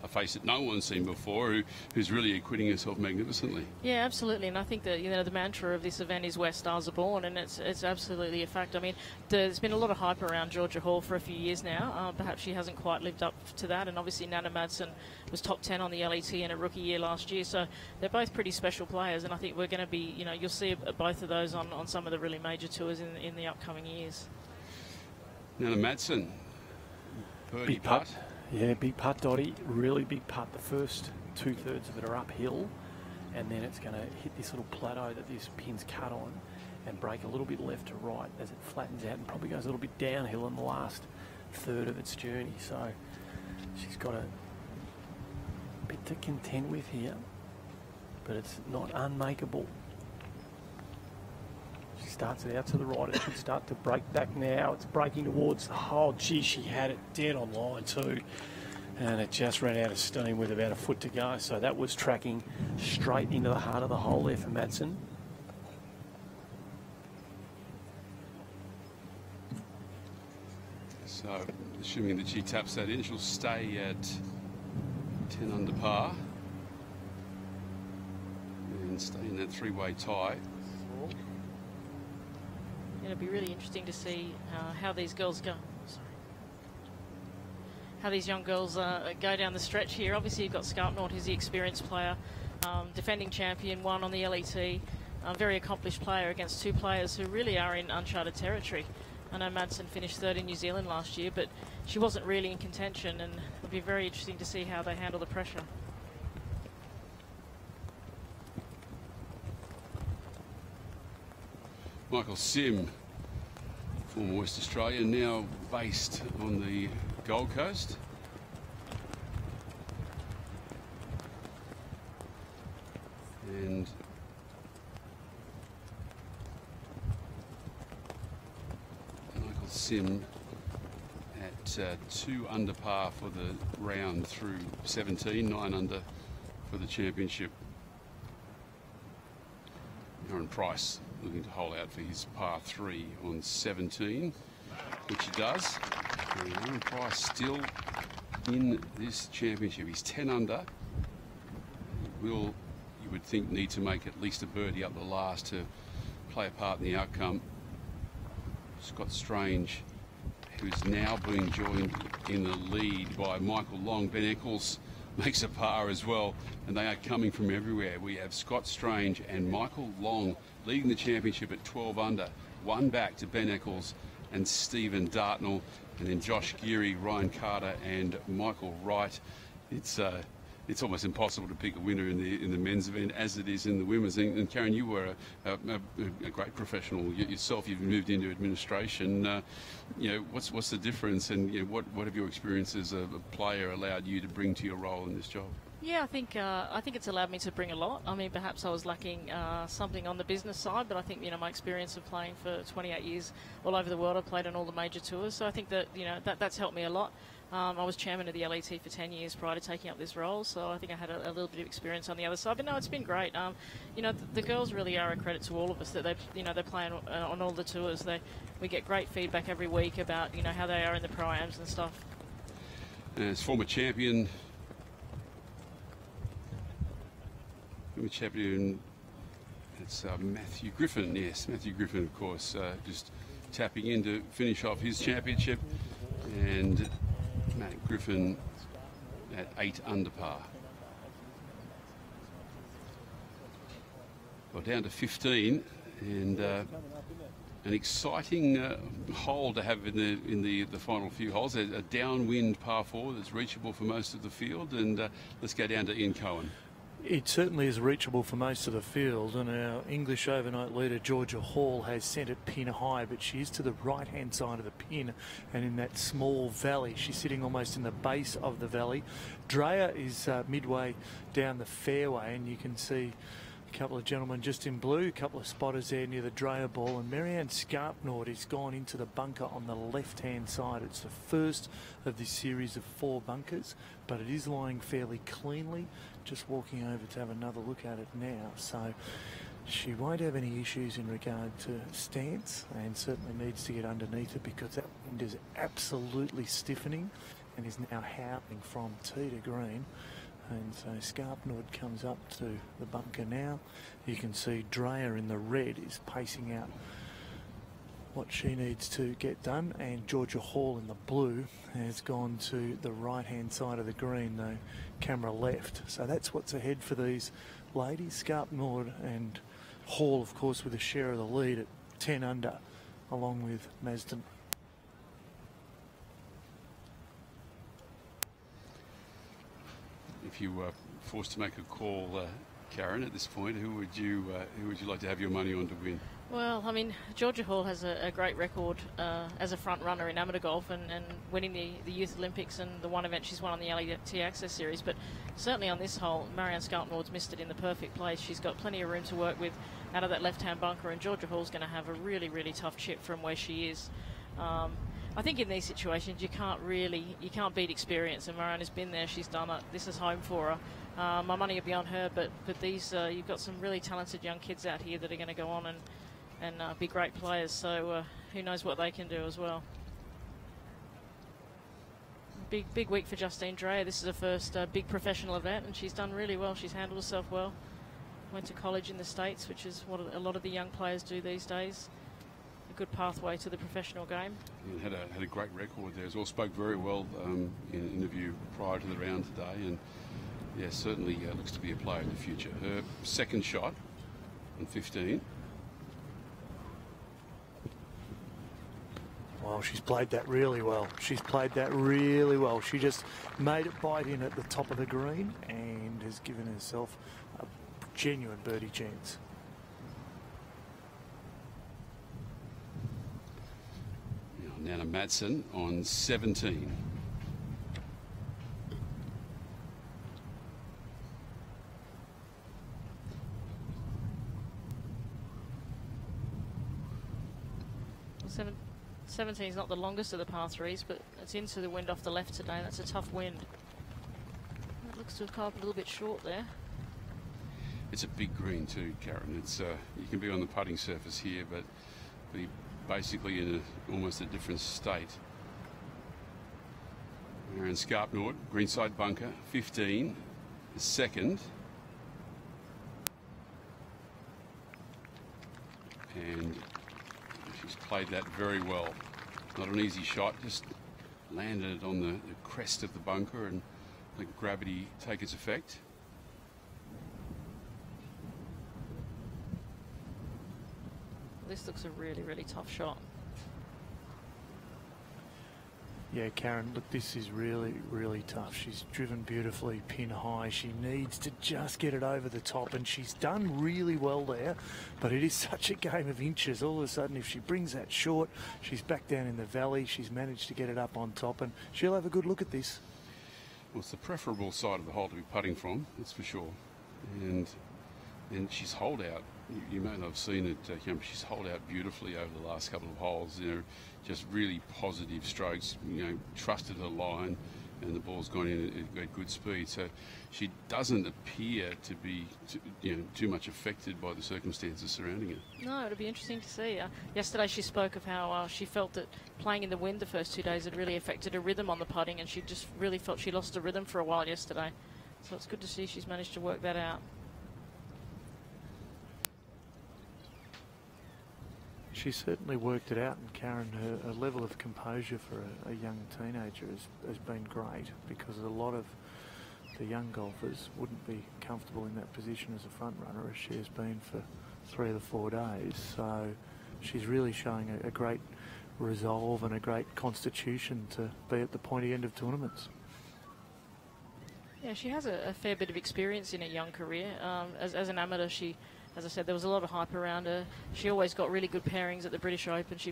a face that no one's seen before, who's really acquitting herself magnificently. Yeah, absolutely, and I think that the mantra of this event is where stars are born, and it's absolutely a fact. I mean, there's been a lot of hype around Georgia Hall for a few years now. Perhaps she hasn't quite lived up to that, and obviously Nana Madsen was top 10 on the LET in a rookie year last year, so they're both pretty special players, and I think we're going to be, you'll see both of those on some of the really major tours in the upcoming years. Nana Madsen, birdie big putt. Yeah, big putt, Dottie, really big putt. The first 2/3 of it are uphill, and then it's going to hit this little plateau that this pin's cut on and break a little bit left to right as it flattens out and probably goes a little bit downhill in the last third of its journey. So she's got a bit to contend with here, but it's not unmakeable. She starts it out to the right. It should start to break back now. It's breaking towards the hole. Gee, she had it dead on line too, and it just ran out of steam with about a foot to go. So that was tracking straight into the heart of the hole there for Madsen. So, assuming that she taps that in, she'll stay at 10 under par and stay in that three-way tie. It'll be really interesting to see how these girls go. How these young girls go down the stretch here. Obviously, you've got Scarpnord, who's the experienced player, defending champion, won on the LET, very accomplished player against two players who really are in uncharted territory. I know Madsen finished third in New Zealand last year, but she wasn't really in contention, and it'll be very interesting to see how they handle the pressure. Michael Sim, former West Australian, now based on the Gold Coast. And Michael Sim at 2 under par for the round through 17, 9 under for the championship. Aaron Price looking to hole out for his par 3 on 17, which he does. And Aaron Price still in this championship. He's 10 under. Will, you would think, need to make at least a birdie up the last to play a part in the outcome. Scott Strange, who's now being joined in the lead by Michael Long. Ben Eccles makes a par as well, and they are coming from everywhere. We have Scott Strange and Michael Long leading the championship at 12 under, one back to Ben Eccles and Stephen Dartnell, and then Josh Geary, Ryan Carter and Michael Wright. It's almost impossible to pick a winner in the men's event as it is in the women's. And Karen, you were a great professional yourself. You've moved into administration. You know, what's the difference, and you know, what have your experiences as a player allowed you to bring to your role in this job? Yeah, I think it's allowed me to bring a lot. I mean, perhaps I was lacking something on the business side, but I think, you know, my experience of playing for 28 years all over the world, I played on all the major tours, so I think that, you know, that's helped me a lot. I was chairman of the LET for 10 years prior to taking up this role, so I think I had a little bit of experience on the other side. But no, it's been great. You know, the girls really are a credit to all of us that they're playing on all the tours. We get great feedback every week about, you know, how they are in the pro-ams and stuff. As former champion, it's Matthew Griffin. Yes, Matthew Griffin, of course, just tapping in to finish off his championship, and Matt Griffin at 8 under par. Well, down to 15, and an exciting hole to have in the final few holes. A downwind par 4 that's reachable for most of the field, and let's go down to Ian Cohen. It certainly is reachable for most of the field, and our English overnight leader Georgia Hall has sent it pin high, but she is to the right hand side of the pin and in that small valley. She's sitting almost in the base of the valley. Dreyer is midway down the fairway, and you can see a couple of gentlemen just in blue, a couple of spotters there near the Dreyer ball, and Marianne Scarpnord has gone into the bunker on the left hand side. It's the first of this series of 4 bunkers, but it is lying fairly cleanly. Just walking over to have another look at it now, so she won't have any issues in regard to stance, and certainly needs to get underneath it because that wind is absolutely stiffening and is now howling from tee to green. And so Scarpnord comes up to the bunker now. You can see Dreyer in the red is pacing out what she needs to get done, and Georgia Hall in the blue has gone to the right hand side of the green, though camera left. So that's what's ahead for these ladies. Scarpnord and Hall, of course, with a share of the lead at 10 under, along with Masden. If you were forced to make a call, Karen, at this point, who would you like to have your money on to win? Well, I mean, Georgia Hall has a great record as a front runner in amateur golf and winning the Youth Olympics and the one event she's won on the LET Access Series. But certainly on this hole, Marianne Scarpnord's missed it in the perfect place. She's got plenty of room to work with out of that left-hand bunker, and Georgia Hall's going to have a really, really tough chip from where she is. I think in these situations you can't beat experience, and Marianne has been there. She's done it. This is home for her. My money will be on her, but these you've got some really talented young kids out here that are going to go on and be great players, so who knows what they can do as well. big week for Justine Dreyer. This is her first big professional event, and she's done really well. She's handled herself well. Went to college in the States, which is what a lot of the young players do these days. A good pathway to the professional game. Yeah, had a great record there as well. Spoke very well in an interview prior to the round today, and yeah, certainly looks to be a player in the future. Her second shot on 15. Well, she's played that really well. She's played that really well. She just made it bite in at the top of the green and has given herself a genuine birdie chance. Nana Madsen on 17. Well, 17 is not the longest of the par threes, but it's into the wind off the left today. That's a tough wind. It looks to have come up a little bit short there. It's a big green too, Karen. It's you can be on the putting surface here, but be basically in almost a different state. We're in Scarpnord, greenside bunker, 15, the second. And she's played that very well. Not an easy shot, just landed it on the crest of the bunker and let gravity take its effect. This looks a really, really tough shot. Yeah, Karen, look, this is really, really tough. She's driven beautifully, pin high. She needs to just get it over the top, and she's done really well there, but it is such a game of inches. All of a sudden, if she brings that short, she's back down in the valley. She's managed to get it up on top, and she'll have a good look at this. Well, it's the preferable side of the hole to be putting from, that's for sure. And she's holed out. You may not have seen it, she's holed out beautifully over the last couple of holes. You know, just really positive strokes. You know, trusted her line, and the ball's gone in at good speed. So she doesn't appear to be, too much affected by the circumstances surrounding her. No, it'll be interesting to see. Yesterday she spoke of how she felt that playing in the wind the first 2 days had really affected her rhythm on the putting, and she just really felt she lost her rhythm for a while yesterday. So it's good to see she's managed to work that out. She certainly worked it out, and Karen, her level of composure for a young teenager has been great, because a lot of the young golfers wouldn't be comfortable in that position as a front runner as she has been for 3 or 4 days. So she's really showing a great resolve and a great constitution to be at the pointy end of tournaments. Yeah, she has a fair bit of experience in her young career. As an amateur, as I said, there was a lot of hype around her. She always got really good pairings at the British Open. She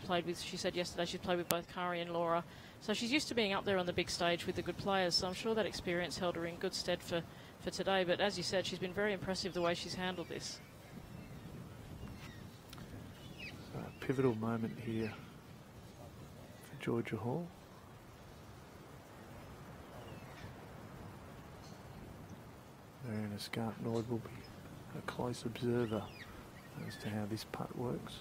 said yesterday she played with both Kari and Laura. So she's used to being up there on the big stage with the good players. So I'm sure that experience held her in good stead for today. But as you said, she's been very impressive the way she's handled this. So a pivotal moment here for Georgia Hall. Mariana Scarpnord will be a close observer as to how this putt works.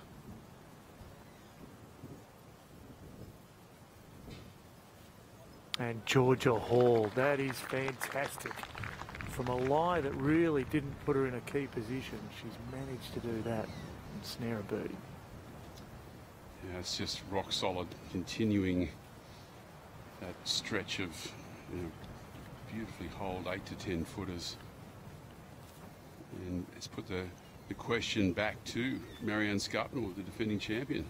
And Georgia Hall, that is fantastic. From a lie that really didn't put her in a key position, she's managed to do that and snare a birdie. Yeah, it's just rock solid, continuing that stretch of beautifully holed 8 to 10 footers. And it's put the question back to Marianne Scarpnord, the defending champion.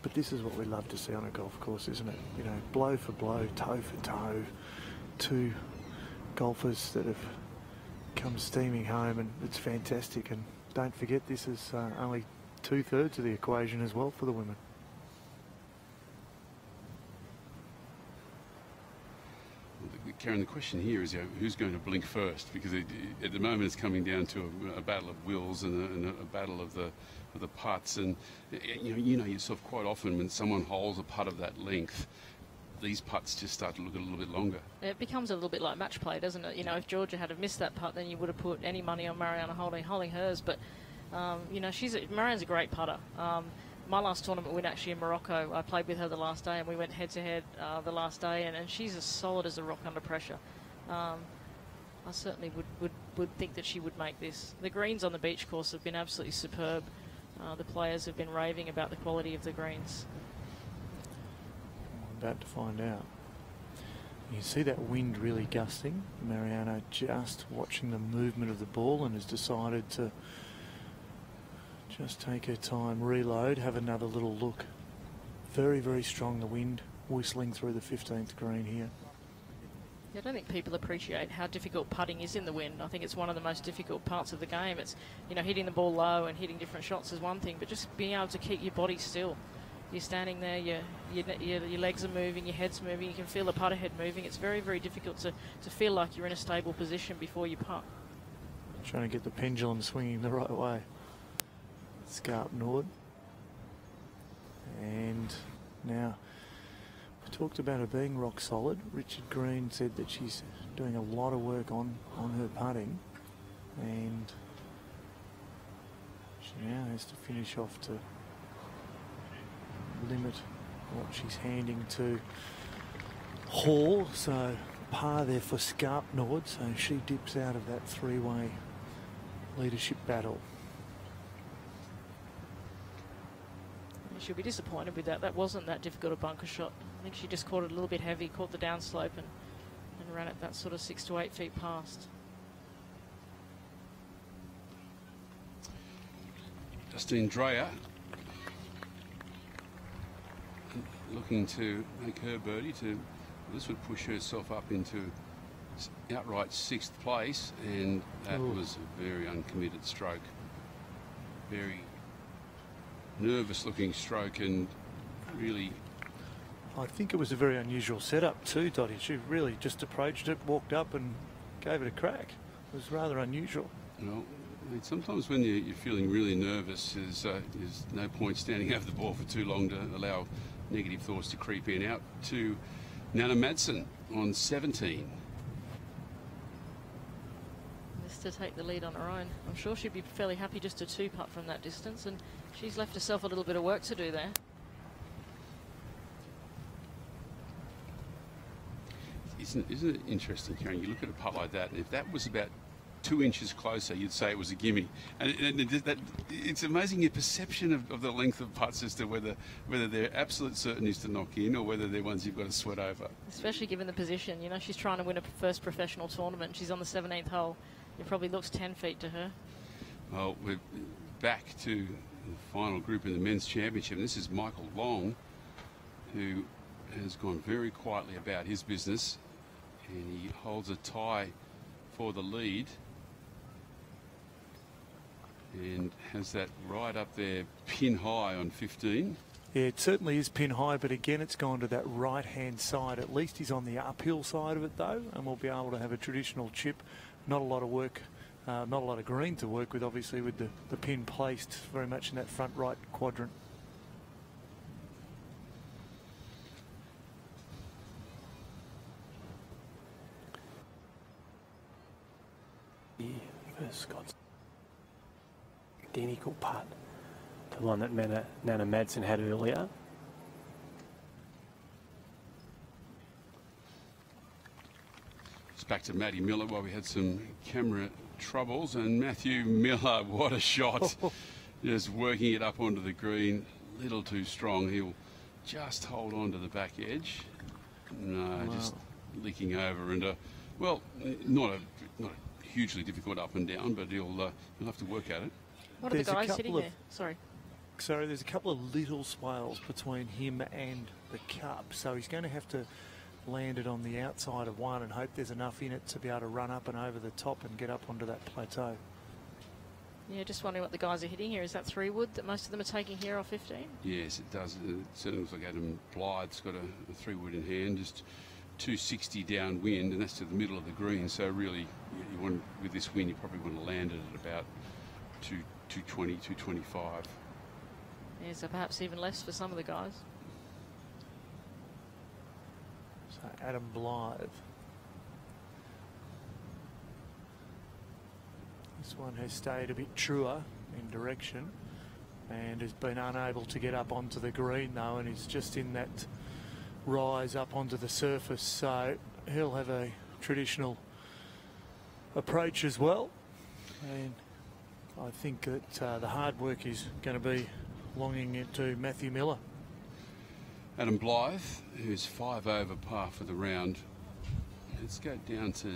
But this is what we love to see on a golf course, isn't it? You know, blow for blow, toe for toe. 2 golfers that have come steaming home, and it's fantastic. And don't forget, this is only 2/3 of the equation as well for the women. Karen, the question here is who's going to blink first, because at the moment it's coming down to a battle of wills and a battle of the putts, and you know yourself, quite often when someone holds a putt of that length, these putts just start to look a little bit longer. It becomes a little bit like match play, doesn't it? You know, if Georgia had have missed that putt, then you would have put any money on Mariana holding hers. But you know, Marianne's a great putter. my last tournament win actually in Morocco. I played with her the last day, and we went head-to-head the last day, and she's as solid as a rock under pressure. I certainly would think that she would make this. The greens on the beach course have been absolutely superb. The players have been raving about the quality of the greens. I'm about to find out. You see that wind really gusting. Mariano just watching the movement of the ball and has decided to just take her time, reload, have another little look. Very, very strong, the wind whistling through the 15th green here. I don't think people appreciate how difficult putting is in the wind. I think it's one of the most difficult parts of the game. It's, you know, hitting the ball low and hitting different shots is one thing, but just being able to keep your body still. You're standing there, your legs are moving, your head's moving, you can feel the putter head moving. It's very, very difficult to feel like you're in a stable position before you putt. Trying to get the pendulum swinging the right way. Scarp Nord. And now, we talked about her being rock solid. Richard Green said that she's doing a lot of work on her putting. And she now has to finish off to limit what she's handing to Hall. So par there for Scarp Nord. So she dips out of that three-way leadership battle. She'll be disappointed with that. That wasn't that difficult a bunker shot. I think she just caught it a little bit heavy, caught the downslope and ran it that sort of 6 to 8 feet past. Justine Dreyer looking to make her birdie. This would push herself up into outright 6th place, and that was a very uncommitted stroke. Very nervous looking stroke, and really, I think it was a very unusual setup too, Dottie. She really just approached it, walked up and gave it a crack. It was rather unusual. well, I mean, sometimes when you're feeling really nervous, there's no point standing over the ball for too long to allow negative thoughts to creep in. Out to Nana Madsen on 17. Just to take the lead on her own. I'm sure she'd be fairly happy just to 2-putt from that distance, and she's left herself a little bit of work to do there. Isn't it interesting, Karen? You look at a putt like that, and if that was about 2 inches closer, you'd say it was a gimme. And it's amazing your perception of the length of putts as to whether they're absolute certainties to knock in or whether they're ones you've got to sweat over. Especially given the position. You know, she's trying to win a first professional tournament. She's on the 17th hole. It probably looks 10 feet to her. Well, we're back to the final group in the men's championship. And this is Michael Long, who has gone very quietly about his business, and he holds a tie for the lead and has that right up there pin high on 15. Yeah, it certainly is pin high, but again it's gone to that right hand side. At least he's on the uphill side of it though, and we'll be able to have a traditional chip. Not a lot of work, not a lot of green to work with, obviously, with the pin placed very much in that front right quadrant. For Scott's identical putt to the one that Nana Madsen had earlier. It's back to Matty Miller while we had some camera troubles, and Matthew Miller, what a shot. Just working it up onto the green, little too strong. He'll just hold on to the back edge. No, wow. Just licking over, and well, not a hugely difficult up and down, but he'll have to work at it. What are the guys sitting there? Sorry, there's a couple of little swales between him and the cup, so he's going to have to land it on the outside of one and hope there's enough in it to be able to run up and over the top and get up onto that plateau. Yeah, just wondering what the guys are hitting here. Is that 3-wood that most of them are taking here off 15? Yes, it does. It certainly looks like Adam Blythe's got a 3-wood in hand, just 260 downwind, and that's to the middle of the green. So really, you want, with this wind, you probably want to land it at about 220, 225. Yeah, so perhaps even less for some of the guys. So Adam Blythe. This one has stayed a bit truer in direction. and has been unable to get up onto the green though, and is just in that rise up onto the surface. So he'll have a traditional approach as well, and I think that the hard work is going to be longing into Matthew Miller. Adam Blythe, who's 5 over par for the round. Let's go down to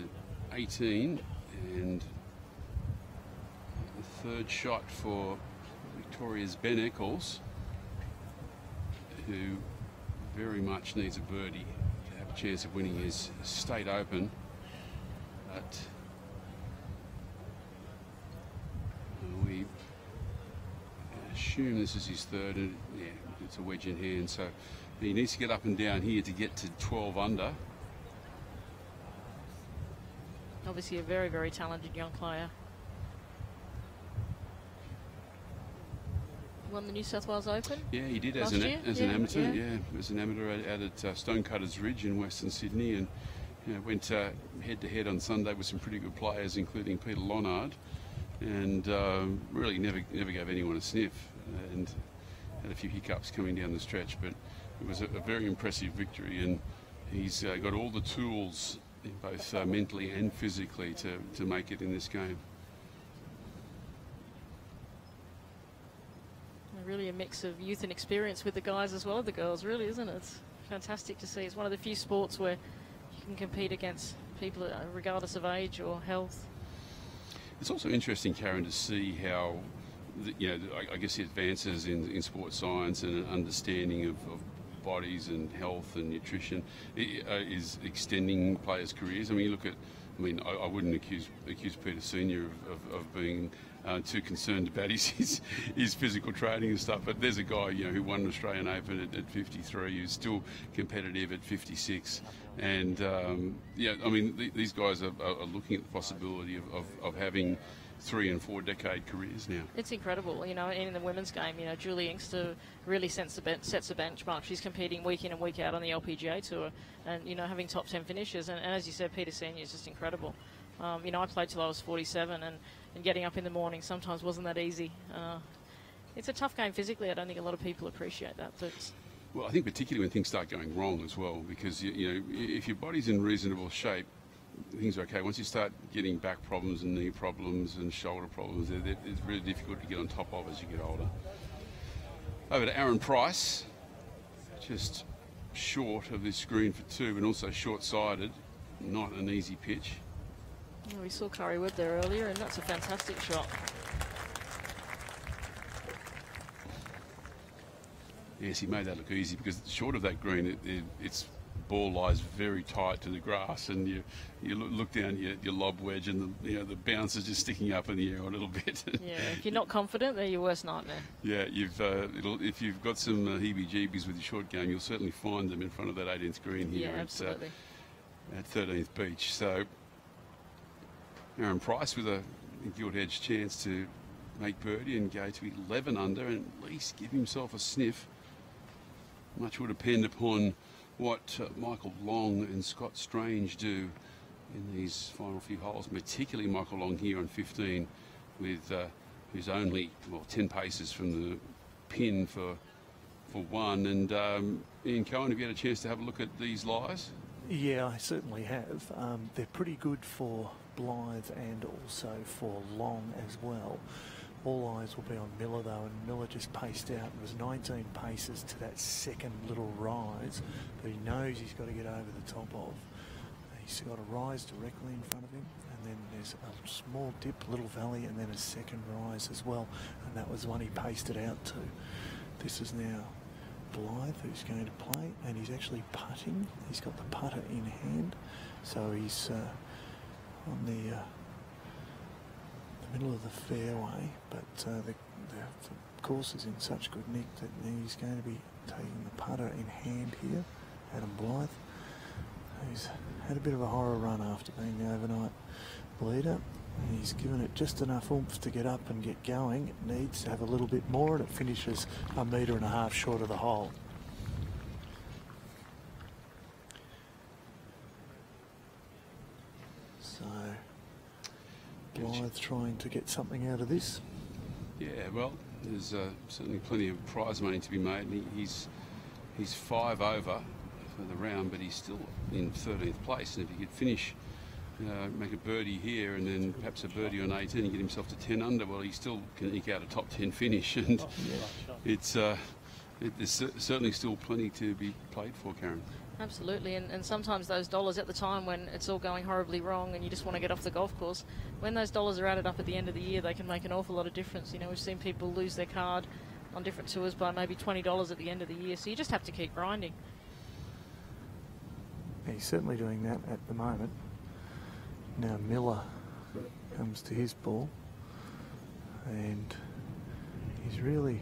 18, and the third shot for Victoria's Ben Eccles, who very much needs a birdie to have a chance of winning his state open. But we assume this is his third, and yeah, it's a wedge in hand, so he needs to get up and down here to get to 12 under. Obviously a very, very talented young player. Won the New South Wales Open? Yeah, he did as an amateur. Yeah, as an amateur out at Stonecutters Ridge in Western Sydney, and went head-to-head on Sunday with some pretty good players, including Peter Lonard, and really never gave anyone a sniff, and had a few hiccups coming down the stretch, but it was a very impressive victory, and he's got all the tools, both mentally and physically, to make it in this game. Really a mix of youth and experience with the guys as well as the girls, really, isn't it? It's fantastic to see. It's one of the few sports where you can compete against people regardless of age or health. It's also interesting, Karen, to see how, I guess the advances in sports science and an understanding of bodies and health and nutrition is extending players' careers. I mean, you look at, I wouldn't accuse Peter Senior of being too concerned about his physical training and stuff, but there's a guy who won an Australian Open at 53, who's still competitive at 56, and these guys are looking at the possibility of having 3 and 4 decade careers now. It's incredible, in the women's game, Julie Inkster really sets the benchmark. She's competing week in and week out on the LPGA Tour, and, having top 10 finishes, and as you said, Peter Senior is just incredible. I played till I was 47, and getting up in the morning sometimes wasn't that easy. It's a tough game physically. I don't think a lot of people appreciate that. But well, I think particularly when things start going wrong as well, because if your body's in reasonable shape, things are okay. Once you start getting back problems and knee problems and shoulder problems, it's really difficult to get on top of as you get older. Over to Aaron Price, just short of this green for 2, and also short-sided. Not an easy pitch. We saw Curry Webb there earlier, and that's a fantastic shot. Yes, he made that look easy, because short of that green, its ball lies very tight to the grass, and you look down your lob wedge, and the bounce is just sticking up in the air a little bit. Yeah, if you're not confident, they're your worst nightmare. Yeah, if you've got some heebie-jeebies with your short game, you'll certainly find them in front of that 18th green here. Yeah, absolutely. At 13th Beach. So Aaron Price with a gilt-edged chance to make birdie and go to 11 under and at least give himself a sniff. Much will depend upon what Michael Long and Scott Strange do in these final few holes, particularly Michael Long here on 15, with who's only 10 paces from the pin for 1. And Ian Cohen, have you had a chance to have a look at these lies? Yeah, I certainly have. They're pretty good for Blythe and also for Long as well. All eyes will be on Miller though, and Miller just paced out. It was 19 paces to that second little rise that he knows he's got to get over the top of. He's got a rise directly in front of him, and then there's a small dip, little valley, and then a second rise as well, and that was the one he paced it out to. This is now Blythe who's going to play, and he's actually putting. He's got the putter in hand, so he's on the middle of the fairway, but the course is in such good nick that he's going to be taking the putter in hand here. Adam Blythe, who's had a bit of a horror run after being the overnight leader. And he's given it just enough oomph to get up and get going. It needs to have a little bit more, and it finishes 1.5 meters short of the hole. So Blythe trying to get something out of this. Yeah, well, there's certainly plenty of prize money to be made. And he's 5 over for the round, but he's still in 13th place. And if he could finish, make a birdie here and then perhaps a birdie on 18 and get himself to 10 under, well, he still can eke out a top 10 finish. And it's there's certainly still plenty to be played for, Karen. Absolutely, and sometimes those dollars at the time when it's all going horribly wrong and you just want to get off the golf course, when those dollars are added up at the end of the year, they can make an awful lot of difference. You know, we've seen people lose their card on different tours by maybe $20 at the end of the year, so you just have to keep grinding. He's certainly doing that at the moment. Now Miller comes to his ball, and he's really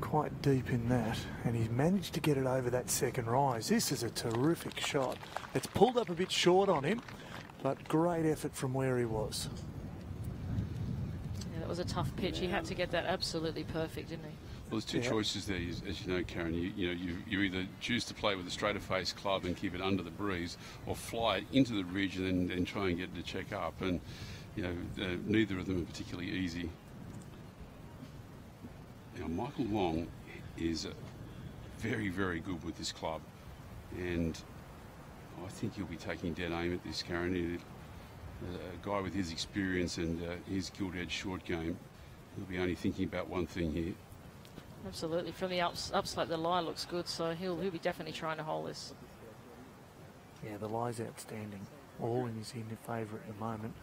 quite deep in that, and he's managed to get it over that second rise. This is a terrific shot. It's pulled up a bit short on him, but great effort from where he was. Yeah, that was a tough pitch. He had to get that absolutely perfect, didn't he? Well, there's two choices there, as you know, Karen. You either choose to play with a straighter face club and keep it under the breeze, or fly it into the ridge and then try and get it to check up. And neither of them are particularly easy. Now, Michael Long is very, very good with this club, and I think he'll be taking dead aim at this, Karen. A guy with his experience and his gilt-edged short game, he'll be only thinking about one thing here. Absolutely. From the upslope, the lie looks good, so he'll be definitely trying to hold this. Yeah, the lie's outstanding. All in his favour at the moment.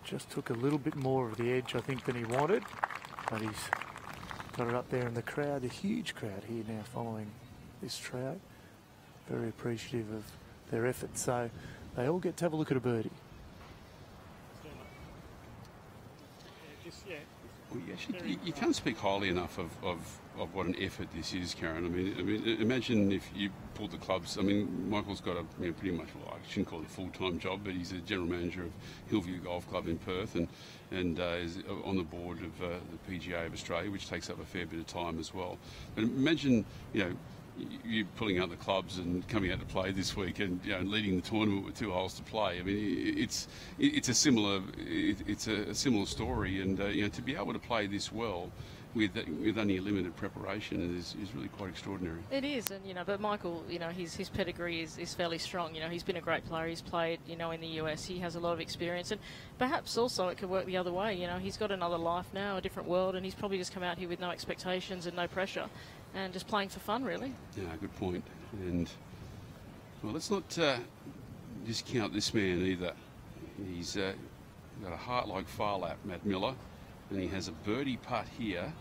Just took a little bit more of the edge, I think, than he wanted, but he's got it up there in the crowd, a huge crowd here now following this trio. Very appreciative of their efforts, so they all get to have a look at a birdie. Well, you can't speak highly enough of what an effort this is, Karen. I mean, imagine if you pulled the clubs. I mean, Michael's got a pretty much, well, I shouldn't call it a full-time job, but he's a general manager of Hillview Golf Club in Perth, and is on the board of the PGA of Australia, which takes up a fair bit of time as well. But imagine, you pulling out the clubs and coming out to play this week, and leading the tournament with 2 holes to play. I mean, it's a similar story, and to be able to play this well with only a limited preparation is really quite extraordinary. It is, and but Michael, his pedigree is fairly strong. He's been a great player. He's played, in the US. He has a lot of experience, and perhaps also it could work the other way. He's got another life now, a different world, and he's probably just come out here with no expectations and no pressure, and just playing for fun, really. Yeah, good point. And well, let's not discount this man either. He's got a heart like Farlap, Matt Miller. And he has a birdie putt here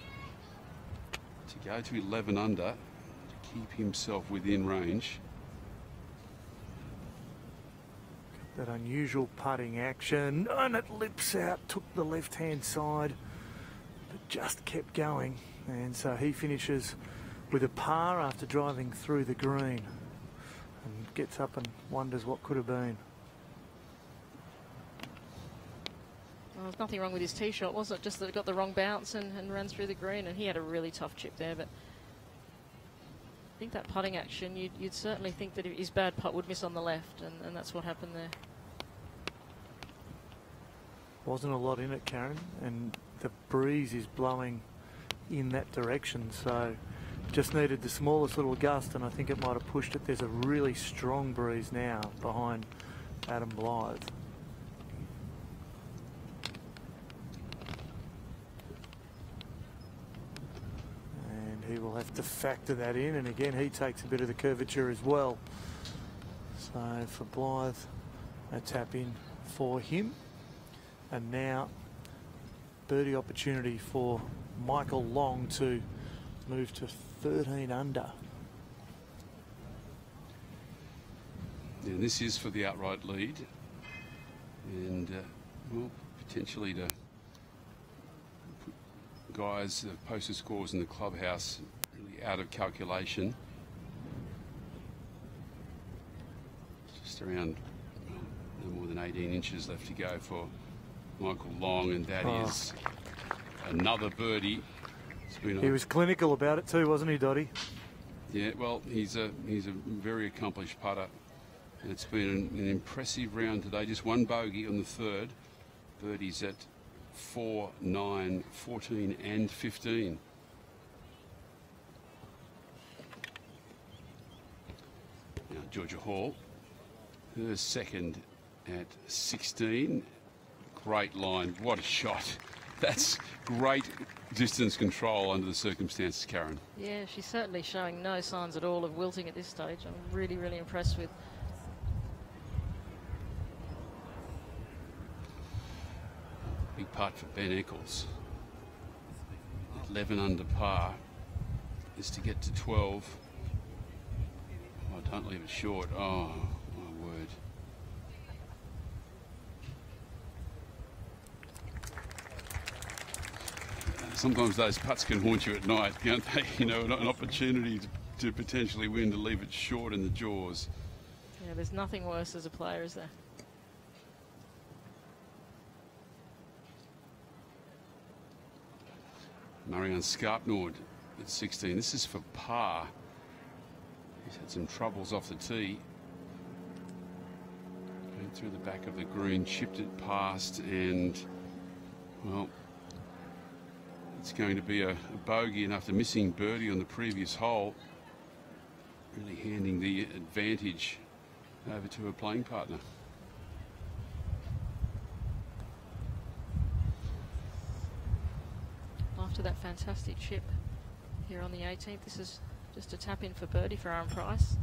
to go to 11 under to keep himself within range. That unusual putting action, and it lips out, took the left-hand side, but just kept going. And so he finishes with a par after driving through the green, and gets up and wonders what could have been. Well, there's nothing wrong with his tee shot, was it? Just that it got the wrong bounce and ran through the green, and he had a really tough chip there. But I think that putting action, you'd certainly think that his bad putt would miss on the left, and that's what happened there. Wasn't a lot in it, Karen, and the breeze is blowing in that direction, so just needed the smallest little gust, and I think it might have pushed it. There's a really strong breeze now behind Adam Blythe. He will have to factor that in, and again he takes a bit of the curvature as well. So for Blythe, a tap in for him, and now birdie opportunity for Michael Long to move to 13 under. And this is for the outright lead, and well, potentially to guys that posted scores in the clubhouse really out of calculation. Just around no more than 18 inches left to go for Michael Long, and that is another birdie. He was clinical about it too, wasn't he, Dottie? Yeah, well, he's a very accomplished putter, and it's been an impressive round today. Just one bogey on the third. Birdies at 4, 9, 14 and 15. Now Georgia Hall, her second at 16. Great line. What a shot. That's great distance control under the circumstances, Karen. Yeah, she's certainly showing no signs at all of wilting at this stage. I'm really, really impressed with. Big putt for Ben Eccles. 11 under par is to get to 12. Oh, don't leave it short. Oh, my word. Sometimes those putts can haunt you at night, can't they? You know, an opportunity to potentially win, to leave it short in the jaws. Yeah, there's nothing worse as a player, is there? Marianne Skarpnord at 16. This is for par. He's had some troubles off the tee. Going through the back of the green, chipped it past, and, well, it's going to be a bogey, and after missing birdie on the previous hole, really handing the advantage over to her playing partner. After that fantastic chip here on the 18th, this is just a tap in for birdie for Aaron Price.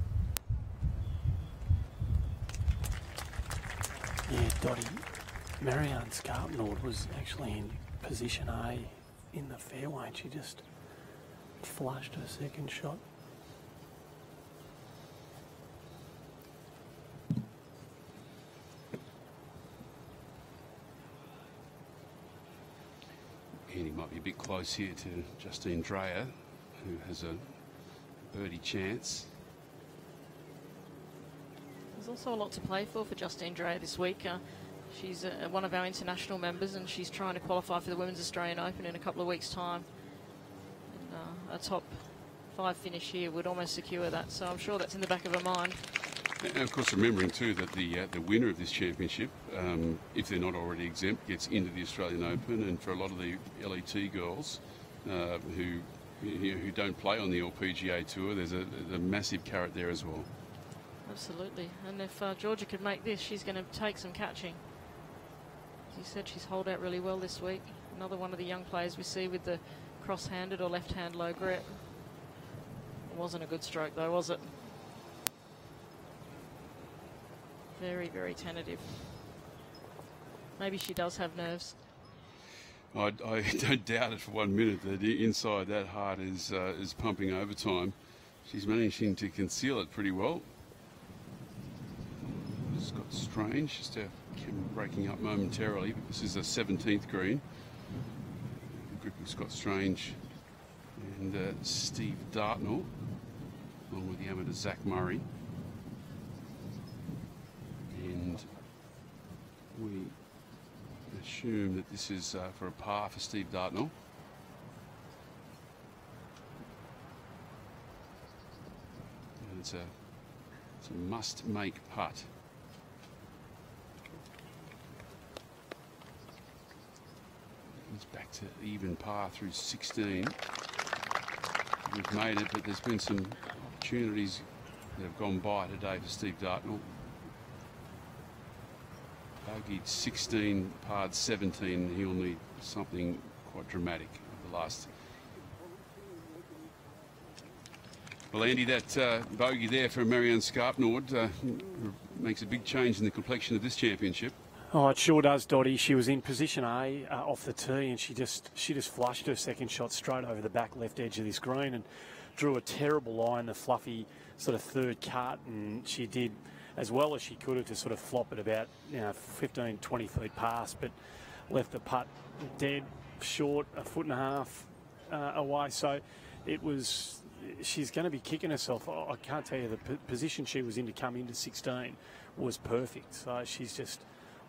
Yeah, Dottie, Marianne Skarpnord was actually in position A in the fairway, and she just flushed her second shot. And he might be a bit close here to Justine Dreyer, who has a birdie chance. There's also a lot to play for Justine Dreyer this week. She's one of our international members, and she's trying to qualify for the Women's Australian Open in a couple of weeks' time. And, a top 5 finish here would almost secure that, so I'm sure that's in the back of her mind. And of course, remembering too that the winner of this championship, if they're not already exempt, gets into the Australian Open, and for a lot of the LET girls who don't play on the LPGA Tour, there's a massive carrot there as well. Absolutely, and if Georgia could make this, she's going to take some catching. As you said, she's holed out really well this week. Another one of the young players we see with the cross-handed or left-hand low grip. It wasn't a good stroke though, was it? Very, very tentative. Maybe she does have nerves. I don't doubt it for 1 minute that inside that heart is pumping overtime. She's managing to conceal it pretty well. Scott Strange, just camera breaking up momentarily. But this is a 17th green. A group of Scott Strange and Steve Dartnell, along with the amateur Zach Murray. And we assume that this is for a par for Steve Dartnell. And it's a must-make putt. It's back to even par through 16. We've made it, but there's been some opportunities that have gone by today for Steve Dartnell. Bogeyed 16, parred 17. He'll need something quite dramatic of the last. Well, Andy, that bogey there for Marianne Skarpnord makes a big change in the complexion of this championship. Oh, it sure does, Dottie. She was in position A off the tee, and she just flushed her second shot straight over the back left edge of this green and drew a terrible line, the fluffy sort of third cut, and she did as well as she could have to sort of flop it about 15, 20 feet past, but left the putt dead short, a foot and a half away. So it was. She's going to be kicking herself. I can't tell you, the position she was in to come into 16 was perfect. So she's just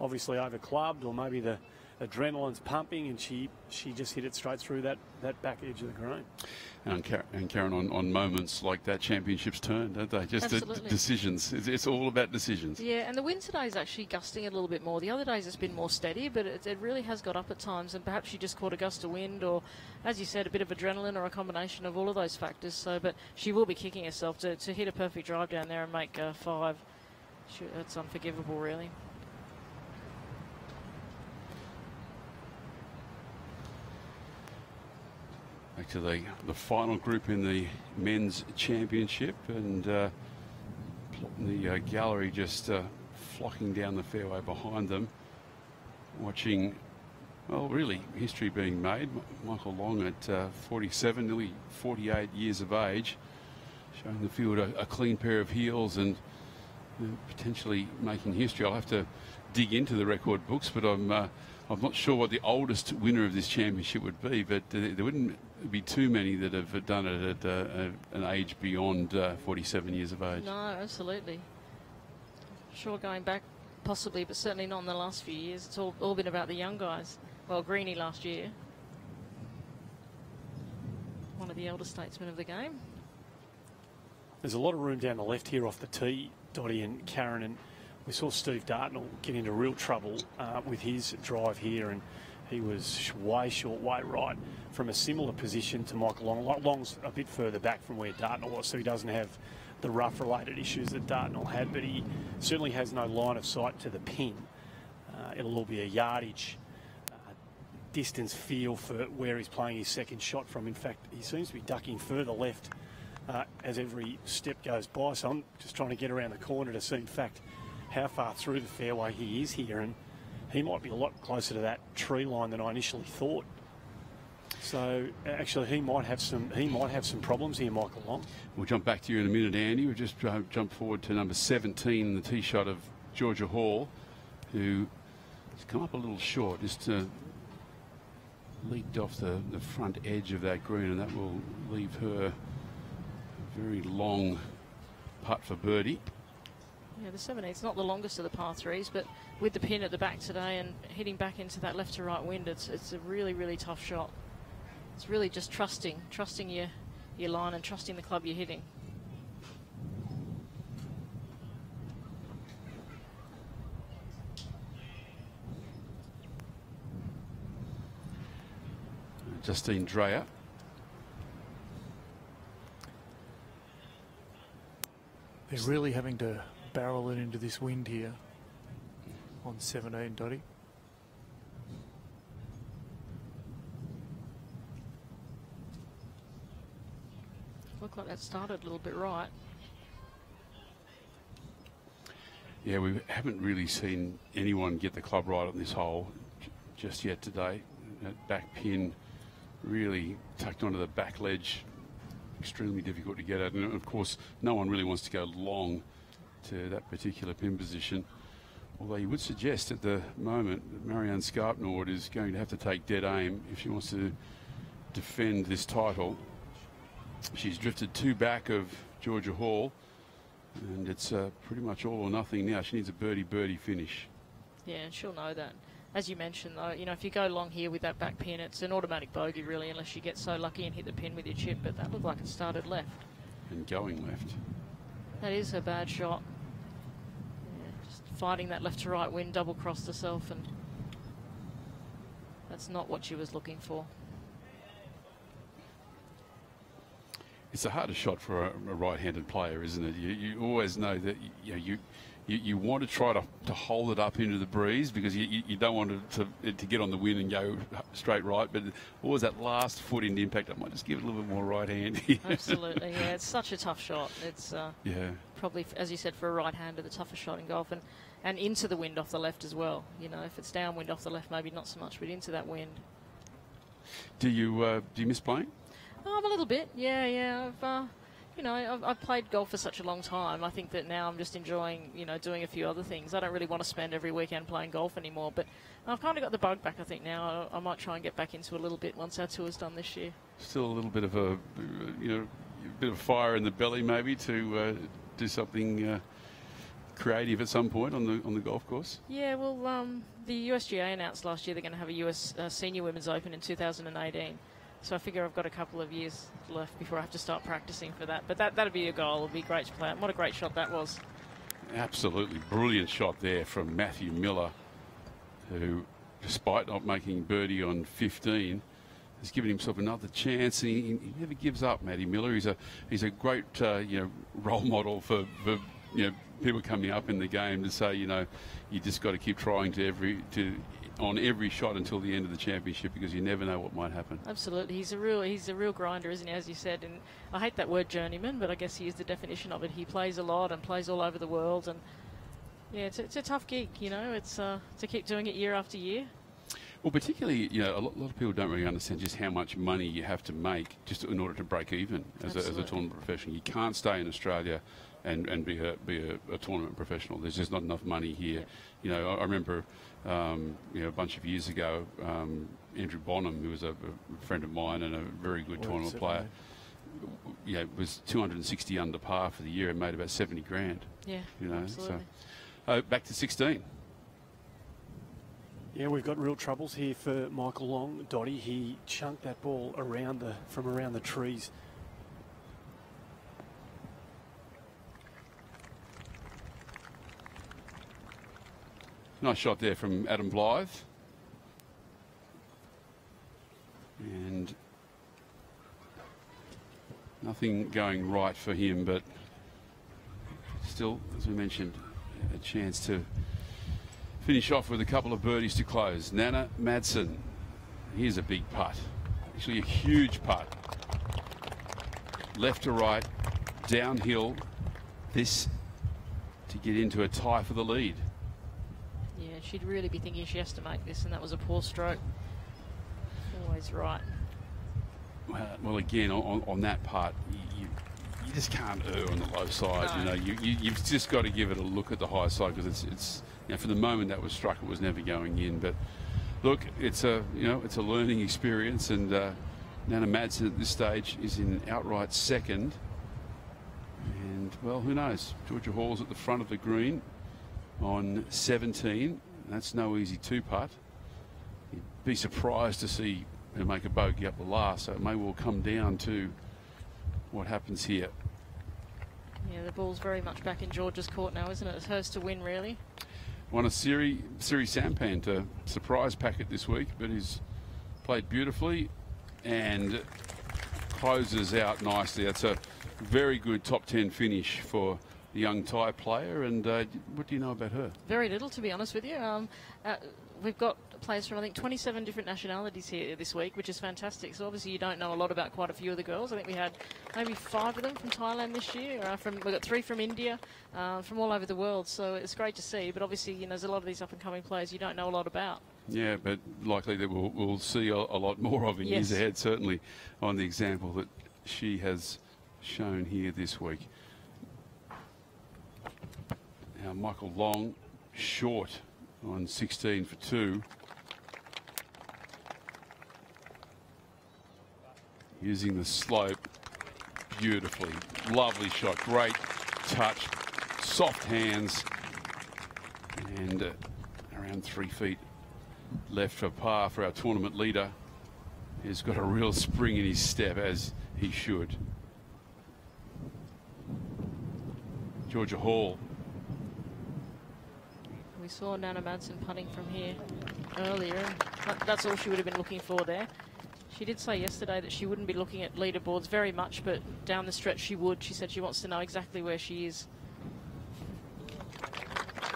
obviously over clubbed, or maybe the adrenaline's pumping, and she just hit it straight through that back edge of the green. And Karen, on moments like that, championships turn, don't they? Just the decisions. It's all about decisions. Yeah, and the wind today is actually gusting a little bit more. The other days it's been more steady, but it really has got up at times, and perhaps she just caught a gust of wind, or, as you said, a bit of adrenaline, or a combination of all of those factors. So, but she will be kicking herself to hit a perfect drive down there and make 5. That's unforgivable, really. Back to the final group in the men's championship, and the gallery just flocking down the fairway behind them, watching, well, really history being made. Michael Long at 47, nearly 48 years of age, showing the field a clean pair of heels and potentially making history. I'll have to dig into the record books, but I'm not sure what the oldest winner of this championship would be, but there wouldn't be too many that have done it at an age beyond 47 years of age. No, absolutely. Sure, going back possibly, but certainly not in the last few years. It's all been about the young guys. Well, Greenie last year, one of the elder statesmen of the game. There's a lot of room down the left here off the tee, Dottie and Karen, and we saw Steve Dartnell get into real trouble with his drive here, and he was way short, way right from a similar position to Michael Long. Long's a bit further back from where Dartnell was, so he doesn't have the rough-related issues that Dartnell had, but he certainly has no line of sight to the pin. It'll all be a yardage distance feel for where he's playing his second shot from. In fact, he seems to be ducking further left as every step goes by, so I'm just trying to get around the corner to see, in fact, how far through the fairway he is here, and he might be a lot closer to that tree line than I initially thought. So actually, he might have some problems here, Michael Long. We'll jump back to you in a minute, Andy. We'll just jump forward to number 17, the tee shot of Georgia Hall, who has come up a little short, just leaked off the front edge of that green, and that will leave her a very long putt for birdie. Yeah, the 17's not the longest of the par threes, but with the pin at the back today and hitting back into that left to right wind, it's a really, really tough shot. It's really just trusting your line and trusting the club you're hitting. Justine Dreyer. They're really having to barrel it into this wind here on 17, Dottie. Looked like that started a little bit right. Yeah, we haven't really seen anyone get the club right on this hole just yet today. That back pin really tucked onto the back ledge, extremely difficult to get at, and of course no one really wants to go long to that particular pin position, although you would suggest at the moment that Marianne Scarpnord is going to have to take dead aim if she wants to defend this title. She's drifted 2 back of Georgia Hall, and it's pretty much all or nothing now. She needs a birdie finish. Yeah, and she'll know that. As you mentioned, though, you know, if you go long here with that back pin, it's an automatic bogey, really, unless you get so lucky and hit the pin with your chip. But that looked like it started left. And going left. That is a bad shot. Yeah, just fighting that left to right wind, double crossed herself, and that's not what she was looking for. It's the hardest shot for a right-handed player, isn't it? You always know that you want to try to hold it up into the breeze because you don't want it to get on the wind and go straight right, but always that last foot in the impact, I might just give it a little bit more right-handy. Absolutely, yeah, it's such a tough shot. It's yeah, probably, as you said, for a right-hander, the toughest shot in golf, and into the wind off the left as well. You know, if it's downwind off the left, maybe not so much, but into that wind. Do you miss playing? A little bit, yeah. I've played golf for such a long time. I think that now I'm just enjoying, doing a few other things. I don't really want to spend every weekend playing golf anymore, but I've kind of got the bug back, I think, now. I might try and get back into a little bit once our tour's done this year. Still a little bit of a bit of fire in the belly, maybe, to do something creative at some point on the golf course? Yeah, well, the USGA announced last year they're going to have a US Senior Women's Open in 2018. So I figure I've got a couple of years left before I have to start practicing for that. But that'd be a goal. It'd be great to play it. What a great shot that was. Absolutely brilliant shot there from Matthew Miller, who, despite not making birdie on 15, has given himself another chance, and he never gives up. Matty Miller, he's a great role model for people coming up in the game to say, you just got to keep trying on every shot until the end of the championship, because you never know what might happen. Absolutely, he's a real grinder, isn't he? As you said, and I hate that word journeyman, but I guess he is the definition of it. He plays a lot and plays all over the world, and yeah, it's a tough gig. It's to keep doing it year after year. Well, particularly, a lot of people don't really understand just how much money you have to make just in order to break even as a tournament professional. You can't stay in Australia and be a tournament professional. There's just not enough money here. I remember, a bunch of years ago, Andrew Bonham, who was a friend of mine and a very good tournament player, was 260 under par for the year and made about 70 grand. Yeah, absolutely. So, back to 16. Yeah, we've got real troubles here for Michael Long. Dottie, he chunked that ball from around the trees. Nice shot there from Adam Blythe. And nothing going right for him, but still, as we mentioned, a chance to finish off with a couple of birdies to close. Nana Madsen. Here's a big putt. Actually a huge putt. Left to right, downhill. This to get into a tie for the lead. Yeah, she'd really be thinking she has to make this, and that was a poor stroke. Always right. Well, again, on that part, you just can't err on the low side. No. You've just got to give it a look at the high side, because it's for the moment that was struck, it was never going in. But look, it's a learning experience, and Nana Madsen at this stage is in outright second. And well, who knows? Georgia Hall's at the front of the green on 17. That's no easy two-putt. You'd be surprised to see her make a bogey up the last, so it may well come down to what happens here. Yeah, the ball's very much back in Georgia's court now, isn't it? It's hers to win, really. Won a Siri Sampan to surprise packet this week, but he's played beautifully and closes out nicely. That's a very good top 10 finish for the young Thai player. And what do you know about her? Very little, to be honest with you. We've got players from, I think, 27 different nationalities here this week, which is fantastic. So obviously you don't know a lot about quite a few of the girls. I think we had maybe 5 of them from Thailand this year. We've got 3 from India, from all over the world. So it's great to see. But obviously, there's a lot of these up-and-coming players you don't know a lot about. Yeah, but likely that we'll see a lot more of in years ahead, certainly on the example that she has shown here this week. Now, Michael Long, short on 16 for 2. Using the slope beautifully. Lovely shot. Great touch. Soft hands. And around 3 feet left for par for our tournament leader. He's got a real spring in his step, as he should. Georgia Hall. We saw Nana Madsen putting from here earlier, and that's all she would have been looking for there. She did say yesterday that she wouldn't be looking at leaderboards very much, but down the stretch she would. She said she wants to know exactly where she is.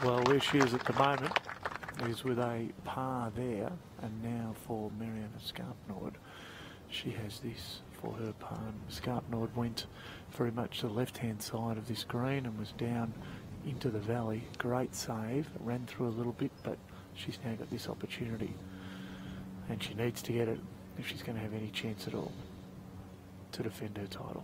Well, where she is at the moment is with a par there, and now for Mariana Scarpnord, she has this for her par. Scarpnord went very much to the left-hand side of this green and was down into the valley. Great save, ran through a little bit, but she's now got this opportunity, and she needs to get it if she's going to have any chance at all to defend her title.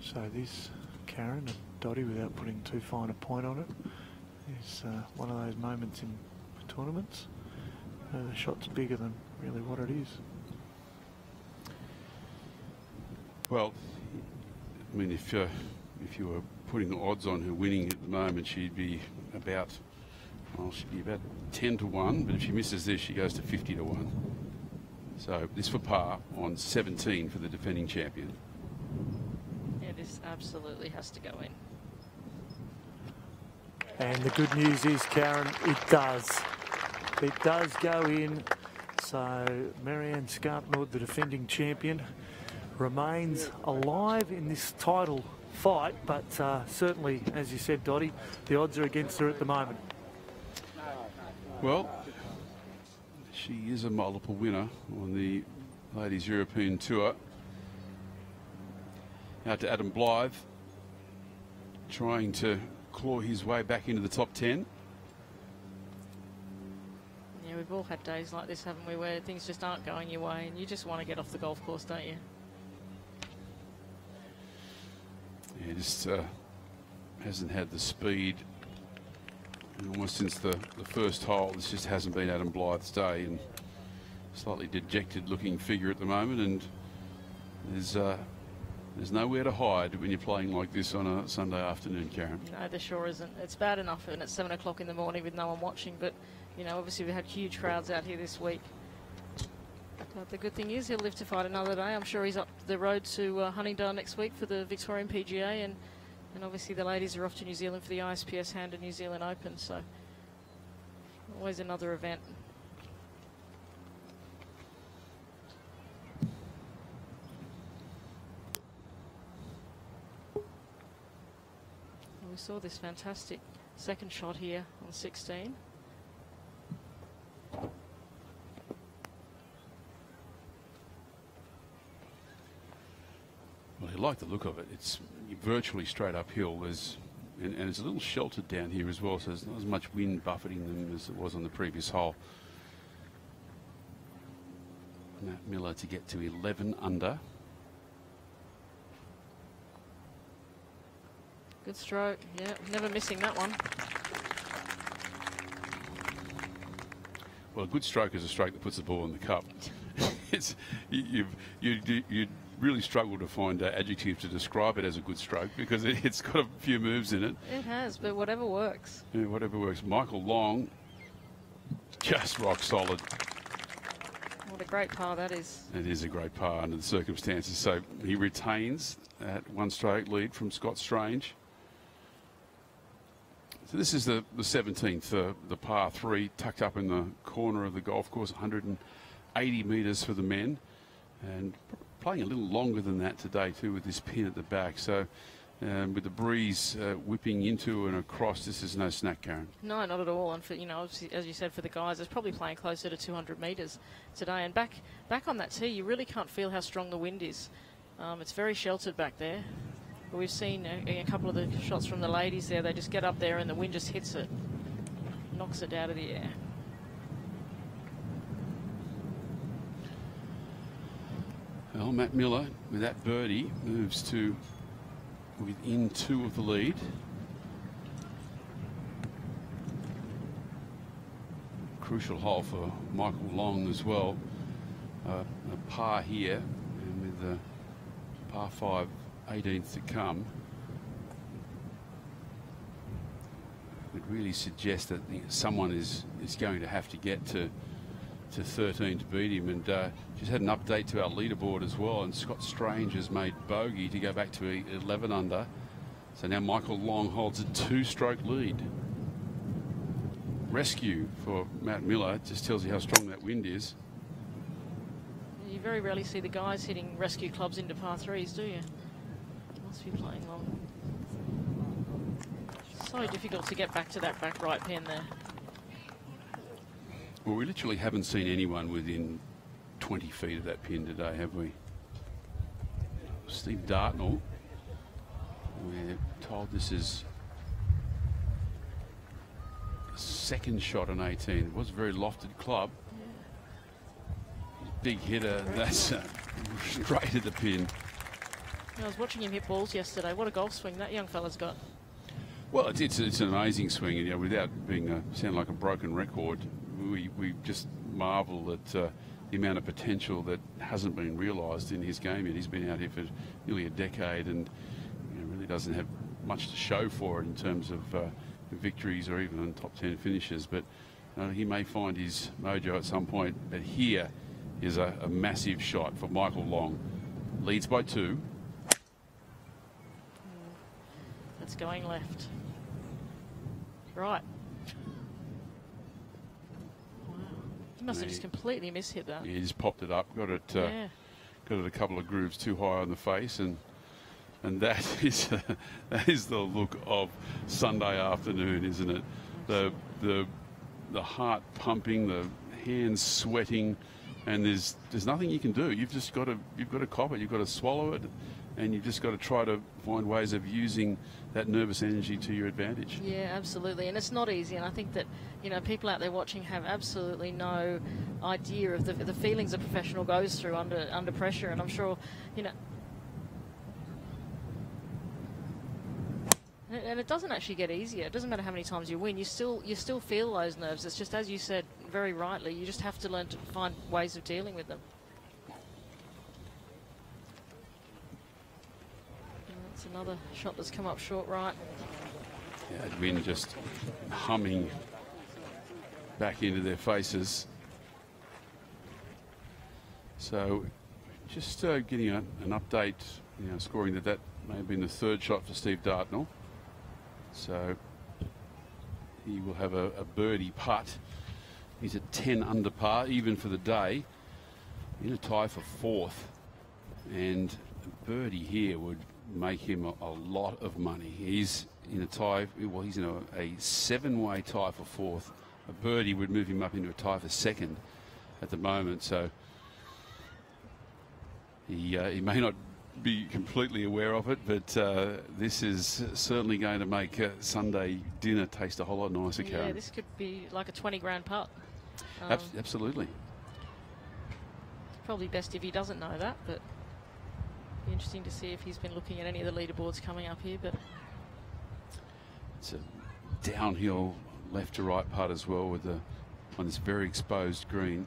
So this, Karen and Dottie, without putting too fine a point on it, is one of those moments in tournaments The shot's bigger than really what it is. Well, I mean, if you were putting the odds on her winning at the moment, she'd be about 10 to 1, but if she misses this, she goes to 50 to 1. So this for par on 17 for the defending champion. Yeah, this absolutely has to go in. And the good news is, Karen, it does. It does go in. So Marianne Scarpnord, the defending champion, remains alive in this title fight, but certainly, as you said, Dottie, the odds are against her at the moment. Well, she is a multiple winner on the Ladies European Tour. Now to Adam Blythe, trying to claw his way back into the top 10. Yeah, we've all had days like this, haven't we, where things just aren't going your way and you just want to get off the golf course, don't you? Yeah, just hasn't had the speed almost since the first hole. This just hasn't been Adam Blythe's day, and slightly dejected looking figure at the moment, and there's nowhere to hide when you're playing like this on a Sunday afternoon, Karen. No, there sure isn't. It's bad enough and it's 7 o'clock in the morning with no one watching, but you know, obviously we've had huge crowds out here this week. But the good thing is he'll live to fight another day. I'm sure he's up the road to Huntingdon next week for the Victorian PGA, and obviously the ladies are off to New Zealand for the ISPS Hand and New Zealand Open, so always another event. We saw this fantastic second shot here on 16. Well, I like the look of it. It's virtually straight uphill. And it's a little sheltered down here as well, so there's not as much wind buffeting them as it was on the previous hole. Matt Miller to get to 11 under. Good stroke, yeah, never missing that one. Well, a good stroke is a stroke that puts the ball in the cup. You really struggle to find adjectives to describe it as a good stroke, because it's got a few moves in it. It has, but whatever works. Yeah, whatever works. Michael Long, just rock solid. What a great par that is. It is a great par under the circumstances. So he retains that one stroke lead from Scott Strange. So this is the 17th, the par 3, tucked up in the corner of the golf course, 180 metres for the men, and playing a little longer than that today too, with this pin at the back. So with the breeze whipping into and across, this is no snack, Karen. No, not at all. And for, you know, obviously, as you said, for the guys, it's probably playing closer to 200 metres today. And back on that tee, you really can't feel how strong the wind is. It's very sheltered back there. But we've seen a couple of the shots from the ladies there. They just get up there and the wind just hits it, knocks it out of the air. Well, Matt Miller, with that birdie, moves to within 2 of the lead. Crucial hole for Michael Long as well. A par here, and with the par 5 18th to come, it really suggests that someone is going to have to get to 13 to beat him. And just had an update to our leaderboard as well, and Scott Strange has made bogey to go back to 11 under. So now Michael Long holds a 2-stroke lead. Rescue for Matt Miller. It just tells you how strong that wind is. You very rarely see the guys hitting rescue clubs into par 3s, do you? Must be playing long. So difficult to get back to that back right pin there. Well, we literally haven't seen anyone within 20 feet of that pin today, have we? Steve Dartnell, we're told this is second shot on 18. It was a very lofted club. Big hitter, that's straight at the pin. I was watching him hit balls yesterday. What a golf swing that young fella's got. Well, it's an amazing swing, and without being sound like a broken record, we just marvel at the amount of potential that hasn't been realised in his game yet. He's been out here for nearly a decade and really doesn't have much to show for it in terms of victories or even top 10 finishes. But he may find his mojo at some point. But here is a massive shot for Michael Long. Leads by 2. That's going left. Right. Wow. He must have just completely mishit that. Yeah, he just popped it up. Got it a couple of grooves too high on the face, and that is the look of Sunday afternoon, isn't it? The heart pumping, the hands sweating, and there's nothing you can do. You've got to cop it. You've got to swallow it, and you've just got to try to find ways of using that nervous energy to your advantage. Yeah, absolutely. And it's not easy. And I think that, people out there watching have absolutely no idea of the feelings a professional goes through under pressure. And I'm sure, and it doesn't actually get easier. It doesn't matter how many times you win. You still feel those nerves. It's just, as you said very rightly, you just have to learn to find ways of dealing with them. That's another shot that's come up short right. Yeah, wind just humming back into their faces. So just getting an update, scoring that may have been the 3rd shot for Steve Dartnell. So he will have a birdie putt. He's at 10 under par, even for the day. In a tie for 4th. And a birdie here would make him a lot of money. He's in a tie, well, he's in a 7-way tie for 4th. A birdie would move him up into a tie for 2nd at the moment. So he may not be completely aware of it, but this is certainly going to make Sunday dinner taste a whole lot nicer, Karen. Yeah, this could be like a 20 grand putt. Absolutely. Probably best if he doesn't know that, but be interesting to see if he's been looking at any of the leaderboards coming up here. But it's a downhill left to right putt as well on this very exposed green.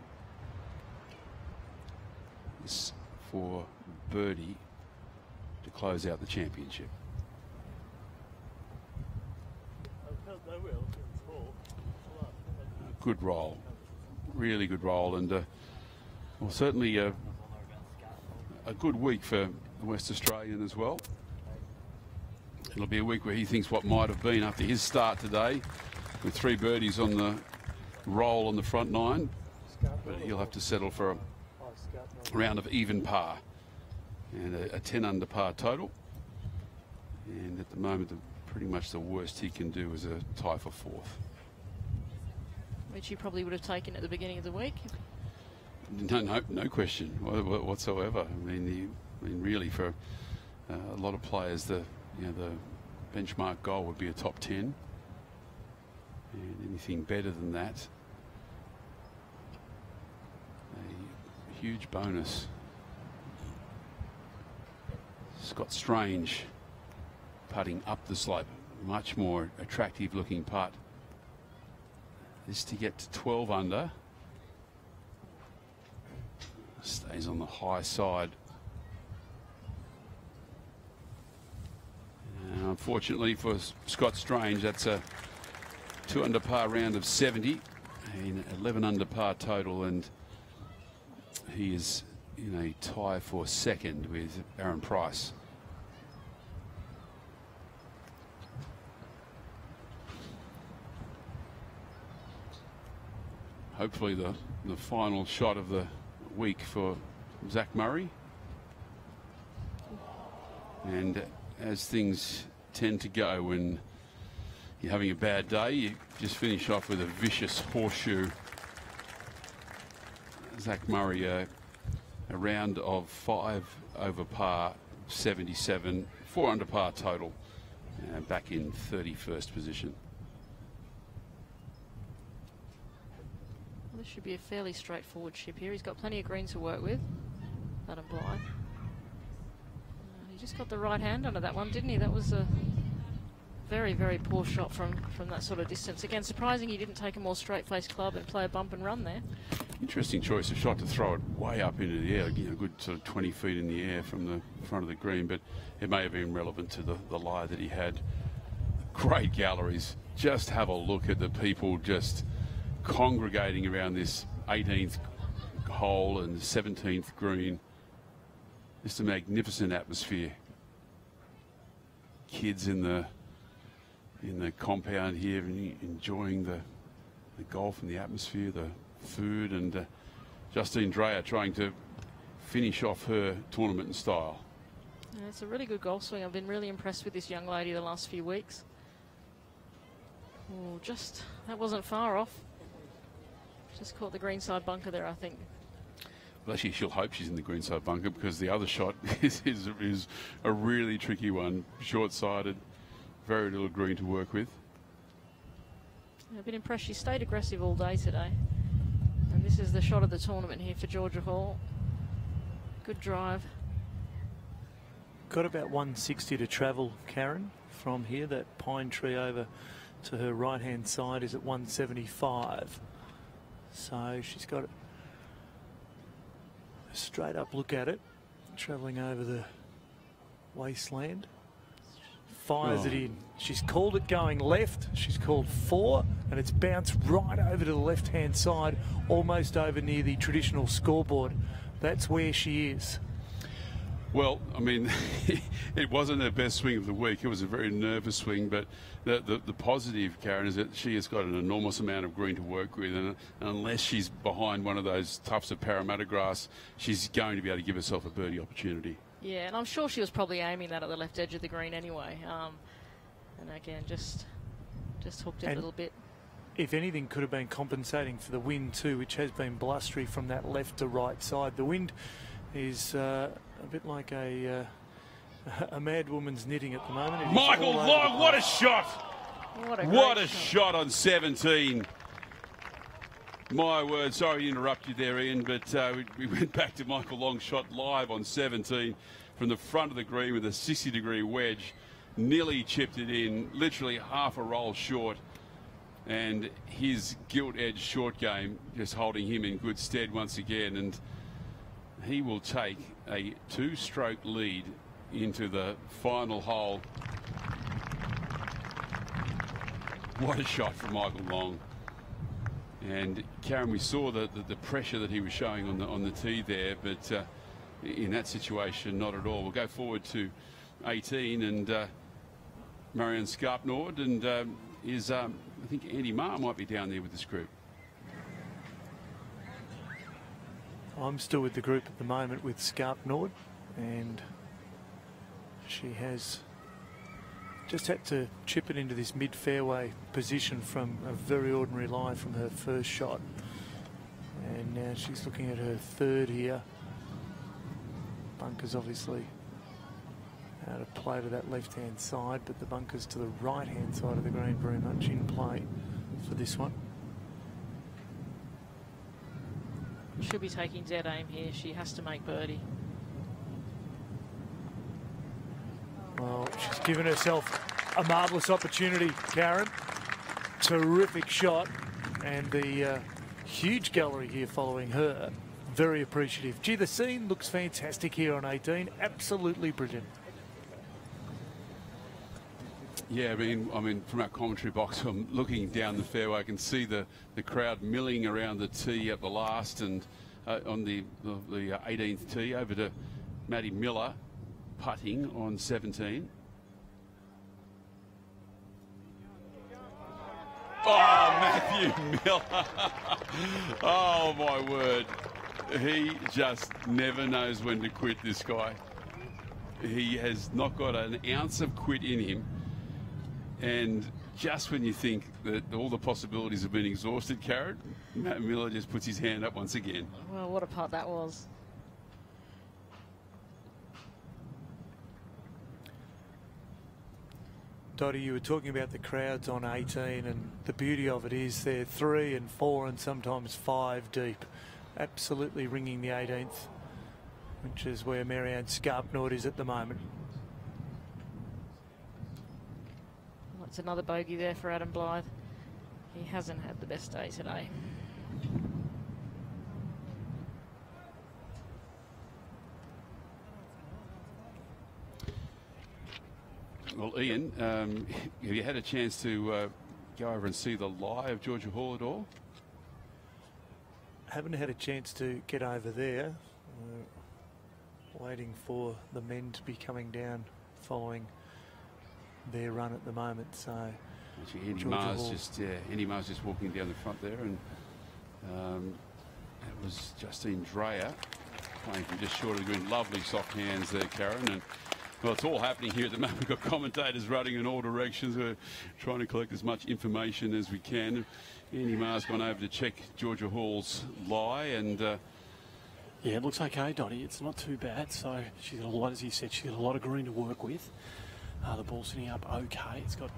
This for birdie to close out the championship. Good roll, really good roll, and well, certainly a good week for the West Australian as well. It'll be a week where he thinks what might have been after his start today, with 3 birdies on the roll on the front 9, but he'll have to settle for a round of even par and a 10 under par total. And at the moment, pretty much the worst he can do is a tie for 4th. Which you probably would have taken at the beginning of the week. No question whatsoever. I mean, really, for a lot of players, the benchmark goal would be a top 10, and anything better than that, a huge bonus. Scott Strange putting up the slope, much more attractive looking putt. This to get to 12 under. Stays on the high side. Unfortunately for Scott Strange, that's a 2 under par round of 70 and 11 under par total, and he is in a tie for 2nd with Aaron Price. Hopefully the final shot of the week for Zach Murray. And as things tend to go when you're having a bad day, you just finish off with a vicious horseshoe. Zach Murray, a round of 5 over par, 77, 4 under par total, back in 31st position. Well, this should be a fairly straightforward chip here. He's got plenty of greens to work with. Adam Blythe. He just got the right hand under that one, didn't he? That was a very, very poor shot from that sort of distance. Again, surprising he didn't take a more straight-faced club and play a bump and run there. Interesting choice of shot to throw it way up into the air, you know, a good sort of 20 feet in the air from the front of the green, but it may have been relevant to the lie that he had. Great galleries. Just have a look at the people just congregating around this 18th hole and 17th green. Just a magnificent atmosphere. Kids in the compound here enjoying the golf and the atmosphere, the food, and Justine Dreyer trying to finish off her tournament in style. Yeah, it's a really good golf swing. I've been really impressed with this young lady the last few weeks. Oh, that wasn't far off. Just caught the greenside bunker there, I think. Well, actually, she'll hope she's in the greenside bunker, because the other shot is a really tricky one, short-sided, very little green to work with. I've been impressed. She stayed aggressive all day today. And this is the shot of the tournament here for Georgia Hall. Good drive. Got about 160 to travel, Karen, from here. That pine tree over to her right-hand side is at 175. So she's got a straight up look at it, travelling over the wasteland. Fires it in. She's called it going left. She's called 4, and it's bounced right over to the left-hand side, almost over near the traditional scoreboard. That's where she is. Well, I mean, it wasn't her best swing of the week. It was a very nervous swing, but the positive, Karen, is that she has got an enormous amount of green to work with, and unless she's behind one of those tufts of Parramatta grass, she's going to be able to give herself a birdie opportunity. Yeah, and I'm sure she was probably aiming that at the left edge of the green anyway. And again, just hooked it a little bit. If anything, could have been compensating for the wind too, which has been blustery from that left to right side. The wind is a bit like a mad woman's knitting at the moment. Michael Long, what a shot! What a shot on 17. My word, sorry to interrupt you there, Ian, but we went back to Michael Long's shot live on 17 from the front of the green with a 60-degree wedge. Nearly chipped it in, literally half a roll short. And his gilt-edged short game just holding him in good stead once again. And he will take a 2-stroke lead into the final hole. What a shot from Michael Long. And Karen, we saw the pressure that he was showing on the tee there, but in that situation, not at all. We'll go forward to 18, and Marianne Skarpnord, and I think Andy Marr might be down there with this group. I'm still with the group at the moment with Skarpnord, and she has just had to chip it into this mid-fairway position from a very ordinary lie from her first shot. And now she's looking at her third here. Bunkers obviously out of play to that left-hand side, but the bunkers to the right-hand side of the green very much in play for this one. She'll be taking dead aim here. She has to make birdie. Well, she's given herself a marvellous opportunity, Karen. Terrific shot, and the huge gallery here following her. Very appreciative. Gee, the scene looks fantastic here on 18. Absolutely brilliant. Yeah, I mean, from our commentary box, I'm looking down the fairway. I can see the crowd milling around the tee at the last, and on the 18th tee over to Maddie Miller, putting on 17. Oh, Matthew Miller. Oh, my word. He just never knows when to quit, this guy. He has not got an ounce of quit in him. And just when you think that all the possibilities have been exhausted, Karen, Matt Miller just puts his hand up once again. Well, what a putt that was. Dottie, you were talking about the crowds on 18, and the beauty of it is they're 3 and 4 and sometimes 5 deep. Absolutely ringing the 18th, which is where Marianne Skarpnord is at the moment. That's another bogey there for Adam Blythe. He hasn't had the best day today. Well, Ian, have you had a chance to go over and see the lie of Georgia Hall at all? Haven't had a chance to get over there. Waiting for the men to be coming down following their run at the moment. So actually, Andy Marr's just walking down the front there, and that was Justine Dreyer playing from just short of the green. Lovely soft hands there, Karen. And well, it's all happening here at the moment. We've got commentators running in all directions. We're trying to collect as much information as we can. Andy Marr's gone over to check Georgia Hall's lie, and yeah, it looks okay, Dottie. It's not too bad. So she's got a lot, as you said, she's got a lot of green to work with. The ball's sitting up okay. It's got,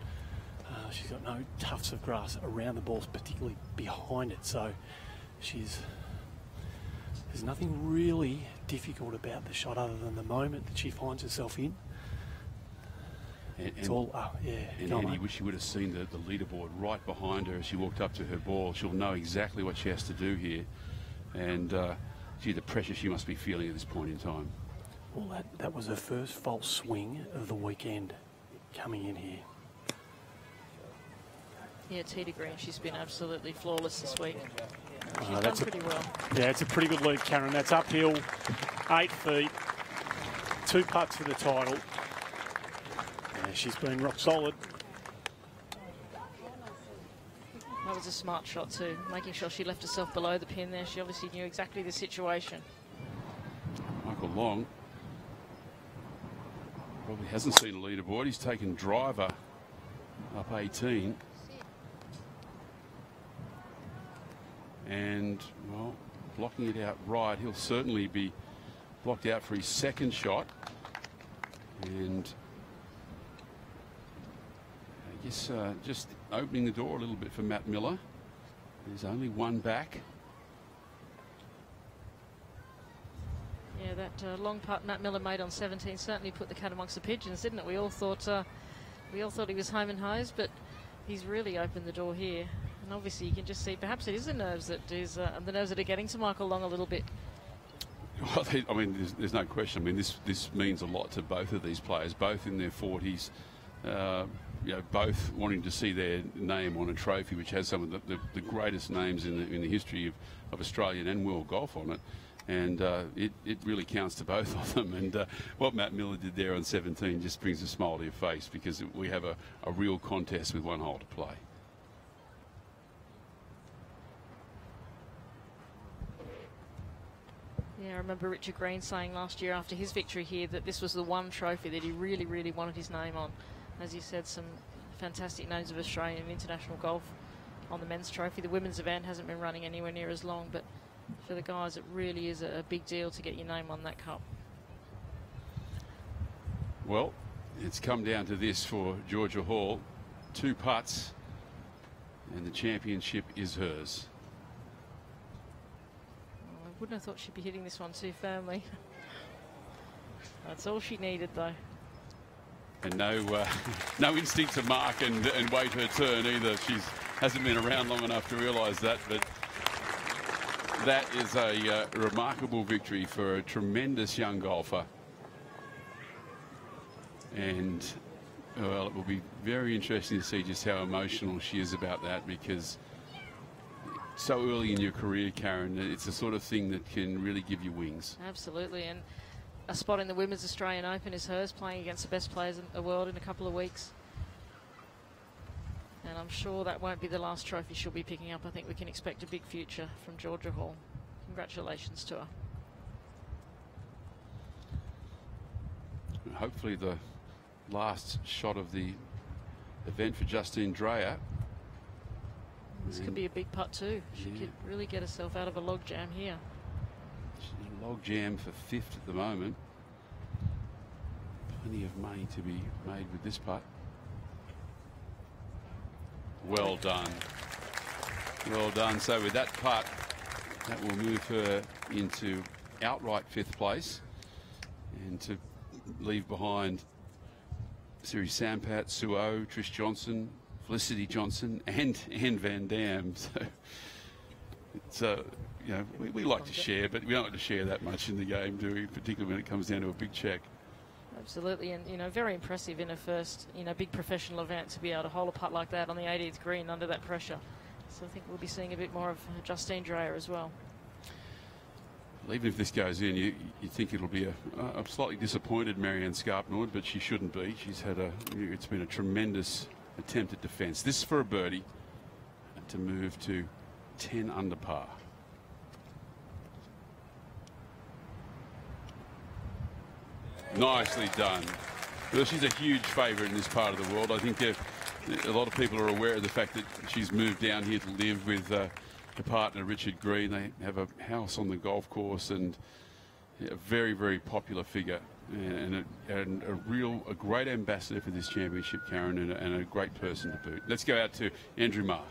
she's got no tufts of grass around the ball, particularly behind it. So there's nothing really difficult about the shot other than the moment that she finds herself in. It's all up, yeah. And Andy, wish you would have seen the leaderboard right behind her as she walked up to her ball. She'll know exactly what she has to do here. And gee, the pressure she must be feeling at this point in time. Well, that was her first false swing of the weekend coming in here. Yeah, Tita Green, she's been absolutely flawless this week. She's done That's pretty well. Yeah, it's a pretty good lead, Karen. That's uphill, 8 feet, 2 putts for the title. Yeah, she's been rock solid. That was a smart shot too, making sure she left herself below the pin there. She obviously knew exactly the situation. Michael Long probably hasn't seen a leaderboard. He's taken driver up 18. And, well, blocking it out right. He'll certainly be blocked out for his second shot. And I guess just opening the door a little bit for Matt Miller. There's only one back. Yeah, that long putt Matt Miller made on 17 certainly put the cat amongst the pigeons, didn't it? We all thought he was home and hosed, but he's really opened the door here. And obviously you can just see perhaps it is the nerves that are getting to Michael Long a little bit. Well, I mean, there's no question. I mean, this means a lot to both of these players, both in their 40s. You know, both wanting to see their name on a trophy which has some of the greatest names in the history of Australian and world golf on it. And it really counts to both of them. And what Matt Miller did there on 17 just brings a smile to your face, because we have a real contest with one hole to play. Yeah, I remember Richard Green saying last year after his victory here that this was the one trophy that he really, really wanted his name on. As you said, some fantastic names of Australian and international golf on the men's trophy. The women's event hasn't been running anywhere near as long, but for the guys, it really is a big deal to get your name on that cup. Well, it's come down to this for Georgia Hall. 2 putts, and the championship is hers. I wouldn't have thought she'd be hitting this one too firmly. That's all she needed, though. And no instinct to mark and wait her turn either. She hasn't been around long enough to realise that, but that is a remarkable victory for a tremendous young golfer. And, well, it will be very interesting to see just how emotional she is about that, because so early in your career, Karen, it's the sort of thing that can really give you wings. Absolutely, and a spot in the Women's Australian Open is hers, playing against the best players in the world in a couple of weeks. And I'm sure that won't be the last trophy she'll be picking up. I think we can expect a big future from Georgia Hall. Congratulations to her. Hopefully the last shot of the event for Justine Dreyer. This could be a big putt too. She could really get herself out of a log jam here. She's in a log jam for 5th at the moment. Plenty of money to be made with this putt. Well done. Well done. So with that putt, that will move her into outright 5th place, and to leave behind Siri Sampat, Suo, Trish Johnson, Felicity Johnson, and Anne Van Dam. So you know, we like to share, but we don't like to share that much in the game, do we? Particularly when it comes down to a big check. Absolutely, and very impressive in her first big professional event to be able to hold a putt like that on the 18th green under that pressure. So I think we'll be seeing a bit more of Justine Dreyer as well. Even if this goes in, you think it'll be a slightly disappointed Marianne Scarpnord, but she shouldn't be. She's had it's been a tremendous attempt at defence. This for a birdie to move to 10 under par. Nicely done. Well, she's a huge favourite in this part of the world. I think a lot of people are aware of the fact that she's moved down here to live with her partner Richard Green. They have a house on the golf course, and a very, very popular figure, and a great ambassador for this championship, Karen, and a great person to boot. Let's go out to Andrew Marr.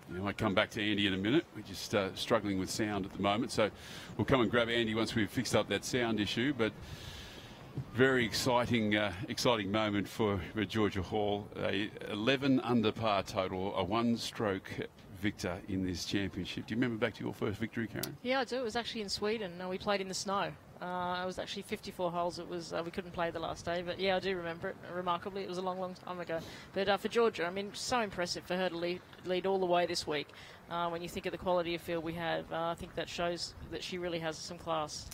I might come back to Andy in a minute. We're just struggling with sound at the moment, so we'll come and grab Andy once we've fixed up that sound issue. But very exciting moment for Georgia Hall. 11 under par total, a one-stroke victor in this championship. Do you remember back to your first victory, Karen? Yeah, I do. It was actually in Sweden. We played in the snow. It was actually 54 holes. It was we couldn't play the last day, but yeah, I do remember it. Remarkably, it was a long, long time ago. But for Georgia, I mean, so impressive for her to lead all the way this week. When you think of the quality of field we have, I think that shows that she really has some class.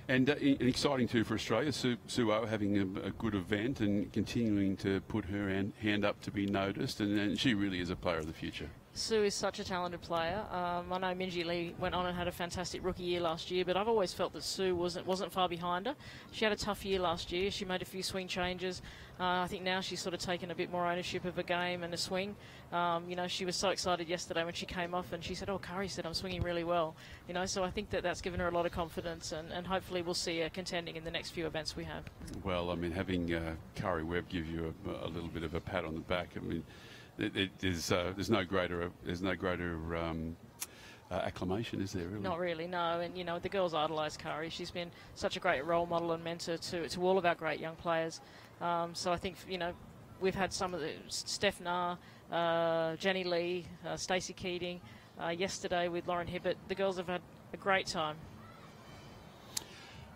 And exciting too for Australia, Sue O having a good event and continuing to put her hand up to be noticed, and she really is a player of the future. Sue is such a talented player. I know Minjee Lee went on and had a fantastic rookie year last year, but I've always felt that Sue wasn't far behind her. She had a tough year last year. She made a few swing changes. I think now she's sort of taken a bit more ownership of her game and a swing. She was so excited yesterday when she came off and she said, "Oh, Curry said I'm swinging really well." So I think that's given her a lot of confidence, and hopefully we'll see her contending in the next few events we have. Well, I mean, having Curry Webb give you a little bit of a pat on the back, I mean, there's no greater acclamation, is there? Really? Not really, no. And the girls idolise Curry. She's been such a great role model and mentor to all of our great young players. So I think we've had some of the Steph Nah, Jenny Lee, Stacey Keating. Yesterday with Lauren Hibbert, the girls have had a great time.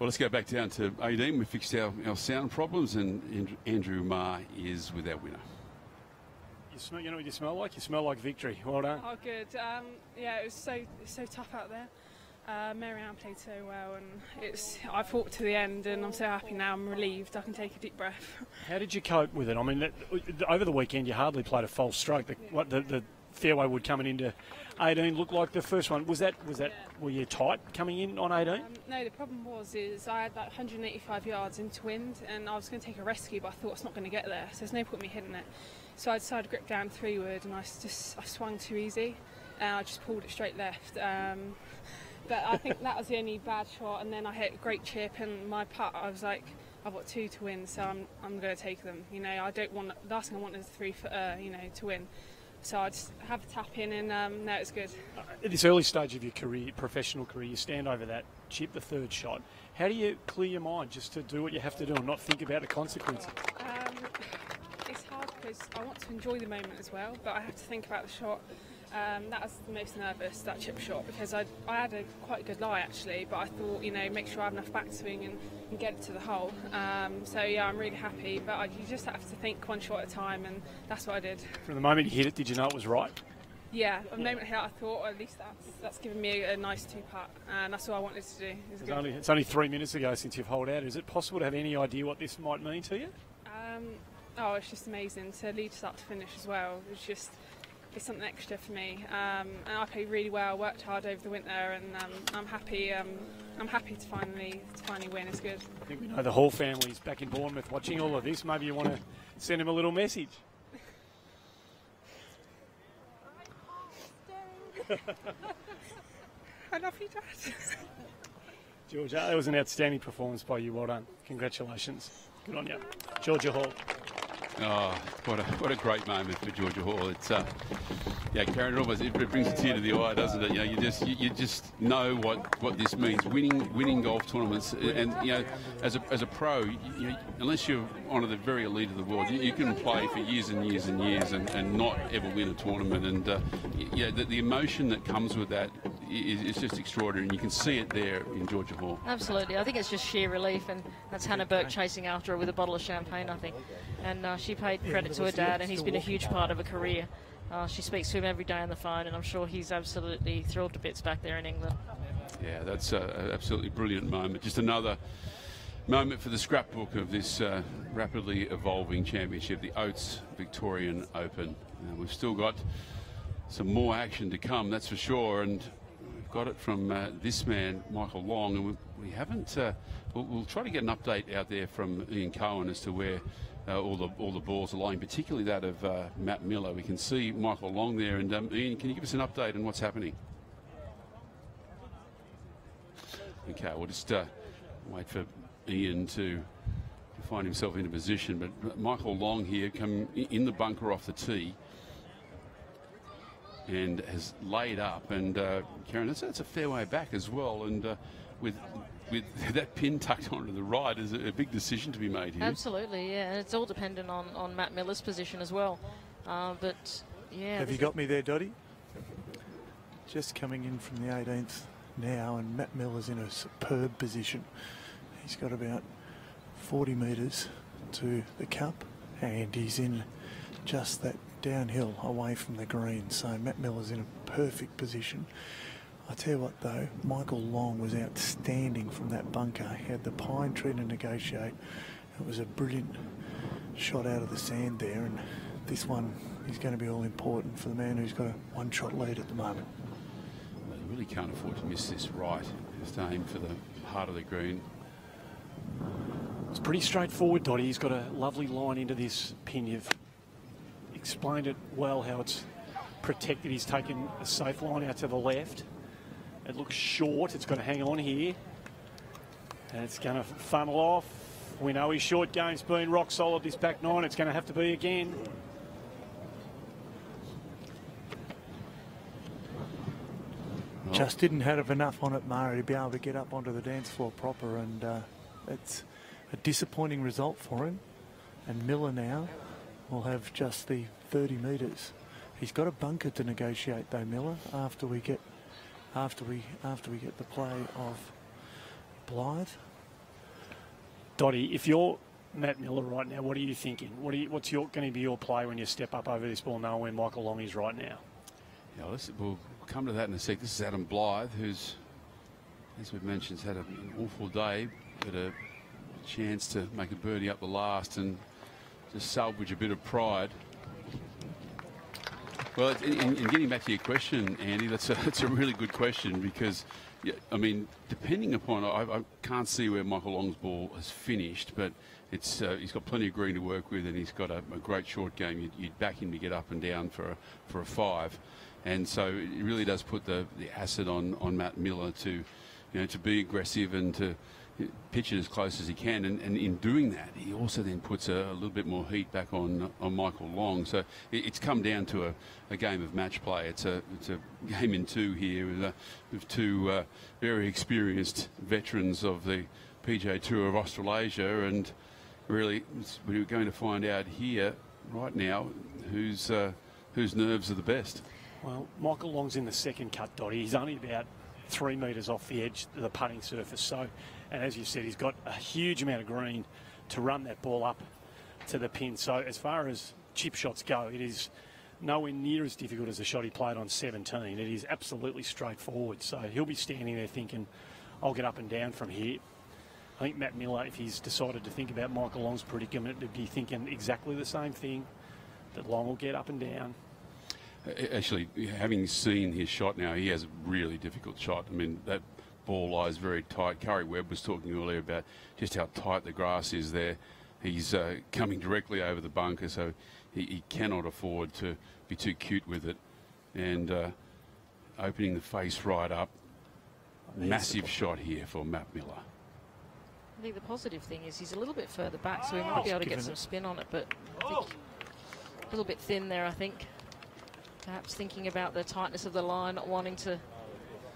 Well, let's go back down to 18. We fixed our sound problems, and Andrew Marr is with our winner. You know what you smell like? You smell like victory. Well done. Oh, good. Yeah, it was so tough out there. Marianne played so well, and I fought to the end, and I'm so happy now. I'm relieved. I can take a deep breath. How did you cope with it? I mean, over the weekend you hardly played a false stroke. The fairway wood coming into 18 looked like the first one. Were you tight coming in on 18? No, the problem is I had that 185 yards into wind, and I was going to take a rescue, but I thought it's not going to get there, so there's no point in me hitting it. So I decided to grip down 3-wood, and I swung too easy, and I just pulled it straight left. But I think that was the only bad shot, and then I hit a great chip, and my putt, I was like, I've got 2 to win, so I'm going to take them. I don't want, the last thing I want is 3 to win. So I just have a tap in, and no, it's good. At this early stage of your career, professional career, you stand over that chip, the third shot. How do you clear your mind just to do what you have to do and not think about the consequences? It's hard because I want to enjoy the moment as well, but I have to think about the shot. That was the most nervous, that chip shot, because I had a quite good lie actually, but I thought, make sure I have enough backswing and get it to the hole. So yeah, I'm really happy, but you just have to think one shot at a time, and that's what I did. From the moment you hit it, did you know it was right? Yeah, the moment I hit it, I thought, at least that's given me a nice 2-putt, and that's all I wanted to do. It's only 3 minutes ago since you've holed out. Is it possible to have any idea what this might mean to you? It's just amazing to lead start to finish as well. It's something extra for me, and I played really well. Worked hard over the winter, and I'm happy. I'm happy to finally win. It's good. I think we know the Hall family's back in Bournemouth watching all of this. Maybe you want to send him a little message. I love you, Dad. Georgia, that was an outstanding performance by you. Well done. Congratulations. Good on you. Georgia Hall. Oh, what a great moment for Georgia Hall. It's yeah, Karen, it brings a tear to the eye, doesn't it? You know, you just know what this means. Winning golf tournaments, and you know, as a pro, unless you're one of the very elite of the world, you can play for years and years and years and not ever win a tournament. And yeah, the emotion that comes with that is just extraordinary, and you can see it there in Georgia Hall. Absolutely, I think it's just sheer relief, and that's Hannah Burke chasing after her with a bottle of champagne, I think. And she paid credit to her dad, and he's been a huge part of her career. She speaks to him every day on the phone, and I'm sure he's absolutely thrilled to bits back there in England. Yeah, that's an absolutely brilliant moment. Just another moment for the scrapbook of this rapidly evolving championship, the Oates Victorian Open. We've still got some more action to come, that's for sure, and we've got it from this man, Michael Long, and we haven't. We'll try to get an update out there from Ian Cohen as to where all the balls are lying, particularly that of Matt Miller. We can see Michael Long there, and Ian, can you give us an update on what's happening? Okay, we'll just wait for Ian to find himself in a position. But Michael Long here, come in the bunker off the tee, and has laid up. And Karen, that's a fair way back as well. And with that pin tucked onto the right, is a big decision to be made here. Absolutely, yeah. And it's all dependent on Matt Miller's position as well. But yeah. Have you got me there, Dottie? Just coming in from the 18th now, and Matt Miller's in a superb position. He's got about 40 metres to the cup, and he's in just that downhill away from the green. So Matt Miller's in a perfect position. I tell you what though, Michael Long was outstanding from that bunker. He had the pine tree to negotiate. It was a brilliant shot out of the sand there, and this one is going to be all important for the man who's got a one-shot lead at the moment. Well, you really can't afford to miss this right. Just aim for the heart of the green. It's pretty straightforward, Dottie. He's got a lovely line into this pin. You've explained it well, how it's protected. He's taken a safe line out to the left. It looks short. It's got to hang on here. And it's going to funnel off. We know his short game's been rock solid this back nine. It's going to have to be again. Just didn't have enough on it, Murray, to be able to get up onto the dance floor proper, and it's a disappointing result for him. And Miller now will have just the 30 metres. He's got a bunker to negotiate though, Miller, after we get the play of Blythe. Dottie, if you're Matt Miller right now, what are you thinking? What's going to be your play when you step up over this ball, knowing where Michael Long is right now? Yeah, we'll come to that in a sec. This is Adam Blythe, who's, as we've mentioned, has had an awful day, but a chance to make a birdie up the last and just salvage a bit of pride. Well, in getting back to your question, Andy, that's a really good question, because, yeah, I mean, depending upon, I can't see where Michael Long's ball has finished, but it's he's got plenty of green to work with, and he's got a great short game. You'd back him to get up and down for a 5, and so it really does put the acid on Matt Miller to be aggressive and to pitch it as close as he can, and in doing that, he also then puts a little bit more heat back on Michael Long. So it's come down to a game of match play. It's a game in two here with two very experienced veterans of the PGA Tour of Australasia, and really we're going to find out here right now whose nerves are the best. Well, Michael Long's in the second cut, Dottie. He's only about 3 metres off the edge of the putting surface. So, and as you said, he's got a huge amount of green to run that ball up to the pin. So as far as chip shots go, it is nowhere near as difficult as the shot he played on 17. It is absolutely straightforward. So he'll be standing there thinking, I'll get up and down from here. I think Matt Miller, if he's decided to think about Michael Long's predicament, would be thinking exactly the same thing, that Long will get up and down. Actually, having seen his shot now, he has a really difficult shot. I mean, that ball lies very tight. Curry Webb was talking earlier about just how tight the grass is there. He's coming directly over the bunker, so he cannot afford to be too cute with it. And opening the face right up. Massive shot here for Matt Miller. I think the positive thing is he's a little bit further back, so he might be able to get some spin on it, but I think a little bit thin there, I think. Perhaps thinking about the tightness of the line, not wanting to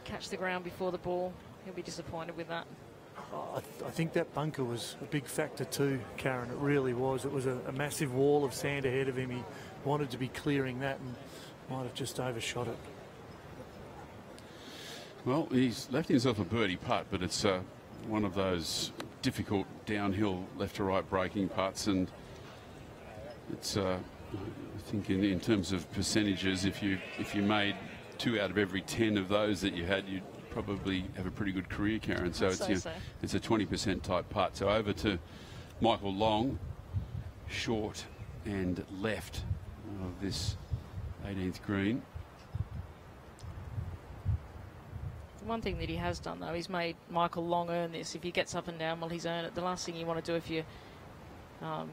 catch the ground before the ball. He'll be disappointed with that. I think that bunker was a big factor too, Karen. It really was. It was a massive wall of sand ahead of him. He wanted to be clearing that and might have just overshot it. Well, he's left himself a birdie putt, but it's one of those difficult downhill left to right braking putts, and it's I think in terms of percentages, if you made 2 out of every 10 of those that you had, you'd probably have a pretty good career, Karen. So it's a 20% type putt. So over to Michael Long, short and left of this 18th green. The one thing that he has done, though, he's made Michael Long earn this. If he gets up and down, well, he's earned it. The last thing you want to do if you're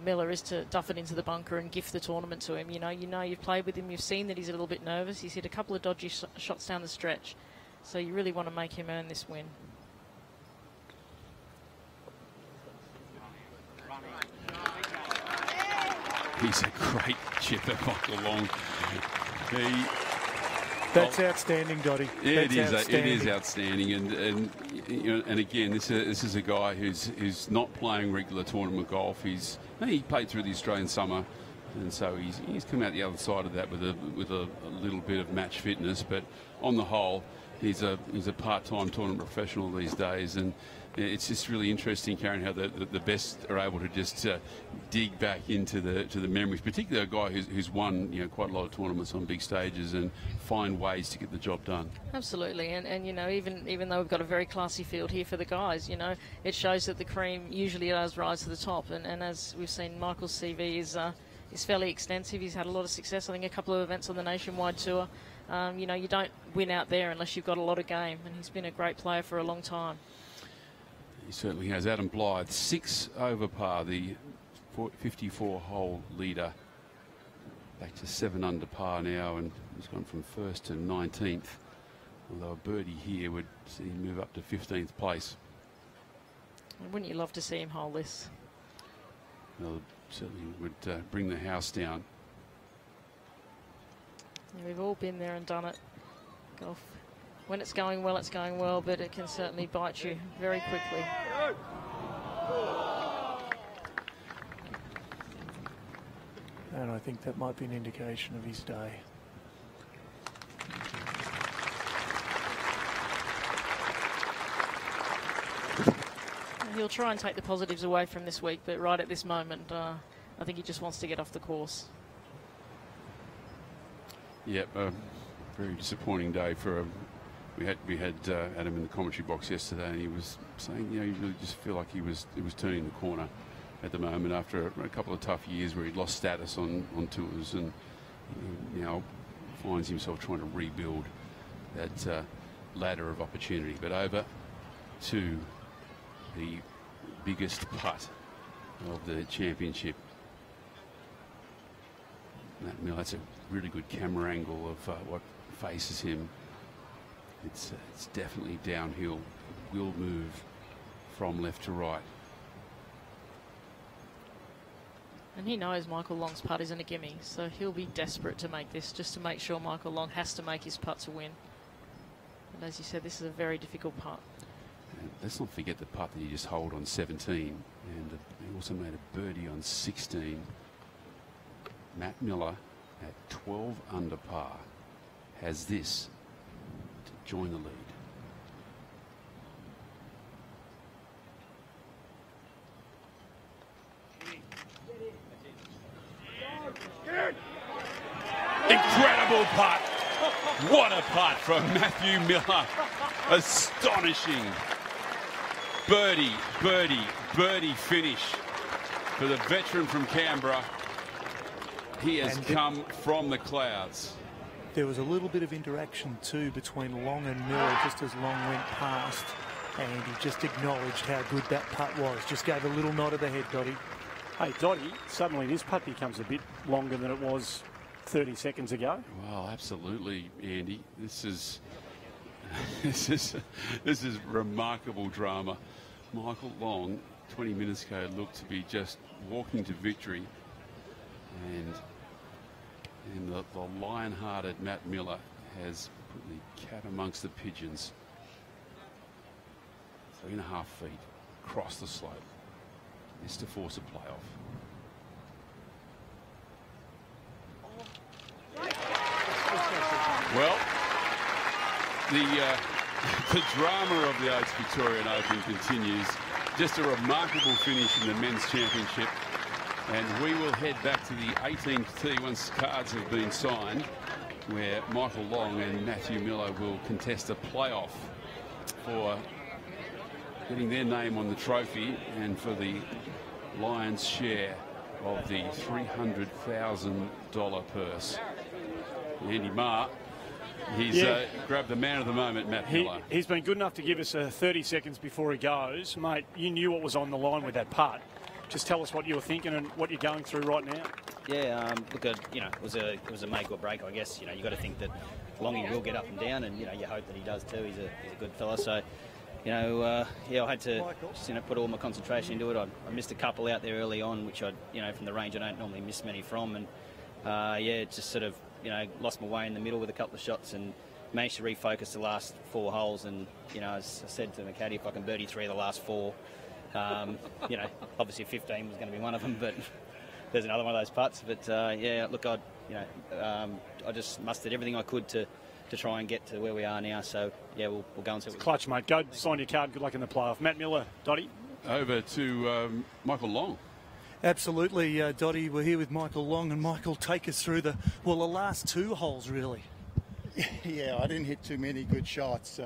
Miller is to duff it into the bunker and gift the tournament to him. You know, you've played with him, you've seen that he's a little bit nervous. He's hit a couple of dodgy shots down the stretch. So you really want to make him earn this win. He's a great chipper, Michael Long. That's outstanding, Dotty. Yeah, That's it is outstanding, and you know, and again, this is a guy who's not playing regular tournament golf. He played through the Australian summer, and so he's come out the other side of that with a little bit of match fitness. But on the whole, he's a part-time tournament professional these days, and it's just really interesting, Karen, how the best are able to just dig back into the memories, particularly a guy who's won quite a lot of tournaments on big stages and find ways to get the job done. Absolutely, and you know, even though we've got a very classy field here for the guys, you know, it shows that the cream usually does rise to the top, and as we've seen, Michael's CV is fairly extensive. He's had a lot of success. I think a couple of events on the Nationwide Tour. You know, you don't win out there unless you've got a lot of game, and he's been a great player for a long time. He certainly has. Adam Blythe, 6 over par, the 54-hole leader, back to 7 under par now, and he's gone from 1st to 19th. Although a birdie here would see him move up to 15th place. Wouldn't you love to see him hold this? Well, certainly would bring the house down. Yeah, we've all been there and done it. Golf, when it's going well, but it can certainly bite you very quickly. And I think that might be an indication of his day. He'll try and take the positives away from this week, but right at this moment, I think he just wants to get off the course. Yep, very disappointing day for him. We had Adam in the commentary box yesterday, and he was saying, you know, you really just feel like he was turning the corner at the moment after a couple of tough years where he'd lost status on tours, and he now finds himself trying to rebuild that ladder of opportunity. But over to the biggest putt of the championship. Matt Miller, that's a really good camera angle of what faces him. It's definitely downhill. Will move from left to right. And he knows Michael Long's putt isn't a gimme, so he'll be desperate to make this, just to make sure Michael Long has to make his putt to win. And as you said, this is a very difficult putt. And let's not forget the putt that he just holed on 17, and he also made a birdie on 16. Matt Miller at 12 under par has this to join the lead. Incredible putt. What a putt from Matthew Miller. Astonishing. Birdie, birdie, birdie finish for the veteran from Canberra. He has come from the clouds. There was a little bit of interaction too between Long and Miller just as Long went past, and he just acknowledged how good that putt was. Just gave a little nod of the head, Dotty. Hey, Dotty, suddenly this putt becomes a bit longer than it was 30 seconds ago. Well, absolutely, Andy. This is this is remarkable drama. Michael Long 20 minutes ago looked to be just walking to victory, and the lion-hearted Matt Miller has put the cat amongst the pigeons. 3.5 feet across the slope. This to force a playoff. Well, the drama of the Oates Victorian Open continues. Just a remarkable finish in the men's championship, and we will head back to the 18th tee once cards have been signed, where Michael Long and Matthew Miller will contest a playoff for getting their name on the trophy and for the Lions' share of the $300,000 purse. Andy Marr, he's grabbed the man of the moment, Matt Miller. He's been good enough to give us 30 seconds before he goes. Mate, you knew what was on the line with that putt. Just tell us what you were thinking and what you're going through right now. Yeah, look, it was a make or break, I guess. You got to think that Longy will get up and down, and you hope that he does too. He's a good fella, so. I had to just, put all my concentration into it. I missed a couple out there early on, which I, from the range I don't normally miss many from, and just sort of, lost my way in the middle with a couple of shots and managed to refocus the last 4 holes. And as I said to the caddy, if I can birdie 3 of the last 4, obviously 15 was going to be one of them, but there's another one of those putts. But look, I just mustered everything I could to try and get to where we are now. So, we'll go and see. It's clutch, mate. Go sign your card. Good luck in the playoff. Matt Miller, Dotty. Over to Michael Long. Absolutely, Dotty. We're here with Michael Long, and Michael, take us through the last 2 holes, really. Yeah, I didn't hit too many good shots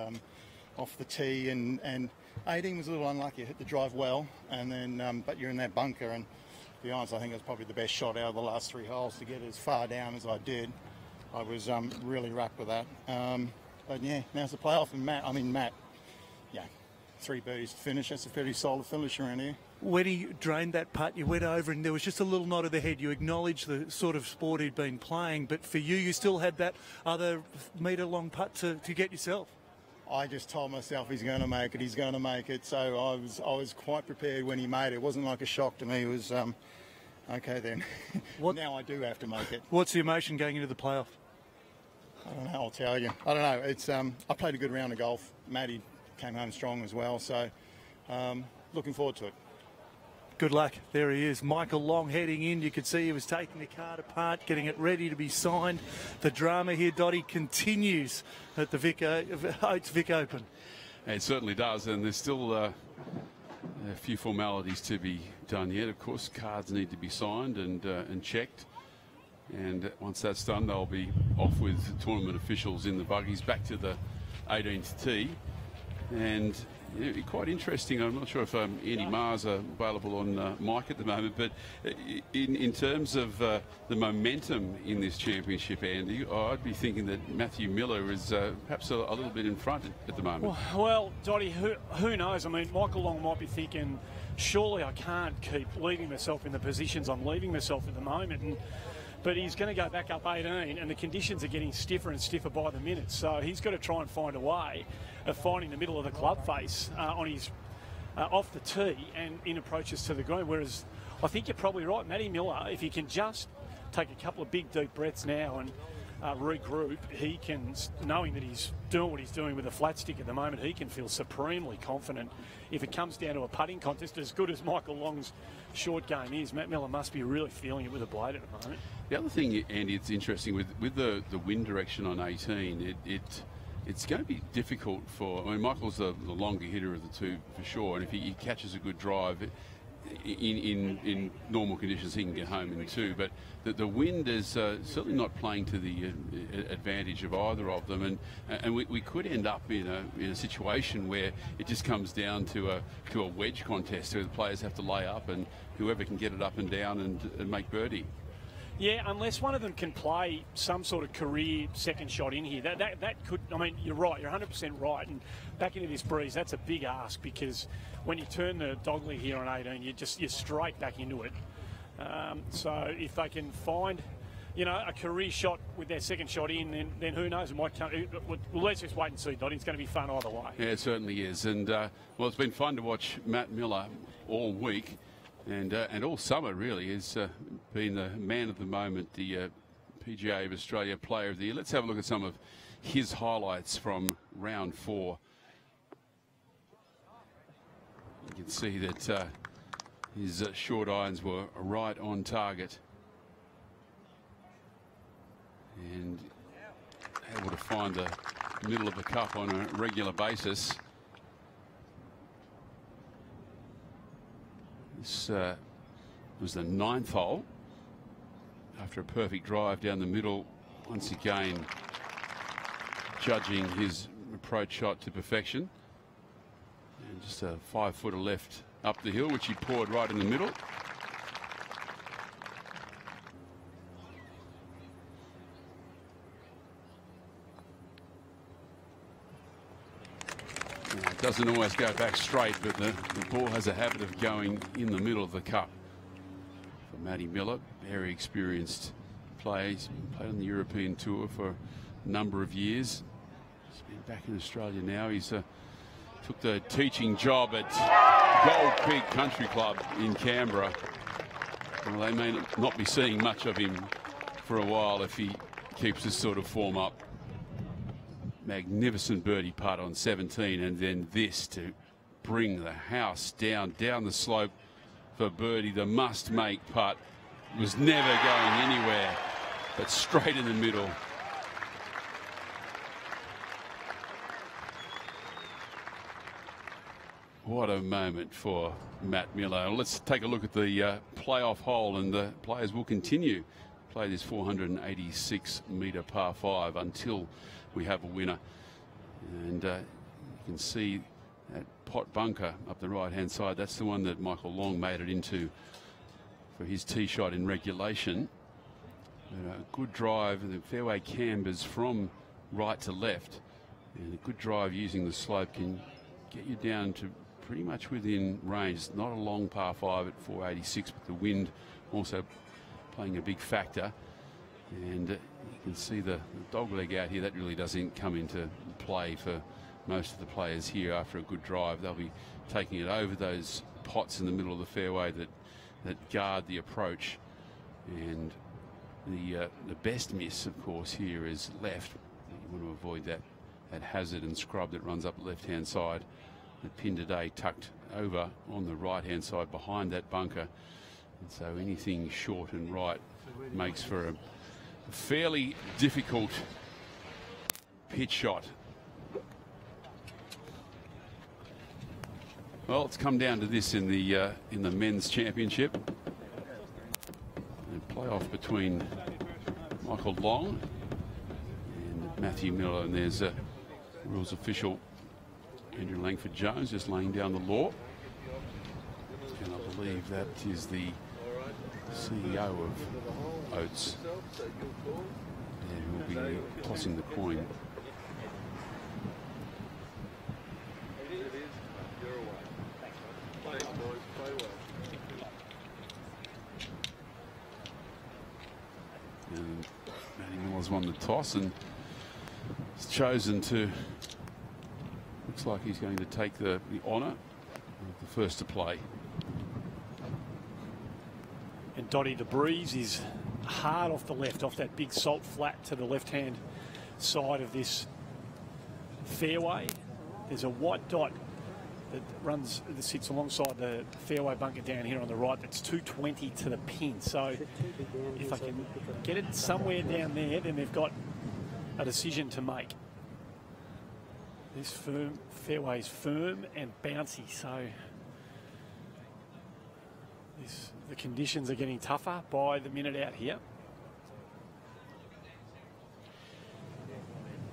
off the tee, and 18 was a little unlucky. I hit the drive well, and then but you're in that bunker, and to be honest, I think it was probably the best shot out of the last 3 holes to get as far down as I did. I was really rapt with that. But now's the playoff, and Matt, 3 birdies to finish. That's a fairly solid finish around here. When he drained that putt, you went over and there was just a little nod of the head. You acknowledged the sort of sport he'd been playing, but for you still had that other metre-long putt to get yourself. I just told myself he's going to make it. So I was quite prepared when he made it. It wasn't like a shock to me. It was, okay then. Now I do have to make it. What's the emotion going into the playoff? I don't know, I'll tell you. I don't know. It's I played a good round of golf. Matty came home strong as well, so looking forward to it. Good luck. There he is. Michael Long heading in. You could see he was taking the card apart, getting it ready to be signed. The drama here, Dotty, continues at the Oates Vic Open. It certainly does, and there's still a few formalities to be done yet. Of course, cards need to be signed and checked. And once that's done, they'll be off with tournament officials in the buggies back to the 18th tee. And it'd be quite interesting. I'm not sure if Andy Marr's available on mic at the moment, but in terms of the momentum in this championship, Andy, I'd be thinking that Matthew Miller is perhaps a little bit in front at the moment. Well, Dotty, who knows? I mean, Michael Long might be thinking, surely I can't keep leaving myself in the positions I'm leaving myself at the moment. But he's going to go back up 18, and the conditions are getting stiffer and stiffer by the minute. So he's got to try and find a way of finding the middle of the club face on his off the tee and in approaches to the green. Whereas I think you're probably right, Matty Miller, if he can just take a couple of big, deep breaths now and regroup, he can, knowing that he's doing what he's doing with a flat stick at the moment, he can feel supremely confident. If it comes down to a putting contest, as good as Michael Long's short game is, Matt Miller must be really feeling it with a blade at the moment. The other thing, Andy, it's interesting with the wind direction on 18, it's going to be difficult for, Michael's the longer hitter of the two for sure, and if he catches a good drive, in normal conditions he can get home in 2, but the wind is certainly not playing to the advantage of either of them, and we could end up in a situation where it just comes down to a wedge contest where the players have to lay up and whoever can get it up and down and make birdie. Yeah, unless one of them can play some sort of career second shot in here. That could, you're right, you're 100% right. And back into this breeze, that's a big ask, because when you turn the dogleg here on 18, you're straight back into it. So if they can find you know, a career shot with their second shot in, then who knows? It might come. Well, let's just wait and see, Dottie. It's going to be fun either way. Yeah, it certainly is. And, well, it's been fun to watch Matt Miller all week and all summer, really. He's been the man of the moment, the PGA of Australia Player of the Year. Let's have a look at some of his highlights from round 4. You can see that his short irons were right on target and able to find the middle of the cup on a regular basis. This was the 9th hole. After a perfect drive down the middle, once again judging his approach shot to perfection. And just a 5-footer left up the hill, which he poured right in the middle. It doesn't always go back straight, but the ball has a habit of going in the middle of the cup. For Matty Miller, very experienced player. He's played on the European Tour for a number of years. He's been back in Australia now. He's took the teaching job at Gold Peak Country Club in Canberra. Well, they may not be seeing much of him for a while if he keeps this sort of form up. Magnificent birdie putt on 17, and then this to bring the house down the slope for birdie. The must-make putt was never going anywhere, but straight in the middle. What a moment for Matt Miller. Let's take a look at the playoff hole, and the players will continue play this 486-metre par 5 until we have a winner. And you can see that pot bunker up the right-hand side. That's the one that Michael Long made it into for his tee shot in regulation. A good drive, the fairway cambers from right to left, and a good drive using the slope can get you down to pretty much within range. It's not a long par 5 at 486, but the wind also playing a big factor. And you can see the dog leg out here. That really doesn't come into play for most of the players here. After a good drive, they'll be taking it over those pots in the middle of the fairway that guard the approach. And the best miss, of course, here is left. You want to avoid that hazard and scrub that runs up the left-hand side. The pin today tucked over on the right-hand side behind that bunker. And so anything short and right makes for a fairly difficult pitch shot. Well, it's come down to this in the men's championship. A playoff between Michael Long and Matthew Miller, and there's a rules official Andrew Langford-Jones just laying down the law. And I believe that is the CEO of Oates. And he'll be tossing the coin. And Matty Miller's won the toss and has chosen to. Looks like he's going to take the honour of the first to play. And Dottie, the breeze is hard off the left, off that big salt flat to the left-hand side of this fairway. There's a white dot that sits alongside the fairway bunker down here on the right. That's 220 to the pin. So if I can get it somewhere down there, then they've got a decision to make. This fairway is firm and bouncy, so the conditions are getting tougher by the minute out here.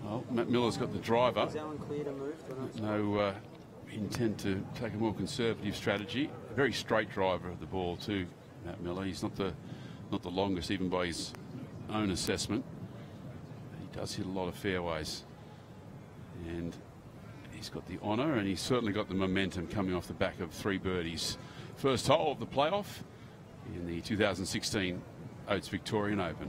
Well, Matt Miller's got the driver. No intent to take a more conservative strategy. A very straight driver of the ball too, Matt Miller. He's not the longest, even by his own assessment. He does hit a lot of fairways, and he's got the honour, and he's certainly got the momentum coming off the back of 3 birdies. First hole of the playoff in the 2016 Oates Victorian Open.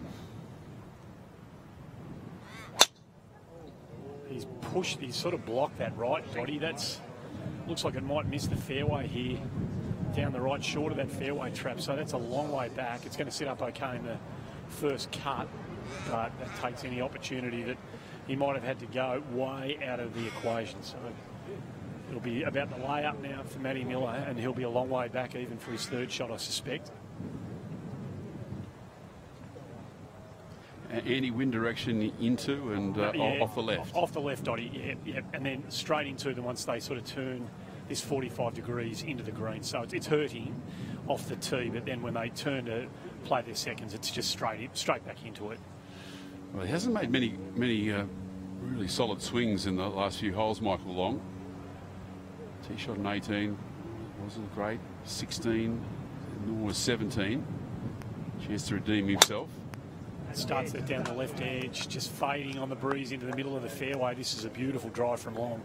He's pushed, he's sort of blocked that right body. That's looks like it might miss the fairway here, down the right short of that fairway trap. So that's a long way back. It's going to sit up okay in the first cut, but that takes any opportunity that he might have had to go way out of the equation. So it'll be about the layup now for Matty Miller, and he'll be a long way back even for his third shot, I suspect. Any wind direction into and off the left? Off the left, Dotty, yeah. And then straight into them once they sort of turn this 45 degrees into the green. So it's hurting off the tee, but then when they turn to play their seconds, it's just straight back into it. Well, he hasn't made many really solid swings in the last few holes, Michael Long. Tee shot in 18 wasn't great. 16, nor was 17. Chance to redeem himself. Starts it down the left edge, just fading on the breeze into the middle of the fairway. This is a beautiful drive from Long.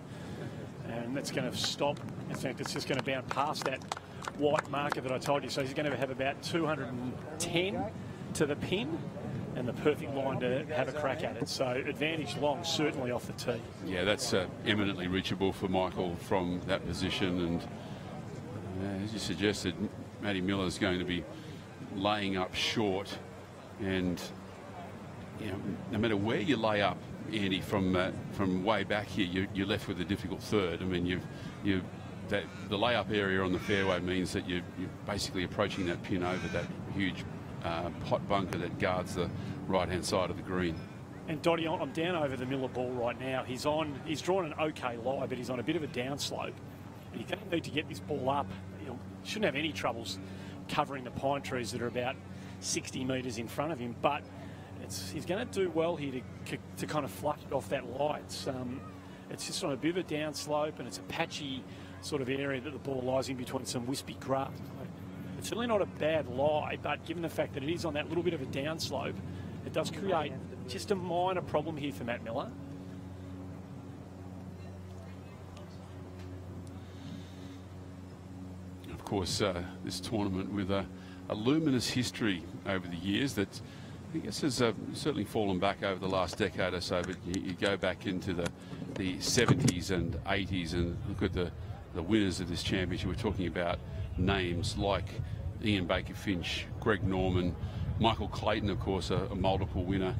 And that's going to stop. In fact, it's just going to bounce past that white marker that I told you. So he's going to have about 210 to the pin and the perfect line to have a crack at it. So advantage Long, certainly off the tee. Yeah, that's eminently reachable for Michael from that position. And as you suggested, Matty Miller's going to be laying up short. And you know, no matter where you lay up, Andy, from way back here, you're left with a difficult third. I mean, the layup area on the fairway means that you're basically approaching that pin over that huge hot bunker that guards the right-hand side of the green. And Dotty, I'm down over the Miller ball right now. He's drawn an okay lie, but he's on a bit of a downslope. And he's going to need to get this ball up. He shouldn't have any troubles covering the pine trees that are about 60 metres in front of him, but he's going to do well here to kind of flush it off that lie. It's just on a bit of a downslope, and it's a patchy sort of area that the ball lies in between some wispy grass. It's certainly not a bad lie, but given the fact that it is on that little bit of a downslope, it does create just a minor problem here for Matt Miller. Of course, this tournament with a luminous history over the years that I guess has certainly fallen back over the last decade or so, but you go back into the 70s and 80s and look at the winners of this championship. We're talking about names like Ian Baker Finch, Greg Norman, Michael Clayton, of course, a multiple winner,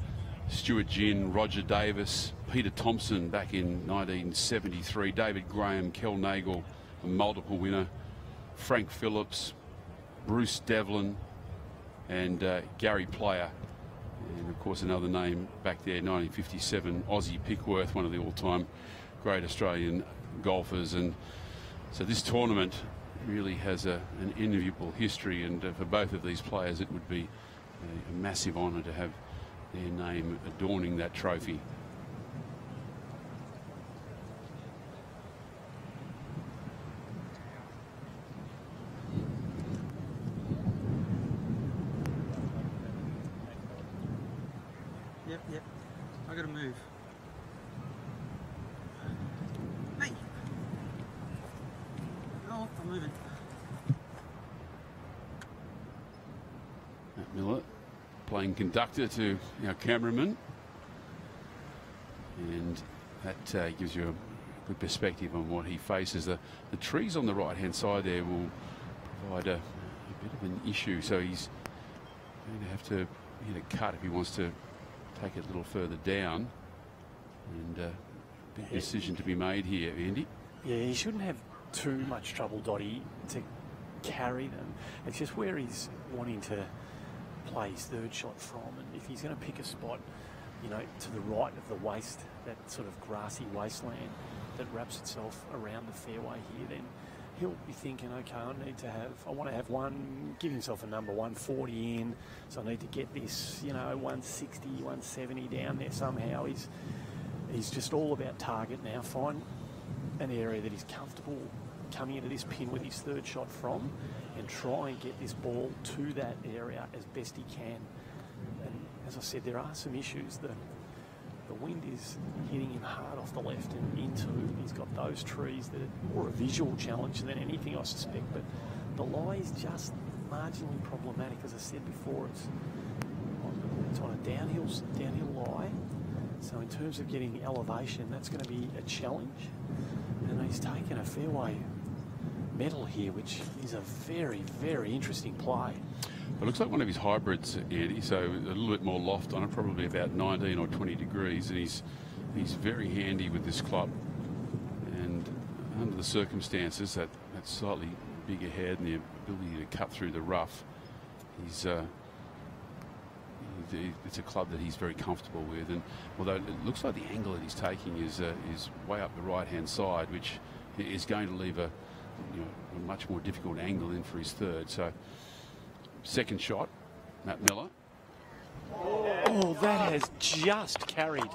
Stuart Ginn, Roger Davis, Peter Thompson back in 1973, David Graham, Kel Nagle, a multiple winner, Frank Phillips, Bruce Devlin, and Gary Player. And of course another name back there, 1957, Ozzie Pickworth, one of the all-time great Australian golfers. And so this tournament really has an enviable history, and for both of these players it would be a massive honour to have their name adorning that trophy. Yep. I gotta move. Hey! Oh, I'm moving. Matt Miller playing conductor to our cameraman, and that gives you a good perspective on what he faces. The trees on the right hand side there will provide a bit of an issue, so he's going to have to hit a cut if he wants to take it a little further down, and big decision to be made here, Andy. Yeah, he shouldn't have too much trouble, Dotty, to carry them. It's just where he's wanting to play his third shot from, and if he's going to pick a spot, you know, to the right of the waste, that sort of grassy wasteland that wraps itself around the fairway here, then he'll be thinking, okay, I want to have one, give himself a number 140 in, so I need to get this, you know, 160, 170 down there somehow. He's just all about target now. Find an area that he's comfortable coming into this pin with his third shot from, and try and get this ball to that area as best he can. And as I said, there are some issues. The wind is hitting him hard off the left and into. He's got those trees that are more a visual challenge than anything, I suspect. But the lie is just marginally problematic. As I said before, it's on a downhill lie. So in terms of getting elevation, that's going to be a challenge. And he's taken a fairway medal here, which is a very, very interesting play. It looks like one of his hybrids, Andy, so a little bit more loft on it, probably about 19 or 20 degrees, and he's very handy with this club. And under the circumstances, that slightly bigger head and the ability to cut through the rough, it's a club that he's very comfortable with. And although it looks like the angle that he's taking is way up the right-hand side, which is going to leave a much more difficult angle in for his third. So, second shot, Matt Miller. Oh, that has just carried.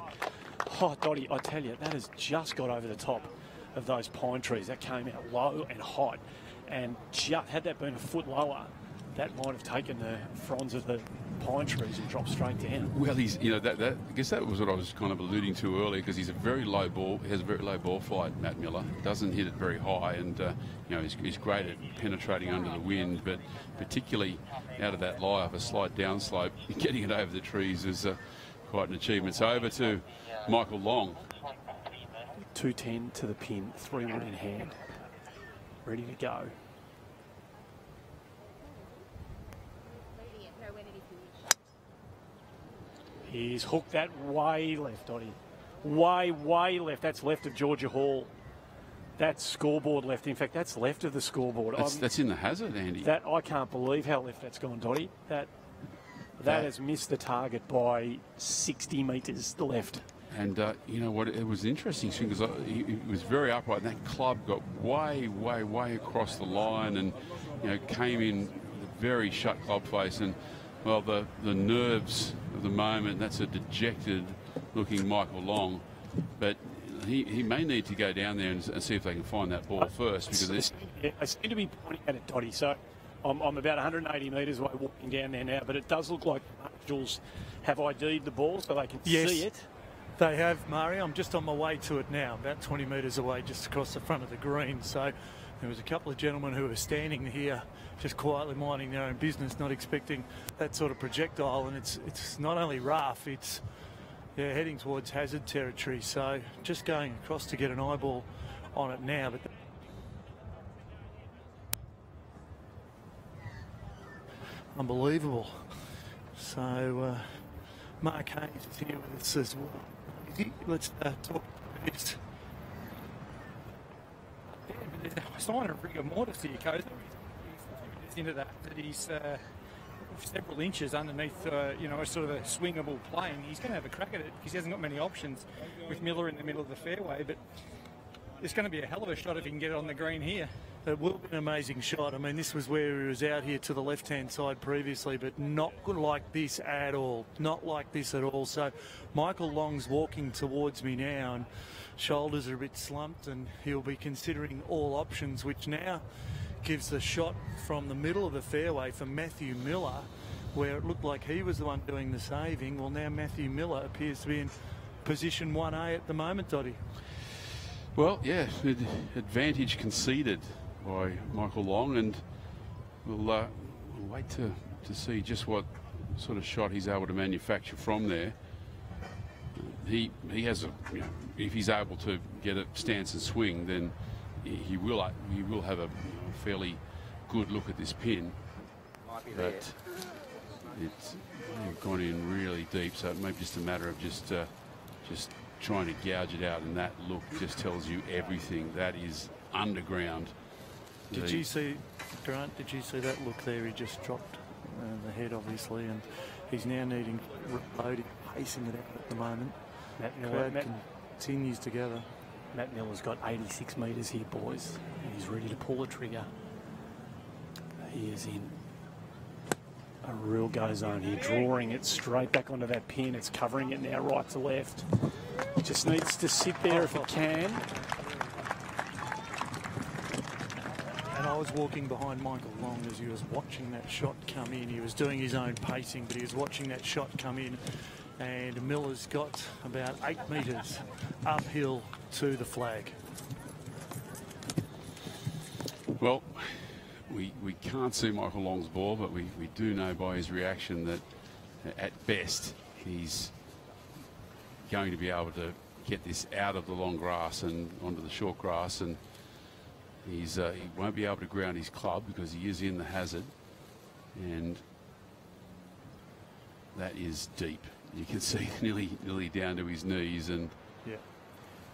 Oh, Dottie, I tell you, that has just got over the top of those pine trees. That came out low and hot, and just, had that been a foot lower, that might have taken the fronds of the pine trees and dropped straight down. Well, he's, I guess that was what I was kind of alluding to earlier, because he's a very low ball. He has a very low ball flight, Matt Miller. Doesn't hit it very high, and he's great at penetrating under the wind, but particularly out of that lie of a slight downslope, getting it over the trees is quite an achievement. So over to Michael Long. 210 to the pin, 3 wood in hand, ready to go. He's hooked that way left, Dottie. Way left. That's left of Georgia Hall. That's scoreboard left. In fact, that's left of the scoreboard. That's in the hazard, Andy. That I can't believe how left that's gone, Dottie. That has missed the target by 60 metres left. And you know what? It was interesting because he was very upright, and that club got way across the line, and came in with a very shut club face. And well, the nerves of the moment. That's a dejected-looking Michael Long, but he may need to go down there and see if they can find that ball first, because I seem to be pointing at it, Dottie. So I'm about 180 metres away walking down there now, but it does look like Angels have ID'd the ball so they can see it. They have, Murray. I'm just on my way to it now, about 20 metres away, just across the front of the green. So there was a couple of gentlemen who were standing here just quietly minding their own business, not expecting that sort of projectile. And it's not only rough, it's heading towards hazard territory. So just going across to get an eyeball on it now. But unbelievable. So Mark Hayes is here with us as well. Let's talk about this. Yeah, but there's a sign of rigor mortis here, Koza. He's into that he's several inches underneath, a sort of a swingable plane. He's going to have a crack at it because he hasn't got many options with Miller in the middle of the fairway. But it's going to be a hell of a shot if he can get it on the green here. It will be an amazing shot. I mean, this was where he was out here to the left-hand side previously, but not like this at all. Not like this at all. So Michael Long's walking towards me now, and shoulders are a bit slumped, and he'll be considering all options, which now gives the shot from the middle of the fairway for Matthew Miller, where it looked like he was the one doing the saving. Well, now Matthew Miller appears to be in position 1A at the moment, Dottie. Well, yeah, advantage conceded by Michael Long, and we'll wait to see just what sort of shot he's able to manufacture from there. He has if he's able to get a stance and swing, then he will have a fairly good look at this pin. But it's gone in really deep, so it may be just a matter of just trying to gouge it out, and that look just tells you everything. That is underground. Did you see, Grant, did you see that look there? He just dropped the head, obviously, and he's now needing reloading, pacing it out at the moment. Matt Miller continues together. Matt Miller's got 86 metres here, boys, and he's ready to pull the trigger. He is in a real go zone here, drawing it straight back onto that pin. It's covering it now right to left. He just needs to sit there if he can. And I was walking behind Michael Long as he was watching that shot come in. He was doing his own pacing, but he was watching that shot come in. And Miller's got about 8 metres uphill to the flag. Well, we can't see Michael Long's ball, but we do know by his reaction that at best he's going to be able to get this out of the long grass and onto the short grass, and he won't be able to ground his club because he is in the hazard, and that is deep. You can see nearly down to his knees, and yeah,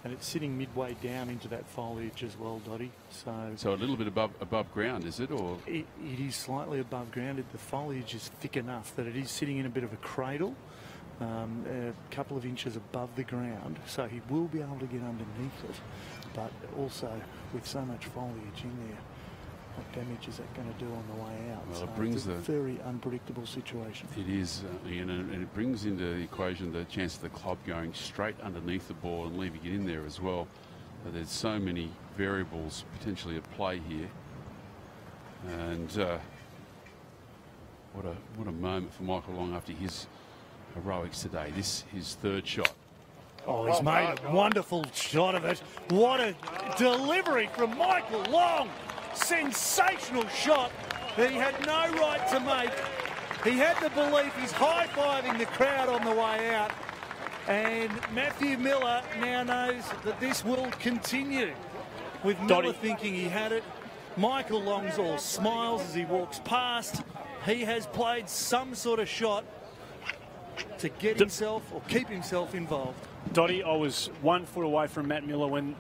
and it's sitting midway down into that foliage as well, Dotty. So a little bit above ground, is it, or it is slightly above ground. The foliage is thick enough that it is sitting in a bit of a cradle, a couple of inches above the ground, so he will be able to get underneath it. But also, with so much foliage in there, what damage is that going to do on the way out? Well, so it brings it's a very unpredictable situation. It is, Ian, and it brings into the equation the chance of the club going straight underneath the ball and leaving it in there as well. But there's so many variables potentially at play here, and what a moment for Michael Long after his heroics today. This his third shot. Oh, he's made a wonderful shot of it. What a delivery from Michael Long. Sensational shot that he had no right to make. He had the belief, he's high-fiving the crowd on the way out. And Matthew Miller now knows that this will continue. With Miller thinking he had it, Michael Long's all smiles as he walks past. He has played some sort of shot to get himself or keep himself involved. Dotty, I was 1 foot away from Matt Miller when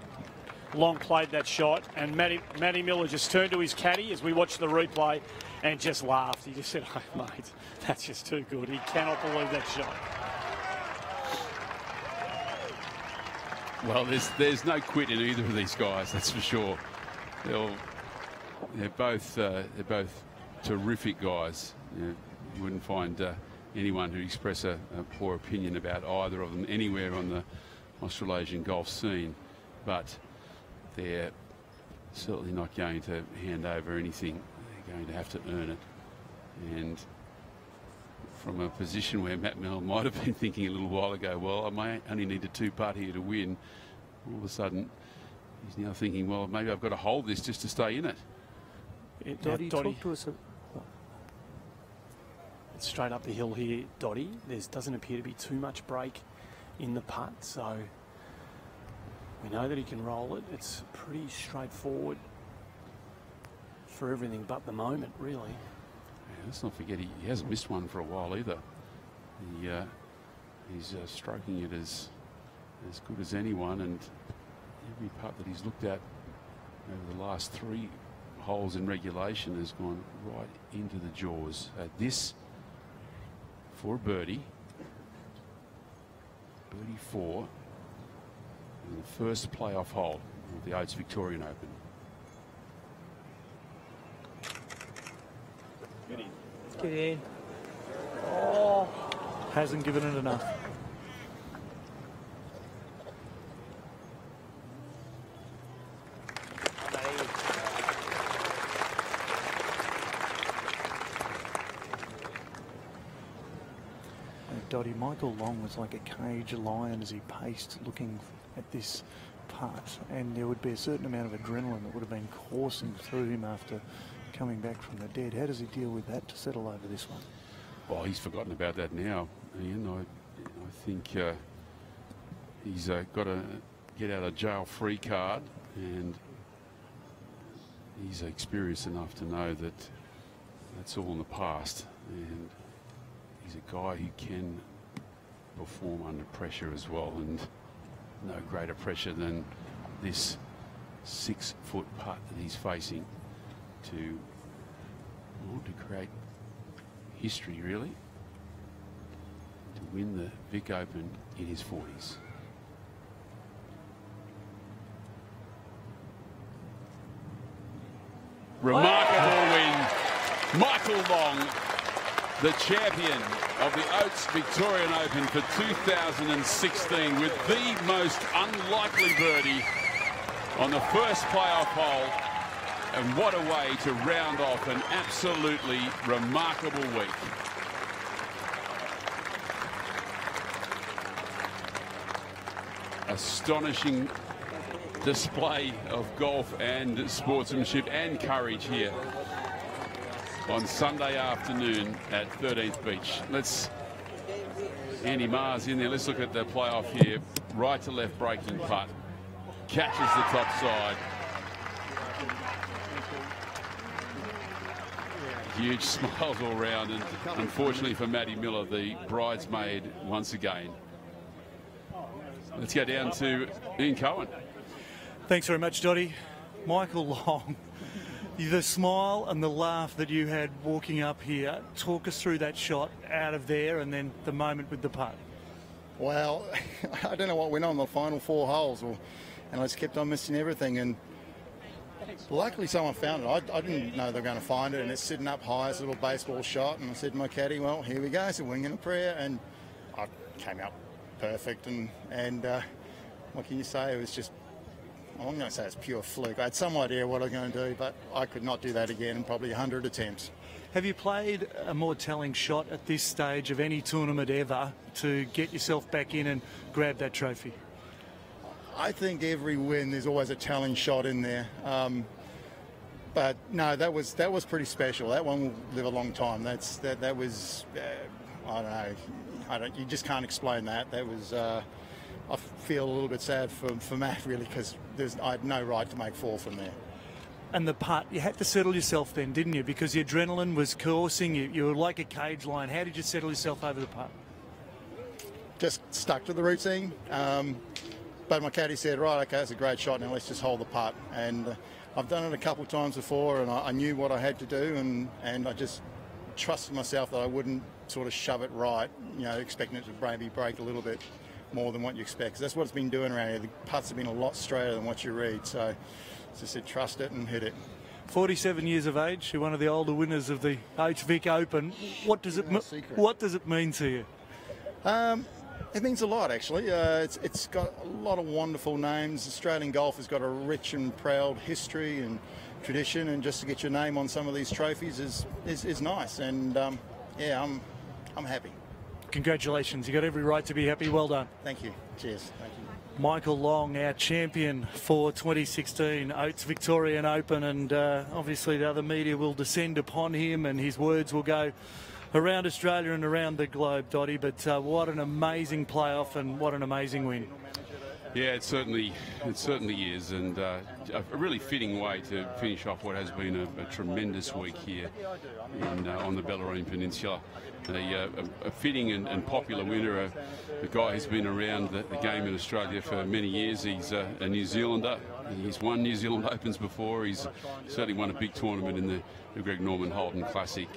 Long played that shot, and Matty Miller just turned to his caddy as we watched the replay and just laughed. He just said, "Oh, mate, that's just too good." He cannot believe that shot. Well, there's no quit in either of these guys, that's for sure. They're both terrific guys. You wouldn't find anyone who express a poor opinion about either of them anywhere on the Australasian golf scene, but they're certainly not going to hand over anything. They're going to have to earn it. And from a position where Matt Miller might have been thinking a little while ago, well, I may only need a two-putt here to win, all of a sudden he's now thinking, well, maybe I've got to hold this just to stay in it. Dotty, talk to us. It's straight up the hill here, Dotty. There doesn't appear to be too much break in the putt, so we know that he can roll it. It's pretty straightforward for everything but the moment, really. Yeah, let's not forget he hasn't missed one for a while either. He's stroking it as good as anyone, and every putt that he's looked at over the last 3 holes in regulation has gone right into the jaws. This for a birdie. Birdie 4. And the first playoff hole of the Oates Victorian Open. Get in. Oh, hasn't given it enough. Dotty, Michael Long was like a cage lion as he paced looking at this putt, and there would be a certain amount of adrenaline that would have been coursing through him after coming back from the dead. How does he deal with that to settle over this one? Well, he's forgotten about that now, Ian. I think he's got a get out of jail free card, and he's experienced enough to know that that's all in the past, and he's a guy who can perform under pressure as well, and no greater pressure than this 6-foot putt that he's facing to create history, really, to win the Vic Open in his 40s. Remarkable win. Michael Long, the champion of the Oates Victorian Open for 2016, with the most unlikely birdie on the first playoff hole. And what a way to round off an absolutely remarkable week. Astonishing display of golf and sportsmanship and courage here on Sunday afternoon at 13th Beach. Let's Andy Mars in there. Let's look at the playoff here. Right to left breaking putt. Catches the top side. Huge smiles all round, and unfortunately for Maddie Miller, the bridesmaid once again. Let's go down to Ian Cohen. Thanks very much, Dottie. Michael Long, the smile and the laugh that you had walking up here, talk us through that shot out of there and then the moment with the putt. Well, I don't know what went on the final 4 holes, and I just kept on missing everything. And luckily someone found it. I didn't know they were going to find it, and it's sitting up high, it's a little baseball shot. And I said to my caddy, well, here we go, it's a wing and a prayer. And I came out perfect. And what can you say? It was just, I'm going to say it's pure fluke. I had some idea what I was going to do, but I could not do that again in probably 100 attempts. Have you played a more telling shot at this stage of any tournament ever to get yourself back in and grab that trophy? I think every win there's always a telling shot in there. But no, that was pretty special. That one will live a long time. That was I don't know. You just can't explain that. That was. I feel a little bit sad for Matt really, because I had no right to make 4 from there. And the putt, you had to settle yourself then, didn't you? Because the adrenaline was coursing. You were like a cage lion. How did you settle yourself over the putt? Just stuck to the routine. But my caddy said, right, okay, it's a great shot, now let's just hold the putt. And I've done it a couple of times before, and I knew what I had to do, and I just trusted myself that I wouldn't sort of shove it right, expecting it to maybe break a little bit more than what you expect. 'Cause that's what it's been doing around here. The putts have been a lot straighter than what you read. So as I said, trust it and hit it. 47 years of age, you're one of the older winners of the Oates Vic Open. What does it mean to you? It means a lot, actually. It's got a lot of wonderful names. Australian golf has got a rich and proud history and tradition, and just to get your name on some of these trophies is nice. And yeah, I'm happy. Congratulations. You've got every right to be happy. Well done. Thank you. Cheers. Thank you. Michael Long, our champion for 2016 Oates Victorian Open, and obviously the other media will descend upon him and his words will go around Australia and around the globe, Dottie. But what an amazing playoff and what an amazing win. Yeah, it certainly is, and a really fitting way to finish off what has been a tremendous week here on the Bellarine Peninsula. A fitting and popular winner, a guy who's been around the game in Australia for many years. He's a New Zealander. He's won New Zealand Opens before. He's certainly won a big tournament in the Greg Norman Holden Classic.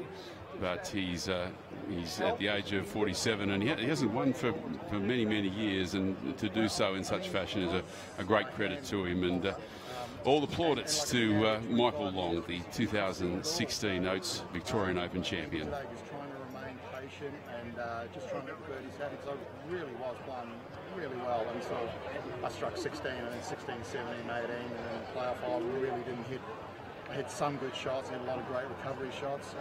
But he's at the age of 47, and he hasn't won for many, many years, and to do so in such fashion is a great credit to him. And all the plaudits to Michael Long, the 2016 Oates Victorian Open champion. Just trying to remain patient and just trying to get the birdies happy, because I really was playing really well. And so I struck 16 and then 16, 17, 18, and then the playoff I really didn't hit. I hit some good shots, I had a lot of great recovery shots,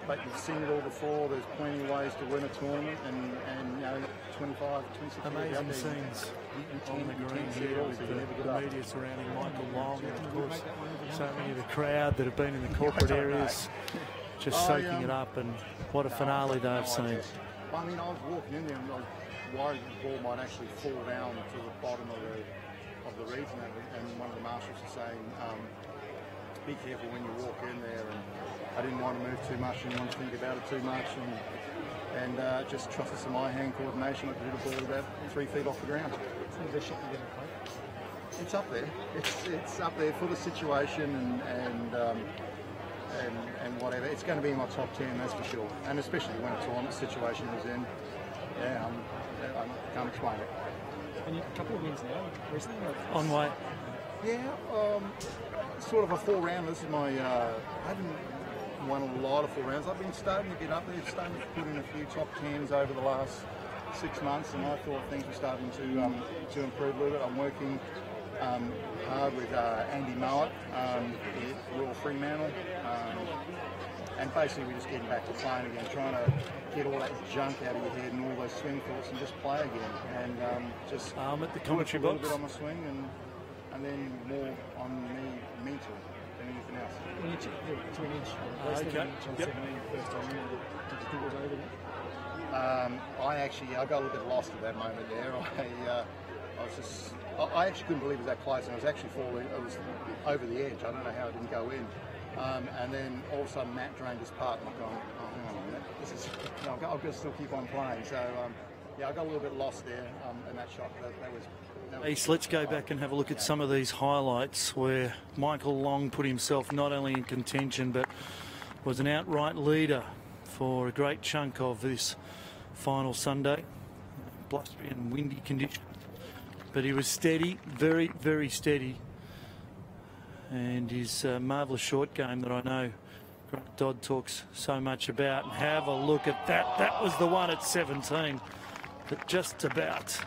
but you've seen it all before. There's plenty of ways to win a tournament, and 25, 26 amazing scenes on the green here with the media surrounding Michael Long, and of course so many of the crowd that have been in the corporate areas just soaking it up, and what a finale they've seen. I mean, I was walking in there and I was worried the ball might actually fall down to the bottom of the reeds, and one of the marshals was saying, be careful when you walk in there, and I didn't want to move too much, didn't want to think about it too much, and just trusted some eye-hand coordination. I could hit the ball about 3 feet off the ground. It's up there. It's up there for the situation and whatever. It's going to be in my top 10, that's for sure. And especially when a tournament situation was in. Yeah, I can't explain it. And a couple of wins now recently. On way. Yeah, sort of a 4-round. This is my. I haven't won a lot of 4 rounds. I've been starting to get up there, starting to put in a few top 10s over the last 6 months, and I thought things were starting to improve a little bit. I'm working hard with Andy Mowat, Royal Fremantle, and basically we're just getting back to playing again, trying to get all that junk out of your head and all those swing thoughts and just play again, and just at the a commentary little box. bit on my swing and then more on me mental than anything else. When you took the twin inch, okay. First time, did you think it was over then? I got a little bit lost at that moment there. I actually couldn't believe it was that close, and I was actually falling. It was over the edge. I don't know how it didn't go in. And then all of a sudden, Matt drained his putt, and I've gone, oh, hang on, this is. I've got to still keep on playing. So yeah, I got a little bit lost there in that shot. That was. Ace, let's go back and have a look at some of these highlights where Michael Long put himself not only in contention but was an outright leader for a great chunk of this final Sunday. Blustery and windy conditions, but he was steady, very, very steady. And his marvellous short game that I know Grant Dodd talks so much about. And have a look at that. That was the one at 17 that just about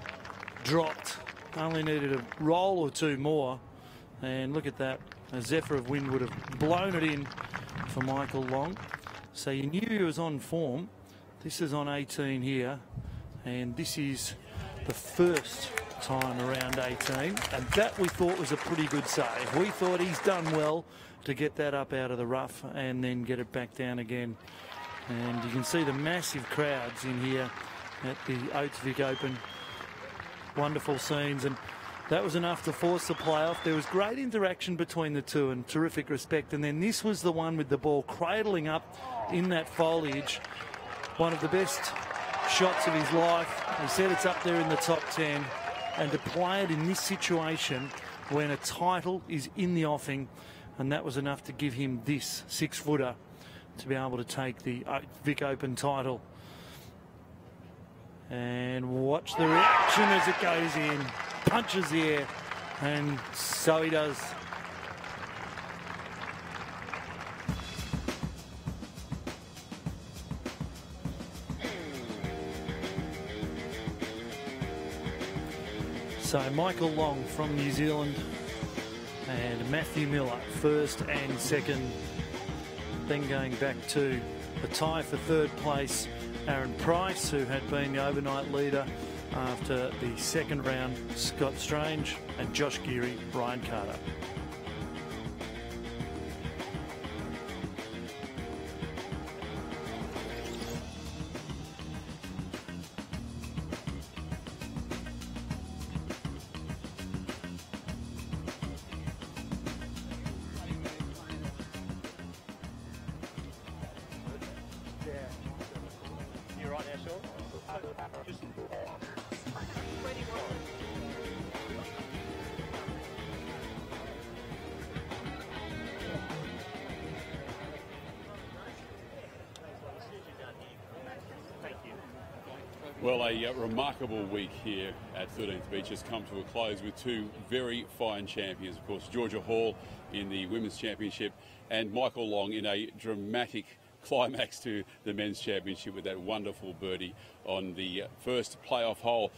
dropped. Only needed a roll or two more, and look at that. A zephyr of wind would have blown it in for Michael Long. So you knew he was on form. This is on 18 here, and this is the first time around 18, and that we thought was a pretty good save. We thought he's done well to get that up out of the rough and then get it back down again. And you can see the massive crowds in here at the Oates Vic Open. Wonderful scenes, and that was enough to force the playoff. There was great interaction between the two and terrific respect, and then this was the one with the ball cradling up in that foliage. One of the best shots of his life. He said it's up there in the top 10, and to play it in this situation when a title is in the offing, and that was enough to give him this 6-footer to be able to take the Vic Open title. And watch the reaction as it goes in. Punches the air, and so he does. So Michael Long from New Zealand and Matthew Miller first and second. Then going back to the tie for third place, Aaron Price, who had been the overnight leader after the second round, Scott Strange, and Josh Geary, Ryan Carter. Well, a remarkable week here at 13th Beach has come to a close with two very fine champions. Of course, Georgia Hall in the Women's Championship and Michael Long in a dramatic climax to the Men's Championship with that wonderful birdie on the first playoff hole.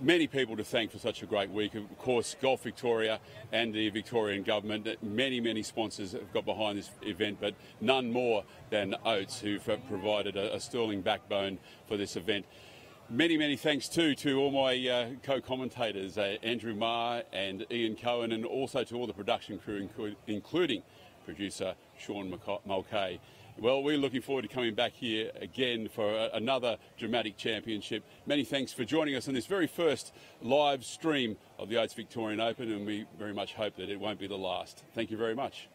Many people to thank for such a great week. Of course, Golf Victoria and the Victorian government. Many sponsors have got behind this event, but none more than Oates, who've provided a sterling backbone for this event. Many thanks too to all my co-commentators, Andrew Marr and Ian Cohen, and also to all the production crew, including producer Sean Mulcahy. Well, we're looking forward to coming back here again for another dramatic championship. Many thanks for joining us on this very first live stream of the Oates Victorian Open, and we very much hope that it won't be the last. Thank you very much.